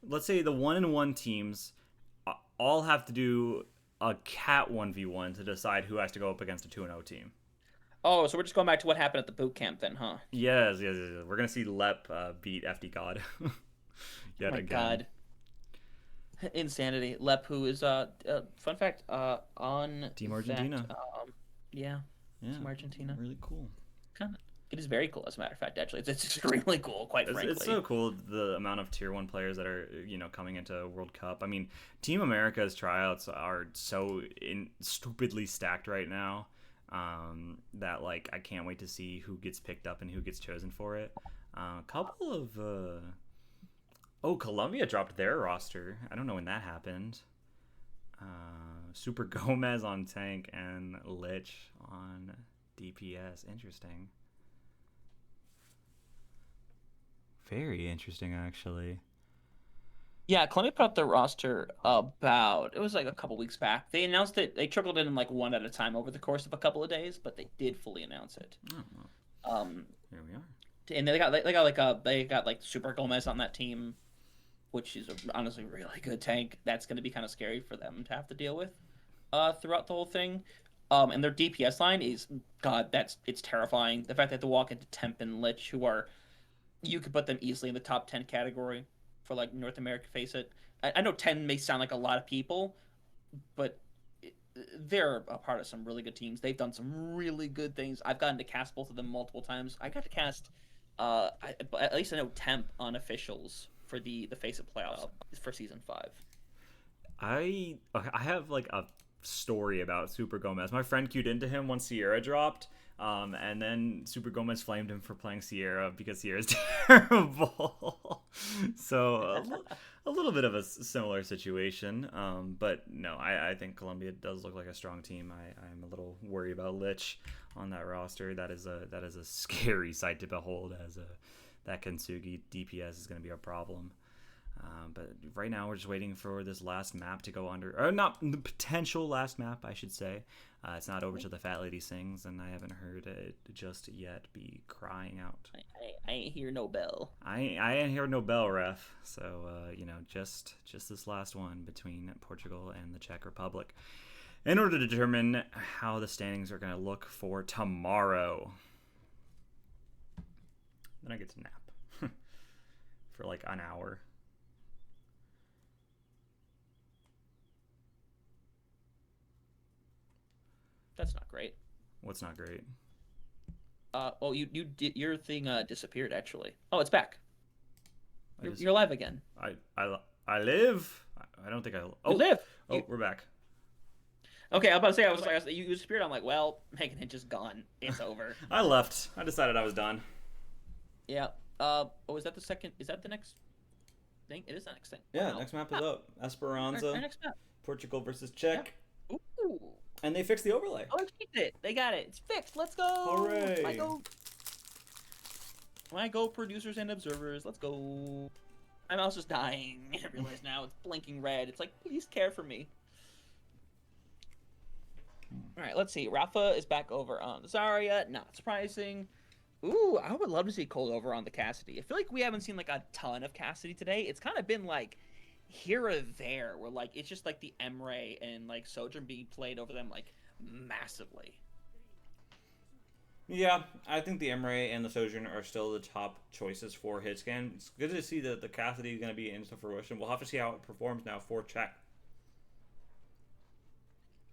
Let's say the 1-1 teams all have to do a cat 1v1 to decide who has to go up against a 2-0 team. Oh, so we're just going back to what happened at the boot camp then, huh? Yes. We're going to see Lep beat FD God yet again. God. Insanity. Lep, who is, fun fact, on Team Argentina. Yeah, Team Argentina. Really cool. It is very cool, as a matter of fact, actually. It's extremely cool, quite frankly. It's so cool, the amount of Tier 1 players that are, coming into World Cup. I mean, Team America's tryouts are so stupidly stacked right now. That like I can't wait to see who gets picked up and who gets chosen for it. A couple of Colombia dropped their roster. I don't know when that happened. Super Gomez on tank and Lich on DPS. Interesting. Very interesting, actually. Yeah, Columbia put up their roster it was like a couple weeks back. They announced it. They trickled in like one at a time over the course of a couple of days, but they did fully announce it. Oh, here we are. And they got like Super Gomez on that team, which is honestly a really good tank. That's going to be kind of scary for them to have to deal with throughout the whole thing. And their DPS line is it's terrifying. The fact that they walk into Temp and Lich, who are you could put them easily in the top 10 category for like North America. Face it, I know 10 may sound like a lot of people, but they're a part of some really good teams. They've done some really good things. I've gotten to cast both of them multiple times. I got to cast, at least I know temp on officials for the Face It playoffs for season 5. I have like a story about Super Gomez. My friend queued into him once Sierra dropped, and then Super Gomez flamed him for playing Sierra because Sierra's terrible. So a little bit of a similar situation, but no, I think Colombia does look like a strong team. I'm a little worried about Lich on that roster. That is a scary sight to behold, as that Kintsugi DPS is going to be a problem. But right now we're just waiting for this last map to go under, or not the potential last map, I should say. It's not over till the Fat Lady sings, and I haven't heard it just yet be crying out. I ain't hear no bell. I ain't hear no bell, ref. So just this last one between Portugal and the Czech Republic, in order to determine how the standings are going to look for tomorrow. Then I get to nap for like an hour. That's not great. What's not great? Well, your thing disappeared actually. Oh, it's back. You're live again. I live. I don't think I. Oh, you live. We're back. Okay, I was about to say, I was like, you disappeared. I'm like, well, Megan Hinch is gone. It's over. I left. I decided I was done. Yeah. Oh, is that the second? Is that the next thing? It is the next thing. Yeah, next map is up. Esperanza. Our next map. Portugal versus Czech. Yeah. Ooh. And they fixed the overlay. Oh, they fixed it. They got it. It's fixed. Let's go. Hooray. My go, producers and observers. Let's go. My mouse is dying. I realize now it's blinking red. It's like, please care for me. All right, let's see. Rafa is back over on Zarya. Not surprising. Ooh, I would love to see Cold over on the Cassidy. I feel like we haven't seen like a ton of Cassidy today. It's kind of been like here or there, where like it's just like the Emre and like Sojourn being played over them like massively. Yeah, I think the Emre and the Sojourn are still the top choices for Hitscan. It's good to see that the Cassidy is going to be into fruition. We'll have to see how it performs now for Czech.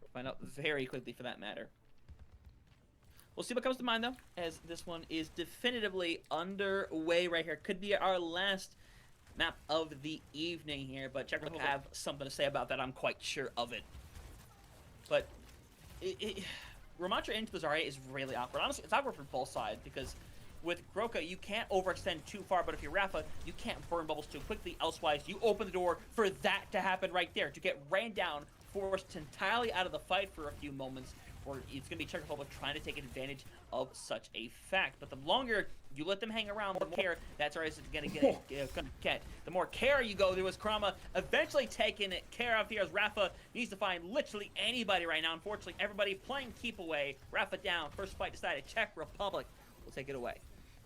We'll find out very quickly for that matter. We'll see what comes to mind though, as this one is definitively underway right here. Could be our last map of the evening here, but Czech Republic have something to say about that. I'm quite sure of it. But Ramattra into the Zarya is really awkward. Honestly, it's awkward for both sides because with Groka, you can't overextend too far, but if you're Rafa, you can't burn bubbles too quickly. Elsewise, you open the door for that to happen right there, to get ran down, forced entirely out of the fight for a few moments, or it's going to be Czech Republic trying to take advantage of such a fact. But the longer you let them hang around, the more care that's always going to get. The more care you go through as Krama eventually taking care of here as Rafa needs to find literally anybody right now. Unfortunately, everybody playing keep away. Rafa down. First fight decided. Czech Republic will take it away.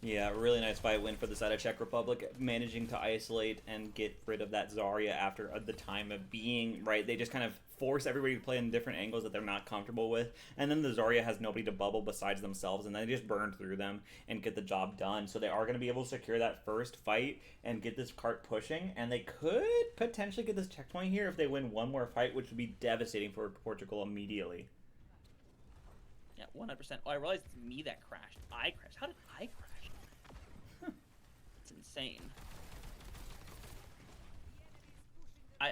Yeah, really nice fight win for the side of Czech Republic, managing to isolate and get rid of that Zarya after the time of being, right? They just kind of force everybody to play in different angles that they're not comfortable with, and then the Zarya has nobody to bubble besides themselves, and then they just burn through them and get the job done. So they are going to be able to secure that first fight and get this cart pushing, and they could potentially get this checkpoint here if they win one more fight, which would be devastating for Portugal immediately. Yeah, 100%. Oh, I realized it's me that crashed. I crashed. How did I crash? It's insane. My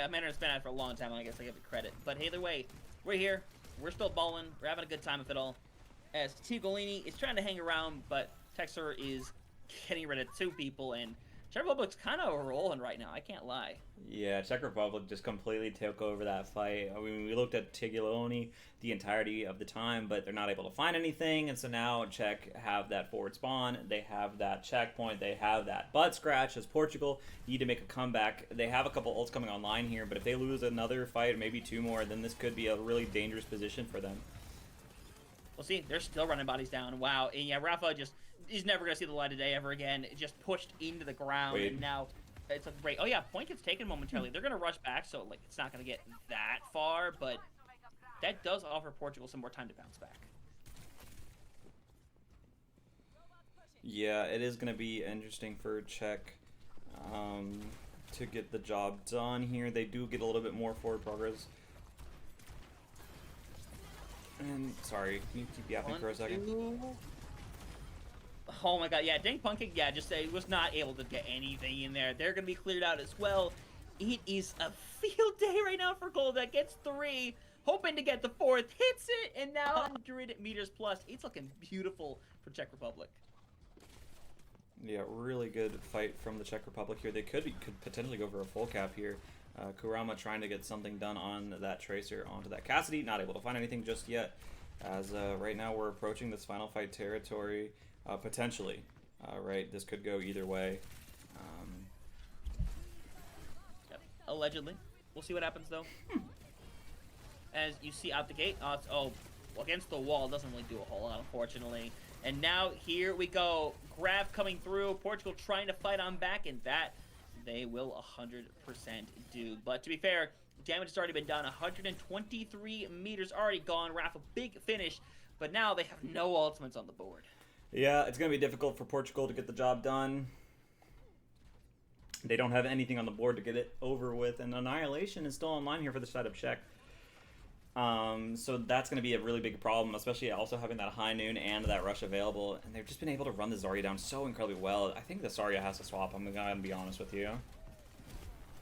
internet's been out for a long time, and I guess I give it credit. But either way, we're here. We're still balling. We're having a good time with it all. As Tigolini is trying to hang around, but Texer is getting rid of 2 people, and Czech Republic's kind of rolling right now. I can't lie. Yeah, Czech Republic just completely took over that fight. I mean, we looked at Tigolini the entirety of the time, but they're not able to find anything, and so now Czech have that forward spawn, they have that checkpoint, they have that butt scratch as Portugal need to make a comeback. They have a couple ults coming online here, but if they lose another fight, maybe 2 more, then this could be a really dangerous position for them. Well, see, they're still running bodies down. Wow. And yeah, Rafa just is never going to see the light of day ever again. It just pushed into the ground, and now it's a break. Oh, yeah, point gets taken momentarily. They're going to rush back, so like it's not going to get that far, but that does offer Portugal some more time to bounce back. Yeah, it is going to be interesting for Czech to get the job done here. They do get a little bit more forward progress. And sorry, can you keep yapping for a second? Oh my god, yeah, Dink Pumpkin, yeah, just was not able to get anything in there. They're going to be cleared out as well. It is a field day right now for Gold. That gets 3, hoping to get the 4th, hits it, and now 100 meters plus. It's looking beautiful for Czech Republic. Yeah, really good fight from the Czech Republic here. They could potentially go for a full cap here. Kurama trying to get something done on that Tracer onto that Cassidy. Not able to find anything just yet. As right now we're approaching this final fight territory. Potentially. Right, this could go either way. Yep. Allegedly. We'll see what happens though. As you see out the gate, against the wall doesn't really do a whole lot, unfortunately. And now here we go. Grab coming through. Portugal trying to fight on back, and that they will 100% do. But to be fair, damage has already been done. 123 meters already gone. Rafa, big finish. But now they have no ultimates on the board. Yeah, it's going to be difficult for Portugal to get the job done. They don't have anything on the board to get it over with, and Annihilation is still online here for the side of Czech. So that's going to be a really big problem, especially also having that high noon and that rush available. And they've just been able to run the Zarya down so incredibly well. I think the Zarya has to swap. I'm going to be honest with you.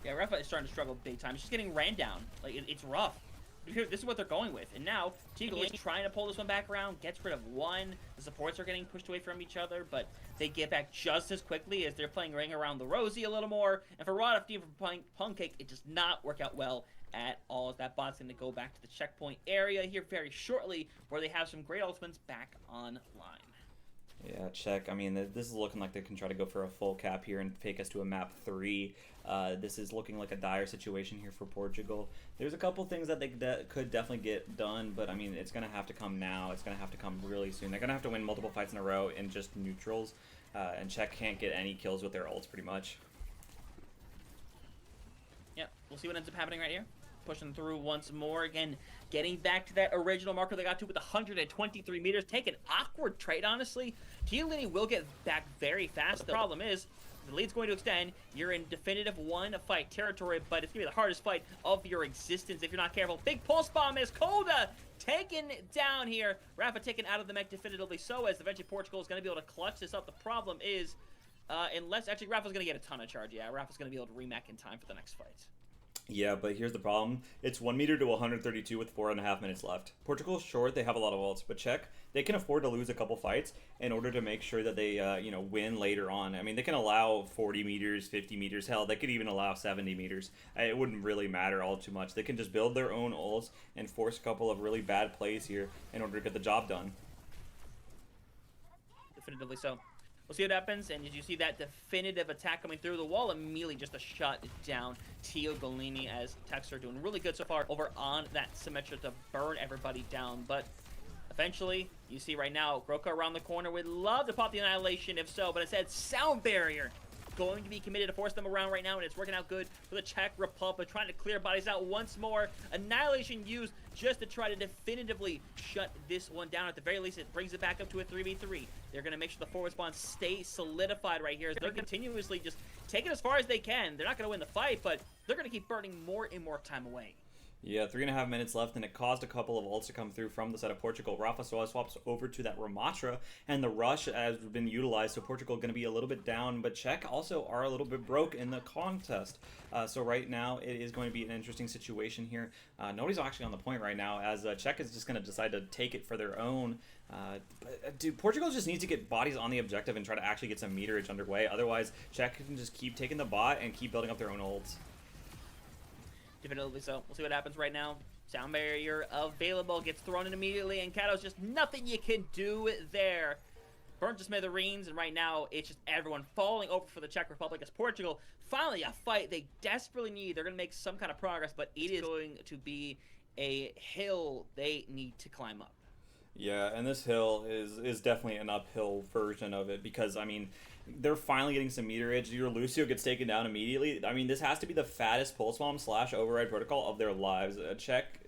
Yeah, Rafa is starting to struggle big time. He's just getting ran down. Like, it's rough. This is what they're going with. And now, Teagle is trying to pull this one back around, gets rid of one. The supports are getting pushed away from each other, but they get back just as quickly as they're playing Ring Around the Rosie a little more. And for Rodolph Dean from Punkcake, it does not work out well at all. That bot's going to go back to the checkpoint area here very shortly, where they have some great ultimates back online. Yeah, Czech. I mean, this is looking like they can try to go for a full cap here and take us to a map 3. This is looking like a dire situation here for Portugal. There's a couple things that they could definitely get done, but I mean, it's going to have to come now. It's going to have to come really soon. They're going to have to win multiple fights in a row in just neutrals, and Czech can't get any kills with their ults pretty much. Yep, we'll see what ends up happening right here. Pushing through once more. Again, getting back to that original marker they got to with 123 meters. Take an awkward trade, honestly. Chiellini will get back very fast. The problem is, the lead's going to extend. You're in definitive one-fight territory, but it's going to be the hardest fight of your existence if you're not careful. Big pulse bomb is Koda taken down here. Rafa taken out of the mech definitively so, as eventually Portugal is going to be able to clutch this up. The problem is, unless, actually, Rafa's going to get a ton of charge. Yeah, Rafa's going to be able to remech in time for the next fight. Yeah, but here's the problem. It's 1 meter to 132 with 4.5 minutes left. Portugal's short, they have a lot of ults, but Czech, they can afford to lose a couple fights in order to make sure that they, win later on. I mean, they can allow 40 meters, 50 meters, hell, they could even allow 70 meters. It wouldn't really matter all too much. They can just build their own ults and force a couple of really bad plays here in order to get the job done. Definitively so. We'll see what happens, and as you see that definitive attack coming through the wall, immediately just a shut down. Chiellini, as Techs are doing really good so far over on that Symmetra to burn everybody down. But eventually, you see right now, Groka around the corner would love to pop the Annihilation, if so, but instead, Sound Barrier going to be committed to force them around right now, and it's working out good for the Czech Republic, trying to clear bodies out once more. Annihilation used just to try to definitively shut this one down. At the very least, it brings it back up to a 3v3. They're going to make sure the forward spawn stays solidified right here. They're continuously just taking as far as they can. They're not going to win the fight, but they're going to keep burning more and more time away. Yeah, 3.5 minutes left, and it caused a couple of ults to come through from the side of Portugal. Rafa swaps over to that Ramatra, and the rush has been utilized, so Portugal going to be a little bit down, but Czech also are a little bit broke in the contest. So right now, it is going to be an interesting situation here. Nobody's actually on the point right now, as Czech is just going to decide to take it for their own. Dude, Portugal just needs to get bodies on the objective and try to actually get some meterage underway. Otherwise, Czech can just keep taking the bot and keep building up their own ults. Definitively so. We'll see what happens right now. Sound Barrier available, gets thrown in immediately, and Kato's just nothing you can do there. Burnt to smithereens, and right now it's just everyone falling over for the Czech Republic as Portugal, finally a fight they desperately need. They're going to make some kind of progress, but it is going to be a hill they need to climb up. Yeah, and this hill is definitely an uphill version of it because, I mean, they're finally getting some meterage. Your Lucio gets taken down immediately. I mean, this has to be the fattest pulse bomb / override protocol of their lives. Czech,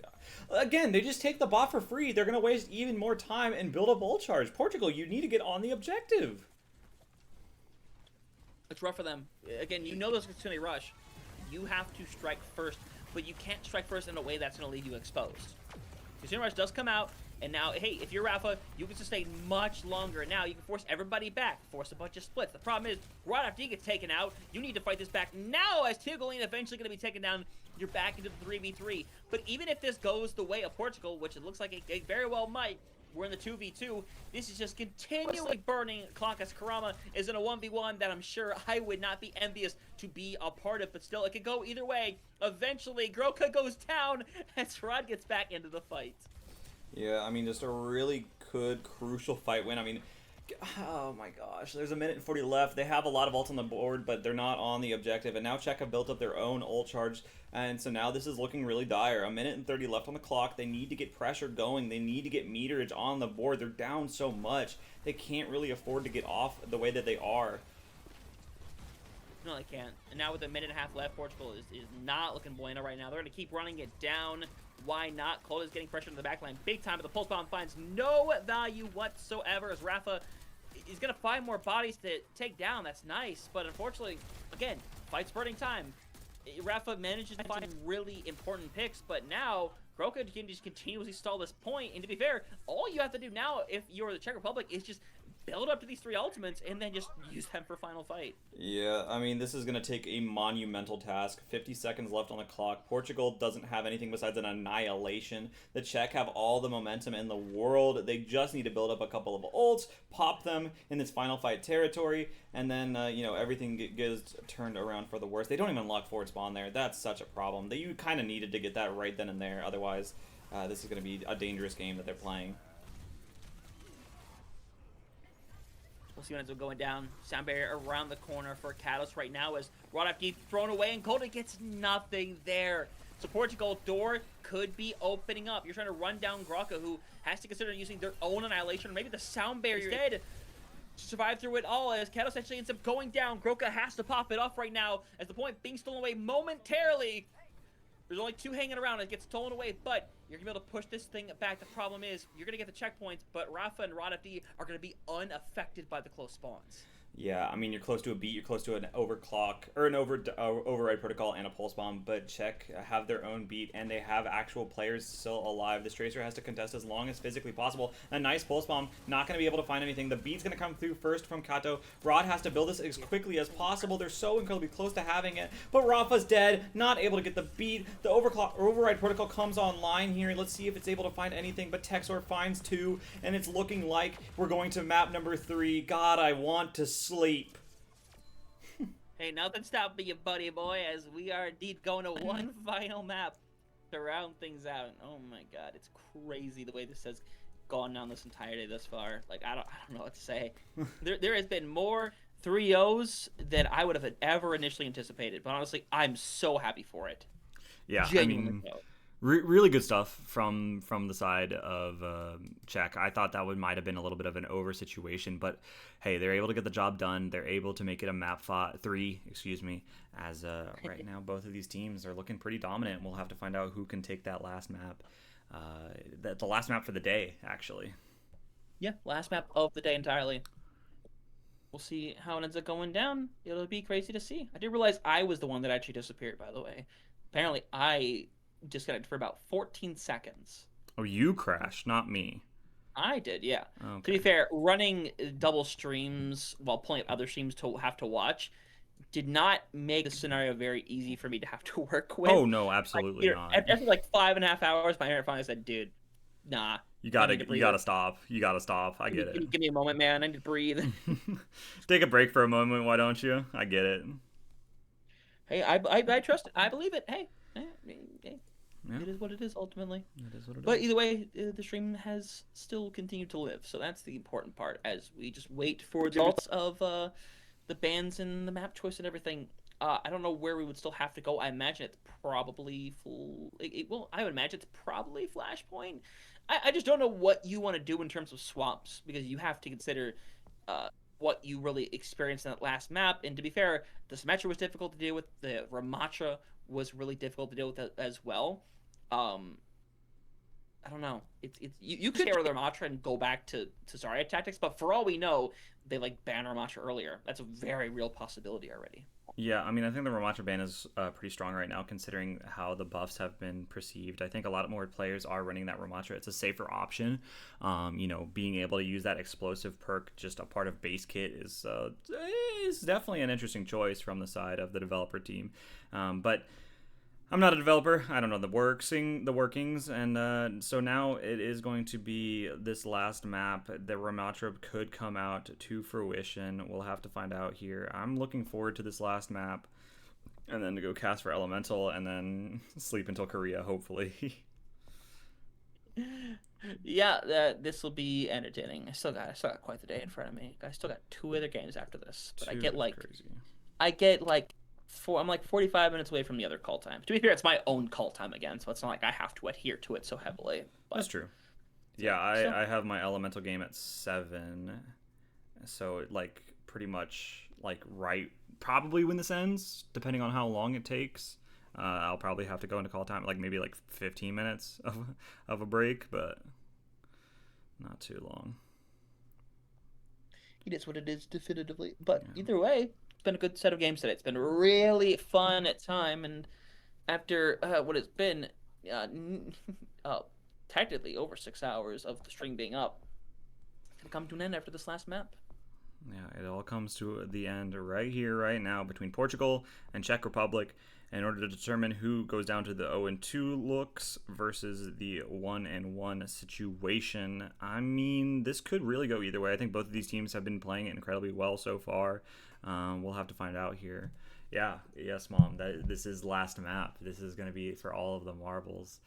again, they just take the bot for free. They're going to waste even more time and build up ult charge. Portugal, you need to get on the objective. It's rough for them. Again, you know there's going to be a rush. You have to strike first, but you can't strike first in a way that's going to leave you exposed. The Sin Rush does come out, and now, hey, if you're Rafa, you can sustain much longer. Now you can force everybody back, force a bunch of splits. The problem is, right after you get taken out, you need to fight this back now as Tigolene eventually going to be taken down. You're back into the 3v3. But even if this goes the way of Portugal, which it looks like it very well might, we're in the 2v2. This is just continually burning clock as Karama is in a 1v1 that I'm sure I would not be envious to be a part of. But still, it could go either way. Eventually, Groka goes down as Rod gets back into the fight. Yeah, I mean, just a really good, crucial fight win. I mean, oh my gosh, there's 1:40 left. They have a lot of ults on the board, but they're not on the objective. And now Czech have built up their own ult charge. And so now this is looking really dire. 1:30 left on the clock. They need to get pressure going. They need to get meterage on the board. They're down so much. They can't really afford to get off the way that they are. No, they can't. And now with a minute and a half left, Portugal is not looking bueno right now. They're going to keep running it down. Why not? Cold is getting pressure in the backline big time, but the pulse bomb finds no value whatsoever as Rafa is going to find more bodies to take down. That's nice, but unfortunately, again, fight's burning time. Rafa manages to find really important picks, but now Groka can just continuously stall this point. And to be fair, all you have to do now, if you're the Czech Republic, is just build up to these 3 ultimates and then just use them for final fight. Yeah, I mean, this is going to take a monumental task. 50 seconds left on the clock. Portugal doesn't have anything besides an annihilation. The Czech have all the momentum in the world. They just need to build up a couple of ults, pop them in this final fight territory, and then, you know, everything gets turned around for the worst. They don't even unlock forward spawn there. That's such a problem. You kind of needed to get that right then and there. Otherwise, this is going to be a dangerous game that they're playing. We'll see when it's going down. Sound barrier around the corner for Kados right now as Rodafd thrown away and Golden gets nothing there. So Portugal door could be opening up. You're trying to run down Groka, who has to consider using their own annihilation or maybe the sound barrier instead to survive through it all as Kados actually ends up going down. Groka has to pop it off right now as the point being stolen away momentarily. There's only 2 hanging around. It gets stolen away, but you're going to be able to push this thing back. The problem is you're going to get the checkpoints, but Rafa and Rodafd are going to be unaffected by the close spawns. Yeah, I mean, you're close to a beat, you're close to an overclock, or an override protocol and a pulse bomb, but Czech have their own beat, and they have actual players still alive. This Tracer has to contest as long as physically possible. A nice pulse bomb, not going to be able to find anything. The beat's going to come through first from Kato. Rod has to build this as quickly as possible. They're so incredibly close to having it, but Rafa's dead, not able to get the beat. The override protocol comes online here. Let's see if it's able to find anything, but Texor finds 2, and it's looking like we're going to map number 3. God, I want to sleep. Hey, nothing stopping you, buddy boy, as we are indeed going to one final map to round things out. Oh my god, it's crazy the way this has gone down this entire day thus far. Like, I don't know what to say. There has been more 3-0s than I would have ever initially anticipated, but honestly, I'm so happy for it. Yeah, genuinely I mean, so. Really good stuff from the side of Czech. I thought that might have been a little bit of an over situation, but hey, they're able to get the job done. They're able to make it a map 3, excuse me, as right now both of these teams are looking pretty dominant. We'll have to find out who can take that last map. The last map for the day, actually. Yeah, last map of the day entirely. We'll see how it ends up going down. It'll be crazy to see. I didn't realize I was the one that actually disappeared, by the way. Apparently, I disconnected for about 14 seconds. Oh, you crashed, not me. I did, yeah. Okay. To be fair, running double streams while playing other streams to have to watch did not make the scenario very easy for me to have to work with. Oh, no, absolutely not. After like 5.5 hours, my parent finally said, dude, nah. You gotta stop. You gotta stop. I get it. Give me a moment, man. I need to breathe. Take a break for a moment, why don't you? I get it. Hey, I trust it. I believe it. Hey. Yeah. It is what it is, ultimately. It is what it is. But either way, the stream has still continued to live, so that's the important part. As we just wait for the results of the bans and the map choice and everything. I don't know where we would still have to go. I imagine it's probably I would imagine it's probably Flashpoint. I just don't know what you want to do in terms of swaps, because you have to consider what you really experienced in that last map. And to be fair, the Symmetra was difficult to deal with. The Ramatra was really difficult to deal with as well. I don't know. You could share with Ramatra and go back to Zarya tactics, but for all we know, they like ban Ramatra earlier. That's a very real possibility already. Yeah, I mean, I think the Ramatra ban is pretty strong right now, considering how the buffs have been perceived. I think a lot more players are running that Ramatra. It's a safer option. Being able to use that explosive perk just a part of base kit is definitely an interesting choice from the side of the developer team. But I'm not a developer. I don't know the workings, and so now it is going to be this last map. The Ramatra could come out to fruition. We'll have to find out here. I'm looking forward to this last map, and then to go cast for Elemental, and then sleep until Korea, hopefully. Yeah, this will be entertaining. I still got quite the day in front of me. I still got 2 other games after this, but Too crazy. I get like I'm like 45 minutes away from the other call time. To be fair, it's my own call time again, so it's not like I have to adhere to it so heavily. But, That's true. Yeah, I have my Elemental game at 7, so like pretty much like right probably when this ends, depending on how long it takes. I'll probably have to go into call time like maybe like 15 minutes of a break, but not too long. it is what it is, definitively. But either way, it's been a good set of games today. It's been really fun at time, and after what it's been, uh, uh, technically over 6 hours of the string being up, it's gonna come to an end after this last map. Yeah, it all comes to the end right here, right now, between Portugal and Czech Republic, in order to determine who goes down to the 0-2 looks versus the 1-1 situation. I mean, this could really go either way. I think both of these teams have been playing it incredibly well so far. We'll have to find out here. Yeah, yes, Mom. This is last map. This is going to be for all of the marbles.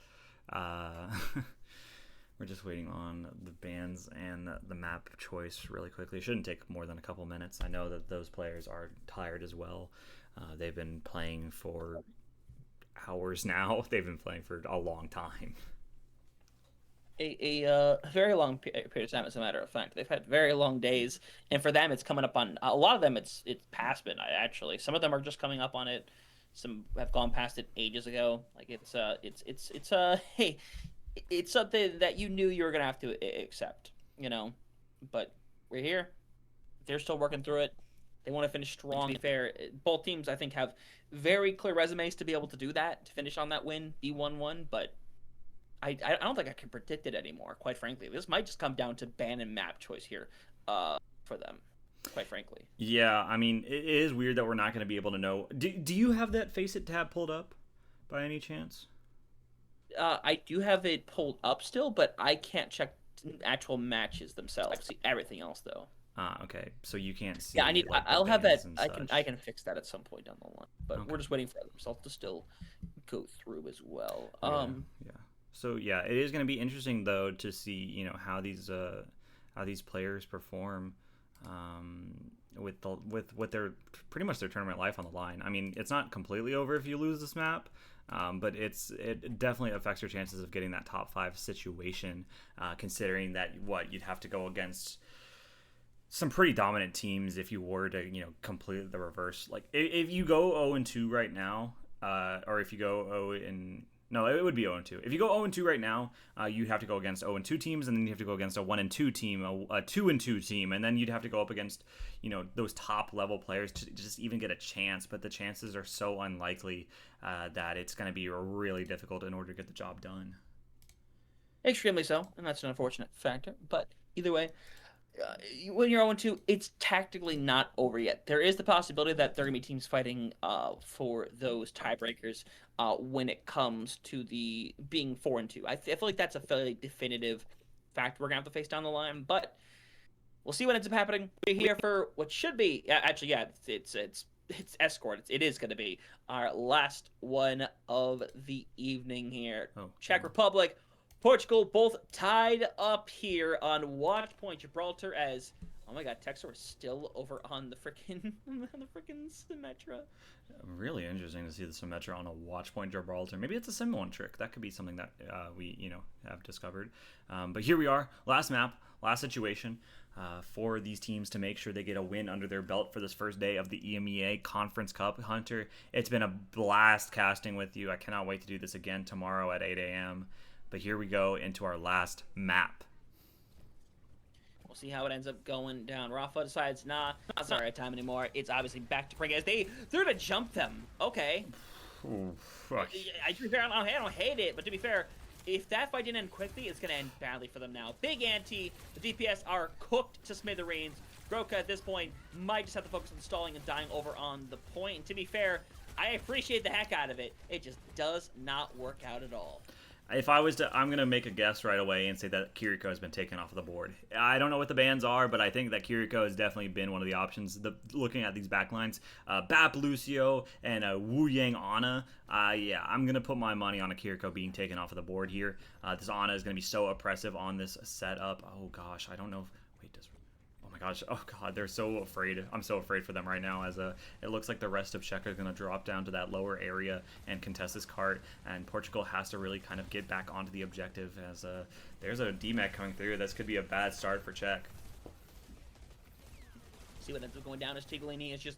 We're just waiting on the bans and the map choice really quickly. It shouldn't take more than a couple minutes. I know that those players are tired as well. They've been playing for hours now. They've been playing for a long time. A very long period of time, as a matter of fact. They've had very long days, and for them, it's coming up on a lot of them. It's past midnight actually. Some of them are just coming up on it. Some have gone past it ages ago. Like hey, it's something that you knew you were gonna have to accept, But we're here. They're still working through it. They want to finish strong. To be fair, both teams I think have very clear resumes to be able to do that, to finish on that win, be 1-1. But I don't think I can predict it anymore. Quite frankly, this might just come down to ban and map choice here, for them. Quite frankly. Yeah, I mean, it is weird that we're not going to be able to know. Do you have that Face It tab pulled up by any chance? I do have it pulled up still, but I can't check actual matches themselves. I see everything else though. Okay. So you can't see. Yeah, I need. like, the I'll have that. bans and I such. can fix that at some point down the line. But Okay. we're just waiting for the results to still go through as well. Yeah. So yeah, it is going to be interesting though to see how these players perform with their pretty much their tournament life on the line. I mean, it's not completely over if you lose this map, but it definitely affects your chances of getting that top 5 situation. Considering that you'd have to go against some pretty dominant teams if you were to complete the reverse. Like if you go 0-2 right now, or if you go 0 and no, it would be 0-2. If you go 0-2 right now, you have to go against 0-2 teams, and then you have to go against a 1-2 team, a 2-2 team, and then you'd have to go up against those top level players to just even get a chance. But the chances are so unlikely that it's going to be really difficult in order to get the job done. Extremely so, and that's an unfortunate factor. But either way, when you're 0-2, it's tactically not over yet. There is the possibility that there are going to be teams fighting for those tiebreakers when it comes to the being 4-2. I feel like that's a fairly definitive fact we're going to have to face down the line, but we'll see what ends up happening. We're here for what should be, actually, yeah, it's Escort. It is going to be our last one of the evening here. Czech Republic, Portugal, both tied up here on watch point. Gibraltar, as oh my god, Texor is still over on the freaking Symmetra. Really interesting to see the Symmetra on a watch point Gibraltar. Maybe it's a Sim 1 trick. That could be something that we have discovered. But here we are, last map, last situation. For these teams to make sure they get a win under their belt for this first day of the EMEA Conference Cup. Hunter, it's been a blast casting with you. I cannot wait to do this again tomorrow at 8 a.m. But here we go into our last map. We'll see how it ends up going down. Rafa decides, nah, it's not the right time anymore. It's obviously back to Pring as they're gonna jump them. Okay. Ooh, To be fair, I don't hate it, but to be fair, if that fight didn't end quickly, it's gonna end badly for them now. Big ante, the DPS are cooked to smithereens. Groka at this point might just have to focus on stalling and dying over on the point. And to be fair, I appreciate the heck out of it. It just does not work out at all. If I was to, I'm going to make a guess right away and say that Kiriko has been taken off of the board. I don't know what the bans are, but I think that Kiriko has definitely been one of the options. Looking at these backlines, Bap Lucio and Wu Yang Ana, yeah, I'm going to put my money on a Kiriko being taken off of the board here. This Ana is going to be so oppressive on this setup. Oh gosh, I don't know. Wait, does... Oh my gosh, oh god, they're so afraid. I'm so afraid for them right now, as it looks like the rest of Czech are going to drop down to that lower area and contest this cart, and Portugal has to really kind of get back onto the objective, as there's a DMAC coming through. This could be a bad start for Czech. See what ends up going down as Tigolini is just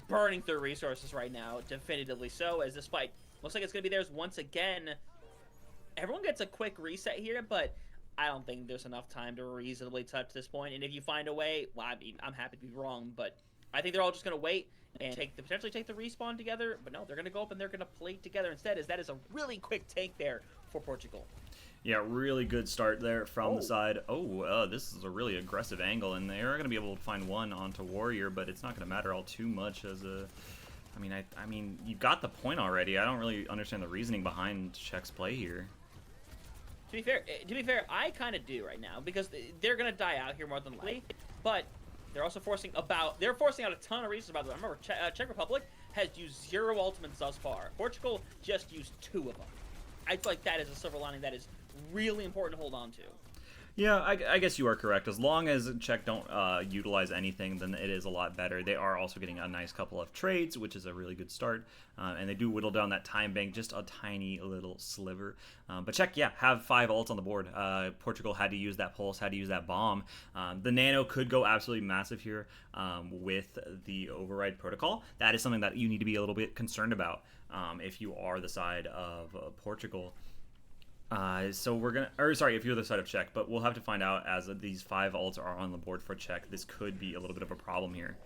burning through resources right now, definitively so, as this fight looks like it's going to be theirs once again. Everyone gets a quick reset here, but I don't think there's enough time to reasonably touch this point. And if you find a way, well, I mean, I'm happy to be wrong, but I think they're all just going to wait and potentially take the respawn together. But no, they're going to go up and they're going to play together instead, as that is a really quick take there for Portugal. Yeah, really good start there from the side. Oh, this is a really aggressive angle, and they are going to be able to find one onto Warrior, but it's not going to matter all too much, as a... I mean, you got the point already. I don't really understand the reasoning behind Czech's play here. To be fair, I kind of do right now, because they're gonna die out here more than likely. But they're also forcing out a ton of reasons about them. Remember, Czech Republic has used 0 ultimates thus far. Portugal just used 2 of them. I feel like that is a silver lining that is really important to hold on to. Yeah, I guess you are correct. As long as Czech don't utilize anything, then it is a lot better. They are also getting a nice couple of trades, which is a really good start. And they do whittle down that time bank just a tiny little sliver. But Czech, yeah, have 5 ults on the board. Portugal had to use that pulse, had to use that bomb. The nano could go absolutely massive here with the override protocol. That is something that you need to be a little bit concerned about if you are the side of Portugal. So we're gonna, or sorry, if you're the side of Czech, but we'll have to find out as these 5 ults are on the board for Czech. This could be a little bit of a problem here.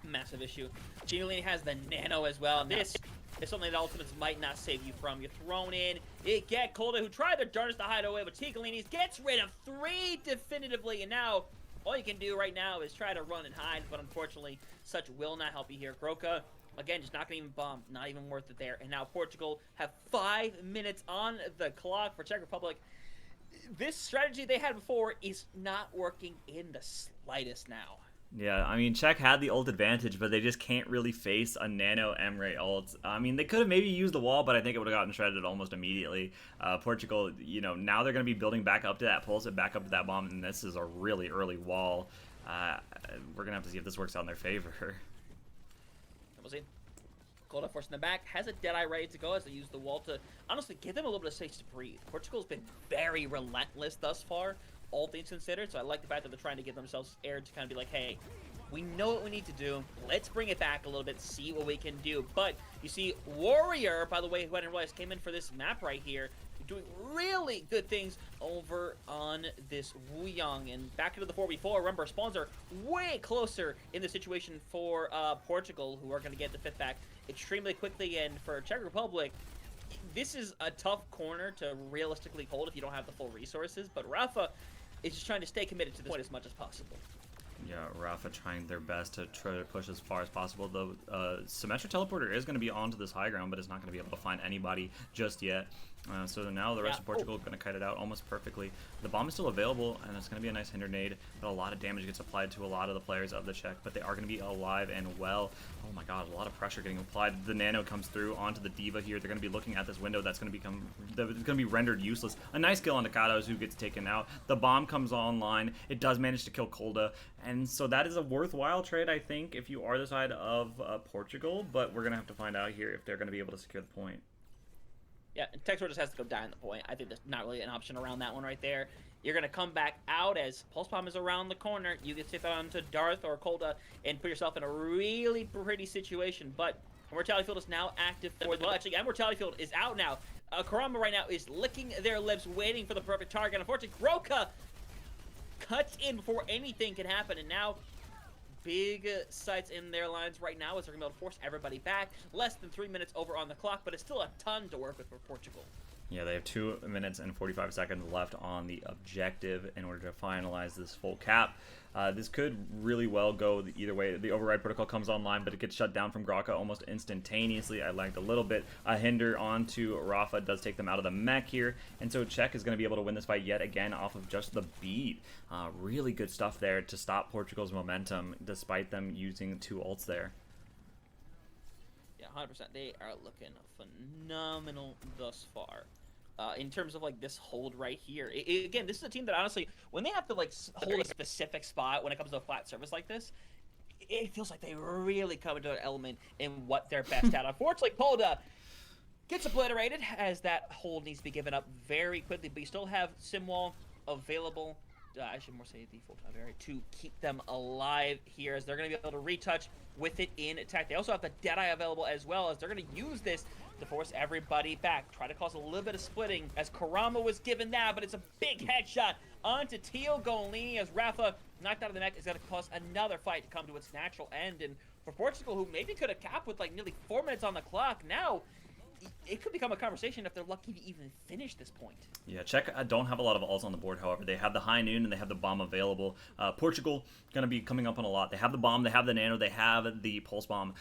Massive issue. Tigolini has the nano as well. This is something that ultimates might not save you from. You're thrown in. It get Colda, who tried their darndest to hide away, but Tigolini gets rid of 3 definitively, and now all you can do right now is try to run and hide, but unfortunately, such will not help you here. Groka, again, just not going to even bomb. Not even worth it there. And now Portugal have 5 minutes on the clock for Czech Republic. This strategy they had before is not working in the slightest now. Yeah, I mean, Czech had the ult advantage, but they just can't really face a nano Emre ult. I mean, they could have maybe used the wall, but I think it would have gotten shredded almost immediately. Portugal, you know, now they're going to be building back up to that pulse and back up to that bomb, and this is a really early wall. We're going to have to see if this works out in their favor. We'll see. Golda forcing them back, has a Deadeye ready to go as they use the wall to honestly give them a little bit of space to breathe. Portugal's been very relentless thus far, all things considered, so I like the fact that they're trying to give themselves air to kind of be like, hey, we know what we need to do. Let's bring it back a little bit, see what we can do. But you see, Warrior, by the way, who I didn't realize came in for this map right here, doing really good things over on this Wuyang. And back into the 4v4, remember, spawns are way closer in the situation for Portugal, who are going to get the 5th back extremely quickly. And for Czech Republic, this is a tough corner to realistically hold if you don't have the full resources. But Rafa is just trying to stay committed to this point as much as possible. Yeah, Rafa trying their best to try to push as far as possible. The Symmetra Teleporter is going to be onto this high ground, but it's not going to be able to find anybody just yet. So now the rest of Portugal is going to kite it out almost perfectly. The bomb is still available, and it's going to be a nice hinder nade, but a lot of damage gets applied to a lot of the players of the Czech, but they are going to be alive and well. Oh my god, a lot of pressure getting applied. The nano comes through onto the Diva here. They're going to be looking at this window that's going to be rendered useless. A nice kill on Nakatos, who gets taken out. The bomb comes online. It does manage to kill Kolda, and so that is a worthwhile trade, I think, if you are the side of Portugal, but we're going to have to find out here if they're going to be able to secure the point. Yeah, and Texor just has to go die on the point. I think there's not really an option around that one right there. You're going to come back out as Pulse Bomb is around the corner. You can sit on to Darth or Kolda and put yourself in a really pretty situation. But Immortality Field is now active for the... Actually, Immortality Field is out now. Karama right now is licking their lips, waiting for the perfect target. Unfortunately, Groka cuts in before anything can happen, and now big sights in their lines right now as they're going to be able to force everybody back. Less than 3 minutes over on the clock, but it's still a ton to work with for Portugal. Yeah, they have 2 minutes and 45 seconds left on the objective in order to finalize this full cap. This could really well go either way. The override protocol comes online, but it gets shut down from Graka almost instantaneously. I lagged a little bit. A hinder onto Rafa does take them out of the mech here, and so Czech is going to be able to win this fight yet again off of just the beat. Really good stuff there to stop Portugal's momentum, despite them using 2 ults there. Yeah, 100%. They are looking phenomenal thus far. In terms of like this hold right here, again, this is a team that honestly, when they have to like hold a specific spot when it comes to a flat surface like this, it feels like they really come into an element in what they're best at. Unfortunately, Polda gets obliterated as that hold needs to be given up very quickly, but you still have Simwall available. I should more say default to keep them alive here, as they're going to be able to retouch with it in attack. They also have the Deadeye available as well, as they're going to use this to force everybody back. Try to cause a little bit of splitting, as Karama was given that, but it's a big headshot onto Teal Golini, as Rafa, knocked out of the mech, is going to cause another fight to come to its natural end. And for Portugal, who maybe could have capped with like nearly 4 minutes on the clock, now it could become a conversation if they're lucky to even finish this point. Yeah, Czech don't have a lot of ults on the board, however. They have the high noon and they have the bomb available. Portugal going to be coming up on a lot. They have the bomb, they have the nano, they have the pulse bomb.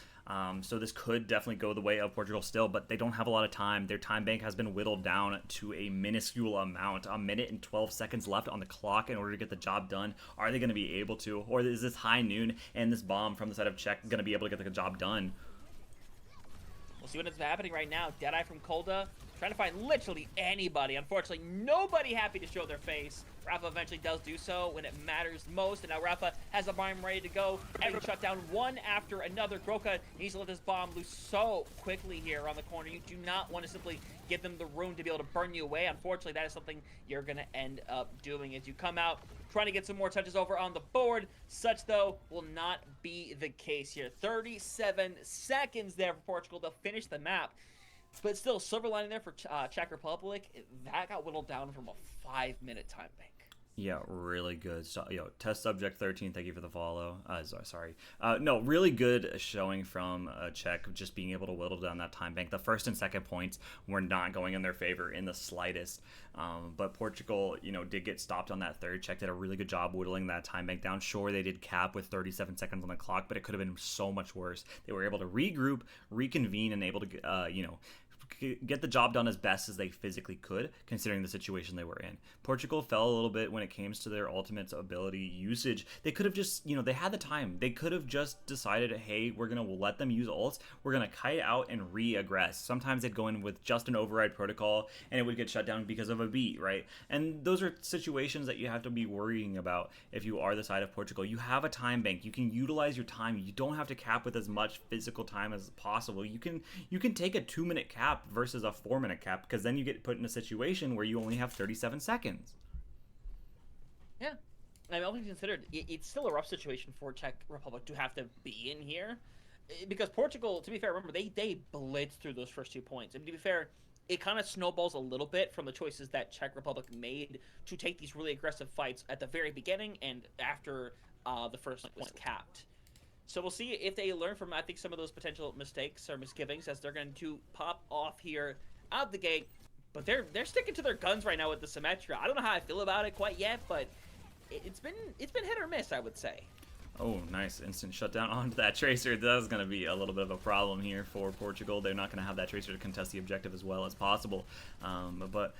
So this could definitely go the way of Portugal still, but they don't have a lot of time. Their time bank has been whittled down to a minuscule amount. 1 minute and 12 seconds left on the clock in order to get the job done. Are they going to be able to? Or is this high noon and this bomb from the side of Czech going to be able to get the job done? We'll see what is happening right now. Deadeye from Kolda, trying to find literally anybody. Unfortunately, nobody happy to show their face. Rafa eventually does do so when it matters most, and now Rafa has a bomb ready to go. Everyone shut down one after another. Groka needs to let this bomb loose so quickly here around the corner. You do not want to simply give them the room to be able to burn you away. Unfortunately, that is something you're going to end up doing as you come out, trying to get some more touches over on the board. Such, though, will not be the case here. 37 seconds there for Portugal to finish the map. But still, silver lining there for Czech Republic. That got whittled down from a 5-minute time bank. Yeah, really good. So, test subject 13, thank you for the follow. Sorry. No, really good showing from Czech, just being able to whittle down that time bank. The first and second points were not going in their favor in the slightest. But Portugal, did get stopped on that third. Czech did a really good job whittling that time bank down. Sure, they did cap with 37 seconds on the clock, but it could have been so much worse. They were able to regroup, reconvene, and able to, get the job done as best as they physically could, considering the situation they were in. Portugal fell a little bit when it came to their ultimate ability usage. They could have just, they had the time. They could have just decided, hey, we're going to let them use ults. We're going to kite out and re-aggress. Sometimes they'd go in with just an override protocol, and it would get shut down because of a beat, right? And those are situations that you have to be worrying about if you are the side of Portugal. You have a time bank. You can utilize your time. You don't have to cap with as much physical time as possible. You can take a 2-minute cap versus a 4-minute cap, because then you get put in a situation where you only have 37 seconds. Yeah. I mean, all things considered, it's still a rough situation for Czech Republic to have to be in here, because Portugal, to be fair, remember, they blitzed through those first 2 points. And to be fair, it kind of snowballs a little bit from the choices that Czech Republic made to take these really aggressive fights at the very beginning and after the first was capped. So we'll see if they learn from, I think, some of those potential mistakes or misgivings as they're going to pop off here out the gate. But they're sticking to their guns right now with the Symmetra. I don't know how I feel about it quite yet, but it's been hit or miss, I would say. Oh, nice. Instant shutdown onto that Tracer. That is going to be a little bit of a problem here for Portugal. They're not going to have that Tracer to contest the objective as well as possible. But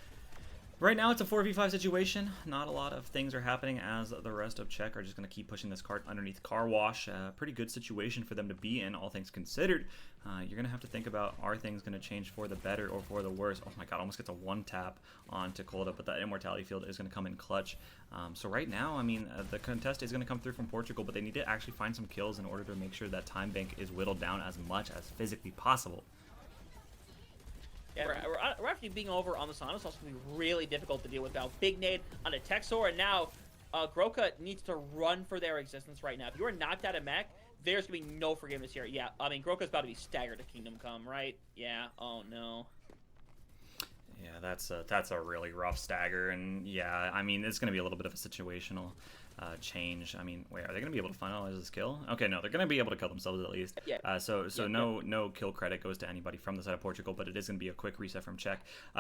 right now, it's a 4v5 situation. Not a lot of things are happening as the rest of Czech are just going to keep pushing this cart underneath car wash. Pretty good situation for them to be in, all things considered. You're going to have to think about, are things going to change for the better or for the worse? Oh my god, almost gets a 1-tap onto Kolda, but that Immortality Field is going to come in clutch. So right now, I mean, the contest is going to come through from Portugal, but they need to actually find some kills in order to make sure that time bank is whittled down as much as physically possible. Yeah, we're actually being over on the Sonos. It's also going to be really difficult to deal with now. Big nade on a Texor, and now Groka needs to run for their existence right now. If you are knocked out of mech, there's going to be no forgiveness here. Yeah, I mean, Groka's about to be staggered to Kingdom Come, right? Yeah, oh no. Yeah, that's a really rough stagger, and yeah, I mean it's going to be a little bit of a situational change. I mean, wait, are they going to be able to finalize this kill? Okay, no, they're going to be able to kill themselves at least. Yeah. No kill credit goes to anybody from the side of Portugal, but it is going to be a quick reset from Czech.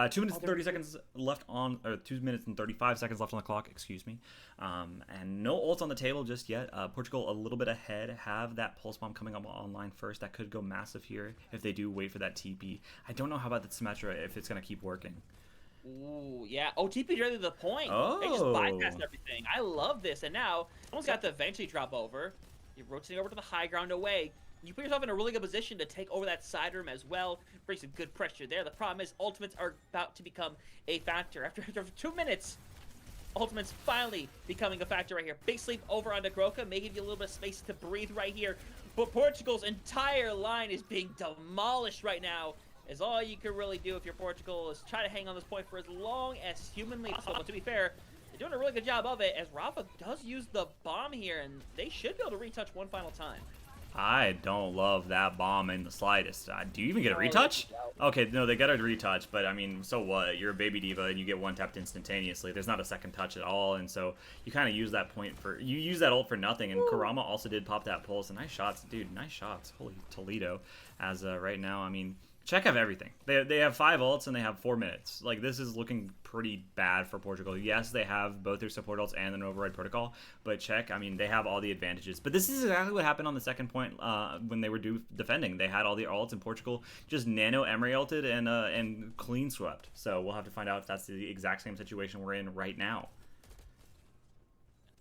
2 minutes and 30 seconds left on, or 2 minutes and 35 seconds left on the clock. Excuse me. And no ults on the table just yet. Portugal a little bit ahead. Have that pulse bomb coming up online first. That could go massive here if they do wait for that TP. I don't know how about the Symmetra if it's going to keep working. Ooh, yeah. Oh, TP directly to the point. Oh. They just bypassed everything. I love this. And now, almost got to eventually drop over. You're rotating over to the high ground away. You put yourself in a really good position to take over that side room as well. Bring some good pressure there. The problem is ultimates are about to become a factor. After 2 minutes, ultimates finally becoming a factor right here. Big sleep over onto Groka, may give you a little bit of space to breathe right here. But Portugal's entire line is being demolished right now. Is all you can really do if you're Portugal is try to hang on this point for as long as humanly possible. But to be fair, they're doing a really good job of it as Rafa does use the bomb here, and they should be able to retouch one final time. I don't love that bomb in the slightest. Do you even get a retouch? Okay, no, they get a retouch, but I mean, so what? You're a baby diva and you get one tapped instantaneously. There's not a second touch at all, and so you kind of use that point for you use that ult for nothing. And Karama also did pop that pulse. And nice shots, dude. Nice shots. Holy Toledo. As right now, I mean, Czech have everything. They have 5 ults and they have 4 minutes. Like, this is looking pretty bad for Portugal. Yes, they have both their support ults and an override protocol, but Czech, I mean, they have all the advantages. But this is exactly what happened on the second point when they were defending. They had all the ults and Portugal just nano Emery ulted and clean swept. So we'll have to find out if that's the exact same situation we're in right now.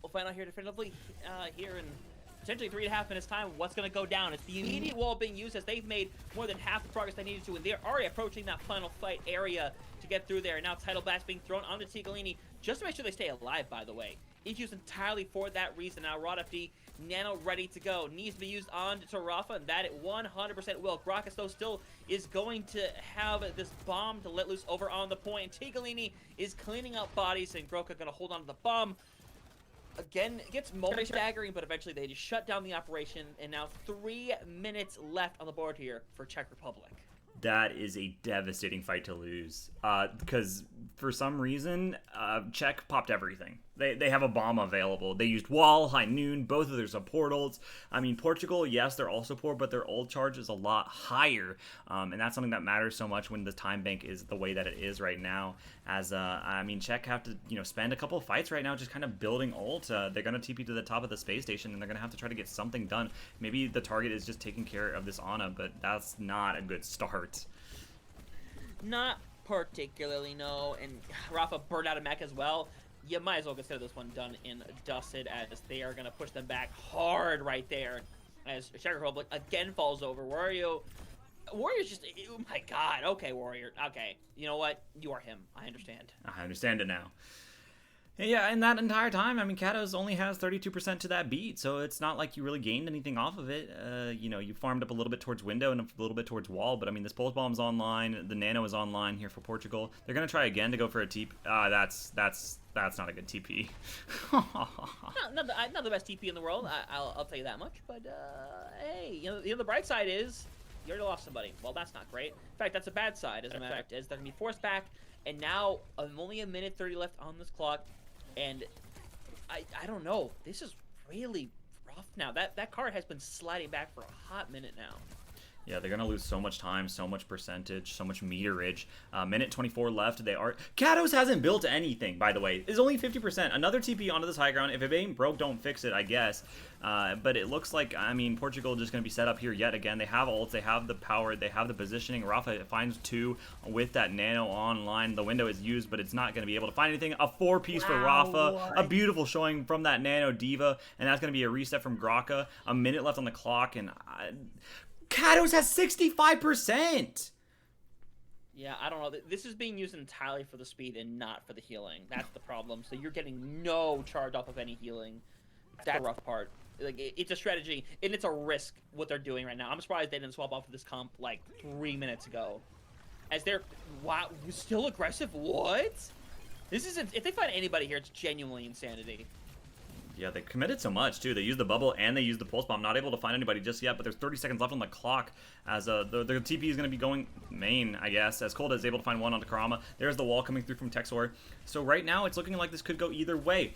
We'll find out here definitively here in potentially 3.5 minutes time what's going to go down. It's the immediate wall being used as they've made more than half the progress they needed to, and they're already approaching that final fight area to get through there. And now Tidal Blast being thrown onto Tigolini just to make sure they stay alive, by the way. It's used entirely for that reason. Now Rod FD, Nano ready to go. Needs to be used on to Rafa, and that it 100% will. Grakas, though, still is going to have this bomb to let loose over on the point. Tigolini is cleaning up bodies, and Groka going to hold on to the bomb. Again, it gets momentarily staggering, but eventually they just shut down the operation, and now 3 minutes left on the board here for Czech Republic. That is a devastating fight to lose because for some reason Czech popped everything. They have a bomb available. They used Wall, High Noon, both of their support ults. I mean, Portugal, yes, they're all support, but their ult charge is a lot higher, and that's something that matters so much when the time bank is the way that it is right now. As I mean, Czech have to spend a couple of fights right now just kind of building ult. They're gonna TP to the top of the space station, and they're gonna have to try to get something done. Maybe the target is just taking care of this Ana, but that's not a good start. Not particularly, no. And Rafa burned out a mech as well. You might as well consider this one done and dusted, as they are going to push them back hard right there. As Czech Republic again falls over. Warrior's just, oh my god. Okay, Warrior. Okay. You know what? You are him. I understand. I understand it now. Yeah, and that entire time, I mean, Katos only has 32% to that beat, so it's not like you really gained anything off of it. You farmed up a little bit towards window and a little bit towards wall, but I mean, this pulse bomb's online, the nano is online here for Portugal. They're gonna try again to go for a TP. That's not a good TP. not the best TP in the world. I'll tell you that much. But hey, the bright side is you already lost somebody. Well, that's not great. In fact, that's a bad side. As a matter of fact, is they're gonna be forced back, and now only 1 minute 30 left on this clock. And I don't know. This is really rough now. That card has been sliding back for a hot minute now. Yeah, they're going to lose so much time, so much percentage, so much meterage. Minute 24 left. Katos hasn't built anything, by the way. It's only 50%. Another TP onto this high ground. If it ain't broke, don't fix it, I guess. But it looks like, I mean, Portugal just going to be set up here yet again. They have ults. They have the power. They have the positioning. Rafa finds 2 with that nano online. The window is used, but it's not going to be able to find anything. A 4-piece for Rafa. What? A beautiful showing from that nano diva. And that's going to be a reset from Graka. A minute left on the clock. And Katos has 65%! Yeah, I don't know. This is being used entirely for the speed and not for the healing. That's the problem. So you're getting no charge off of any healing. That's the rough part. Like, it's a strategy, and it's a risk what they're doing right now. I'm surprised they didn't swap off of this comp like 3 minutes ago. As they're... Wow, still aggressive? What? This isn't... If they find anybody here, it's genuinely insanity. Yeah, they committed so much, too. They used the bubble and they used the pulse bomb. Not able to find anybody just yet, but there's 30 seconds left on the clock as the TP is going to be going main, I guess, as Cold is able to find one onto Karama. There's the wall coming through from Texor. So right now, it's looking like this could go either way.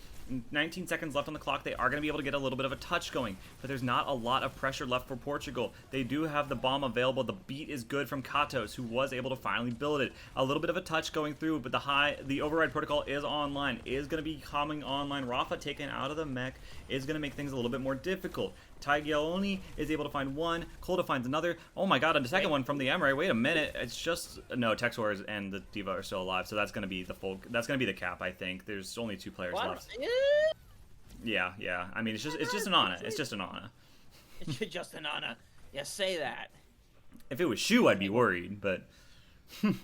19 seconds left on the clock. They are going to be able to get a little bit of a touch going, but there's not a lot of pressure left for Portugal. They do have the bomb available. The beat is good from Katos, who was able to finally build it. A little bit of a touch going through, but the override protocol is online, is going to be coming online. Rafa taken out of the mech is going to make things a little bit more difficult. Taglioni is able to find one. Kolda finds another. Oh my god, and the second one from the Emery. Wait a minute. It's just... No, Texor and the Diva are still alive, so that's going to be the full... That's going to be the cap, I think. There's only 2 players left. Yeah. I mean, it's just an Ana. It's just an Ana. It's just an Ana. Yeah, say that. If it was Shu, I'd be worried, but... Give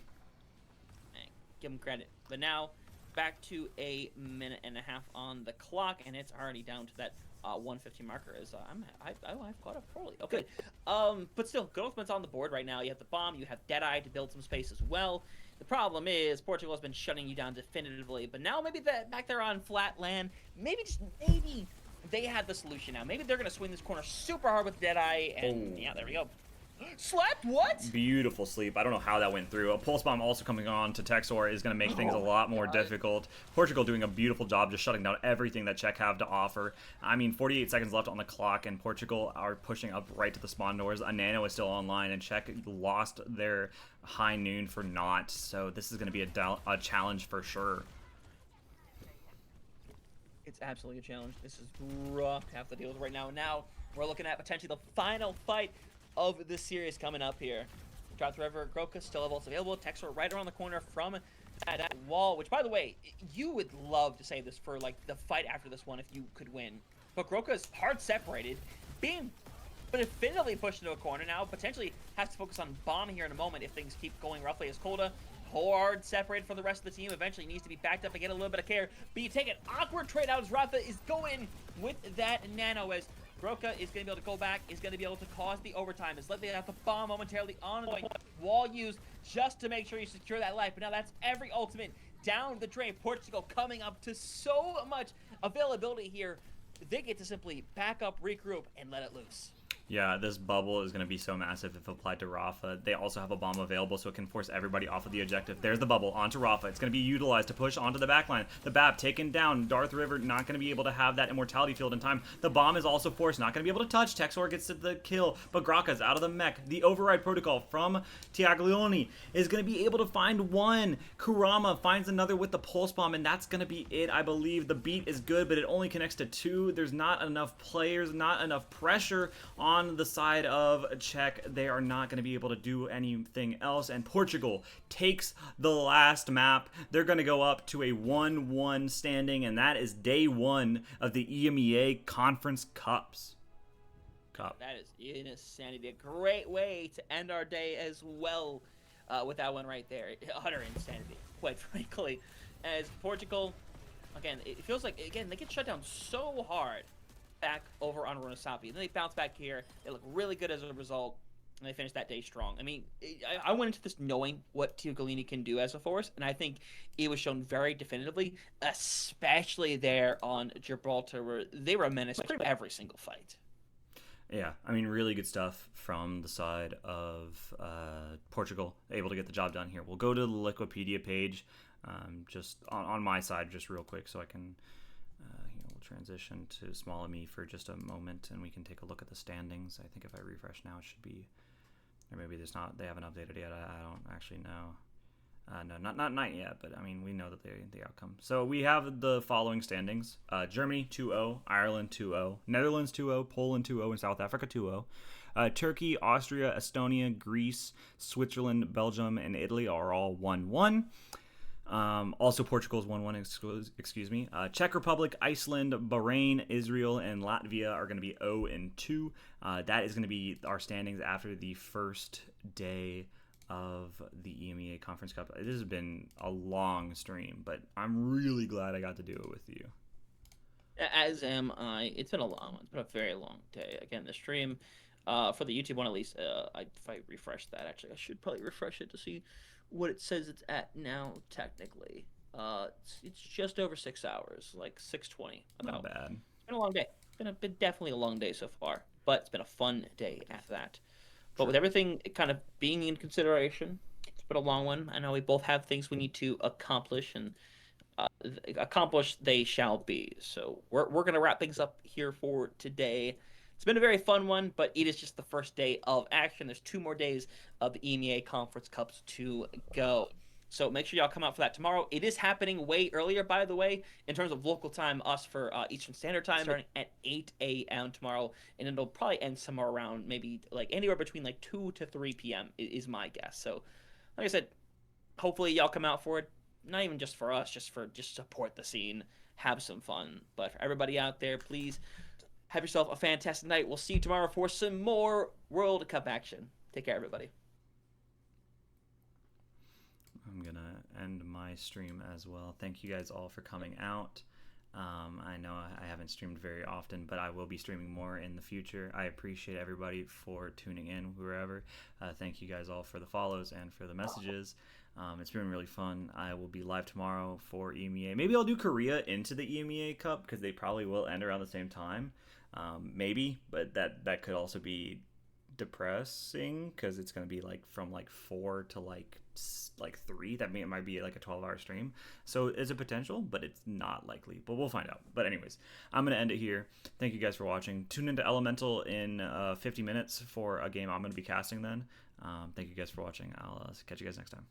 him credit. But now, back to a minute and a half on the clock, and it's already down to that 150 marker. I've caught up poorly. Okay, but still, good ultimates on the board right now. You have the bomb, you have Deadeye to build some space as well. The problem is Portugal has been shutting you down definitively, but now maybe back there on flat land, maybe they have the solution now. Maybe they're gonna swing this corner super hard with Deadeye, and yeah, there we go. Slept? What? Beautiful sleep. I don't know how that went through. A pulse bomb also coming on to Texor is going to make things a lot more difficult. Portugal doing a beautiful job just shutting down everything that Czech have to offer. I mean, 48 seconds left on the clock, and Portugal are pushing up right to the spawn doors. A nano is still online, and Czech lost their high noon for naught, so this is going to be a challenge for sure. It's absolutely a challenge. This is rough to have to deal with right now. Now, we're looking at potentially the final fight of the series coming up here. Drop the River, Groka still have ults available. Texor right around the corner from that wall, which, by the way, you would love to say this for, like, the fight after this one if you could win. But Groka's hard separated, being definitively pushed into a corner now, potentially has to focus on bomb here in a moment if things keep going roughly as Kolda. Hard separated from the rest of the team, eventually needs to be backed up and get a little bit of care. But you take an awkward trade out as Rafa is going with that nano as Broca is going to be able to go back, is going to be able to cause the overtime. Is likely to have to bomb momentarily on the wall used just to make sure you secure that life. But now that's every ultimate down the drain. Portugal coming up to so much availability here. They get to simply back up, regroup, and let it loose. Yeah, this bubble is going to be so massive if applied to Rafa. They also have a bomb available, so it can force everybody off of the objective. There's the bubble onto Rafa. It's going to be utilized to push onto the backline. The Bab taken down. Darth River not going to be able to have that immortality field in time. The bomb is also forced. Not going to be able to touch. Texor gets to the kill, but Graka's out of the mech. The override protocol from Taglioni is going to be able to find one. Kurama finds another with the pulse bomb, and that's going to be it, I believe. The beat is good, but it only connects to 2. There's not enough players, not enough pressure on the side of Czech. They are not going to be able to do anything else, and Portugal takes the last map. They're going to go up to a 1-1 standing, and that is day 1 of the EMEA Conference Cups. That is insanity. A great way to end our day as well with that one right there. Utter insanity, quite frankly. As Portugal, again, it feels like, again, they get shut down so hard back over on Ronasapi. And then they bounce back here. They look really good as a result, and they finish that day strong. I mean, I went into this knowing what Tiugalini can do as a force, and I think it was shown very definitively, especially there on Gibraltar, where they were a menace every single fight. Yeah, I mean, really good stuff from the side of Portugal, able to get the job done here. We'll go to the Wikipedia page, just on my side, just real quick, so I can transition to small me for just a moment, and we can take a look at the standings. I think if I refresh now, it should be, or maybe there's not. They haven't updated yet. I don't actually know. No, not yet. But I mean, we know that the outcome. So we have the following standings: Germany 2-0, Ireland 2-0, Netherlands 2-0, Poland 2-0, and South Africa 2-0. Turkey, Austria, Estonia, Greece, Switzerland, Belgium, and Italy are all 1-1. Also, Portugal's 1-1, excuse me. Czech Republic, Iceland, Bahrain, Israel, and Latvia are going to be 0-2. That is going to be our standings after the first day of the EMEA Conference Cup. This has been a long stream, but I'm really glad I got to do it with you. As am I. It's been a very long day. Again, the stream, for the YouTube one at least, if I refresh that, actually, I should probably refresh it to see what it says it's at now, technically. It's just over 6 hours, like 6:20. Not bad. been a long day. Been definitely a long day so far, but it's been a fun day after that. But with True. everything kind of being in consideration, it's been a long one. I know we both have things we need to accomplish, and uh, accomplished they shall be. So we're gonna wrap things up here for today. It's been a very fun one, but it is just the first day of action. There's 2 more days of the EMEA Conference Cups to go. So make sure y'all come out for that tomorrow. It is happening way earlier, by the way, in terms of local time, us for Eastern Standard Time, starting at 8 a.m. tomorrow, and it'll probably end somewhere around maybe like anywhere between like 2 to 3 p.m. is my guess. So, like I said, hopefully y'all come out for it. Not even just for us, just support the scene, have some fun. But for everybody out there, please have yourself a fantastic night. We'll see you tomorrow for some more World Cup action. Take care, everybody. I'm gonna end my stream as well. Thank you guys all for coming out. I know I haven't streamed very often, but I will be streaming more in the future. I appreciate everybody for tuning in, wherever. Thank you guys all for the follows and for the messages. It's been really fun. I will be live tomorrow for EMEA. Maybe I'll do Korea into the EMEA Cup because they probably will end around the same time. Maybe, but that could also be depressing because it's going to be like from like 4 to like 3. That might be like a 12-hour stream, so it's a potential, but it's not likely, but we'll find out. But anyways, I'm going to end it here. Thank you guys for watching. Tune into Elemental in 50 minutes for a game I'm going to be casting then. Thank you guys for watching. I'll catch you guys next time.